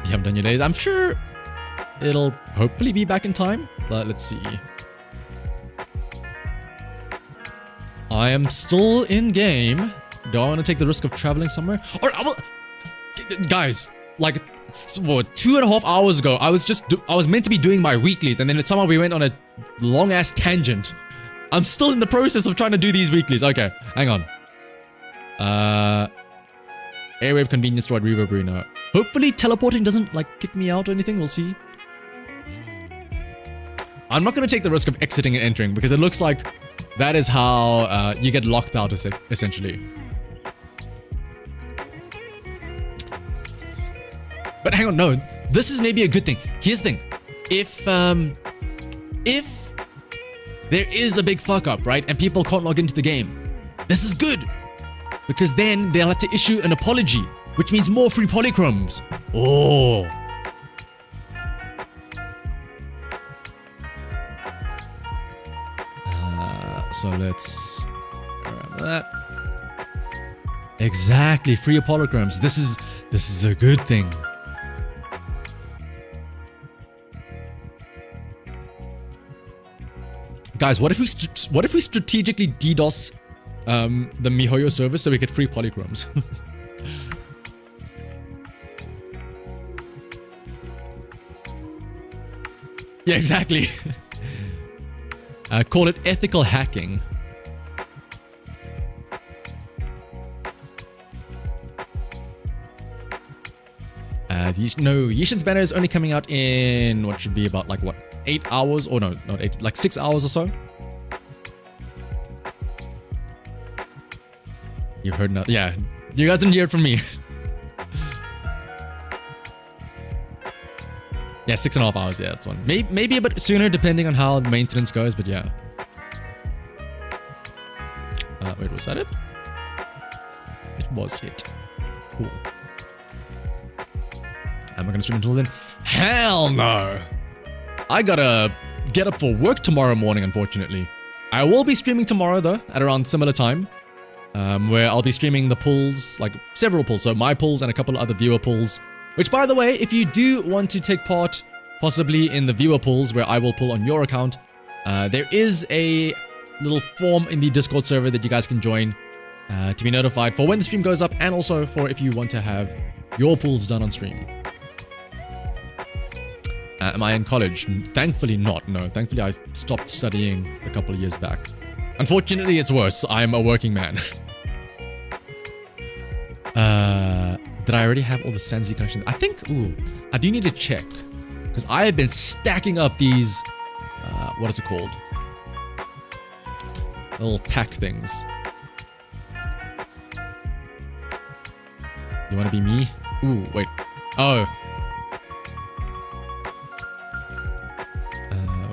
You haven't done your days. I'm sure it'll hopefully be back in time, but let's see. I am still in game. Do I want to take the risk of traveling somewhere? Or guys, like what, 2.5 hours ago, I was meant to be doing my weeklies, and then somehow we went on a long ass tangent. I'm still in the process of trying to do these weeklies. Okay, hang on. Airwave convenience store at Reverb Arena. Hopefully teleporting doesn't like kick me out or anything. We'll see. I'm not going to take the risk of exiting and entering because it looks like that is how you get locked out essentially. But hang on, no. This is maybe a good thing. Here's the thing. If there is a big fuck up, right, and people can't log into the game, this is good. Because then they'll have to issue an apology, which means more free polychromes. Oh. So let's grab that. Exactly, free polychromes. This is a good thing. Guys, what if we strategically DDoS the MiHoYo server so we get free polychromes? Yeah, exactly. Call it ethical hacking. No, Yishin's banner is only coming out in what should be about like what, 8 hours? Or no, not 8, like 6 hours or so. You've heard nothing. Yeah, you guys didn't hear it from me. Yeah, 6.5 hours. Yeah, that's one. Maybe a bit sooner depending on how the maintenance goes, but yeah. Wait, was that it? It was it. Cool. Am I gonna stream until then? Hell no! I gotta get up for work tomorrow morning, unfortunately. I will be streaming tomorrow though, at around similar time. Where I'll be streaming the pulls, like several pulls, so my pulls and a couple of other viewer pulls. Which, by the way, if you do want to take part, possibly in the viewer pulls where I will pull on your account, there is a little form in the Discord server that you guys can join to be notified for when the stream goes up, and also for if you want to have your pulls done on stream. Am I in college? Thankfully not, no. Thankfully I stopped studying a couple of years back. Unfortunately, it's worse. I'm a working man. Did I already have all the Sensi collections? I think, ooh, I do need to check. Because I have been stacking up these, what is it called? Little pack things. You want to be me? Ooh, wait. Oh.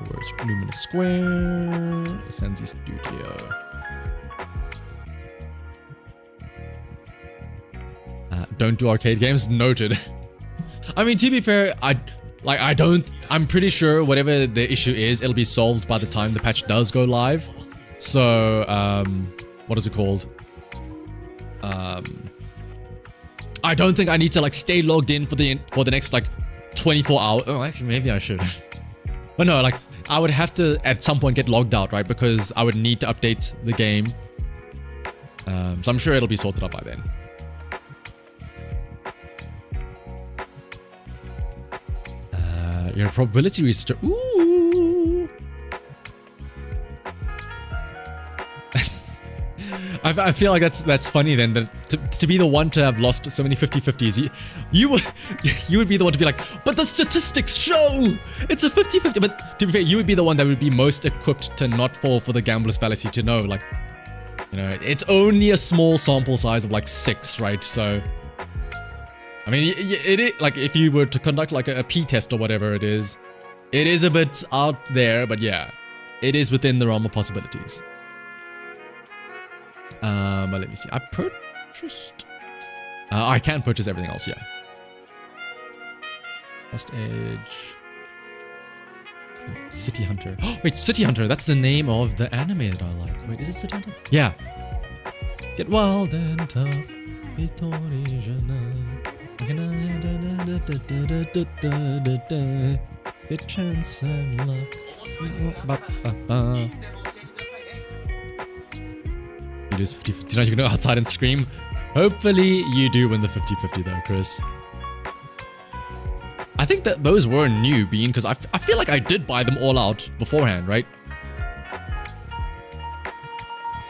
Where's Luminous Square? Sensi Studio. Don't do arcade games. Noted. I mean, to be fair, I'm pretty sure whatever the issue is, it'll be solved by the time the patch does go live. So, what is it called? I don't think I need to like stay logged in for the next like 24 hours. Oh, actually, maybe I should. But no, like I would have to at some point get logged out, right? Because I would need to update the game. So I'm sure it'll be sorted out by then. Your probability restore. Ooh. I feel like that's funny then, that to be the one to have lost so many 50-50s, you would be the one to be like, but the statistics show it's a 50-50. But to be fair, you would be the one that would be most equipped to not fall for the gambler's fallacy, to know, like, you know, it's only a small sample size of like 6, right? So I mean, it like if you were to conduct like a P-test or whatever it is a bit out there, but yeah, it is within the realm of possibilities. But let me see. I purchased. I can purchase everything else. Yeah. Lost Edge. City Hunter. Oh, wait, City Hunter. That's the name of the anime that I like. Wait, is it City Hunter? Yeah. Get wild and tough. Get chance and luck. You lose 50-50. Now you can go outside and scream. Hopefully you do win the 50-50 though, Chris. I think that those were new, Bean, because I feel like I did buy them all out beforehand, right?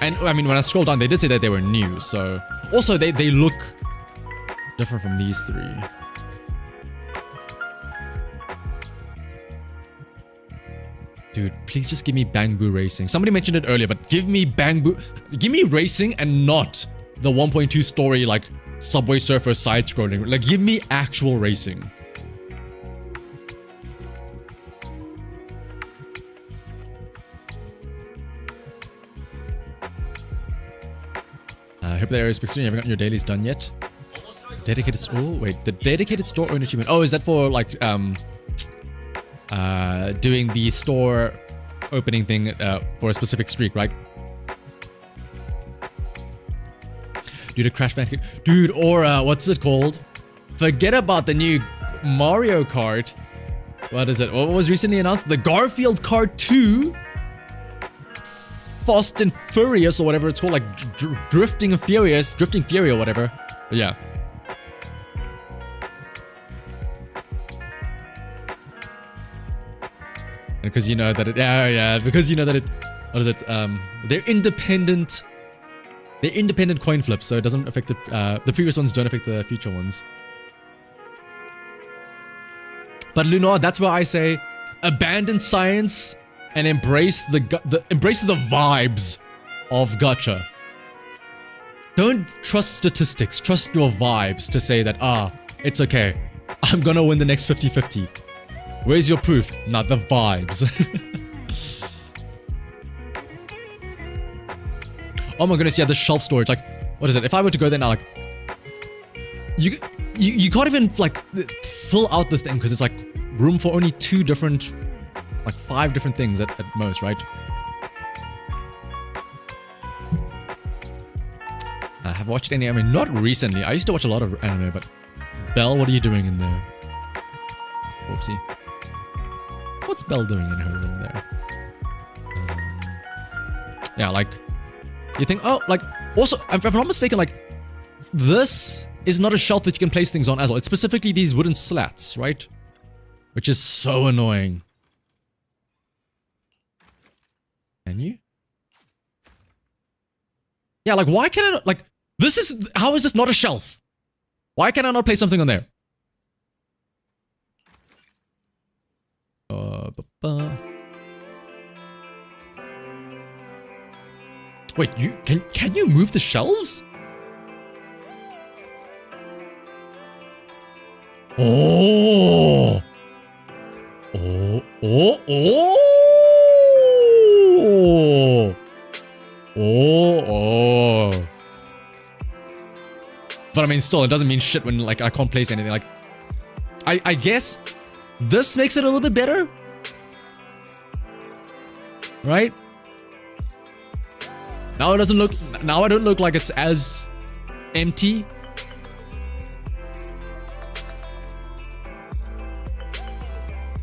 And I mean, when I scrolled down, they did say that they were new, so... Also, they look different from these three. Dude, please just give me Bangbu Racing. Somebody mentioned it earlier, but give me Bangbu... Give me racing and not the 1.2 story, like, Subway Surfer side-scrolling. Like, give me actual racing. I hope the area is fixed. You haven't gotten your dailies done yet. Dedicated store. Oh, wait, the dedicated store owner achievement. Oh, is that for like doing the store opening thing for a specific streak, right? Due to Crash Bandicoot, dude, or what's it called? Forget about the new Mario Kart. What is it? What was recently announced? The Garfield Kart 2. Fast and Furious or whatever it's called, like Drifting Fury or whatever. But yeah. Because you know that it, because you know that it, what is it? They're independent coin flips, so it doesn't affect the previous ones don't affect the future ones. But Lunar, that's where I say, abandon science and embrace the vibes of gacha. Don't trust statistics, trust your vibes to say that, it's okay. I'm gonna win the next 50-50. Where's your proof? Not the vibes. Oh my goodness, yeah, the shelf storage. Like, what is it? If I were to go there now, like, you can't even, like, fill out the thing because it's, like, room for only 2 different... like 5 different things at most, right? I have watched any anime, not recently. I used to watch a lot of anime, but Belle, what are you doing in there? Whoopsie. What's Belle doing in her room there? Yeah, like, you think, oh, like, also, if I'm not mistaken, like, this is not a shelf that you can place things on as well. It's specifically these wooden slats, right? Which is so annoying. Can you? Yeah, like, why can I not, like, how is this not a shelf? Why can I not place something on there? Wait, can you move the shelves? Oh! Oh! Oh! Oh! Oh! Oh! But I mean, still, it doesn't mean shit when, like, I can't place anything. Like, I guess this makes it a little bit better, right? Now it doesn't look. Now I don't look like it's as empty.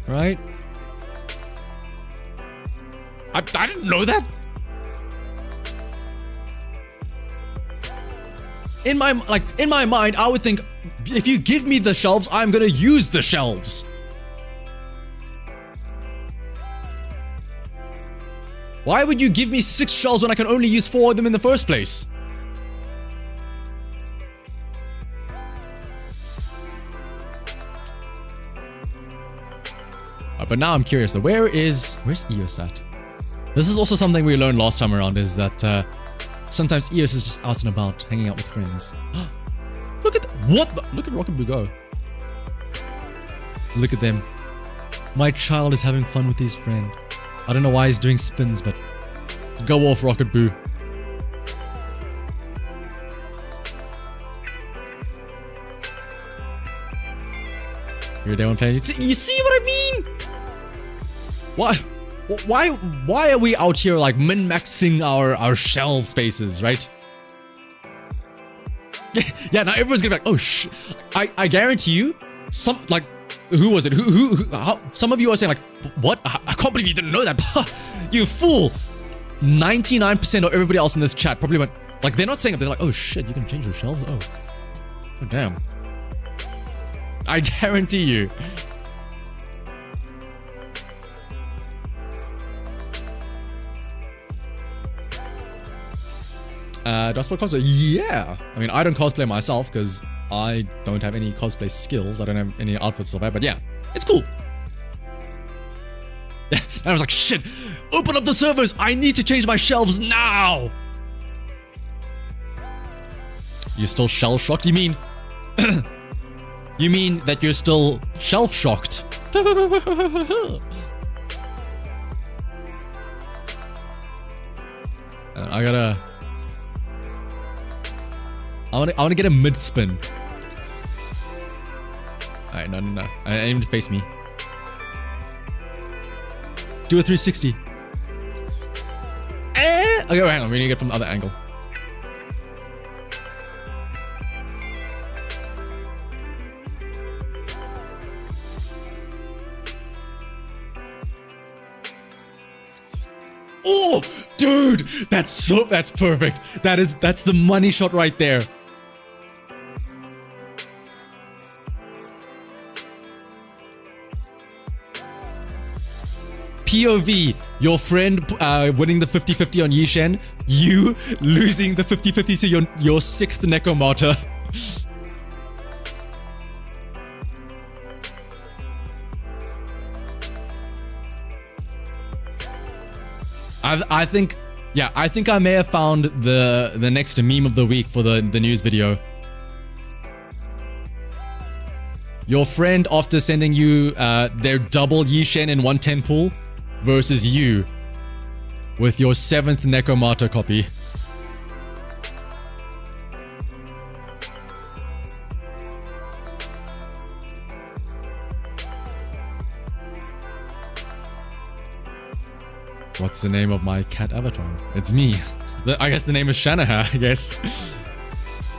Right? I didn't know that. In my mind, I would think, if you give me the shelves, I'm gonna use the shelves. Why would you give me 6 shelves when I can only use 4 of them in the first place? But now I'm curious, so where's Eos at? This is also something we learned last time around, is that sometimes Eos is just out and about, hanging out with friends. Look at look at Rocket Blue go. Look at them. My child is having fun with his friend. I don't know why he's doing spins, but go off, Rocket Boo. You're a day one player. You see what I mean? Why are we out here like min-maxing our shelf spaces, right? Yeah, now everyone's gonna be like, oh I guarantee you, who was it? Some of you are saying like, what? I can't believe you didn't know that. You fool. 99% of everybody else in this chat probably went, like, they're not saying it, they're like, oh shit, you can change your shelves? Oh damn. I guarantee you. Do I spot cosplay? Yeah. I mean, I don't cosplay myself because I don't have any cosplay skills. I don't have any outfits or whatever, but yeah, it's cool. And I was like, shit, open up the servers. I need to change my shelves now. You're still shell shocked? You mean, you mean that you're still shelf shocked? I want to get a mid spin. Alright, no. I aim to face me. Do a 360. Okay, hang on. We need to get from the other angle. Oh, dude, that's perfect. That's the money shot right there. POV, your friend winning the 50-50 on Yishen, you losing the 50-50 to your 6th Necromata. I think I may have found the next meme of the week for the news video. Your friend after sending you their double Yishen in 110 pool versus you with your 7th Necromata copy. What's the name of my cat avatar? It's me. I guess the name is Shanahavt, I guess.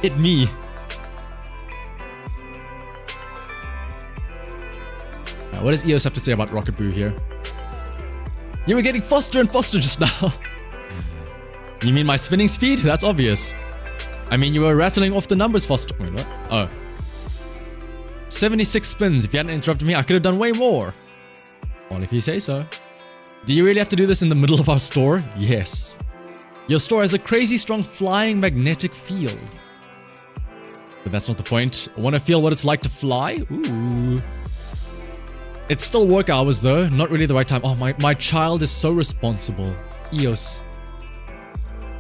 It me. What does EOS have to say about Rocket Boo here? You were getting faster and faster just now. You mean my spinning speed? That's obvious. I mean, you were rattling off the numbers faster. Wait, what? Oh. 76 spins. If you hadn't interrupted me, I could have done way more. Well, if you say so. Do you really have to do this in the middle of our store? Yes. Your store has a crazy strong flying magnetic field. But that's not the point. I want to feel what it's like to fly? Ooh. It's still work hours though, not really the right time. Oh, my child is so responsible. EOS.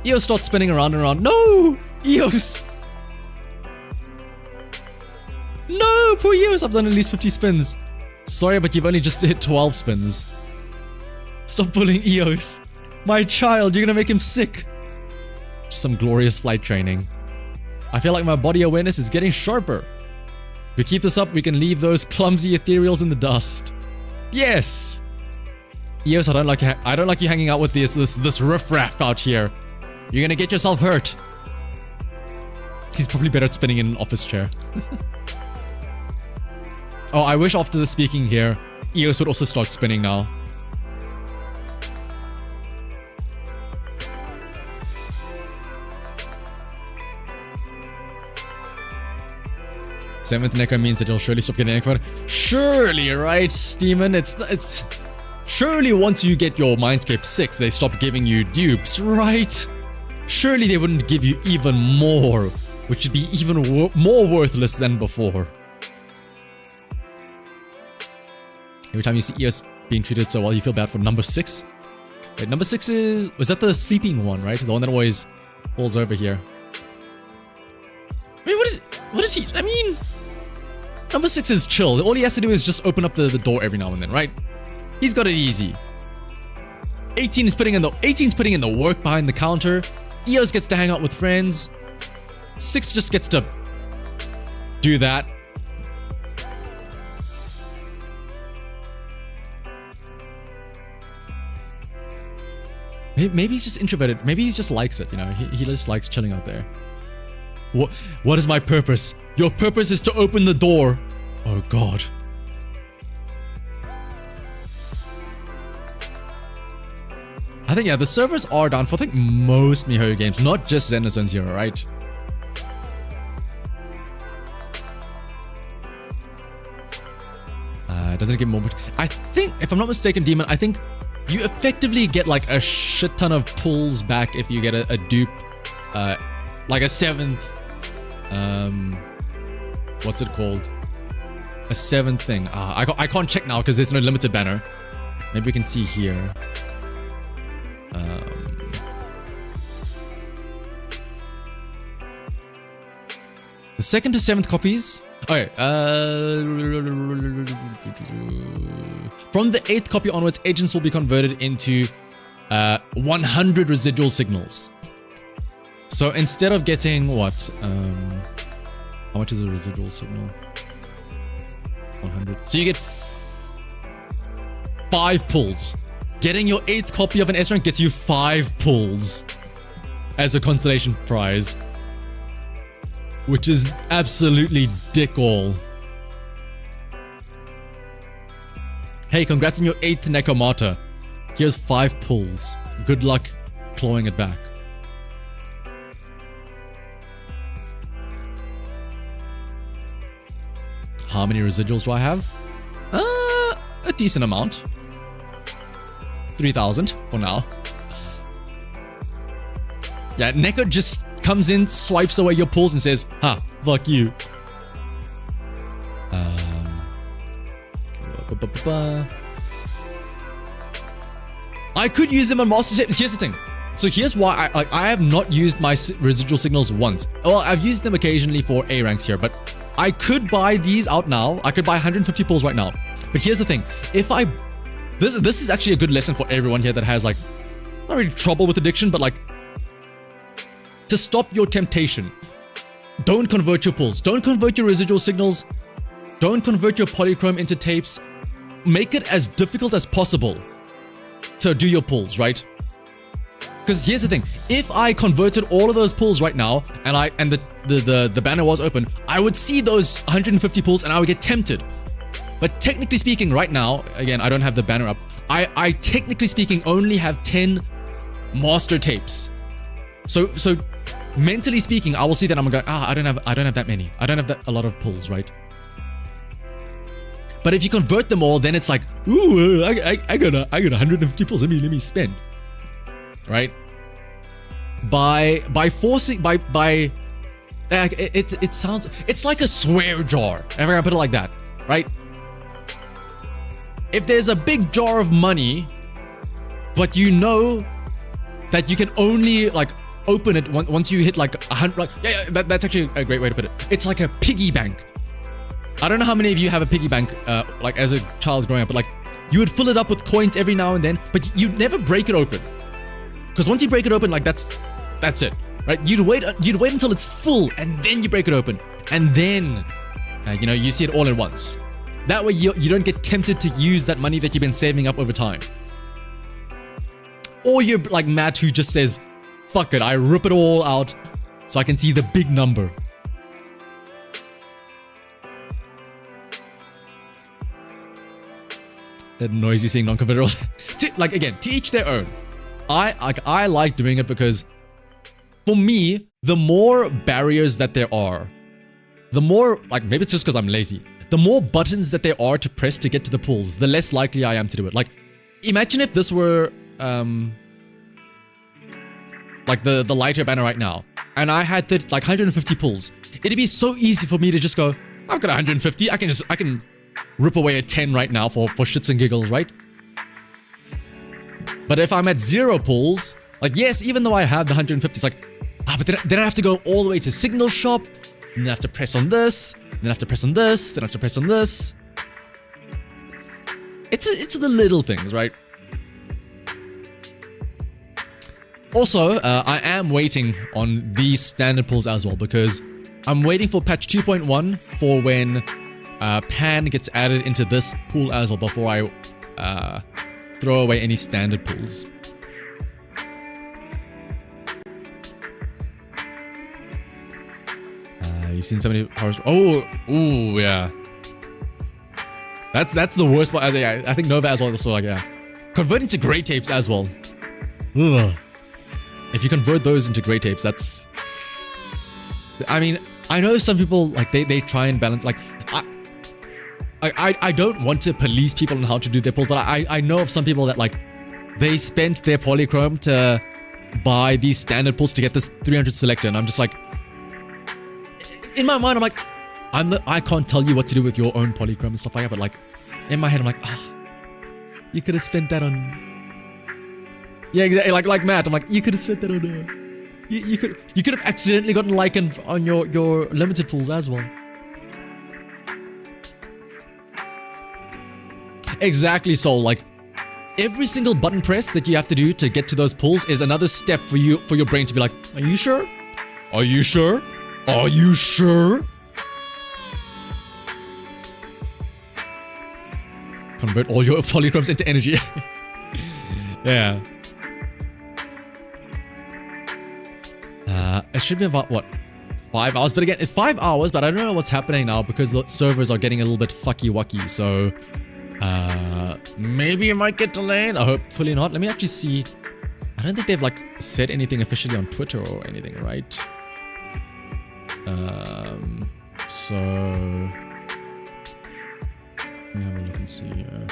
EOS, start spinning around and around. No! EOS! No! Poor EOS, I've done at least 50 spins. Sorry, but you've only just hit 12 spins. Stop bullying EOS. My child, you're gonna make him sick. Just some glorious flight training. I feel like my body awareness is getting sharper. If we keep this up, we can leave those clumsy ethereals in the dust. Yes! EOS, I don't like you hanging out with this riffraff out here. You're gonna get yourself hurt. He's probably better at spinning in an office chair. Oh, I wish after the speaking here, EOS would also start spinning now. Seventh Necro means that he'll surely stop getting Necro. Surely, right, Demon? It's surely once you get your Mindscape 6, they stop giving you dupes, right? Surely they wouldn't give you even more, which would be even more worthless than before. Every time you see EOS being treated so well, you feel bad for number 6. Wait, number 6 was that the sleeping one, right? The one that always falls over here. I mean, what is he? I mean, number 6 is chill. All he has to do is just open up the door every now and then, right? He's got it easy. 18's putting in the work behind the counter. EOS gets to hang out with friends. 6 just gets to do that. Maybe he's just introverted. Maybe he just likes it, you know. He just likes chilling out there. What is my purpose? Your purpose is to open the door. Oh God. I think, yeah, the servers are down for, I think, most MiHoYo games, not just Zenless Zone Zero, right? Does it give more? I think, if I'm not mistaken, Demon, I think you effectively get like a shit ton of pulls back if you get a dupe, like a 7th, what's it called? A 7th thing. I can't check now because there's no limited banner. Maybe we can see here. The 2nd to 7th copies. Okay. From the 8th copy onwards, agents will be converted into 100 residual signals. So instead of getting what? How much is a residual signal? 100. So you get 5 pulls. Getting your 8th copy of an S rank gets you 5 pulls as a consolation prize, which is absolutely dick all. Hey, congrats on your 8th Necromata. Here's 5 pulls. Good luck clawing it back. How many residuals do I have? A decent amount. 3,000 for now. Yeah, Neko just comes in, swipes away your pulls and says, ha, fuck you. I could use them on master tapes. Here's the thing. So here's why I have not used my residual signals once. Well, I've used them occasionally for A ranks here, but I could buy these out now. I could buy 150 pulls right now. But here's the thing. If I... This is actually a good lesson for everyone here that has, like, not really trouble with addiction, but, like, to stop your temptation. Don't convert your pulls. Don't convert your residual signals. Don't convert your polychrome into tapes. Make it as difficult as possible to do your pulls, right? Because here's the thing. If I converted all of those pulls right now, and the banner was open, I would see those 150 pulls and I would get tempted. But technically speaking, right now, again, I don't have the banner up. I technically speaking only have 10 master tapes. So mentally speaking, I will see that I'm going, I don't have that many. I don't have a lot of pulls, right? But if you convert them all, then it's like, ooh, I got 150 pulls. Let me spend, right? By forcing, it sounds, it's like a swear jar. If I put it like that, right? If there's a big jar of money, but you know that you can only like open it once you hit like 100, like, that's actually a great way to put it. It's like a piggy bank. I don't know how many of you have a piggy bank, like as a child growing up, but like you would fill it up with coins every now and then, but you'd never break it open. Because once you break it open, like that's it, right? You'd wait until it's full and then you break it open. And then, you see it all at once. That way you don't get tempted to use that money that you've been saving up over time. Or you're like Matt who just says, fuck it, I rip it all out so I can see the big number. That annoys you seeing non-convertibles. Like again, to each their own. I like doing it because for me, the more barriers that there are, the more, like maybe it's just because I'm lazy, the more buttons that there are to press to get to the pulls, the less likely I am to do it. Like, imagine if this were, like the lighter banner right now, and I had to, like 150 pulls. It'd be so easy for me to just go, I've got 150. I can rip away a 10 right now for shits and giggles, right? But if I'm at 0 pulls, like yes, even though I have the 150, it's like, but then I have to go all the way to signal shop, and then I have to press on this, then I have to press on this, then I have to press on this. It's the little things, right? Also, I am waiting on these standard pulls as well, because I'm waiting for patch 2.1 for when Pan gets added into this pool as well, before I throw away any standard pulls. You've seen so many horror. Oh, ooh, yeah. That's the worst part. I think Nova as well. So like, yeah, converting to gray tapes as well. Ugh. If you convert those into gray tapes, that's. I mean, I know some people like they try and balance. Like, I don't want to police people on how to do their pulls, but I know of some people that like they spent their polychrome to buy these standard pulls to get this 300 selector, and I'm just like, in my mind, I'm like, I can't tell you what to do with your own polychrome and stuff like that, but like, in my head, I'm like, you could have spent that on. Yeah, exactly. Like Matt, I'm like, you could have spent that on. You could have accidentally gotten lichen on your limited pools as well. Exactly. So like, every single button press that you have to do to get to those pulls is another step for your brain to be like, are you sure? Are you sure? Are you sure? Convert all your polychromes into energy. Yeah. It should be about, what, 5 hours? But again, it's 5 hours, but I don't know what's happening now because the servers are getting a little bit fucky-wucky. So, maybe it might get delayed. Hopefully not. Let me actually see. I don't think they've, like, said anything officially on Twitter or anything, right? So... let me have a look and see here.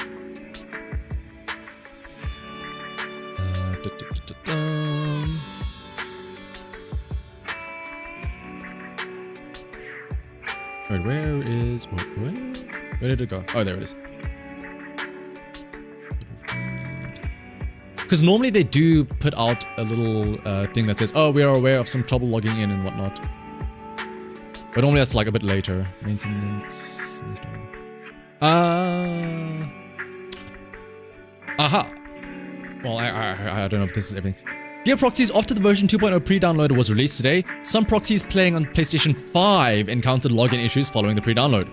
Wait, where did it go? Oh, there it is. Because normally they do put out a little thing that says, oh, we are aware of some trouble logging in and whatnot. But normally that's like a bit later. Maintenance. Aha. Well, I don't know if this is everything. Dear proxies, after the version 2.0 pre-download was released today, some proxies playing on PlayStation 5 encountered login issues following the pre-download.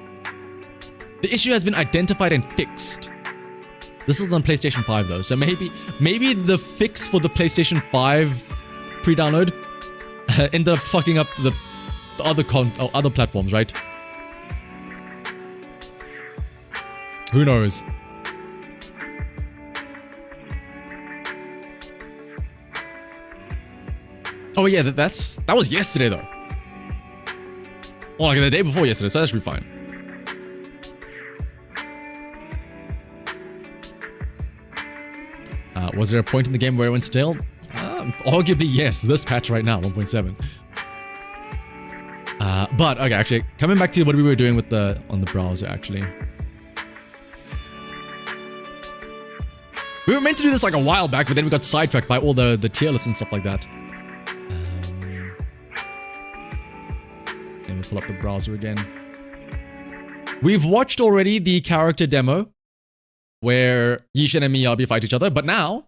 The issue has been identified and fixed. This is on PlayStation 5 though, so maybe the fix for the PlayStation 5 pre-download ended up fucking up the other platforms, right? Who knows? Oh yeah, that was yesterday though. Well, like the day before yesterday, so that should be fine. Was there a point in the game where it went stale? Arguably yes, this patch right now, 1.7. But okay, actually, coming back to what we were doing with on the browser, actually. We were meant to do this like a while back, but then we got sidetracked by all the tier lists and stuff like that. Let me pull up the browser again. We've watched already the character demo where Yishin and Miyabi fight each other, but now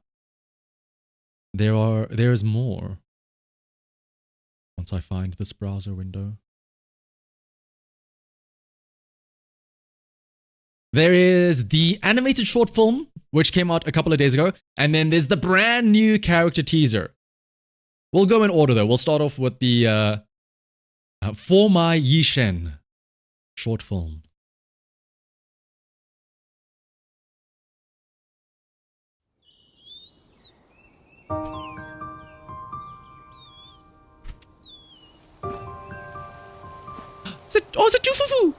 there's more. Once I find this browser window. There is the animated short film, which came out a couple of days ago, and then there's the brand new character teaser. We'll go in order though. We'll start off with the For My Yishin short film. Is it Jufufu?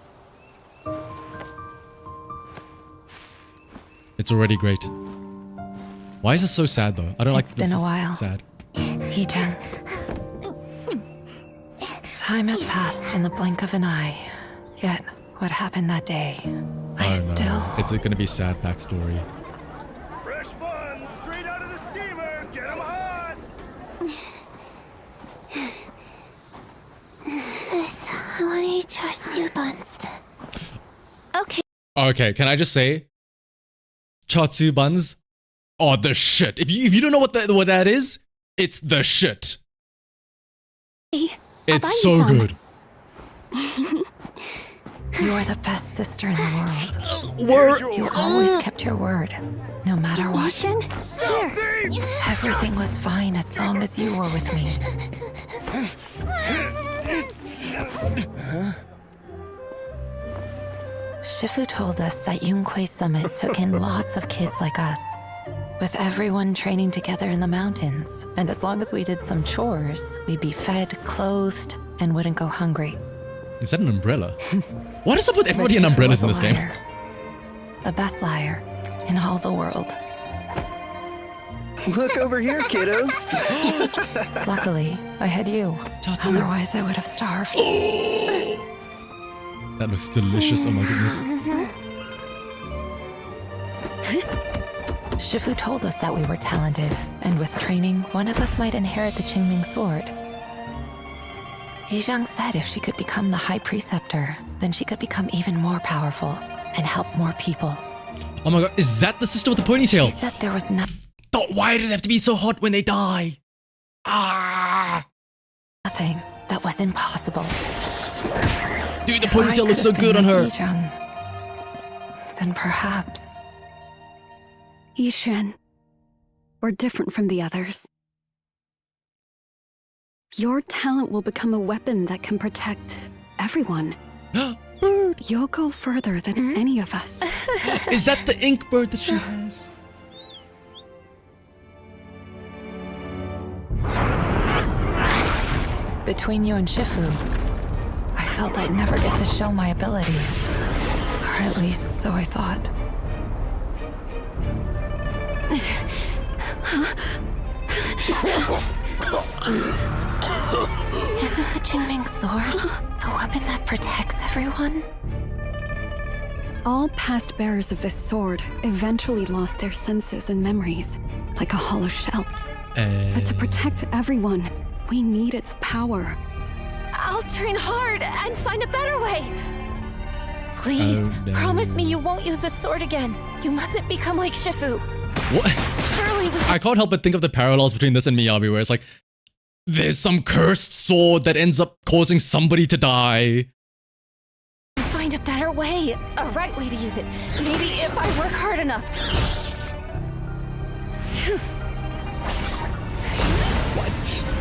It's already great. Why is it so sad though? I don't like this. It's been a while. Sad. Hee-chan. Time has passed in the blink of an eye. Yet, what happened that day? It's gonna be sad backstory. Fresh buns, straight out of the steamer. Get 'em hot. Sis, I want to eat char buns. Okay. Okay, can I just say, Chatsu buns are the shit. If you don't know what that is, it's the shit. It's so good. You are the best sister in the world. You always kept your word, no matter what. Everything was fine as long as you were with me. Shifu told us that Yunquei Summit took in lots of kids like us, with everyone training together in the mountains. And as long as we did some chores, we'd be fed, clothed, and wouldn't go hungry. Is that an umbrella? What is up with But everybody in Shifu umbrellas in was this a game? liar. The best liar in all the world. Look over here, kiddos. Luckily, I had you. Otherwise, I would have starved. That looks delicious. Oh my goodness. Shifu told us that we were talented, and with training, one of us might inherit the Qingming sword. Yizhang said if she could become the High Preceptor, then she could become even more powerful and help more people. Oh my god, is that the sister with the ponytail? She said there was But why did it have to be so hot when they die? Ah! nothing that was impossible. Dude, the If I ponytail looks so could have good on been her. like Yizhang, then perhaps... Yishan, we're different from the others. Your talent will become a weapon that can protect everyone. Bird! You'll go further than any of us. Is that the ink bird that she has? Between you and Shifu, I felt I'd never get to show my abilities. Or at least, so I thought. Isn't the Qingming sword the weapon that protects everyone? All past bearers of this sword eventually lost their senses and memories, like a hollow shell. But to protect everyone, we need its power. I'll train hard and find a better way. Please, Oh, no. promise me you won't use the sword again. You mustn't become like Shifu. What? Surely we I can't help but think of the parallels between this and Miyabi, where it's like, there's some cursed sword that ends up causing somebody to die. can find a better way, a right way to use it. Maybe if I work hard enough.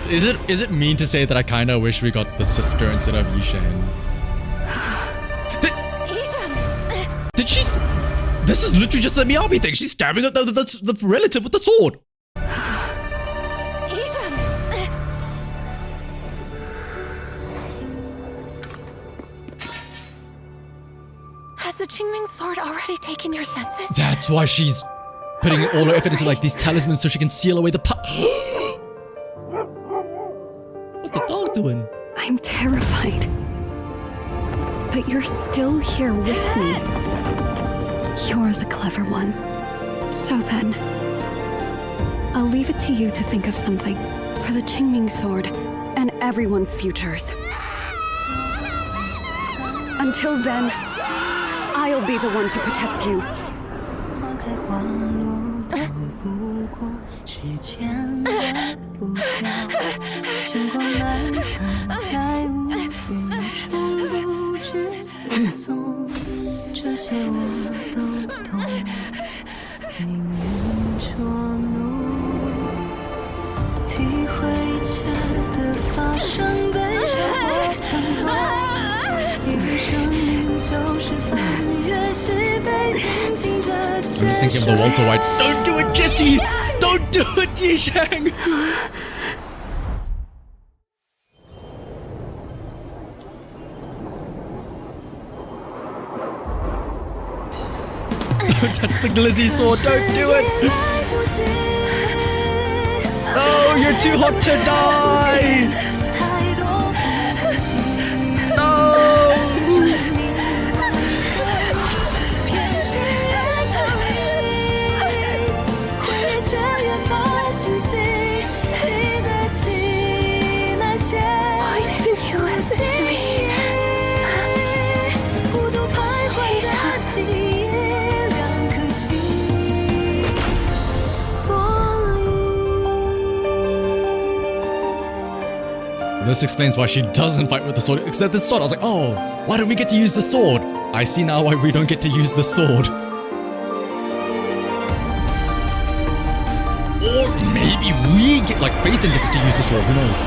Is it mean to say that I kind of wish we got the sister instead of Yishan? Yishan, Did she? This is literally just the Miyabi thing. She's stabbing at the relative with the sword. Yishan. Has the Qingming sword already taken your senses? That's why she's putting all her effort into like these talismans so she can seal away the What's the dog doing? I'm terrified. But you're still here with me. You're the clever one. So then, I'll leave it to you to think of something for the Qingming sword and everyone's futures. Until then, I'll be the one to protect you. 花开花落都不过时间的步调，星光来藏在乌云中不知所踪，这些我都懂，命运捉弄，体会着的发生被生活疼痛，一个生命就是翻越西北平静着。 I'm just thinking of the Walter White. Don't do it, Jesse! Don't do it, Yishang! Don't touch the glizzy sword, don't do it! No, you're too hot to die! No! Why didn't you listen to me? This explains why she doesn't fight with the sword. Except at the start, I was like, oh, why don't we get to use the sword? I see now why we don't get to use the sword. Or maybe we get, like, Phaethon gets to use the sword, who knows?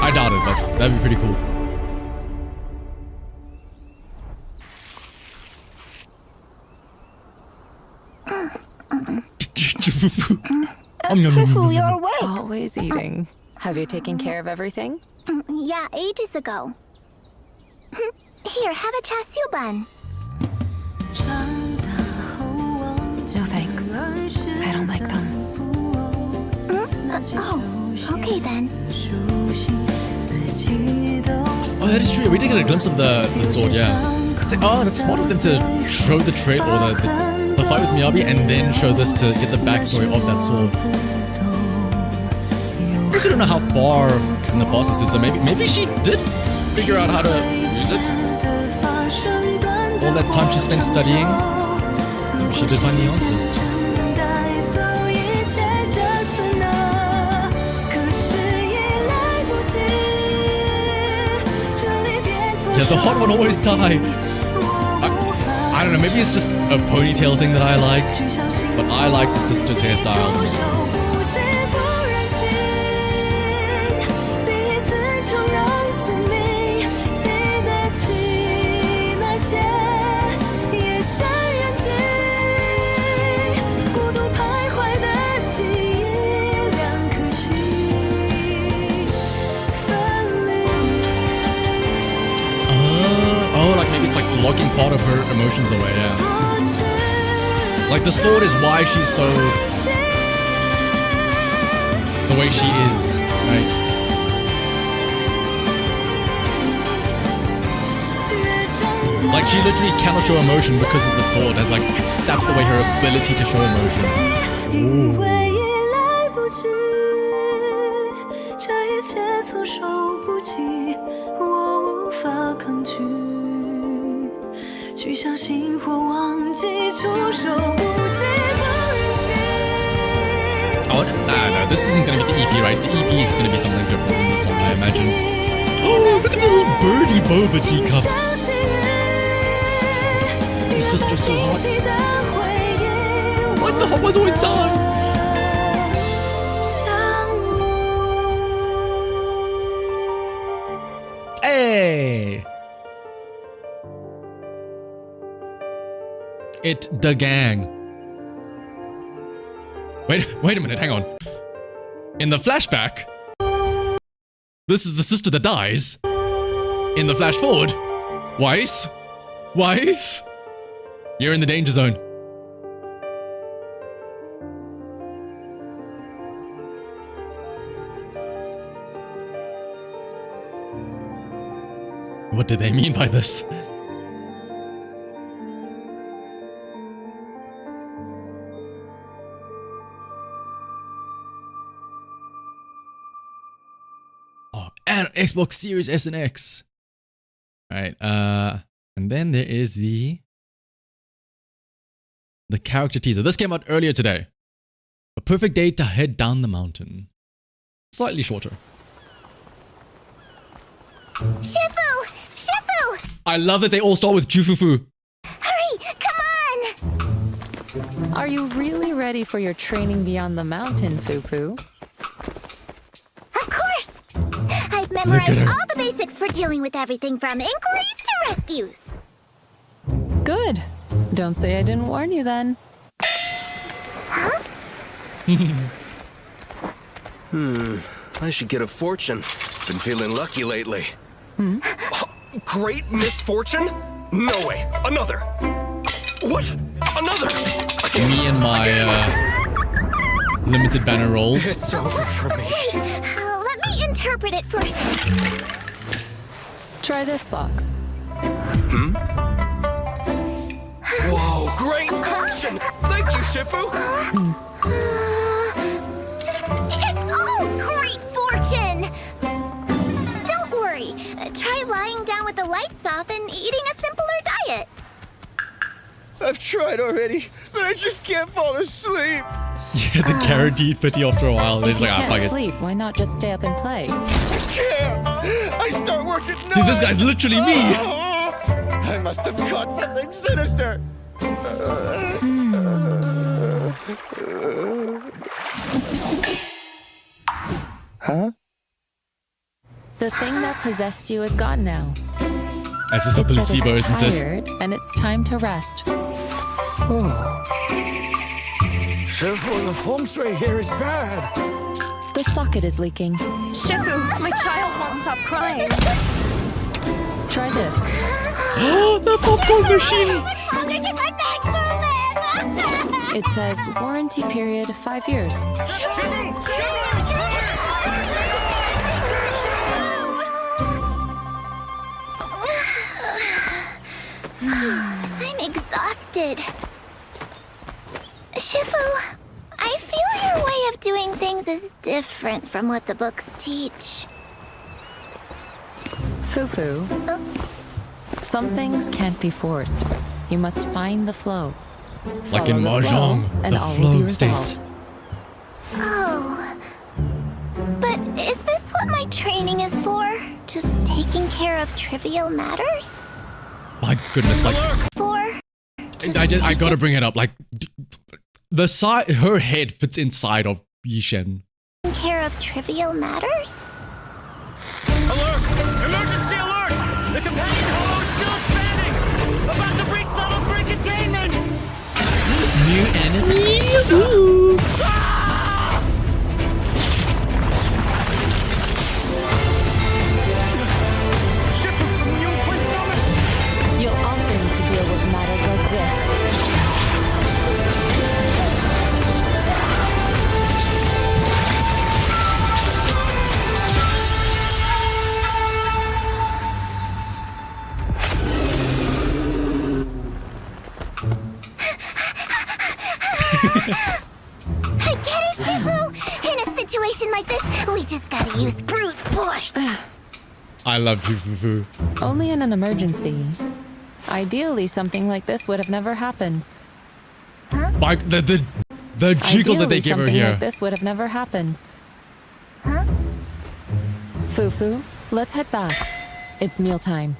I doubt it, but that'd be pretty cool. Fufu, you're awake. Always eating. Have you taken care of everything? Yeah, ages ago. Here, have a char siu bun. No thanks. I don't like them. Oh, okay then. Oh, that is true. We did get a glimpse of the sword, yeah. It's like, oh, that's smart of them to show the trait or the fight with Miyabi and then show this to get the backstory of that sword. I guess we don't know how far in the process is, so maybe she did figure out how to use it. All that time she spent studying, maybe she did find the answer. Yeah, the hot one always die. I don't know, maybe it's just a ponytail thing that I like, but I like the sister's hairstyle. Locking part of her emotions away, yeah. Like the sword is why she's so the way she is, right? Like she literally cannot show emotion because of the sword has like sapped away her ability to show emotion. Ooh. Oh, no, this isn't gonna be the EP, right? The EP is gonna be something different from this song, I imagine. Oh, look at the little birdie boba teacup. His sister's so hot. What the hot one's always done? Hey! It the gang. Wait a minute, hang on. In the flashback, this is the sister that dies. In the flash forward, Weiss, you're in the danger zone. What do they mean by this? And Xbox Series S and X. Alright, and then there is the character teaser. This came out earlier today. A perfect day to head down the mountain. Slightly shorter. Shifu! Shifu! I love that they all start with Jufufu. Hurry! Come on! Are you really ready for your training beyond the mountain, Fufu? Of course! I've memorized all the basics for dealing with everything from inquiries to rescues. Good. Don't say I didn't warn you then. Huh? I should get a fortune. Been feeling lucky lately. Great misfortune? No way. Another. What? Another? Me and my limited banner rolls. It's over for me. Let me interpret it for... Try this box. Whoa, great fortune! Thank you, Shifu! It's all great fortune! Don't worry. Try lying down with the lights off and eating a simpler diet. I've tried already, but I just can't fall asleep. Yeah, the guaranteed pity after a while. They're If just you like, ah, fuck can't it. sleep, why not just stay up and play? I can't. I start work at 9. Dude, this guy's literally me. I must have caught something sinister. Huh? The thing that possessed you is gone now. Es ist a It said placebo, it's isn't it? tired, and it's time to rest. Shifu, the feng shui here is bad. The socket is leaking. Shifu, my child won't stop crying. Try this. The popcorn machine! It says warranty period 5 years. I'm exhausted. Shifu, I feel your way of doing things is different from what the books teach. Fufu. Some things can't be forced. You must find the flow. Like in Follow the flow, Mahjong, and the all will be flow resolved. state. Oh. But is this what my training is for? Just taking care of trivial matters? My goodness, like, For? I gotta bring it up. Like, the side, her head fits inside of Yishen. Taking care of trivial matters? Alert! Emergency alert! The companion hollow is still expanding! About to breach level 3 containment! New enemy? Ooh. Shifu from Yunhui Summit! You'll also need to deal with matters like this. I get it, Shifu! In a situation like this, we just gotta use brute force! I love you, Fufu. Only in an emergency. Ideally, something like this would have never happened. Like, the jiggle that they Ideally, give her something here. like this would have never happened. Fufu, let's head back. It's mealtime.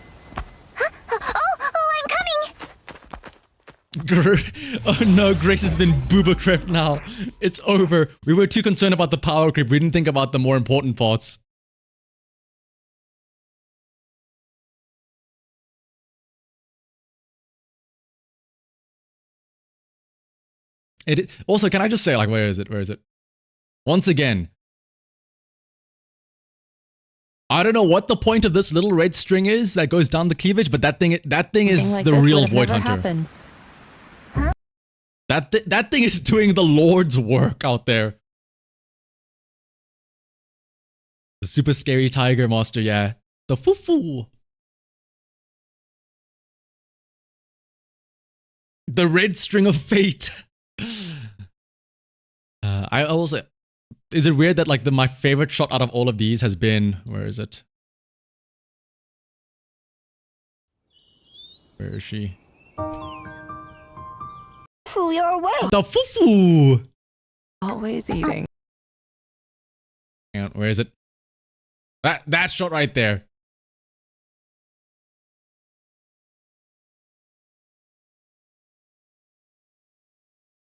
Oh, I'm coming! Oh no, Grace has been booba crept now. It's over. We were too concerned about the power creep. We didn't think about the more important parts. Also, can I just say, like, where is it? Where is it? Once again, I don't know what the point of this little red string is that goes down the cleavage, but that thing is Something like the this real would have Void never Hunter. happened. That thing is doing the Lord's work out there. The super scary tiger monster, yeah. The fufu. The red string of fate. I also... Is it weird that, like, my favorite shot out of all of these has been... Where is it? Where is she? Fu, you're awake! The fufu! Always eating. Hang on, where is it? That shot right there.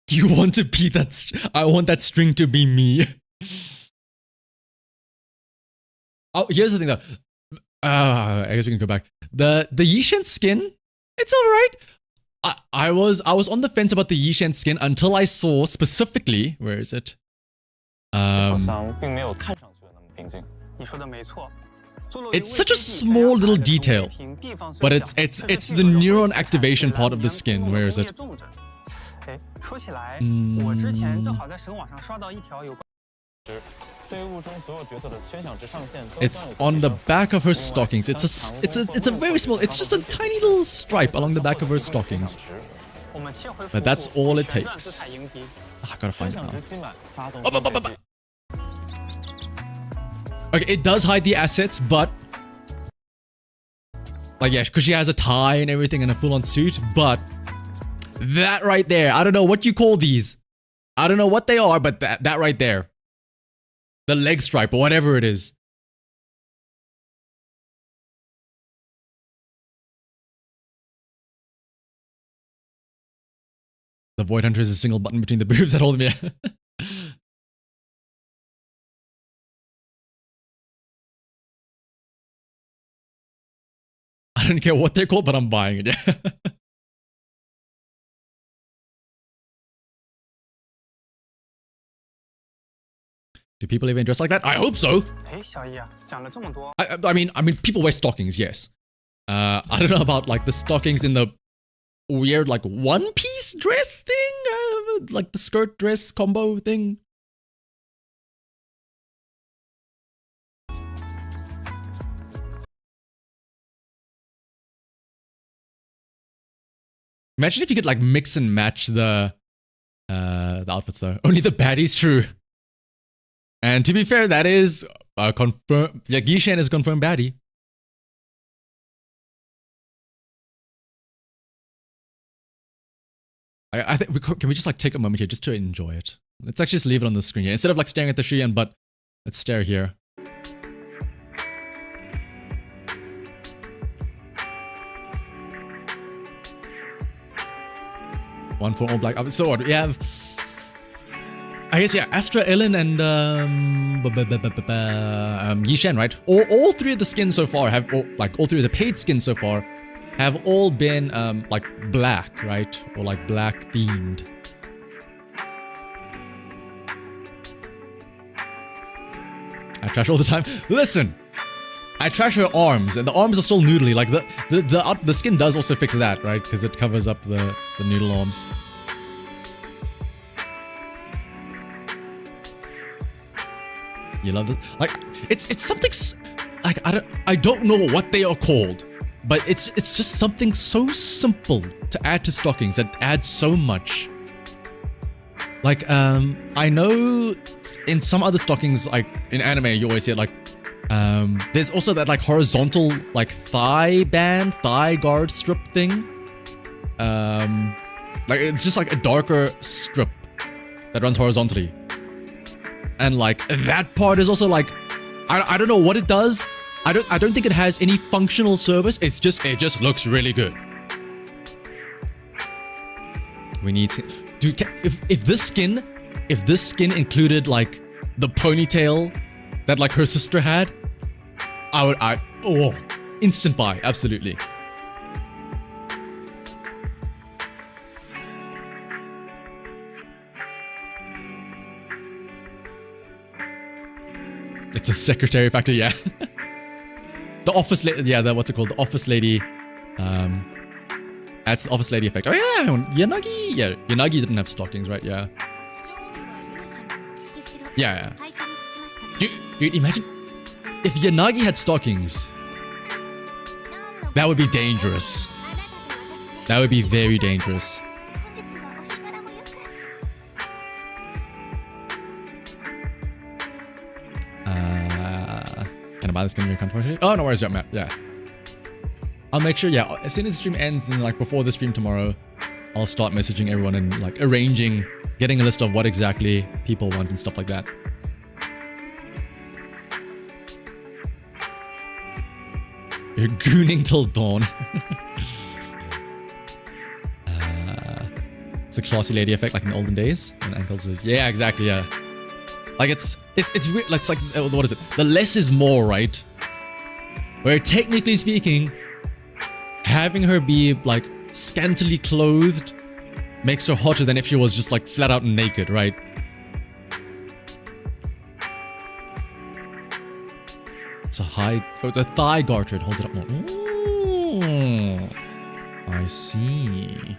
You want to be that... I want that string to be me. Oh, here's the thing though. I guess we can go back. The Yishen skin, it's alright. I was on the fence about the Yishen skin until I saw specifically... Where is it? It's such a small little detail, but it's the neuron activation part of the skin. Where is it? It's on the back of her stockings. It's a very small. It's just a tiny little stripe along the back of her stockings. But that's all it takes. I gotta find it now. Okay, it does hide the assets, but like, yeah, because she has a tie and everything and a full-on suit, but that right there, I don't know what you call these. I don't know what they are, but that right there. The leg stripe or whatever it is. The Void Hunter is a single button between the boobs that hold me. I don't care what they're called, but I'm buying it. Yeah. Do people even dress like that? I hope so. 哎，小易啊，讲了这么多， I mean, people wear stockings, yes. I don't know about like the stockings in the weird like one-piece dress thing, like the skirt dress combo thing. Imagine if you could like mix and match the outfits though. Only the baddie's true. And to be fair, that is confirmed. Yeah, Yishan is a confirmed baddie. I think can we just like take a moment here just to enjoy it? Let's actually just leave it on the screen here. Instead of like staring at the Shiyan, but let's stare here. One for all black. So what? We have, I guess, yeah, Astra, Ellen, and Yishan, right? All three of the skins so far have, all three of the paid skins so far have all been like black, right? Or like black themed. I trash all the time. Listen, I trash her arms, and the arms are still noodly. Like the skin does also fix that, right? Because it covers up the noodle arms. You love it? Like it's something like I don't know what they are called, but it's just something so simple to add to stockings that adds so much. Like I know in some other stockings, like in anime, you always see it like there's also that like horizontal like thigh guard strip thing. Like it's just like a darker strip that runs horizontally. And like that part is also like I don't know what it does. I don't think it has any functional service. It just looks really good. We need to if this skin included like the ponytail that like her sister had, instant buy, absolutely. It's a secretary factor, yeah. The office lady, yeah, what's it called? The office lady. That's the office lady effect. Oh yeah, Yanagi. Yeah, Yanagi didn't have stockings, right? Yeah. Yeah. Dude, imagine if Yanagi had stockings. That would be dangerous. That would be very dangerous. Can I buy this game in your country? Oh, no worries, Matt. Yeah. I'll make sure, yeah, as soon as the stream ends and like before the stream tomorrow, I'll start messaging everyone and like arranging, getting a list of what exactly people want and stuff like that. You're gooning till dawn. It's a classy lady effect like in the olden days when ankles was, yeah, exactly, yeah. Like it's weird. It's like, what is it? The less is more, right? Where technically speaking, having her be like scantily clothed makes her hotter than if she was just like flat out naked, right? It's a it's a thigh garter. Hold it up more. Ooh, I see.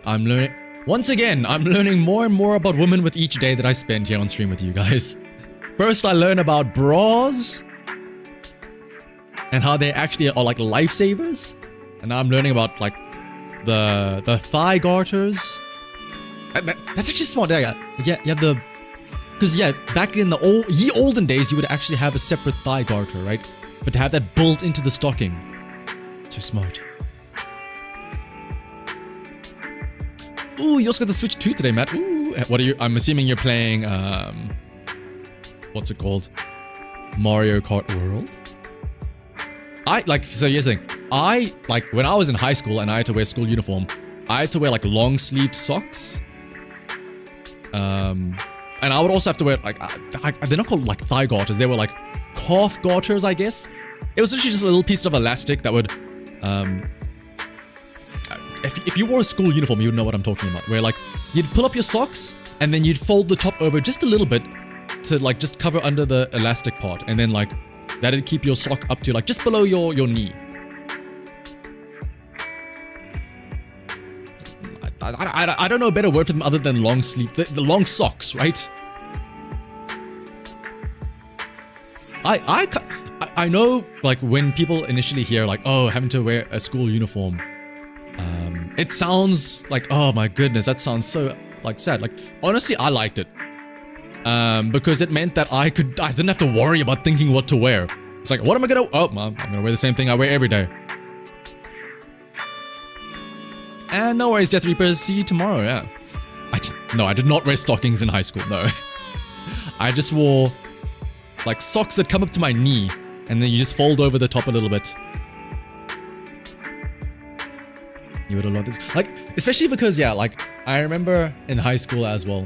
I'm learning. Once again, I'm learning more and more about women with each day that I spend here on stream with you guys. First, I learn about bras and how they actually are like lifesavers. And now I'm learning about like the thigh garters. That's actually smart. Yeah, you have the... Because yeah, back in the olden days, you would actually have a separate thigh garter, right? But to have that built into the stocking. So smart. Ooh, you also got the Switch 2 today, Matt. Ooh, what are you... I'm assuming you're playing, what's it called? Mario Kart World? So here's the thing. Like, when I was in high school and I had to wear school uniform, I had to wear, like, long-sleeved socks. And I would also have to wear, like, they're not called, like, thigh garters. They were, like, calf garters, I guess. It was literally just a little piece of elastic that would, if you wore a school uniform, you would know what I'm talking about. Where like you'd pull up your socks and then you'd fold the top over just a little bit to like just cover under the elastic part, and then like that'd keep your sock up to like just below your knee. I don't know a better word for them other than long sleeve, the long socks, right? I know like when people initially hear like, oh, having to wear a school uniform, it sounds like, oh my goodness, that sounds so like sad. Like honestly, I liked it because it meant that I didn't have to worry about thinking what to wear. It's like, what am I gonna? Oh, I'm gonna wear the same thing I wear every day. And no worries, Death Reapers. See you tomorrow. Yeah. I did not wear stockings in high school. No, I just wore like socks that come up to my knee, and then you just fold over the top a little bit. You would have loved this, like especially because yeah, like I remember in high school as well.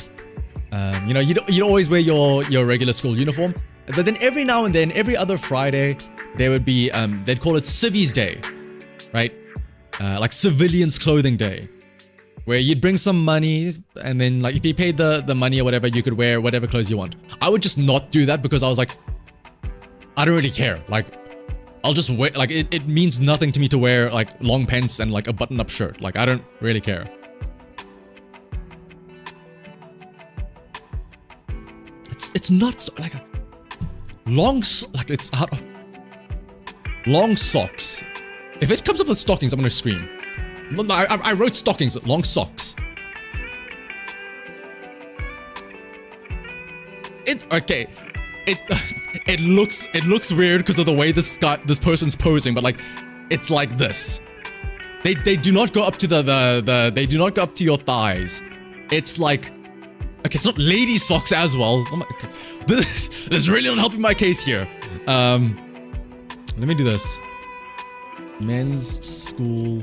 You know, you'd always wear your regular school uniform, but then every now and then, every other Friday, there would be they'd call it Civvies Day, right? Like Civilians Clothing Day, where you'd bring some money, and then like if you paid the money or whatever, you could wear whatever clothes you want. I would just not do that because I was like, I don't really care. Like, I'll just wear, like it means nothing to me to wear like long pants and like a button-up shirt. Like I don't really care. It's not like a long, like it's out of long socks. If it comes up with stockings, I'm gonna scream. I wrote stockings, long socks. Okay. It looks weird because of the way this person's posing, but like it's like this. They do not go up to they do not go up to your thighs. It's like, okay, it's not lady socks as well. Oh my, this is really not helping my case here. Let me do this. Men's school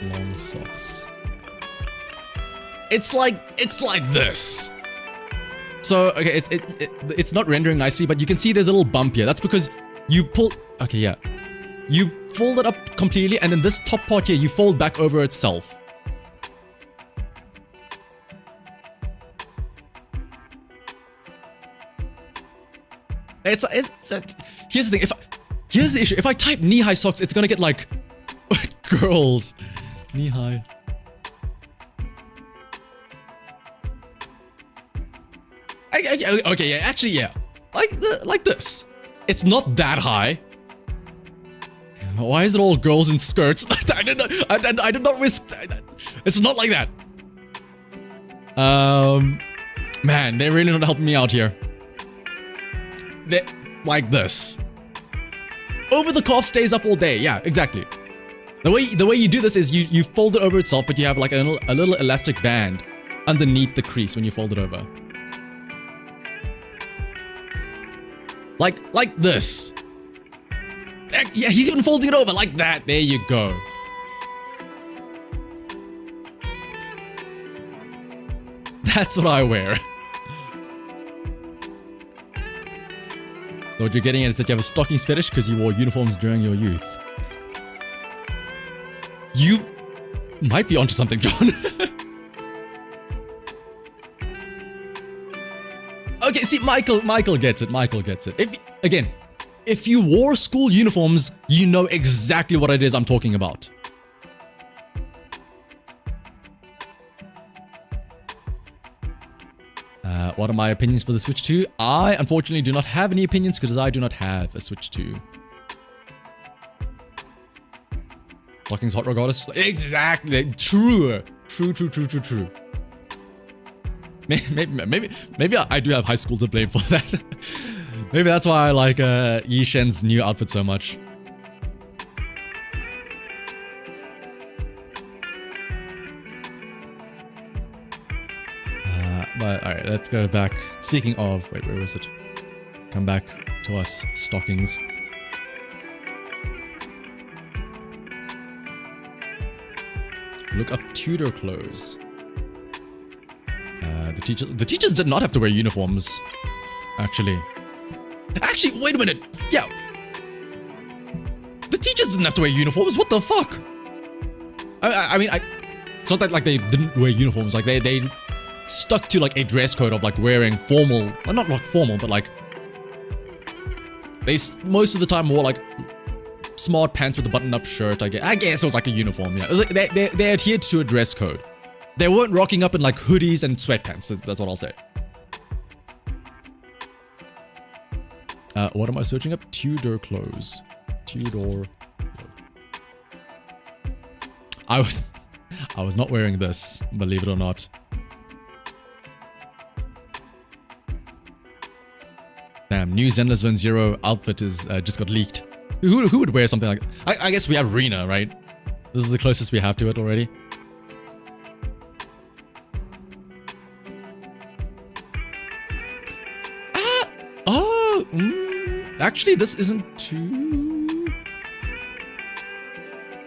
long socks. It's like this. So okay, it's not rendering nicely, but you can see there's a little bump here. That's because you pull. Okay, yeah, you fold it up completely, and then this top part here you fold back over itself. Here's the thing. Here's the issue. If I type knee-high socks, it's gonna get like girls knee-high. Okay, yeah, actually, yeah, like this. It's not that high. Why is it all girls in skirts? I did not risk. It's not like that. Man, they're really not helping me out here. They're like this. Over the calf stays up all day. Yeah, exactly. The way you do this is you fold it over itself, but you have like a little elastic band underneath the crease when you fold it over. Like this. Yeah, he's even folding it over like that. There you go. That's what I wear. So what you're getting at is that you have a stockings fetish because you wore uniforms during your youth. You might be onto something, John. Okay, see, Michael gets it. Michael gets it. If you wore school uniforms, you know exactly what it is I'm talking about. What are my opinions for the Switch 2? I unfortunately do not have any opinions because I do not have a Switch 2. Stockings hot regardless. Exactly. True. Maybe I do have high school to blame for that. Maybe that's why I like Yi Shen's new outfit so much. But alright, let's go back. Speaking of, wait, where was it? Come back to us, stockings. Look up Tudor clothes. The teachers did not have to wear uniforms. Actually, wait a minute. Yeah. teachers didn't have to wear uniforms. What the fuck? I mean, it's not that like they didn't wear uniforms. Like they stuck to like a dress code of like wearing formal, well, not like formal, but like they most of the time wore like smart pants with a button-up shirt. I guess it was like a uniform. Yeah, it was like they adhered to a dress code. They weren't rocking up in like hoodies and sweatpants. That's what I'll say. What am I searching up? Tudor clothes. Tudor. I was not wearing this, believe it or not. Damn, new Zenless Zone Zero outfit is just got leaked. Who would wear something like? I guess we have Rena, right? This is the closest we have to it already. Actually, this isn't too...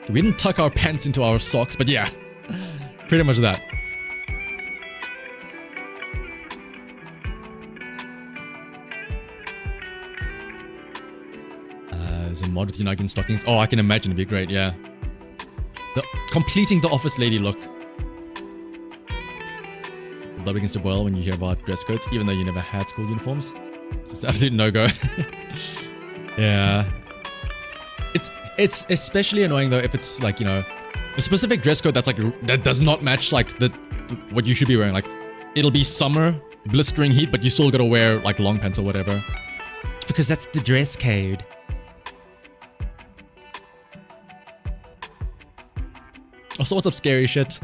We didn't tuck our pants into our socks, but yeah. Pretty much that. There's a mod with Unagi stockings. Oh, I can imagine it'd be great, yeah. Completing the office lady look. Blood begins to boil when you hear about dress codes, even though you never had school uniforms. It's just absolute no-go. Yeah. It's especially annoying though if it's like, you know, a specific dress code that's like that does not match like what you should be wearing. Like it'll be summer, blistering heat, but you still gotta wear like long pants or whatever. Because that's the dress code. Also, what's up, scary shit?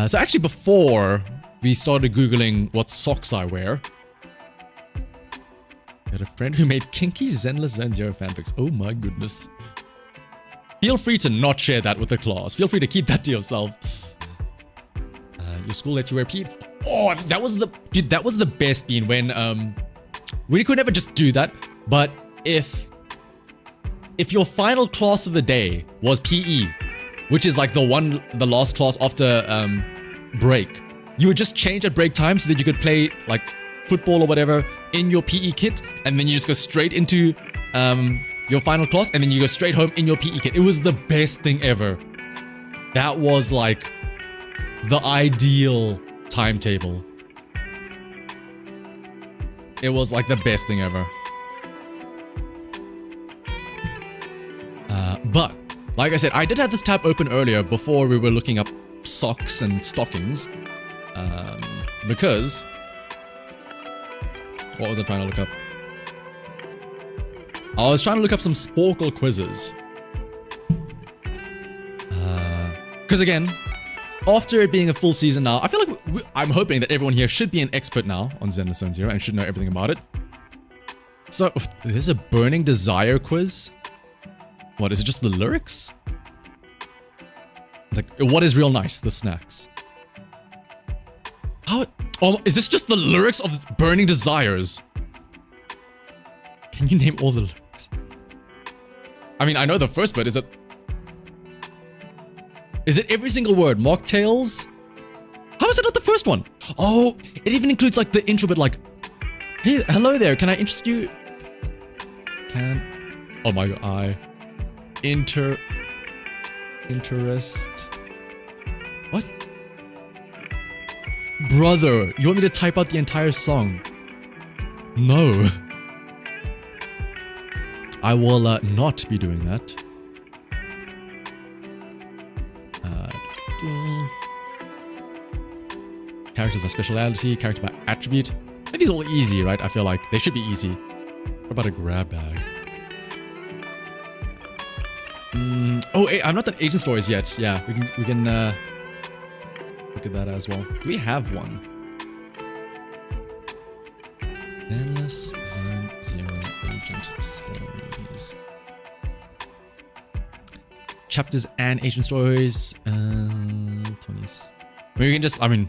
So actually before we started Googling what socks I wear, I had a friend who made kinky Zenless Zone Zero fanfics. Oh my goodness. Feel free to not share that with the class. Feel free to keep that to yourself. Your school let you wear PE. Oh, that was the best bean when we could never just do that. But if your final class of the day was PE, which is like the last class after break, you would just change at break time so that you could play like football or whatever in your PE kit, and then you just go straight into your final class, and then you go straight home in your PE kit. It was the best thing ever. That was like the ideal timetable. It was like the best thing ever. But like I said, I did have this tab open earlier before we were looking up socks and stockings, because what was I trying to look up? I was trying to look up some Sporkle quizzes. Because again, after it being a full season now, I feel like I'm hoping that everyone here should be an expert now on Zenless Zone Zero and should know everything about it. So, there's a Burning Desire quiz? What, is it just the lyrics? Like, what is real nice? The snacks. How? Oh, is this just the lyrics of Burning Desires? Can you name all the lyrics? I mean, I know the first bit. Is it every single word? Mocktails? How is it not the first one? Oh, it even includes like the intro bit, like, hey, hello there, can I interest you? Oh my god, interest. What? Brother, you want me to type out the entire song? No. I will not be doing that. Characters by speciality, character by attribute. These are all easy, right? I feel like they should be easy. What about a grab bag? Oh, hey, I'm not done agent stories yet. Yeah, we can look at that as well. Do we have one? Endless Zone Zero agent stories. Chapters and agent stories. 20s. I mean, we can just. I mean.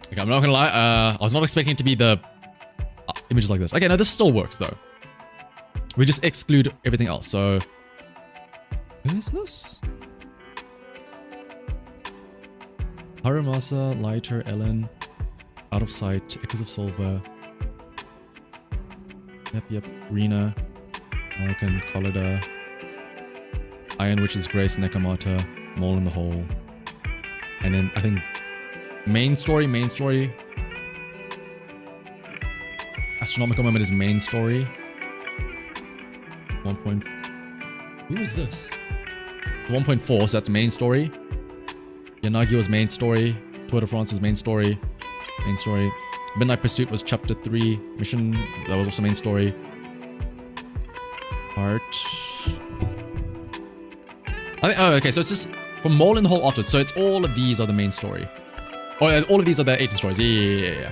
Okay, I'm not gonna lie. I was not expecting it to be the images like this. Okay, no, this still works though. We just exclude everything else. So, who is this? Haramasa, Lighter, Ellen, Out of Sight, Echoes of Silver. Yep. Rena, Malkin, Collida, Iron Witch's Grace, Nekomata, Mole in the Hole. And then I think main story. Astronomical Moment is main story. 1. Who is this? 1.4, so that's main story. Yanagi was main story. Tour de France was main story. Midnight Pursuit was chapter 3. Mission, that was also main story. Heart. Okay, so it's just from Mole in the Hole afterwards. So it's all of these are the main story. Oh, all of these are the 18 stories. Yeah.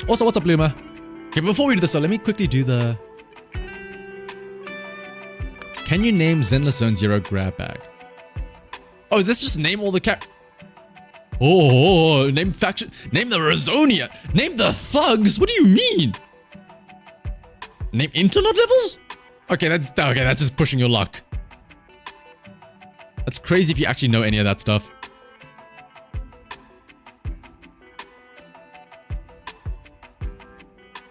Also, what's up, Luma? Okay, but before we do this, so let me quickly do the... Can you name Zenless Zone Zero grab bag? Oh, this just name all the Oh, name faction. Name the Razonia. Name the thugs. What do you mean? Name internet levels? Okay, that's just pushing your luck. That's crazy if you actually know any of that stuff.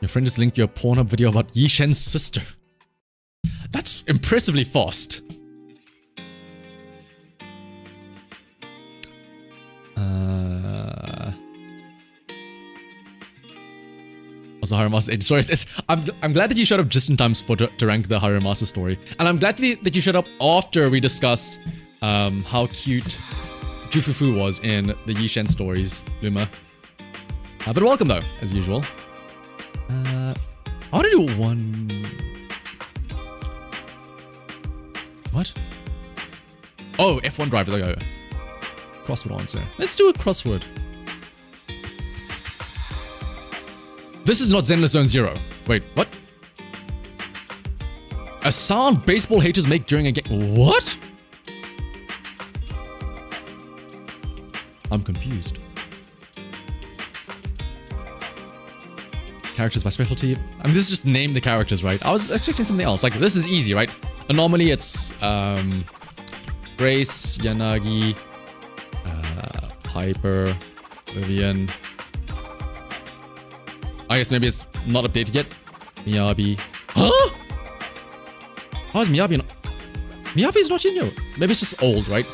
Your friend just linked you a Pornhub video about Yishen's sister. That's impressively fast. Also, Haramasa's 8 stories. I'm glad that you showed up just in time to rank the Haramasa story. And I'm glad that you showed up after we discuss how cute Jufufu was in the Yishen stories, Luma. But welcome though, as usual. I want to do one... What? Oh, F1 drivers. Okay. Crossword answer. Let's do a crossword. This is not Zenless Zone Zero. Wait, what? A sound baseball haters make during a game. What? I'm confused. Characters by specialty. I mean, this is just name the characters, right? I was expecting something else. Like, this is easy, right? Anomaly, it's Grace, Yanagi, Piper, Vivian. I guess maybe it's not updated yet. Miyabi. Huh? How is Miyabi not... Miyabi's not in here. Maybe it's just old, right?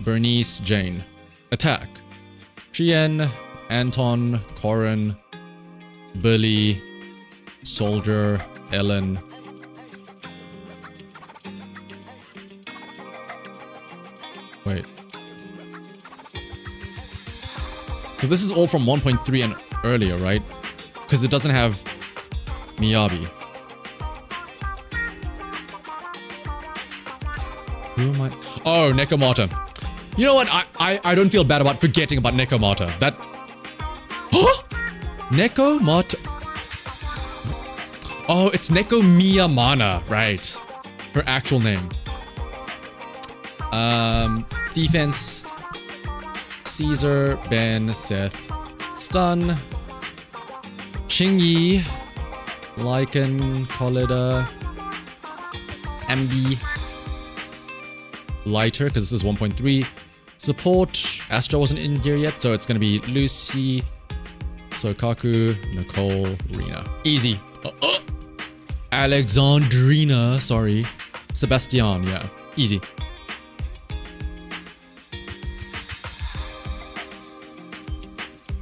Bernice, Jane. Attack. Chien, Anton, Corin, Billy, Soldier, Ellen. Wait. So this is all from 1.3 and earlier, right? Because it doesn't have Miyabi. Who am I? Oh, Nekomata. You know what? I don't feel bad about forgetting about Nekomata. That... Huh? Nekomata... Oh, it's Neko Miyamana, right. Her actual name. Defense. Caesar, Ben, Seth. Stun. Chingy. Lycan, Collida. Ambi. Lighter, because this is 1.3. Support. Astra wasn't in here yet, so it's going to be Lucy, Sokaku, Nicole, Rena. Easy. Alexandrina, sorry. Sebastian, yeah. Easy.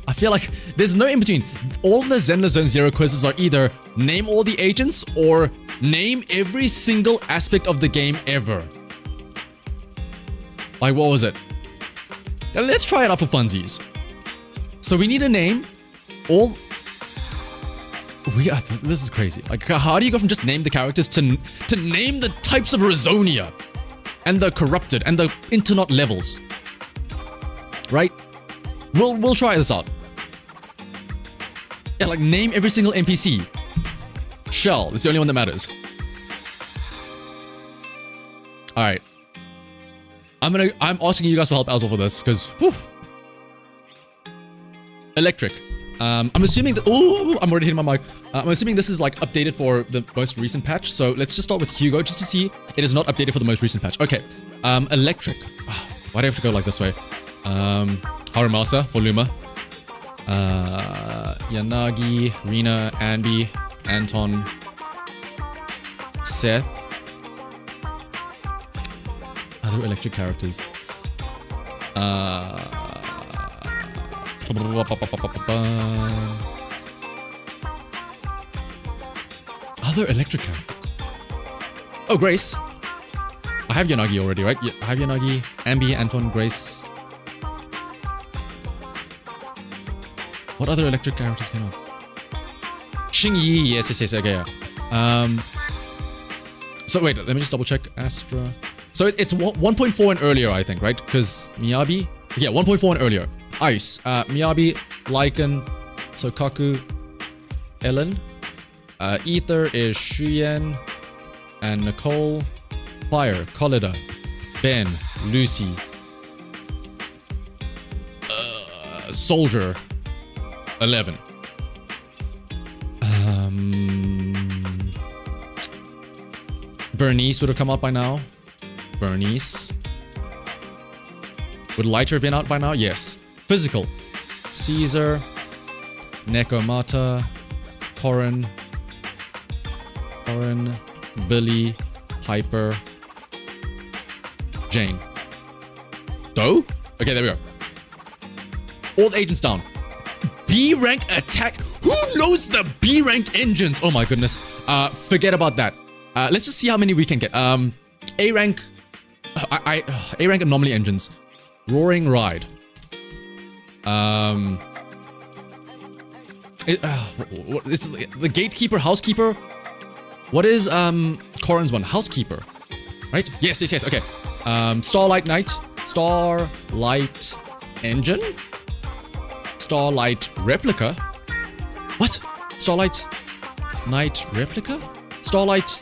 I feel like there's no in between. All the Zenless Zone Zero quizzes are either name all the agents or name every single aspect of the game ever. Like, what was it? Let's try it out for funsies. So we need a name. This is crazy. Like, how do you go from just name the characters to name the types of Razonia and the corrupted and the internet levels? Right? We'll try this out. Yeah, like name every single NPC. Shell, it's the only one that matters. All right. I'm asking you guys for help as well for this because whew. Electric. I'm assuming that... Oh, I'm already hitting my mic. I'm assuming this is like updated for the most recent patch. So let's just start with Hugo just to see it is not updated for the most recent patch. Okay. Electric. Oh, why do I have to go like this way? Haramasa for Luma. Yanagi, Rina, Anby, Anton, Seth. Other electric characters. Other electric characters. Oh, Grace. I have Yanagi already, right? Yeah, I have Yanagi, Ambi, Anton, Grace. What other electric characters came out? Xingyi, yes, okay, yeah. So wait, let me just double check. Astra. So it's 1.4 and earlier, I think, right? Because Miyabi, yeah, 1.4 and earlier. Ice, Miyabi, Lycan, Sokaku, Ellen. Ether is Shuyen and Nicole. Fire, Collida, Ben, Lucy. Soldier, 11. Bernice would have come out by now. Bernice. Would Lighter have been out by now? Yes. Physical. Caesar. Nekomata. Corin. Billy. Hyper. Jane. Go? Okay, there we go. All the agents down. B rank attack. Who knows the B rank engines? Oh my goodness. Forget about that. Let's just see how many we can get. A rank. A rank anomaly engines. Roaring Ride. It's the Gatekeeper, Housekeeper. What is Corin's one? Housekeeper, right? Yes. Okay. Starlight Knight, Starlight Engine, Starlight Replica. What? Starlight Knight Replica? Starlight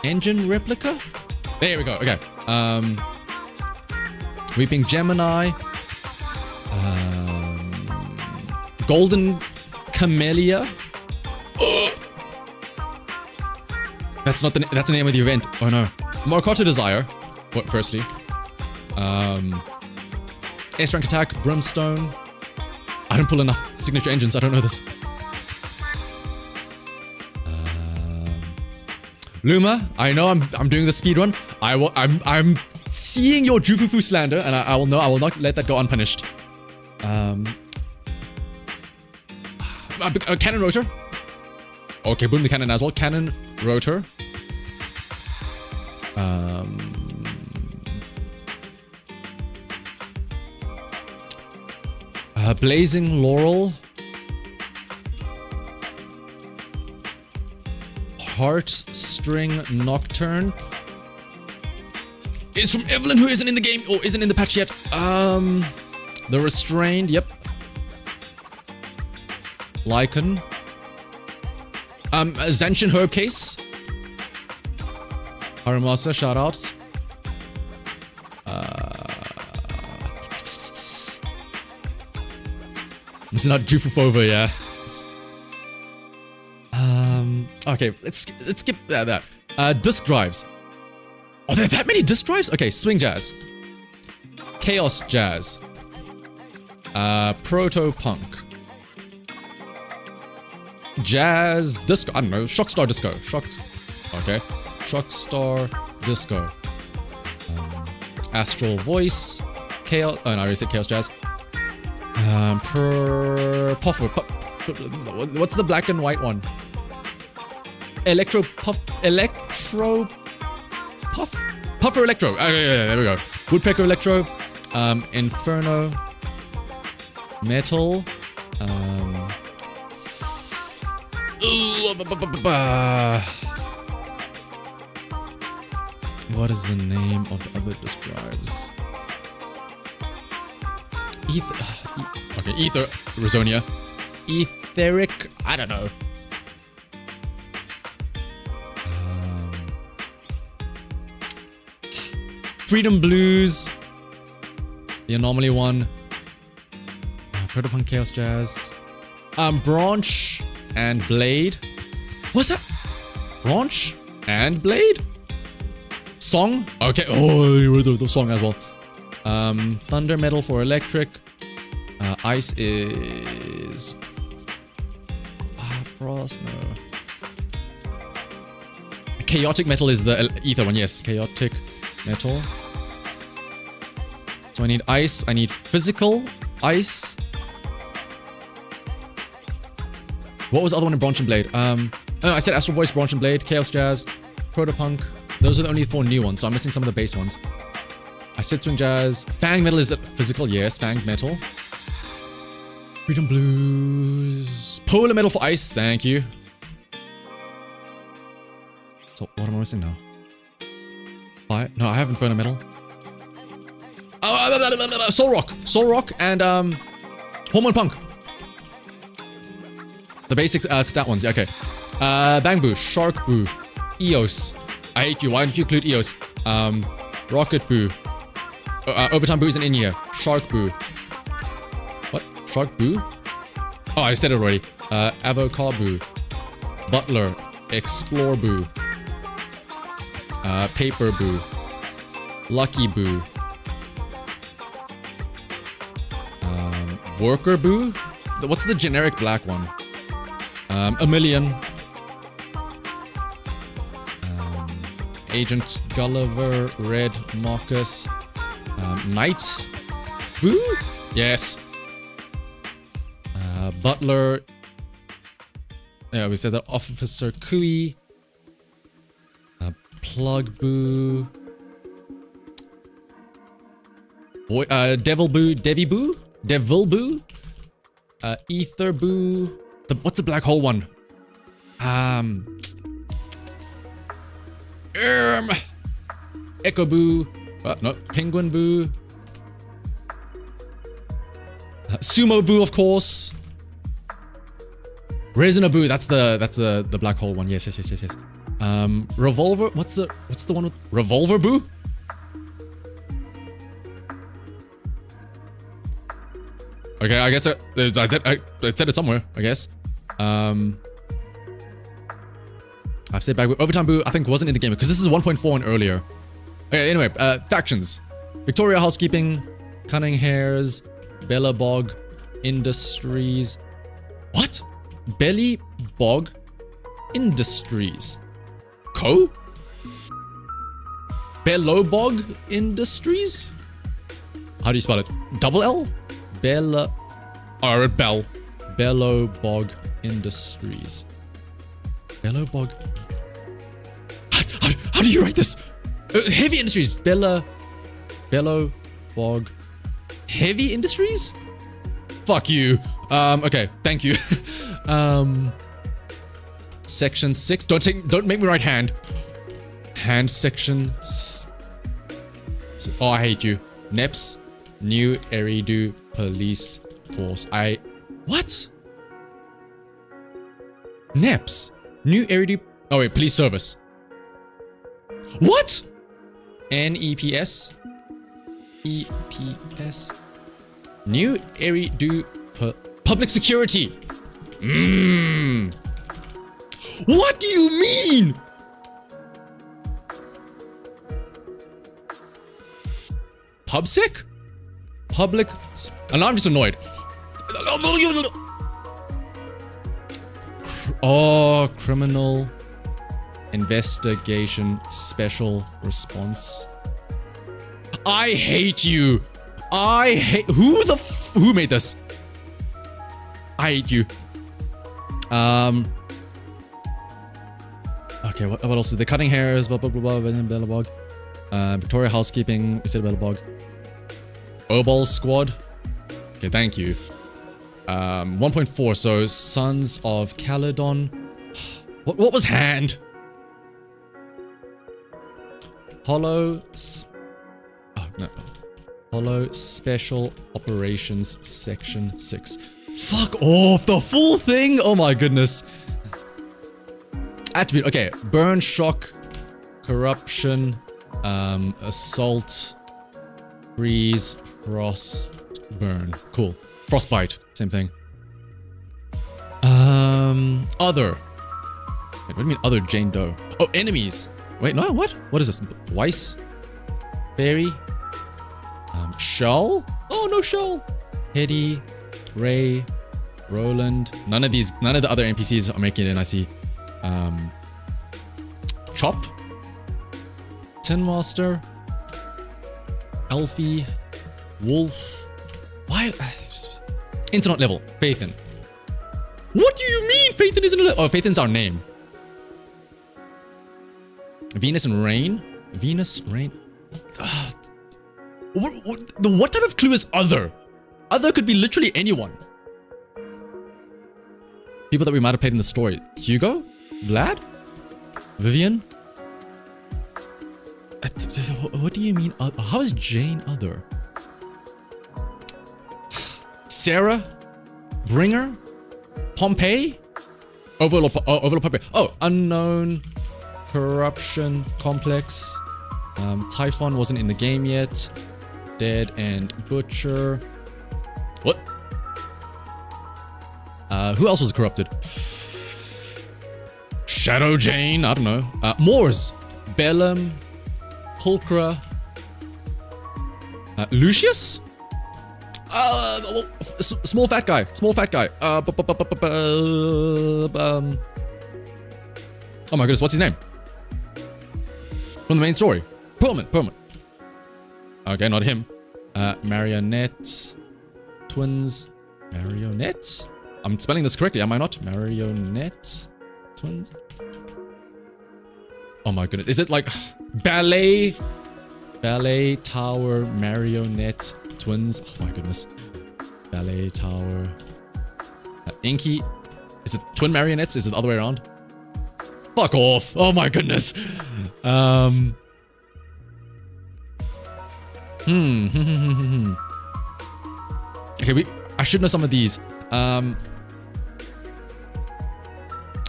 Engine Replica? There we go. Okay. Weeping Gemini. Golden Camellia. That's not that's the name of the event. Oh no. Marcotta Desire. What? Firstly. S rank attack. Brimstone. I don't pull enough signature engines. I don't know this. Luma. I know I'm doing the speed run. I'm seeing your Jufufu slander, and I will know. I will not let that go unpunished. Cannon Rotor. Okay, boom the cannon as well. Cannon Rotor. Blazing Laurel. Heartstring Nocturne. It's from Evelyn, who isn't in the game or isn't in the patch yet. The Restrained, yep. Lycan. Zanshin Herb Case. Haramasa, shoutouts. It's not Jufufova, yeah. Okay, let's skip that. Disk drives. Oh, there are that many disk drives? Okay, Swing Jazz. Chaos Jazz. Proto Punk. Jazz Disco. I don't know. Shockstar Disco. Okay. Shockstar Disco. Astral Voice. Chaos. Oh, no, I already said Chaos Jazz. Puffer. What's the black and white one? Puffer Electro. Oh, yeah, there we go. Woodpecker Electro. Inferno. Metal. What is the name of the other disk drives? Ether. Resonia. Etheric. I don't know. Freedom Blues. The Anomaly one. Protopunk Chaos Jazz. Branch and Blade. What's that? Branch and Blade? Song? Okay. Oh, the song as well. Thunder Metal for Electric. Ice is... Frost, no. Chaotic metal is the ether one, yes. Chaotic metal. So I need ice, I need physical ice. What was the other one in Bronze and Blade? Oh, I said Astral Voice, Bronze and Blade, Chaos Jazz, Protopunk. Those are the only 4 new ones, so I'm missing some of the base ones. I said Swing Jazz. Fang Metal is physical, yes, Fang Metal. Freedom Blues. Polar Metal for ice, thank you. So, what am I missing now? Fire? No, I have Inferno Metal. Oh, Soul Rock. Soul Rock and, Hormone Punk. The basic stat ones, yeah, okay. Bang Boo, Shark Boo, Eos. I hate you, why don't you include Eos? Rocket Boo. Overtime Boo isn't in here. Shark Boo. What? Shark Boo? Oh, I said it already. Avocado Boo. Butler. Explore Boo. Paper Boo. Lucky Boo. Worker Boo? What's the generic black one? A Million. Agent Gulliver. Red Marcus. Knight Boo? Yes. Butler. Yeah, we said that. Officer Kui. Plug Boo. Boy, Devil Boo. Devi Boo? Devil Boo? Ether Boo. What's the black hole one? Echo Boo. No, Penguin Boo. Sumo Boo, of course. Resina Boo, that's the black hole one. Yes. Revolver. What's the one with Revolver Boo? Okay, I guess I said it somewhere, I guess. I've said back. Overtime Boo, I think, wasn't in the game because this is 1.4 and earlier. Okay, anyway, factions. Victoria Housekeeping, Cunning Hairs, Bellabog Industries. What? Belly Bog Industries. Co? Bellobog Industries? How do you spell it? Double L? Bella... Oh, Bell. Bellobog Industries. Bellobog... How do you write this? Heavy Industries. Bellobog... Heavy Industries? Fuck you. Okay, thank you. Section 6. Don't make me write hand. Hand section... Oh, I hate you. NEPS. New Eridu Police Force. What? NEPS. New Eridu... Oh wait, Police Service. What? NEPS. EPS. New Eridu Public Security. What do you mean? PubSec? Public... And now I'm just annoyed. Oh, Criminal Investigation Special Response. I hate you. I hate... Who made this? I hate you. Okay, what else is the Cutting Hairs, blah, blah, blah, blah, Bellabog. Victoria Housekeeping, we said Bellabog. Obol Squad. Okay, thank you. 1.4, so Sons of Caledon. What was Hand? Hollow... Oh, no. Hollow Special Operations Section 6. Fuck off! The full thing? Oh my goodness. Attribute. Okay. Burn, Shock, Corruption, Assault, Freeze, Frost, Burn. Cool. Frostbite. Same thing. Other. Wait, what do you mean other Jane Doe? Oh, enemies. Wait, no, what? What is this? Weiss? Fairy? Shull? Oh, no Shull. Hetty. Ray, Roland. None of the other NPCs are making it in, I see. Chop, Tin Master, Alfie, Wolf. Why? Internet level, Phaethon. What do you mean Phaethon isn't a level? Oh, Phaethon's our name. Venus and Rain. Venus, Rain. What type of clue is other? Other could be literally anyone. People that we might have played in the story. Hugo? Vlad? Vivian? What do you mean? How is Jane other? Sarah? Bringer? Pompeii? Overlord Pompeii. Oh, unknown. Corruption. Complex. Typhon wasn't in the game yet. Dead and Butcher. What? Who else was corrupted? Shadow Jane, I don't know. Moors. Bellum. Pulchra. Lucius? Small fat guy. Small fat guy. Oh my goodness, what's his name? From the main story. Perlman. Okay, not him. Marionette. Twins. Marionette? I'm spelling this correctly, am I not? Marionette. Twins. Oh my goodness. Is it like ballet? Ballet Tower Marionette Twins. Oh my goodness. Ballet Tower. Inky. Is it twin marionettes? Is it the other way around? Fuck off. Oh my goodness. Okay, I should know some of these.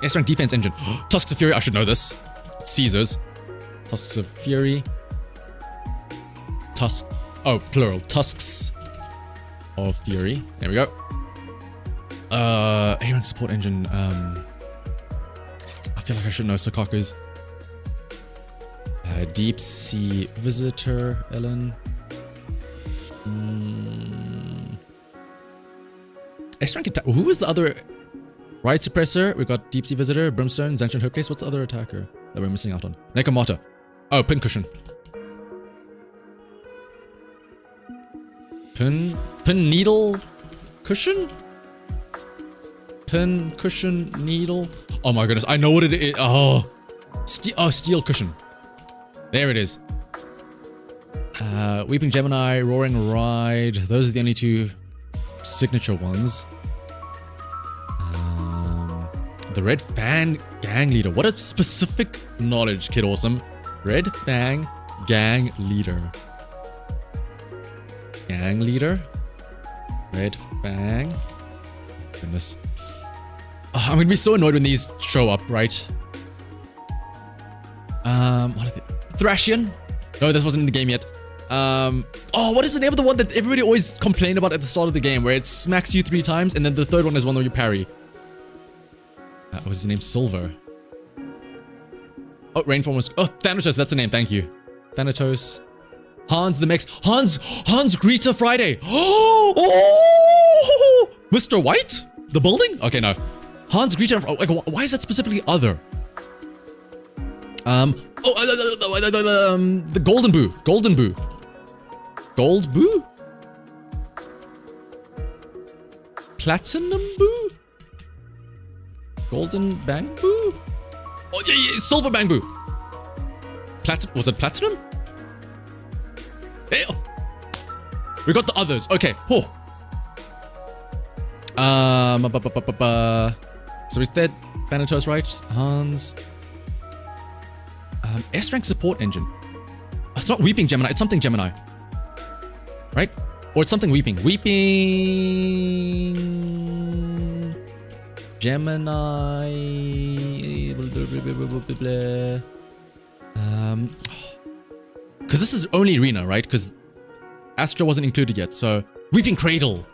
S-rank defense engine. Tusks of Fury. I should know this. It's Caesar's. Tusks of Fury. Plural. Tusks of Fury. There we go. A-rank support engine. I feel like I should know Sakaku's. Deep Sea Visitor. Ellen. S-rank attack. Who was the other? Riot Suppressor. We've got Deep Sea Visitor, Brimstone, Zanchan Hookcase. What's the other attacker that we're missing out on? Nekomata. Oh, Pincushion. Pin needle cushion? Pin cushion needle. Oh my goodness, I know what it is. Steel cushion. There it is. Weeping Gemini, Roaring Ride. Those are the only two signature ones. The Red Fang Gang Leader. What a specific knowledge, Kid Awesome. Red Fang Gang Leader. Gang Leader. Red Fang. Goodness. I'm gonna be so annoyed when these show up, right? What are they? Thrashian? No, this wasn't in the game yet. What is the name of the one that everybody always complained about at the start of the game, where it smacks you 3 times, and then the third one is one where you parry? What was his name? Silver. Oh, Rainform was... Oh, Thanatos, that's the name, thank you. Thanatos. Hans the Mex. Hans Greta Friday. Oh! Mr. White? The building? Okay, no. Hans Greta... Like, why is that specifically other? The Golden Boo. Golden Boo. Gold Boo? Platinum Boo? Golden Bang Boo? Oh, yeah, Silver Bang Boo. Was it Platinum? Hey, we got the others. Okay. Oh. So is that Thanatos, right? Hans. S-rank support engine. It's not Weeping Gemini. It's something Gemini. Right? Or it's something Weeping. Weeping... Gemini... Because this is only Arena, right? Because Astra wasn't included yet, so... Weeping Cradle!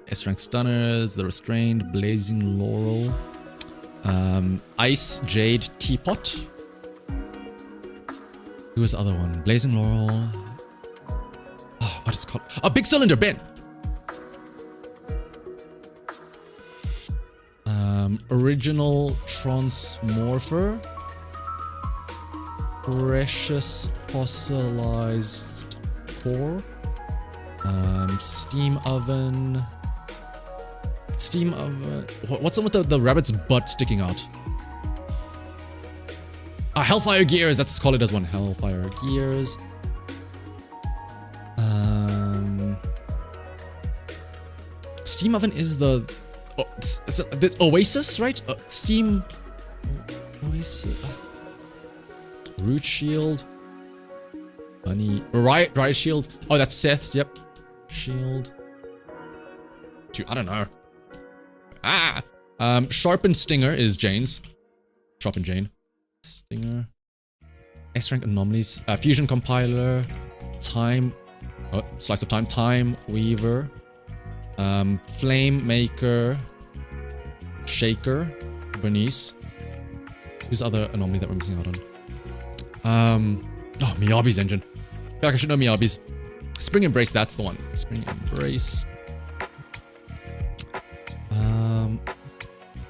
S-rank Stunners, The Restrained, Blazing Laurel... Ice Jade Teapot. Who was the other one? Blazing Laurel. Oh, What is it called? A big cylinder bin. Original transmorpher. Precious fossilized core. Steam oven. Steam oven. What's up with the rabbit's butt sticking out? Hellfire gears. Let's call it as one. Hellfire gears. Steam oven is the Oasis, right? Steam Oasis. Root shield. Bunny. Riot shield. Oh, that's Seth's. Yep. Shield. Dude, I don't know. Sharpened stinger is Jane's. Sharpened Jane. Stinger. S-rank anomalies. Fusion compiler. Time. Oh, slice of time. Time weaver. Flame maker. Shaker. Bernice. Who's the other anomaly that we're missing out on? Oh, Miyabi's engine. I feel like I should know Miyabi's. Spring Embrace, that's the one. Spring Embrace. Oh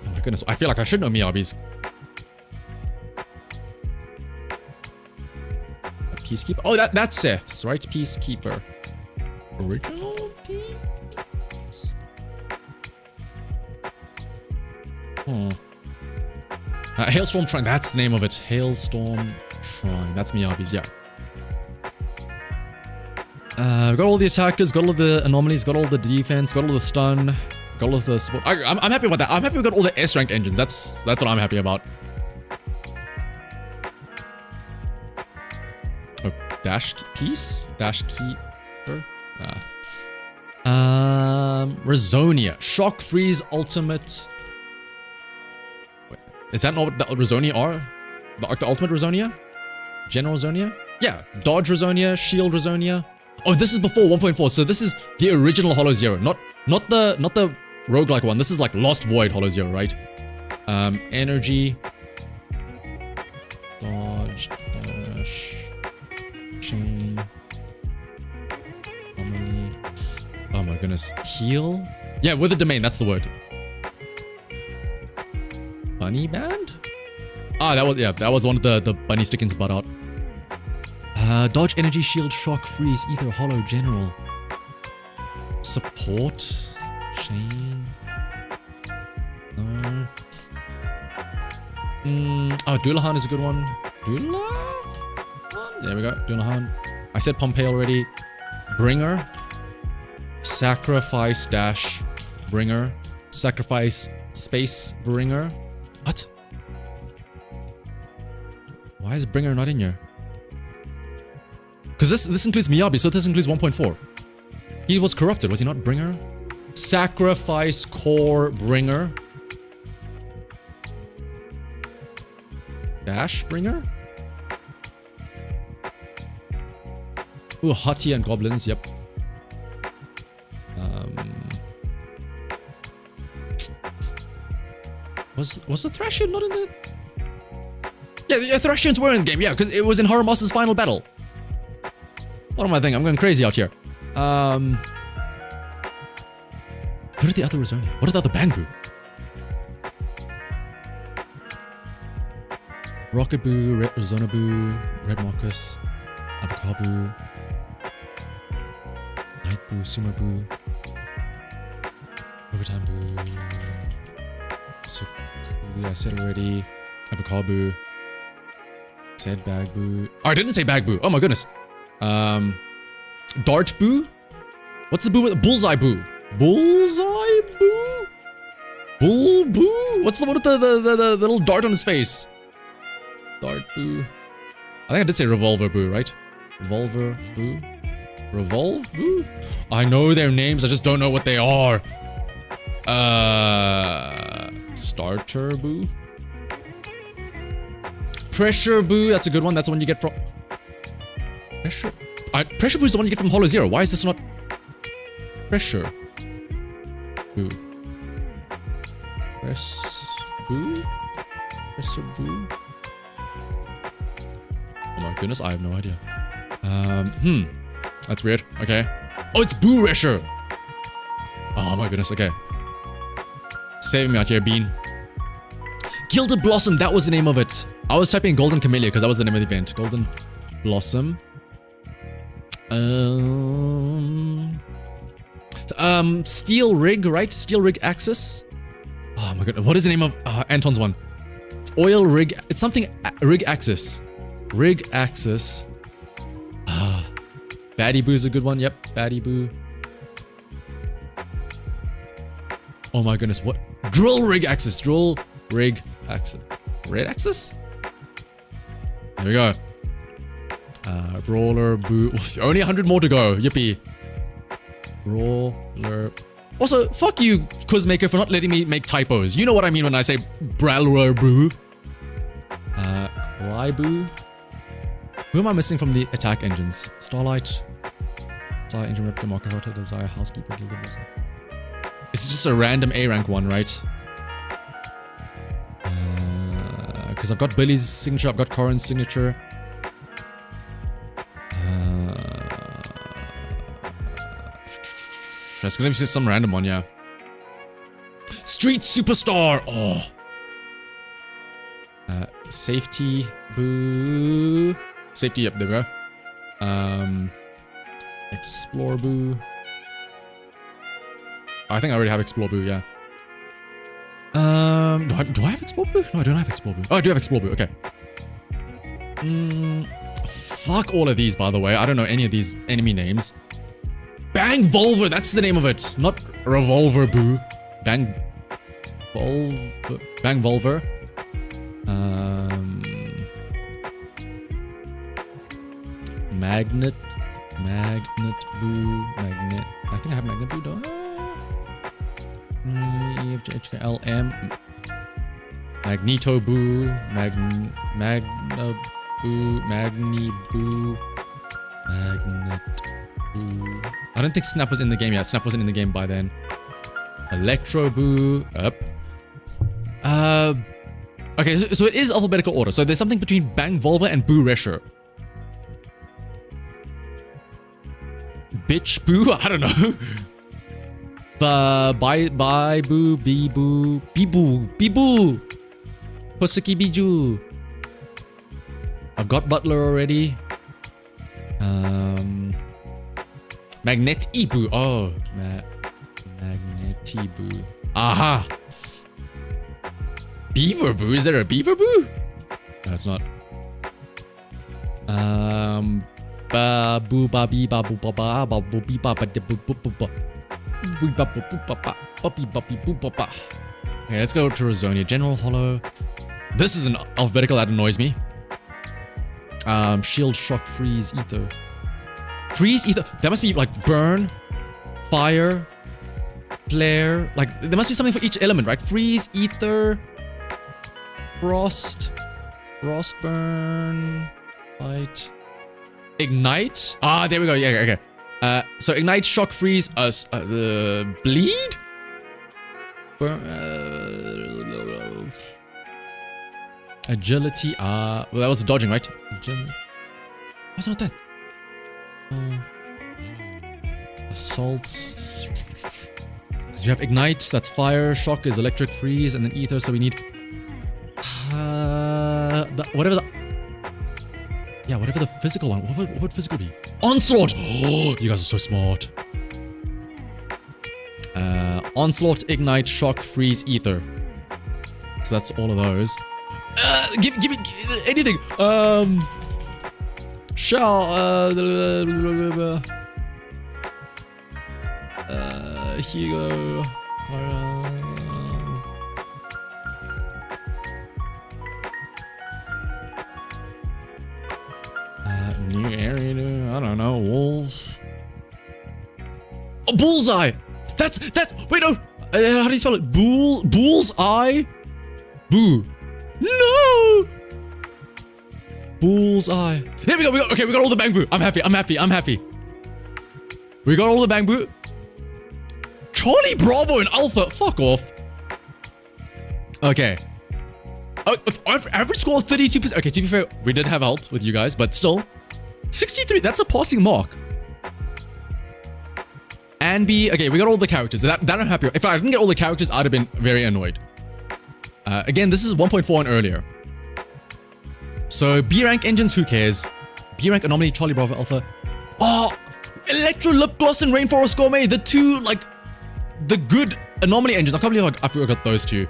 my goodness, I feel like I should know Miyabi's. A Peacekeeper. Oh, that's Seth's, right? Peacekeeper. Original Peace? Hailstorm Shrine, that's the name of it. Hailstorm Shrine. That's Miyabi's, yeah. Got all the attackers, got all the anomalies, got all the defense, got all the stun, got all the support. I'm happy about that. I'm happy we got all the S-rank engines. That's what I'm happy about. Oh, dash piece? Dash keeper? Resonia. Shock Freeze Ultimate. Wait, is that not what the Resonia are? The Ultimate Resonia? General Resonia? Yeah. Dodge Resonia, Shield Resonia. Oh, this is before 1.4, so this is the original Hollow Zero, not the roguelike one. This is like Lost Void Hollow Zero, right? Energy. Dodge, dash, chain. Harmony. Oh my goodness. Heal? Yeah, with a domain, that's the word. Bunny band? Ah, that was one of the bunny sticking his butt out. Dodge, energy, shield, shock, freeze, ether, hollow, general. Support. Chain. No. Oh, Doulahan is a good one. Doulahan? There we go. Doulahan. I said Pompeii already. Bringer. Sacrifice dash. Bringer. Sacrifice space bringer. What? Why is Bringer not in here? Because this includes Miyabi, so this includes 1.4. He was corrupted, was he not? Bringer? Sacrifice core bringer. Dash bringer? Ooh, Hati and goblins, yep. Was the Thracian not in the... Yeah, the Thracians were in the game, yeah, because it was in Horomoss's final battle. What am I thinking? I'm going crazy out here. What are the other Resonia? What are the other Bangbu? Rocket Boo, Red Rezona Boo, Red Marcus, Avocado Boo, Night Boo, Sumo Boo, Overtime Boo, yeah, I said already. Avocado Boo. Said Bag Boo. Oh, I didn't say Bag Boo. Oh my goodness. Dart Boo? What's the boo with Bullseye Boo? Bullseye Boo? Bull Boo? What's the one with the little dart on his face? Dart Boo. I think I did say Revolver Boo, right? Revolver Boo? Revolve Boo? I know their names, I just don't know what they are. Starter Boo? Pressure Boo, that's a good one. That's the one you get from... Pressure Boo is the one you get from Hollow Zero. Why is this not... Pressure Boo? Boo? Pressure Boo? Oh my goodness, I have no idea. That's weird. Okay. Oh, it's Boo Resher. Oh my goodness, okay. Saving me out here, Bean. Gilded Blossom, that was the name of it. I was typing Golden Camellia because that was the name of the event. Golden Blossom. Steel Rig, right? Steel Rig Axis. Oh my god, what is the name of Anton's one? It's Oil Rig. It's something Rig Axis. Rig Axis. Baddie Boo's a good one. Yep, Baddie Boo. Oh my goodness, what? Drill Rig Axis. Drill Rig Axis. Red Axis? There we go. Brawler Boo. Oof, only 100 more to go. Yippee. Brawler. Also, fuck you, Quizmaker, for not letting me make typos. You know what I mean when I say Brawler Boo. Cry-Boo. Who am I missing from the attack engines? Starlight. Desire Engine Replica, Marker Hotel, Desire Housekeeper, Gilded Blossom. It's just a random A rank one, right? Because I've got Billy's signature, I've got Corin's signature. It's gonna be some random one, yeah. Street Superstar! Oh. Safety Boo. Safety, yep, there we go. Explore Boo. I think I already have Explore Boo, yeah. Do I have Explore Boo? No, I don't have Explore Boo. Oh, I do have Explore Boo, okay. Fuck all of these, by the way. I don't know any of these enemy names. Bang Volver, that's the name of it. Not Revolver Boo. Bang Volver. Bang Volver. Magnet Boo. Magnet. I think I have Magnet Boo, don't I? LM. Magneto Boo. Magna Boo. Magni Boo. Magnet Boo. I don't think Snap was in the game yet. Snap wasn't in the game by then. Electro Boo. Up. Okay, so it is alphabetical order. So there's something between Bang Volver and Boo Resher. Bitch Boo? I don't know. Bye Boo. Bee Boo. Bee Boo. Bee Boo. Hoseki Biju. I've got Butler already. Magneti Boo. Oh. Magneti Boo. Aha. Beaver Boo? Is there a Beaver Boo? No, it's not. Boo ba bee ba boo ba ba ba boo bee ba ba de boo boo boo ba. Boo ba boo boo ba ba. Boppi boppi boo ba ba. Okay, let's go to Rosonia. General Hollow. This is an alphabetical that annoys me. Shield, Shock, Freeze, Ether. Freeze, Ether. That must be like burn, fire, flare. Like there must be something for each element, right? Freeze, Ether, Frost, burn, fight, Ignite. Ah, there we go. Yeah, okay. So Ignite, Shock, Freeze, Bleed? Burn, Agility. Well, that was dodging, right? What's not that? Assaults. Because we have Ignite, that's fire. Shock is electric, freeze, and then Ether. So we need whatever the physical one. What would physical be? Onslaught. Oh, you guys are so smart. Onslaught, Ignite, Shock, Freeze, Ether. So that's all of those. Give me anything. Shall here you go. New area. I don't know. Wolves. Oh, bullseye. That's. Wait, no. How do you spell it? Bullseye. Boo. No! Bullseye. There we go. Okay, we got all the Bang Boo. I'm happy. We got all the Bang Boo. Charlie Bravo and Alpha. Fuck off. Okay. Average score 32%. Okay, to be fair, we did have help with you guys, but still. 63. That's a passing mark. Anby, okay, we got all the characters. That I'm happy with. If I didn't get all the characters, I'd have been very annoyed. Again, this is 1.4 and earlier. So B rank engines, who cares? B rank anomaly, Charlie Bravo Alpha. Oh, Electro Lip Gloss and Rainforest Gourmet, the two, like, the good anomaly engines. I can't believe I forgot those two.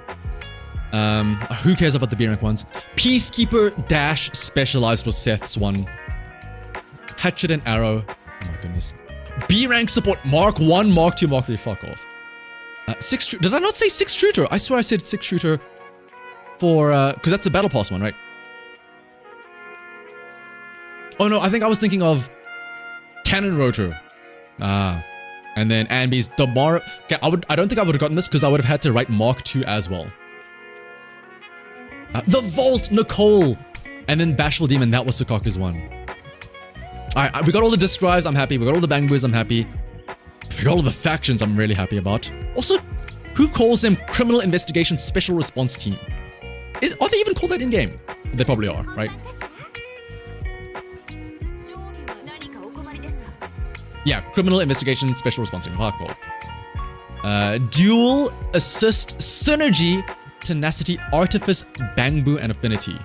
Who cares about the B rank ones? Peacekeeper dash specialized for Seth's one. Hatchet and Arrow. Oh my goodness. B rank support Mark 1, Mark 2, Mark 3. Fuck off. Did I not say 6 shooter? I swear I said 6 shooter for because that's the battle pass one, right? Oh no, I think I was thinking of Cannon Rotor. And then Anby's tomorrow. Okay, I don't think I would have gotten this because I would have had to write Mark 2 as well. The Vault, Nicole, and then Bashful Demon. That was Sukaku's one. All right, we got all the disc drives. I'm happy. We got all the Bangbus. I'm happy. We got all the factions. I'm really happy about. Also, who calls them Criminal Investigation Special Response Team? Are they even called that in game? They probably are, right? Yeah, Criminal Investigation Special Response Team. Fuck off. Dual Assist Synergy Tenacity Artifice Bangbu and Affinity.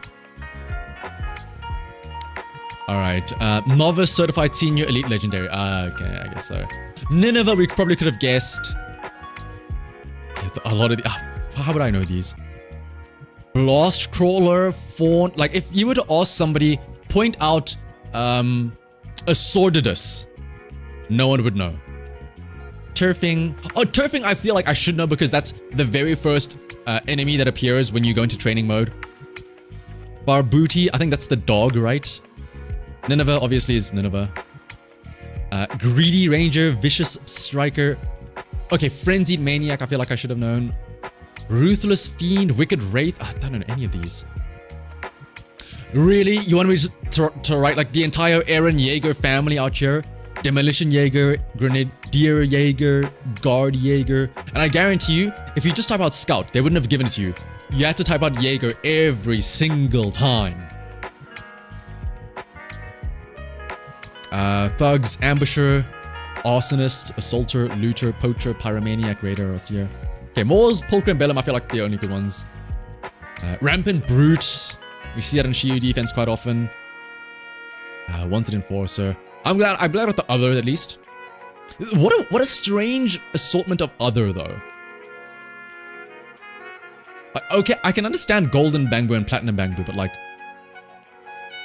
Alright, Novice Certified Senior Elite Legendary. Okay, I guess so. Nineveh, we probably could have guessed. Okay, a lot of the... how would I know these? Blast Crawler, Fawn... Like, if you were to ask somebody, point out a Sordidus, no one would know. Turfing... Oh, Turfing I feel like I should know because that's the very first enemy that appears when you go into training mode. Barbuti, I think that's the dog, right? Nineveh obviously is Nineveh. Greedy Ranger, Vicious Striker. Okay, Frenzied Maniac, I feel like I should have known. Ruthless Fiend, Wicked Wraith. I don't know any of these. Really? You want me to write like the entire Aaron Yeager family out here? Demolition Jaeger, Grenadier Jaeger, Guard Jaeger. And I guarantee you, if you just type out Scout, they wouldn't have given it to you. You had to type out Jaeger every single time. Thugs, Ambusher, Arsonist, Assaulter, Looter, Poacher, Pyromaniac, Raider, Austere. Okay, Moors, Pulcher, and Bellum, I feel like the only good ones. Rampant Brute. We see that in Shiyu defense quite often. Wanted Enforcer. I'm glad with the other at least. What a strange assortment of other though. Okay, I can understand Golden Bangbu and Platinum Bangbu, but like,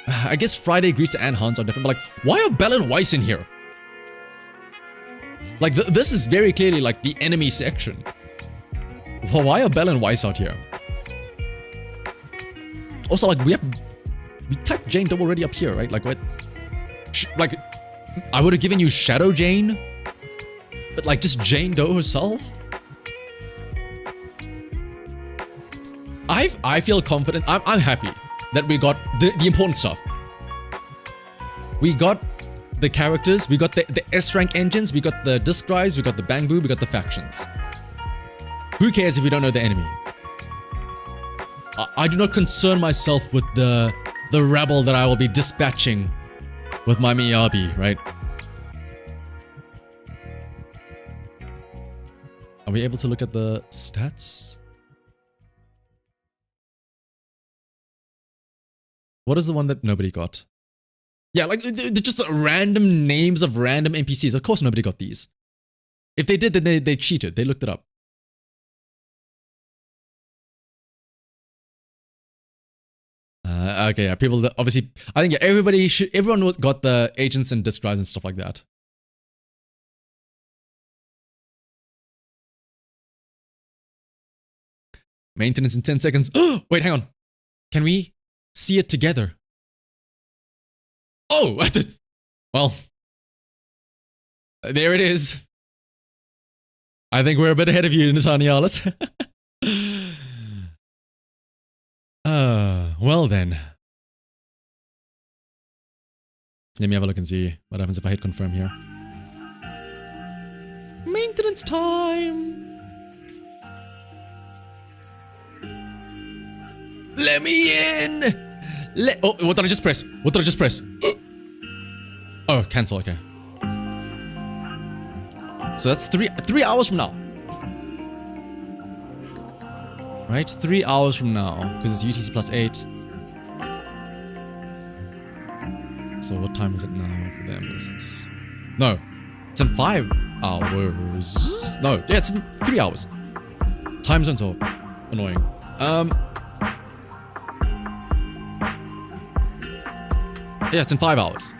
I guess Friday Greets and Hans are different, but like, why are Bell and Weiss in here? Like, this is very clearly like the enemy section. Well, why are Bell and Weiss out here? Also, like, we typed Jane Doe already up here, right? Like, what? Like, I would have given you Shadow Jane, but like, just Jane Doe herself? I feel confident. I'm happy that we got the important stuff. We got the characters, we got the S-rank engines, we got the disc drives, we got the Bangbu, we got the factions. Who cares if we don't know the enemy? I do not concern myself with the rabble that I will be dispatching with my Miyabi, right? Are we able to look at the stats? What is the one that nobody got? Yeah, like, they're just random names of random NPCs. Of course nobody got these. If they did, then they cheated. They looked it up. Okay, yeah, people that obviously... I think yeah, everyone got the agents and disc drives and stuff like that. Maintenance in 10 seconds. Oh, wait, hang on. Can we see it together? Oh, well, there it is. I think we're a bit ahead of you, Natanialis. Well then. Let me have a look and see what happens if I hit confirm here. Maintenance time. Let me in. Oh, what did I just press? What did I just press? Oh, cancel, okay. So that's three hours from now. Right? 3 hours from now, because it's UTC plus 8. So what time is it now for them? No, it's in 5 hours. No, yeah, it's in 3 hours. Time zones are annoying. Yeah, it's in 5 hours.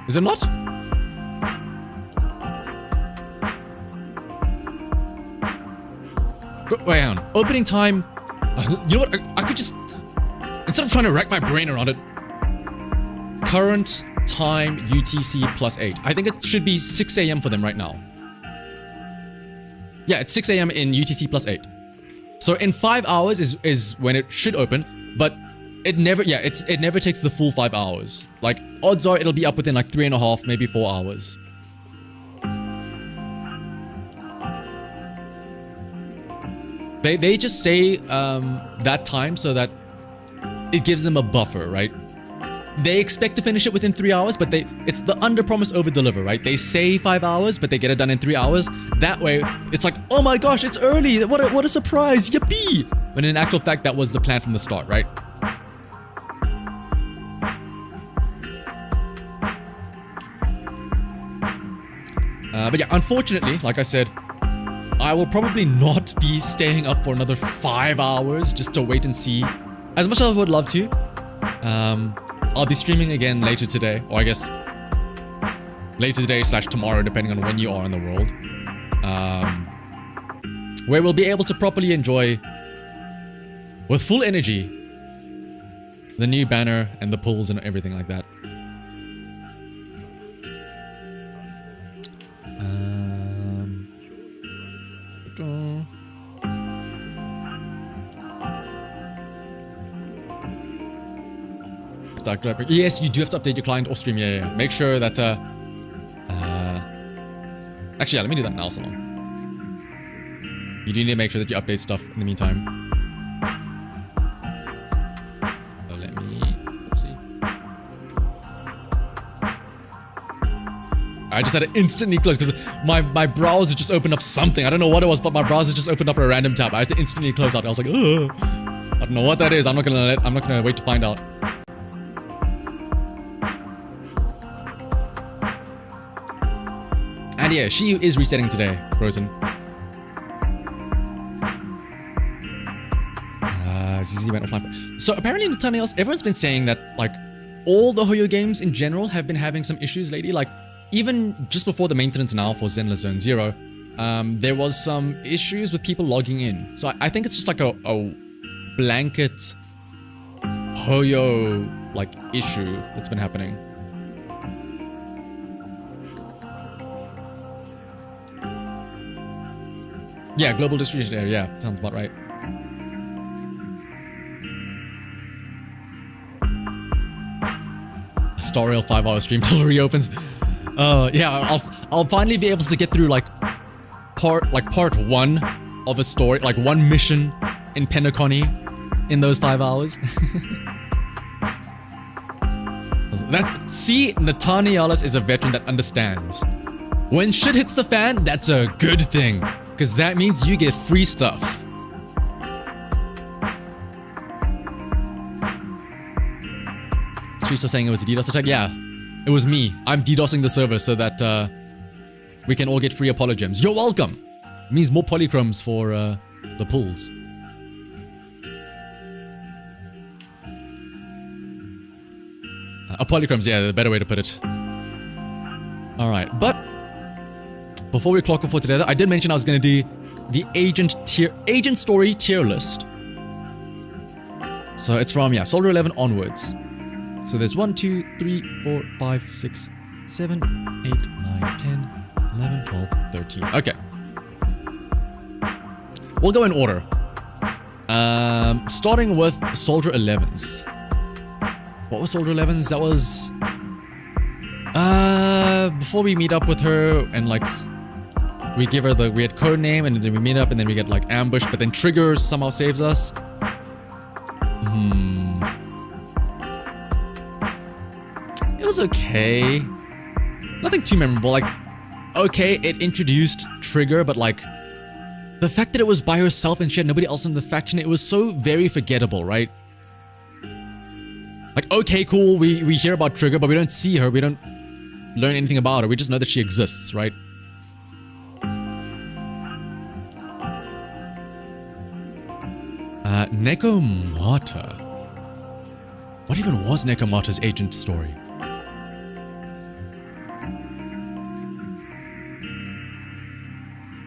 Is it not? Wait, hang on. Opening time. You know what? I could just, instead of trying to rack my brain around it, current time UTC plus 8. I think it should be 6 a.m. for them right now. Yeah, it's 6 a.m. in UTC plus 8. So in 5 hours is when it should open, but it never, yeah, it never takes the full 5 hours. Like, odds are it'll be up within like 3.5, maybe 4 hours. They just say that time so that it gives them a buffer, right? They expect to finish it within 3 hours, but it's the under promise over deliver, right? They say 5 hours, but they get it done in 3 hours. That way, it's like, oh my gosh, it's early. What a surprise. Yippee. When in actual fact, that was the plan from the start, right? But yeah, unfortunately, like I said, I will probably not be staying up for another 5 hours just to wait and see. As much as I would love to, I'll be streaming again later today, or I guess later today / tomorrow, depending on when you are in the world, where we'll be able to properly enjoy with full energy the new banner and the pulls and everything like that. Yes, you do have to update your client off stream. Yeah. Make sure that actually, yeah, let me do that now. So you do need to make sure that you update stuff in the meantime. So let me, oopsie. I just had to instantly close because my browser just opened up something. I don't know what it was, but my browser just opened up a random tab. I had to instantly close out. I was like, ugh. I don't know what that is. I'm not gonna wait to find out. And yeah, she is resetting today, Rosen. ZZ went offline. So apparently in the tunnels, everyone's been saying that like all the Hoyo games in general have been having some issues lately. Like even just before the maintenance now for Zenless Zone 0, there was some issues with people logging in. So I think it's just like a blanket Hoyo like issue that's been happening. Yeah, global distribution area. Yeah, sounds about right. Storial 5-hour stream till it reopens. Yeah, I'll finally be able to get through like part 1 of a story, like one mission in Penacony in those 5 hours. See, Nathanialis is a veteran that understands. When shit hits the fan, that's a good thing. Because that means you get free stuff. Streets are saying it was a DDoS attack. Yeah, it was me. I'm DDoSing the server so that we can all get free Apologems. You're welcome. It means more polychromes for the pools. Polychromes, yeah, the better way to put it. Alright, but before we clock off for today, I did mention I was going to do the agent story tier list. So it's from, yeah, Soldier 11 onwards. So there's 1, 2, 3, 4, 5, 6, 7, 8, 9, 10, 11, 12, 13. Okay. We'll go in order. Starting with Soldier 11's. What was Soldier 11's? That was before we meet up with her and like we give her the weird code name and then we meet up and then we get like ambushed, but then Triggers somehow saves us. It was okay. Nothing too memorable. Like, okay, it introduced Trigger, but like, the fact that it was by herself and she had nobody else in the faction, it was so very forgettable, right? Like, okay, cool, we hear about Trigger, but we don't see her, we don't learn anything about her, we just know that she exists, right? Nekomata. What even was Nekomata's agent story?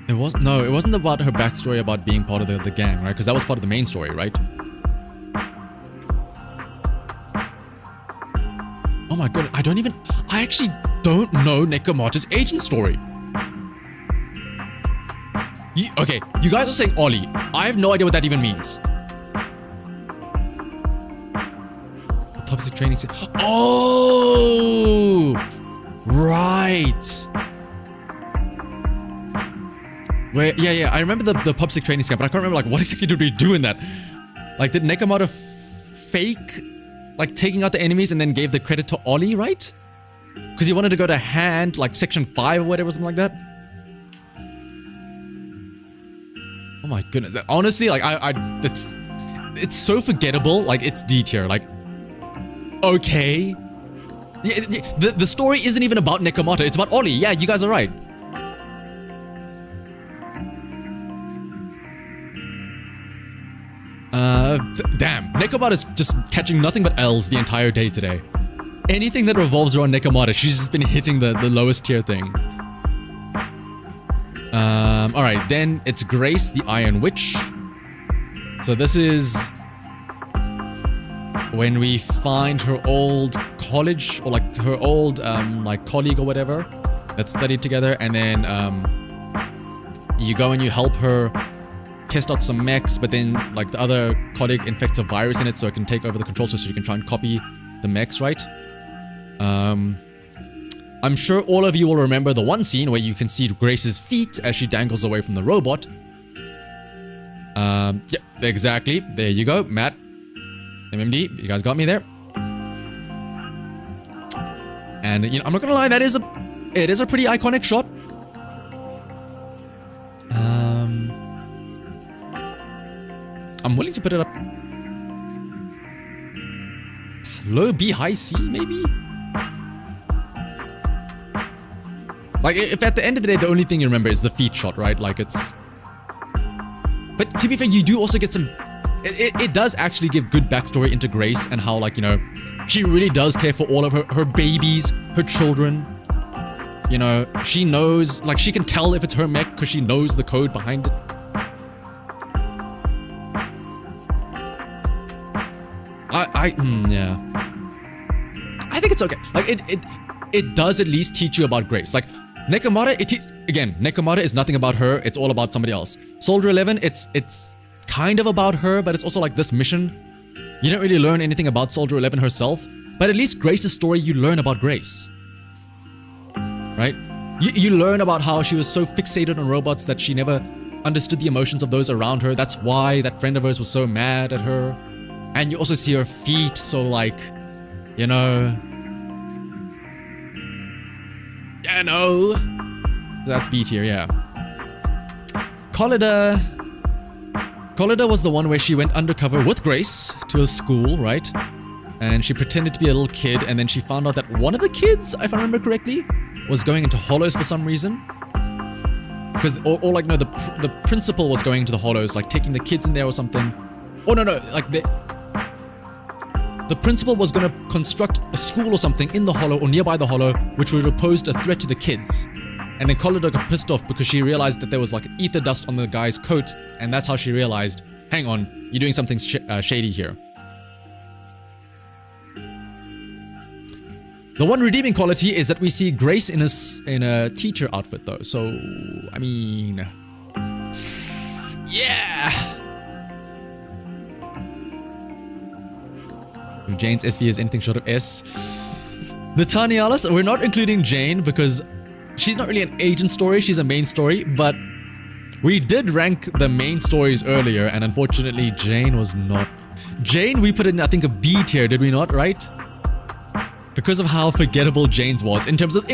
It wasn't about her backstory about being part of the gang, right? Because that was part of the main story, right? Oh my god, I actually don't know Nekomata's agent story. Okay, you guys are saying Ollie. I have no idea what that even means. The public training center. Oh! Right! Where, yeah, I remember the PubSec training camp, but I can't remember, like, what exactly did we do in that? Like, did Nekomata fake, like, taking out the enemies and then gave the credit to Ollie, right? Because he wanted to go to hand, like, section 5 or whatever, something like that? Oh my goodness. Honestly, like, it's so forgettable, like, it's D tier, like, okay. The story isn't even about Nekomata, it's about Ollie. Yeah, you guys are right. Damn, Nekomata is just catching nothing but L's the entire day today. Anything that revolves around Nekomata, she's just been hitting the lowest tier thing. Alright, then it's Grace, the Iron Witch. So this is when we find her old college, or like her old like colleague or whatever that studied together, and then you go and you help her test out some mechs, but then like the other colleague infects a virus in it so it can take over the control system, so you can try and copy the mechs, right? I'm sure all of you will remember the one scene where you can see Grace's feet as she dangles away from the robot. Yeah, exactly. There you go, Matt. MMD, you guys got me there. And, you know, I'm not gonna lie, it is a pretty iconic shot. I'm willing to put it up. Low B, high C, maybe? Like, if at the end of the day, the only thing you remember is the feet shot, right? Like, it's... But to be fair, you do also get some... It does actually give good backstory into Grace and how, like, you know, she really does care for all of her babies, her children. You know, she knows... Like, she can tell if it's her mech because she knows the code behind it. Yeah. I think it's okay. Like, it does at least teach you about Grace. Like, Nekomata, again, Nekomata is nothing about her. It's all about somebody else. Soldier 11, it's kind of about her, but it's also like this mission. You don't really learn anything about Soldier 11 herself, but at least Grace's story, you learn about Grace. Right? You learn about how she was so fixated on robots that she never understood the emotions of those around her. That's why that friend of hers was so mad at her. And you also see her feet, so like, you know... Yeah, no. That's B tier, yeah. Collida was the one where she went undercover with Grace to a school, right? And she pretended to be a little kid, and then she found out that one of the kids, if I remember correctly, was going into hollows for some reason. Because, or like, no, the principal was going into the hollows, like taking the kids in there or something. Oh, no, like the principal was going to construct a school or something in the hollow or nearby the hollow, which would have posed a threat to the kids. And then Collida got pissed off because she realized that there was like ether dust on the guy's coat, and that's how she realized, hang on, you're doing something shady here. The one redeeming quality is that we see Grace in a teacher outfit though, so, I mean... Yeah! If Jane's SV is anything short of S. Natanialis, we're not including Jane because she's not really an agent story, she's a main story, but we did rank the main stories earlier, and unfortunately Jane was not. Jane, we put in, I think, a B tier, did we not, right? because of how forgettable Jane's was in terms of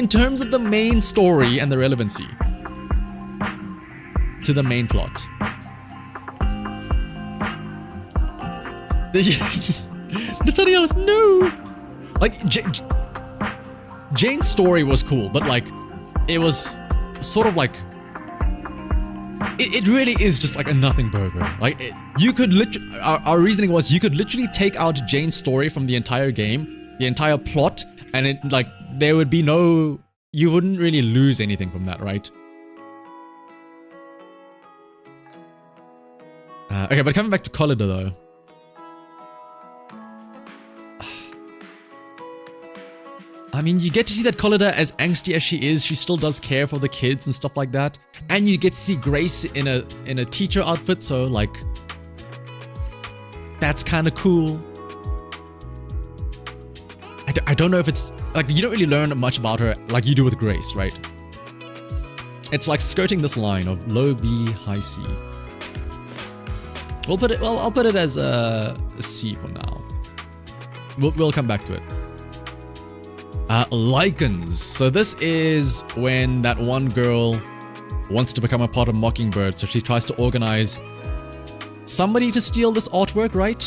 the main story and the relevancy to the main plot. Nathaniel, no! Like, Jane's story was cool, but like, it was sort of like, it really is just like a nothing burger. Like, you could literally, our reasoning was you could literally take out Jane's story from the entire game, the entire plot, and it, like, there would be no, you wouldn't really lose anything from that, right? Okay, but coming back to Collida though. I mean, you get to see that Collida, as angsty as she is, she still does care for the kids and stuff like that. And you get to see Grace in a teacher outfit, so like, that's kind of cool. I don't know if it's, like, you don't really learn much about her like you do with Grace, right? It's like skirting this line of low B, high C. We'll put it, well, I'll put it as a C for now. We'll come back to it. Lycans. So this is when that one girl wants to become a part of Mockingbird, so she tries to organize somebody to steal this artwork, right?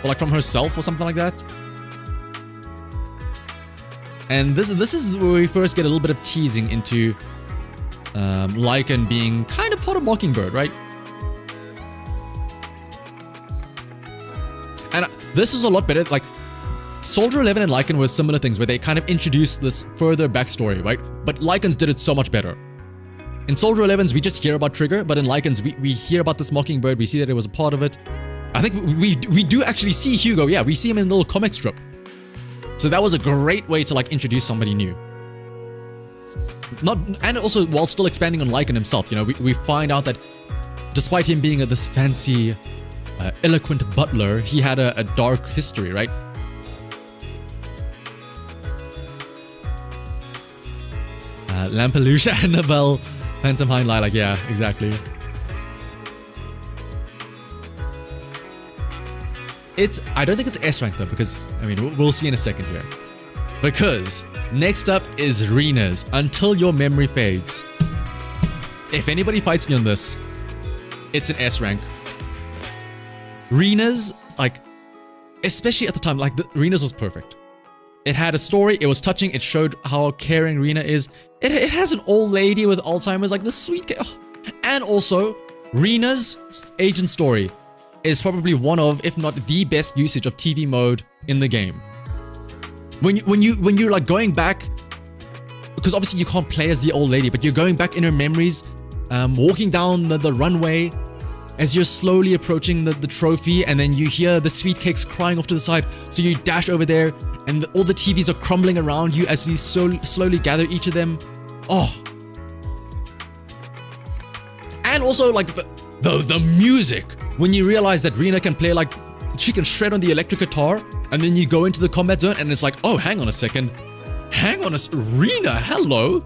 Or like from herself or something like that. And this is where we first get a little bit of teasing into Lycan being kind of part of Mockingbird, right? And this was a lot better. Like, Soldier 11 and Lycan were similar things where they kind of introduced this further backstory, right? But Lycan's did it so much better. In Soldier 11's, we just hear about Trigger, but in Lycan's, we hear about this Mockingbird, we see that it was a part of it. I think we do actually see Hugo, yeah, we see him in a little comic strip. So that was a great way to like introduce somebody new. And also while still expanding on Lycan himself, you know, we find out that despite him being this fancy, eloquent butler, he had a dark history, right? Lampelucia, Annabelle, Phantom Hind Lilac, yeah, exactly. I don't think it's S rank though, because, I mean, we'll see in a second here. Because next up is Rena's Until Your Memory Fades. If anybody fights me on this, it's an S rank. Rena's, like, especially at the time, like, Rena's was perfect. It had a story, it was touching, it showed how caring Rena is. It has an old lady with Alzheimer's, like the sweet... Oh. And also, Rena's agent story is probably one of, if not the best usage of TV mode in the game. When you're like going back, because obviously you can't play as the old lady, but you're going back in her memories, walking down the runway, as you're slowly approaching the trophy, and then you hear the sweet cakes crying off to the side, so you dash over there, and all the TVs are crumbling around you as you slowly gather each of them. Oh. And also, like, the music. When you realize that Rena can play, like, she can shred on the electric guitar, and then you go into the combat zone, and it's like, oh, hang on a second. Hang on a second. Rena, hello?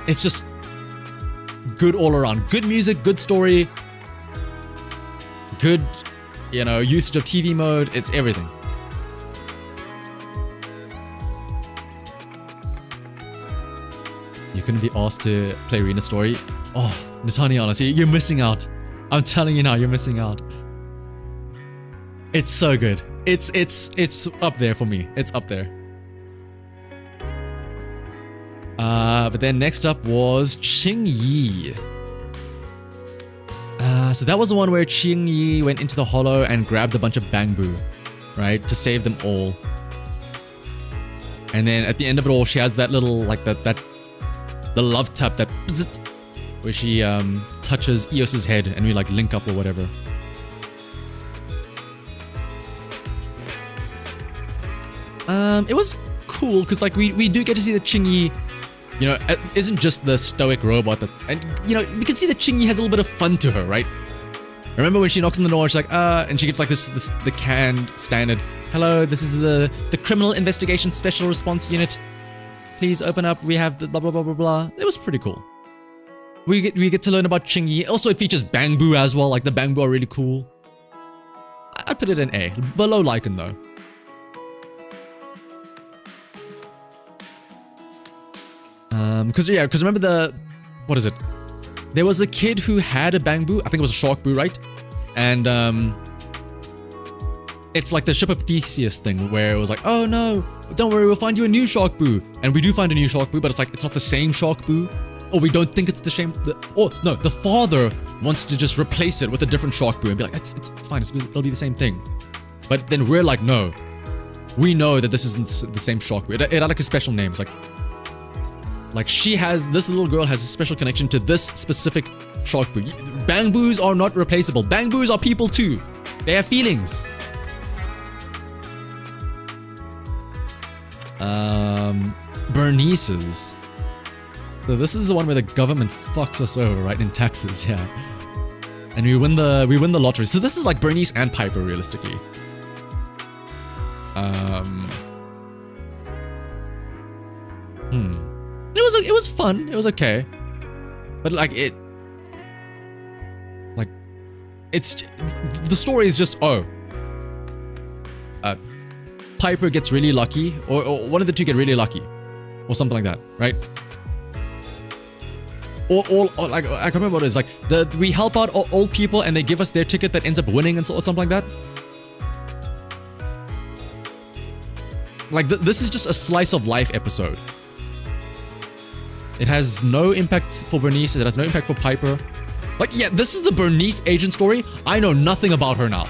It's just good all around. Good music, good story, good, you know, usage of TV mode. It's everything. You couldn't be asked to play Rena's story. Oh, Natanya, honestly, you're missing out. I'm telling you now, you're missing out. It's so good. It's up there for me. It's up there. But then next up was Qing Yi. So that was the one where Qing Yi went into the hollow and grabbed a bunch of bamboo, right, to save them all. And then at the end of it all, she has that little, like, the love tap, that where she touches Eos's head and we like link up or whatever. It was cool because like we do get to see that Qing Yi, you know, isn't just the stoic robot that's, and you know, we can see that Qing Yi has a little bit of fun to her, right? Remember when she knocks on the door and she's like, and she gives like the canned standard, hello, this is the Criminal Investigation Special Response Unit. Please open up, we have the blah blah blah blah blah. It was pretty cool. We get to learn about Qing Yi. Also, it features bamboo as well, like the bamboo are really cool. I'd put it in A, below Lycan though. Because remember what is it? There was a kid who had a bamboo. I think it was a shark boo, right? And it's like the ship of Theseus thing where it was like, oh no, don't worry, we'll find you a new shark boo. And we do find a new shark boo, but it's like it's not the same shark boo, or we don't think it's the same. The father wants to just replace it with a different shark boo and be like, it's fine, it'll be the same thing. But then we're like, no, we know that this isn't the same shark boo. It had like a special name. It's like this little girl has a special connection to this specific shark boo. Bamboos are not replaceable. Bamboos are people too. They have feelings. Bernice's. So this is the one where the government fucks us over, right? In taxes, yeah. And we win the lottery. So this is like Bernice and Piper, realistically. It was fun. It was okay. But the story is just, Piper gets really lucky, or one of the two get really lucky, or something like that, right? Or like, I can't remember what it is. Like, we help out old people and they give us their ticket that ends up winning or something like that. Like, this is just a slice of life episode. It has no impact for Bernice. It has no impact for Piper. Like, yeah, this is the Bernice agent story. I know nothing about her now.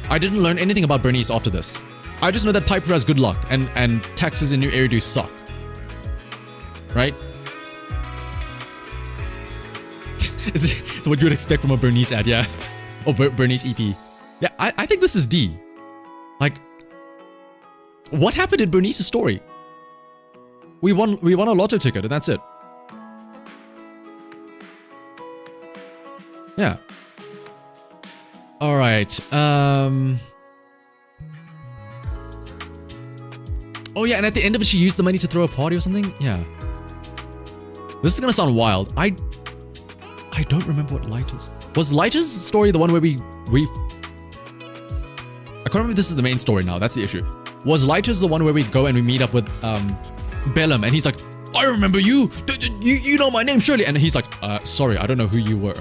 I didn't learn anything about Bernice after this. I just know that Piper has good luck and taxes in New Eridu suck. Right? It's what you would expect from a Bernice ad, yeah. Or Bernice EP. Yeah, I think this is D. Like, what happened in Bernice's story? We won a lotto ticket and that's it. Yeah. All right. Oh yeah, and at the end of it, she used the money to throw a party or something. Yeah. This is gonna sound wild. I don't remember what Light is. Was Light's story the one where we I can't remember if this is the main story now. That's the issue. Was Light's the one where we go and we meet up with Bellum and he's like, I remember you. You know my name surely. And he's like, sorry, I don't know who you were.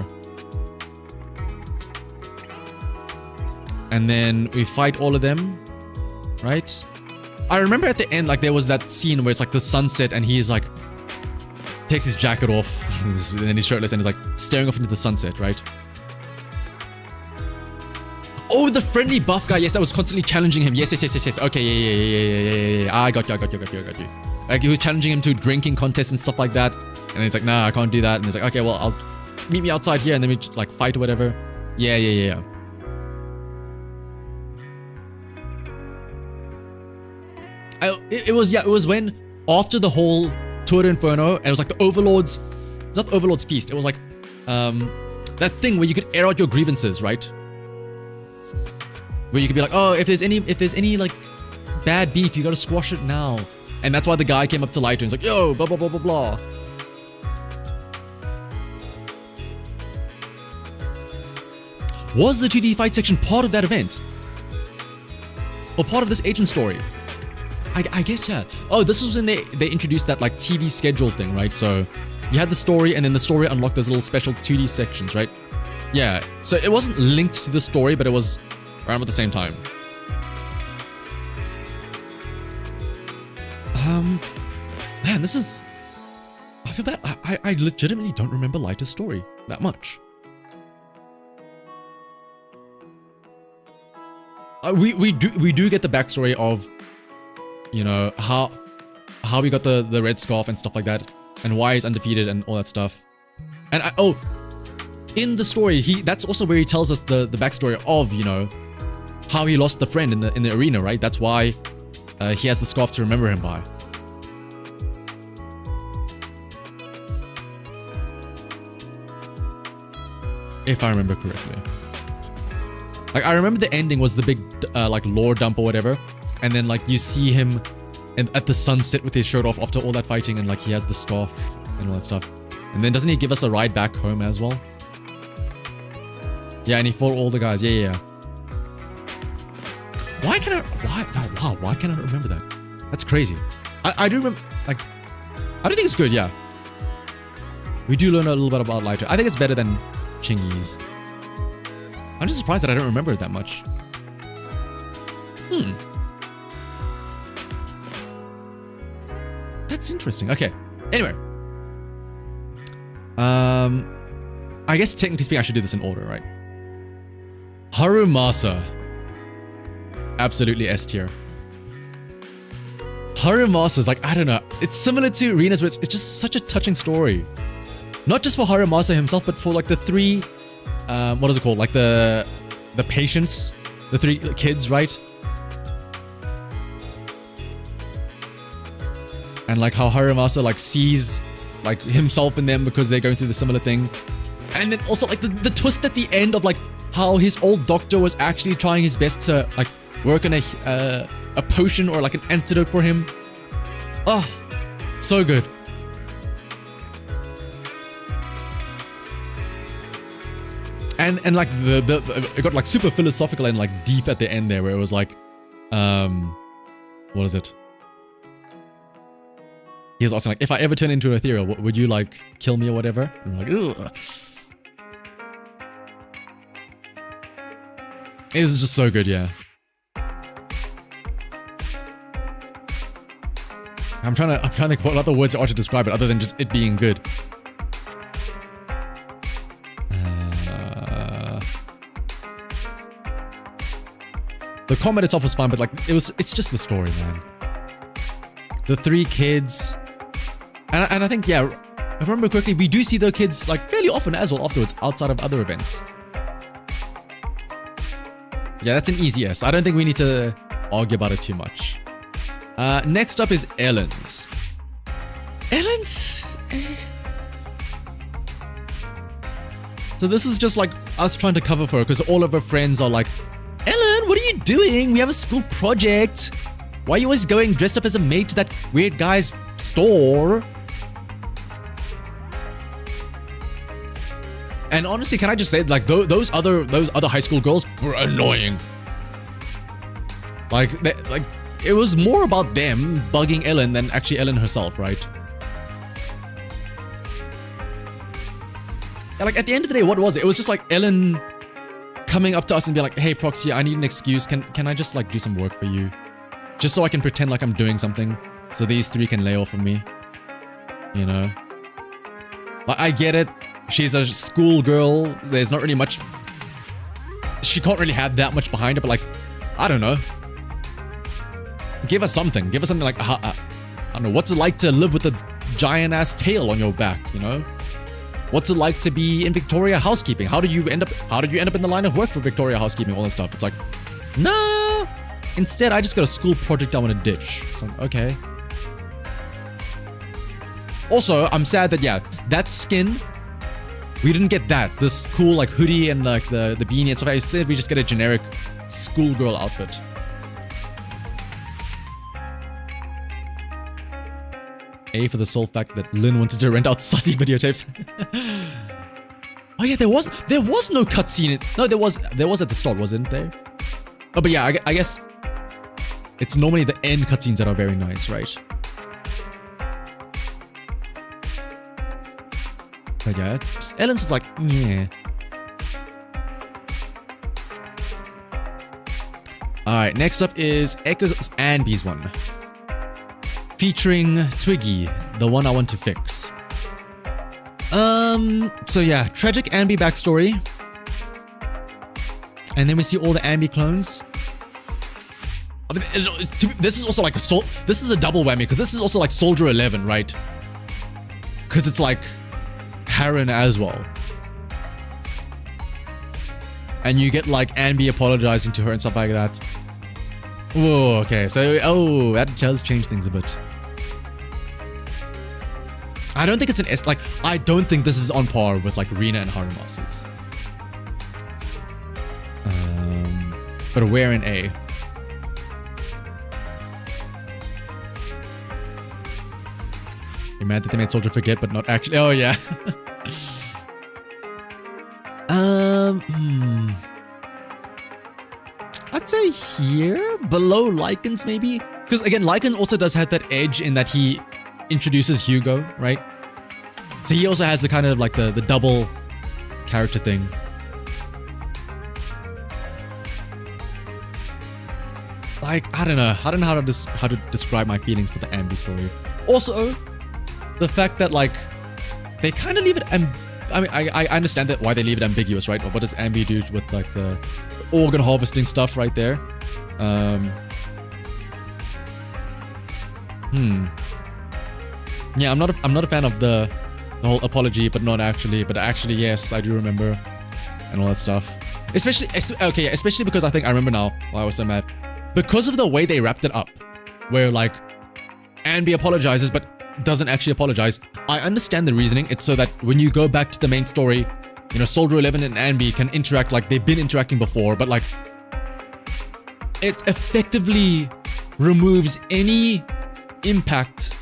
And then we fight all of them, right? I remember at the end, like, there was that scene where it's like the sunset and he's like, takes his jacket off and then he's shirtless and he's like staring off into the sunset, right? Oh, the friendly buff guy. Yes, that was constantly challenging him. Yes. Okay, yeah. I got you. Like, he was challenging him to drinking contests and stuff like that. And he's like, nah, I can't do that. And he's like, okay, well, I'll meet me outside here and then we like fight or whatever. Yeah. It was when, after the whole Tour de Inferno, and it was like the Overlord's, not Overlord's Feast, it was like, that thing where you could air out your grievances, right? Where you could be like, oh, if there's any like bad beef, you gotta squash it now. And that's why the guy came up to Lighter and was like, yo, blah, blah, blah, blah, blah. Was the 2D fight section part of that event? Or part of this agent story? I guess, yeah. Oh, this was when they introduced that like TV schedule thing, right? So you had the story and then the story unlocked those little special 2D sections, right? Yeah, so it wasn't linked to the story, but it was around at the same time. Man, this is... I feel bad. I legitimately don't remember Lighter's story that much. We do get the backstory of, you know, how we got the red scarf and stuff like that, and why he's undefeated and all that stuff. And in the story, that's also where he tells us the backstory of, you know, how he lost the friend in the arena, right? That's why he has the scarf to remember him by. If I remember correctly. Like, I remember the ending was the big, like, lore dump or whatever. And then, like, you see him at the sunset with his shirt off after all that fighting. And, like, he has the scarf and all that stuff. And then doesn't he give us a ride back home as well? Yeah, and he fought all the guys. Yeah. Why can I remember that? That's crazy. I do remember, like, I don't think it's good, yeah. We do learn a little bit about Lighter. I think it's better than Chingy's. I'm just surprised that I don't remember it that much. That's interesting. Okay. Anyway. I guess technically speaking, I should do this in order, right? Harumasa. Absolutely S tier. Harumasa is like, I don't know. It's similar to Rina's, but it's just such a touching story. Not just for Harumasa himself, but for like the three, what is it called? Like the patients, the three kids, right? And like how Harumasa like sees like himself in them because they're going through the similar thing. And then also like the twist at the end of like how his old doctor was actually trying his best to like work on a potion or like an antidote for him. Oh, so good. And like it got like super philosophical and like deep at the end there, where it was like, what is it? He was asking like, if I ever turn into an ethereal, would you like kill me or whatever? And I'm like, ugh. It was just so good, yeah. I'm trying to think what other words are to describe it other than just it being good. The combat itself was fun, but like it's just the story, man. The three kids, and I think, yeah, if I remember correctly, we do see the kids like fairly often as well afterwards, outside of other events. Yeah, that's an easy yes. I don't think we need to argue about it too much. Next up is Ellen's. Ellen's. So this is just like us trying to cover for her because all of her friends are like, Ellen, what are you doing? We have a school project. Why are you always going dressed up as a maid to that weird guy's store? And honestly, can I just say, like, those other high school girls were annoying. Like, it was more about them bugging Ellen than actually Ellen herself, right? And like, at the end of the day, what was it? It was just like Ellen coming up to us and be like, hey, Proxy, I need an excuse. Can I just like do some work for you? Just so I can pretend like I'm doing something. So these three can lay off of me. You know? Like, I get it. She's a school girl. There's not really much. She can't really have that much behind her, but like, I don't know. Give us something. Give us something like, I don't know, what's it like to live with a giant ass tail on your back, you know? What's it like to be in Victoria Housekeeping? How did you end up in the line of work for Victoria Housekeeping? All that stuff. It's like, no. Instead, I just got a school project I want to ditch. It's like, okay. Also, I'm sad that, yeah, that skin, we didn't get that. This cool like hoodie and like the beanie and stuff. I said we just get a generic schoolgirl outfit. A for the sole fact that Lynn wanted to rent out sussy videotapes. Oh yeah, there was no cutscene. No, there was at the start, wasn't there? Oh, but yeah, I guess it's normally the end cutscenes that are very nice, right? But yeah, Ellen's just like, yeah. Alright, next up is Echoes and Bees one. Featuring Twiggy, the one I want to fix. So yeah, tragic Ambi backstory. And then we see all the Ambi clones. I mean, this is also like this is a double whammy, because this is also like Soldier 11, right? Because it's like Harren as well. And you get like Ambi apologizing to her and stuff like that. Whoa, okay, so, oh, that does change things a bit. I don't think it's an S, like, I don't think this is on par with like Rina and Harumasa's. But we're in A. You're mad that they made Soldier forget, but not actually, oh yeah. I'd say here, below Lycan's maybe? Because again, Lycan also does have that edge in that he introduces Hugo, right? So he also has the kind of like the double character thing. Like, I don't know how to describe my feelings with the Ambi story. Also, the fact that like they kind of leave it. I mean, I understand that why they leave it ambiguous, right? Or what does Ambi do with like the organ harvesting stuff right there? Yeah, I'm not a fan of the whole apology, but not actually. But actually, yes, I do remember, and all that stuff. Especially because I think I remember now why I was so mad. Because of the way they wrapped it up, where like Ambi apologizes but doesn't actually apologize. I understand the reasoning. It's so that when you go back to the main story, you know, Soldier 11 and Ambi can interact like they've been interacting before, but like it effectively removes any impact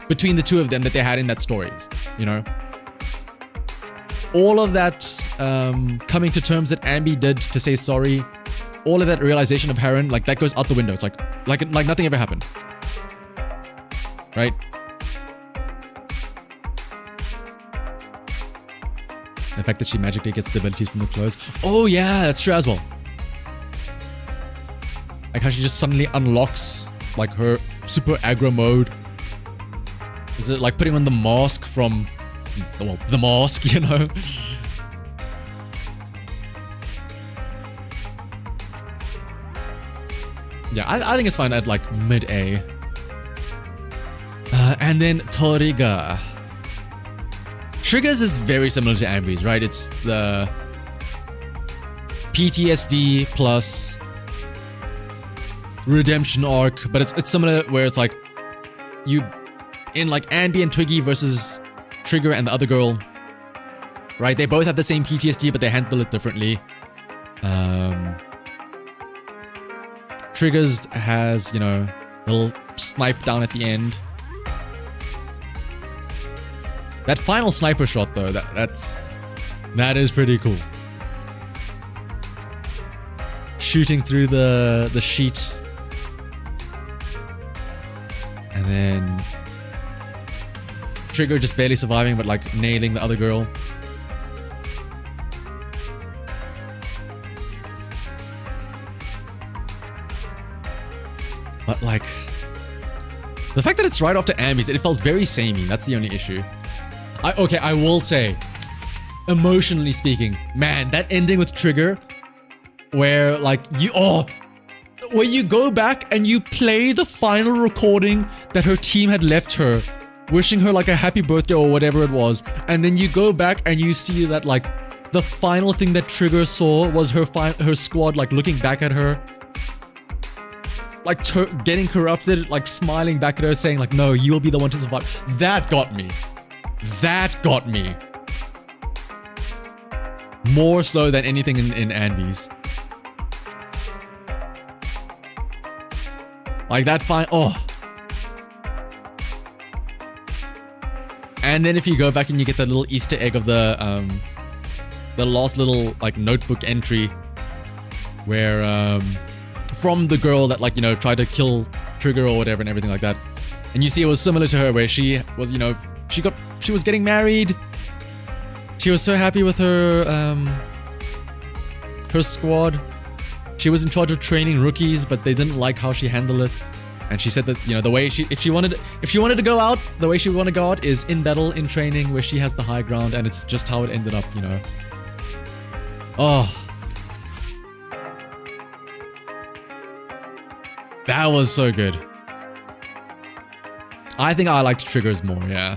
between the two of them that they had in that stories, you know? All of that coming to terms that Ambi did to say sorry, all of that realization of Heron, like that goes out the window. It's like nothing ever happened. Right? The fact that she magically gets the abilities from the clothes. Oh yeah, that's true as well. Like how she just suddenly unlocks like her super aggro mode. Is it like putting on the mask from, well, the mask, you know? Yeah, I think it's fine at like mid-A. And then Toriga. Triggers is very similar to Ambi's, right? It's the PTSD plus redemption arc, but it's similar where it's like you in like Ambi and Twiggy versus Trigger and the other girl, right? They both have the same PTSD, but they handle it differently. Triggers has, you know, a little snipe down at the end. That final sniper shot though, that is pretty cool. Shooting through the sheet. And then Trigger just barely surviving, but like nailing the other girl. But like, the fact that it's right after Ambi's, it felt very samey. That's the only issue. I will say, emotionally speaking, man, that ending with Trigger, where like where you go back and you play the final recording that her team had left her, wishing her like a happy birthday or whatever it was, and then you go back and you see that like the final thing that Trigger saw was her squad like looking back at her, like getting corrupted, like smiling back at her, saying like, no, you'll be the one to survive. That got me. That got me. More so than anything in Andy's. Like that And then if you go back and you get the little Easter egg of the last little like notebook entry where from the girl that like, you know, tried to kill Trigger or whatever and everything like that. And you see it was similar to her where she was, you know, she was getting married. She was so happy with her squad. She was in charge of training rookies, but they didn't like how she handled it. And she said that, you know, the way if she wanted to go out, the way she would want to go out is in battle, in training, where she has the high ground, and it's just how it ended up, you know. Oh. That was so good. I think I liked Triggers more, yeah.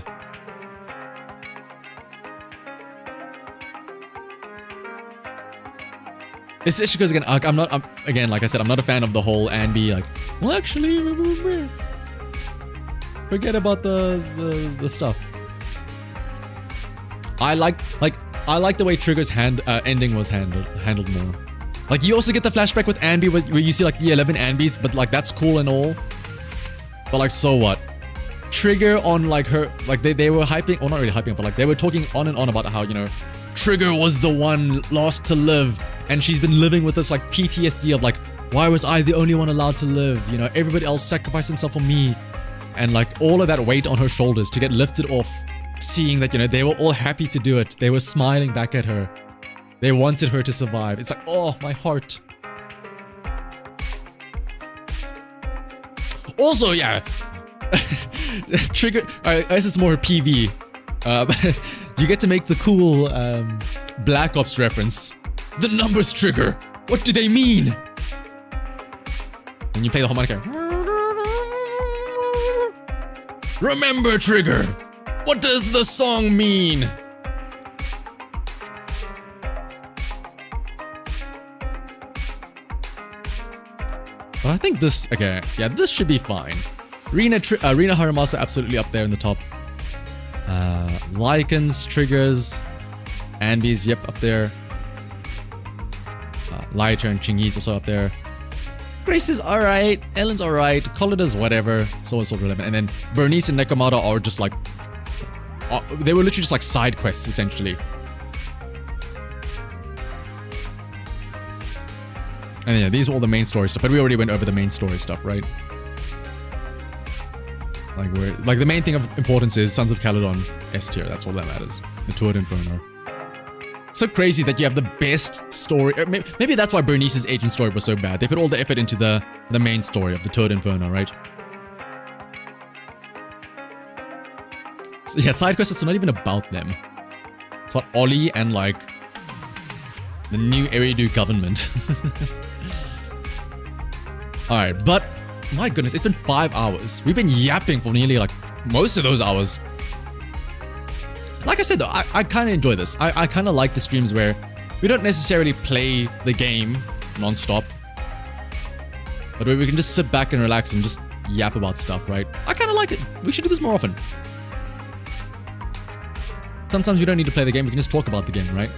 Especially because again, like I said, I'm not a fan of the whole Ambi, like, well, actually, forget about the stuff. I like the way Trigger's ending was handled more. Like, you also get the flashback with Ambi where you see like the 11 Ambis, but like that's cool and all. But like, so what? Trigger on like her, like they were hyping, or not really hyping, but like they were talking on and on about how, you know, Trigger was the one lost to live. And she's been living with this like PTSD of like, why was I the only one allowed to live? You know, everybody else sacrificed himself for me. and like all of that weight on her shoulders to get lifted off, seeing that, you know, they were all happy to do it. They were smiling back at her. They wanted her to survive. It's like, oh, my heart. Also, yeah, trigger. I guess it's more PV. You get to make the cool Black Ops reference. The numbers trigger. What do they mean? And you play the harmonica. Remember trigger. What does the song mean? But I think this, okay, yeah, this should be fine. Rina Haramasa absolutely up there in the top. Lycans, Triggers, Anby's, yep, up there. Lighter and Chingy's also up there. Grace is alright, Ellen's alright, Collida's whatever, so on so relevant. And then Bernice and Nekomata are just like, they were literally just like side quests essentially. And yeah, these are all the main story stuff, but we already went over the main story stuff, right? Like the main thing of importance is Sons of Caledon S tier. That's all that matters. The Tour d'Inferno. So crazy that you have the best story. Maybe that's why Bernice's agent story was so bad. They put all the effort into the main story of the Tour d'Inferno, right? So yeah, side quests, it's not even about them. It's about Ollie and like the new Eridu government. Alright, but my goodness, it's been 5 hours. We've been yapping for nearly like most of those hours. Like I said though, I kind of enjoy this. I kind of like the streams where we don't necessarily play the game non-stop, but where we can just sit back and relax and just yap about stuff, right? I kind of like it. We should do this more often. Sometimes we don't need to play the game, we can just talk about the game, right?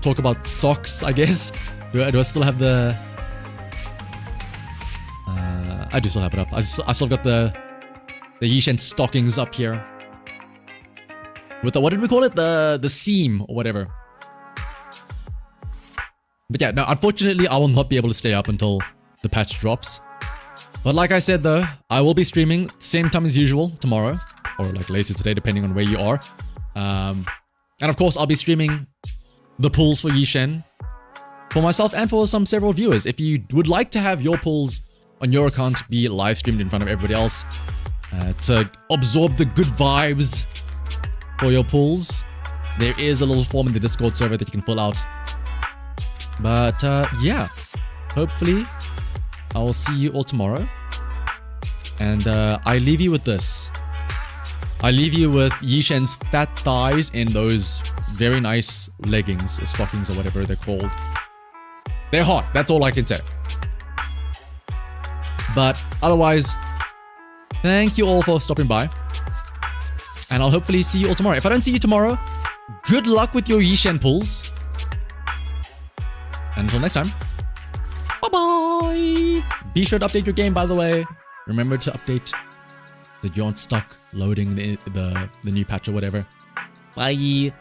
Talk about socks, I guess. Do I still have the... I do still have it up. I still got the Yishen stockings up here. With the, what did we call it? The seam or whatever. But yeah, no, unfortunately, I will not be able to stay up until the patch drops. But like I said though, I will be streaming same time as usual tomorrow. Or like later today, depending on where you are. And of course, I'll be streaming the pulls for Yishen for myself and for several viewers. If you would like to have your pulls on your account be live streamed in front of everybody else to absorb the good vibes for your pulls, there is a little form in the Discord server that you can fill out. But yeah, hopefully I will see you all tomorrow. And I leave you with this. I leave you with Yishen's fat thighs in those very nice leggings or stockings or whatever they're called. They're hot, that's all I can say. But otherwise, thank you all for stopping by. And I'll hopefully see you all tomorrow. If I don't see you tomorrow, good luck with your Yishen pulls. And until next time, bye-bye! Be sure to update your game, by the way. Remember to update that you aren't stuck loading the new patch or whatever. Bye!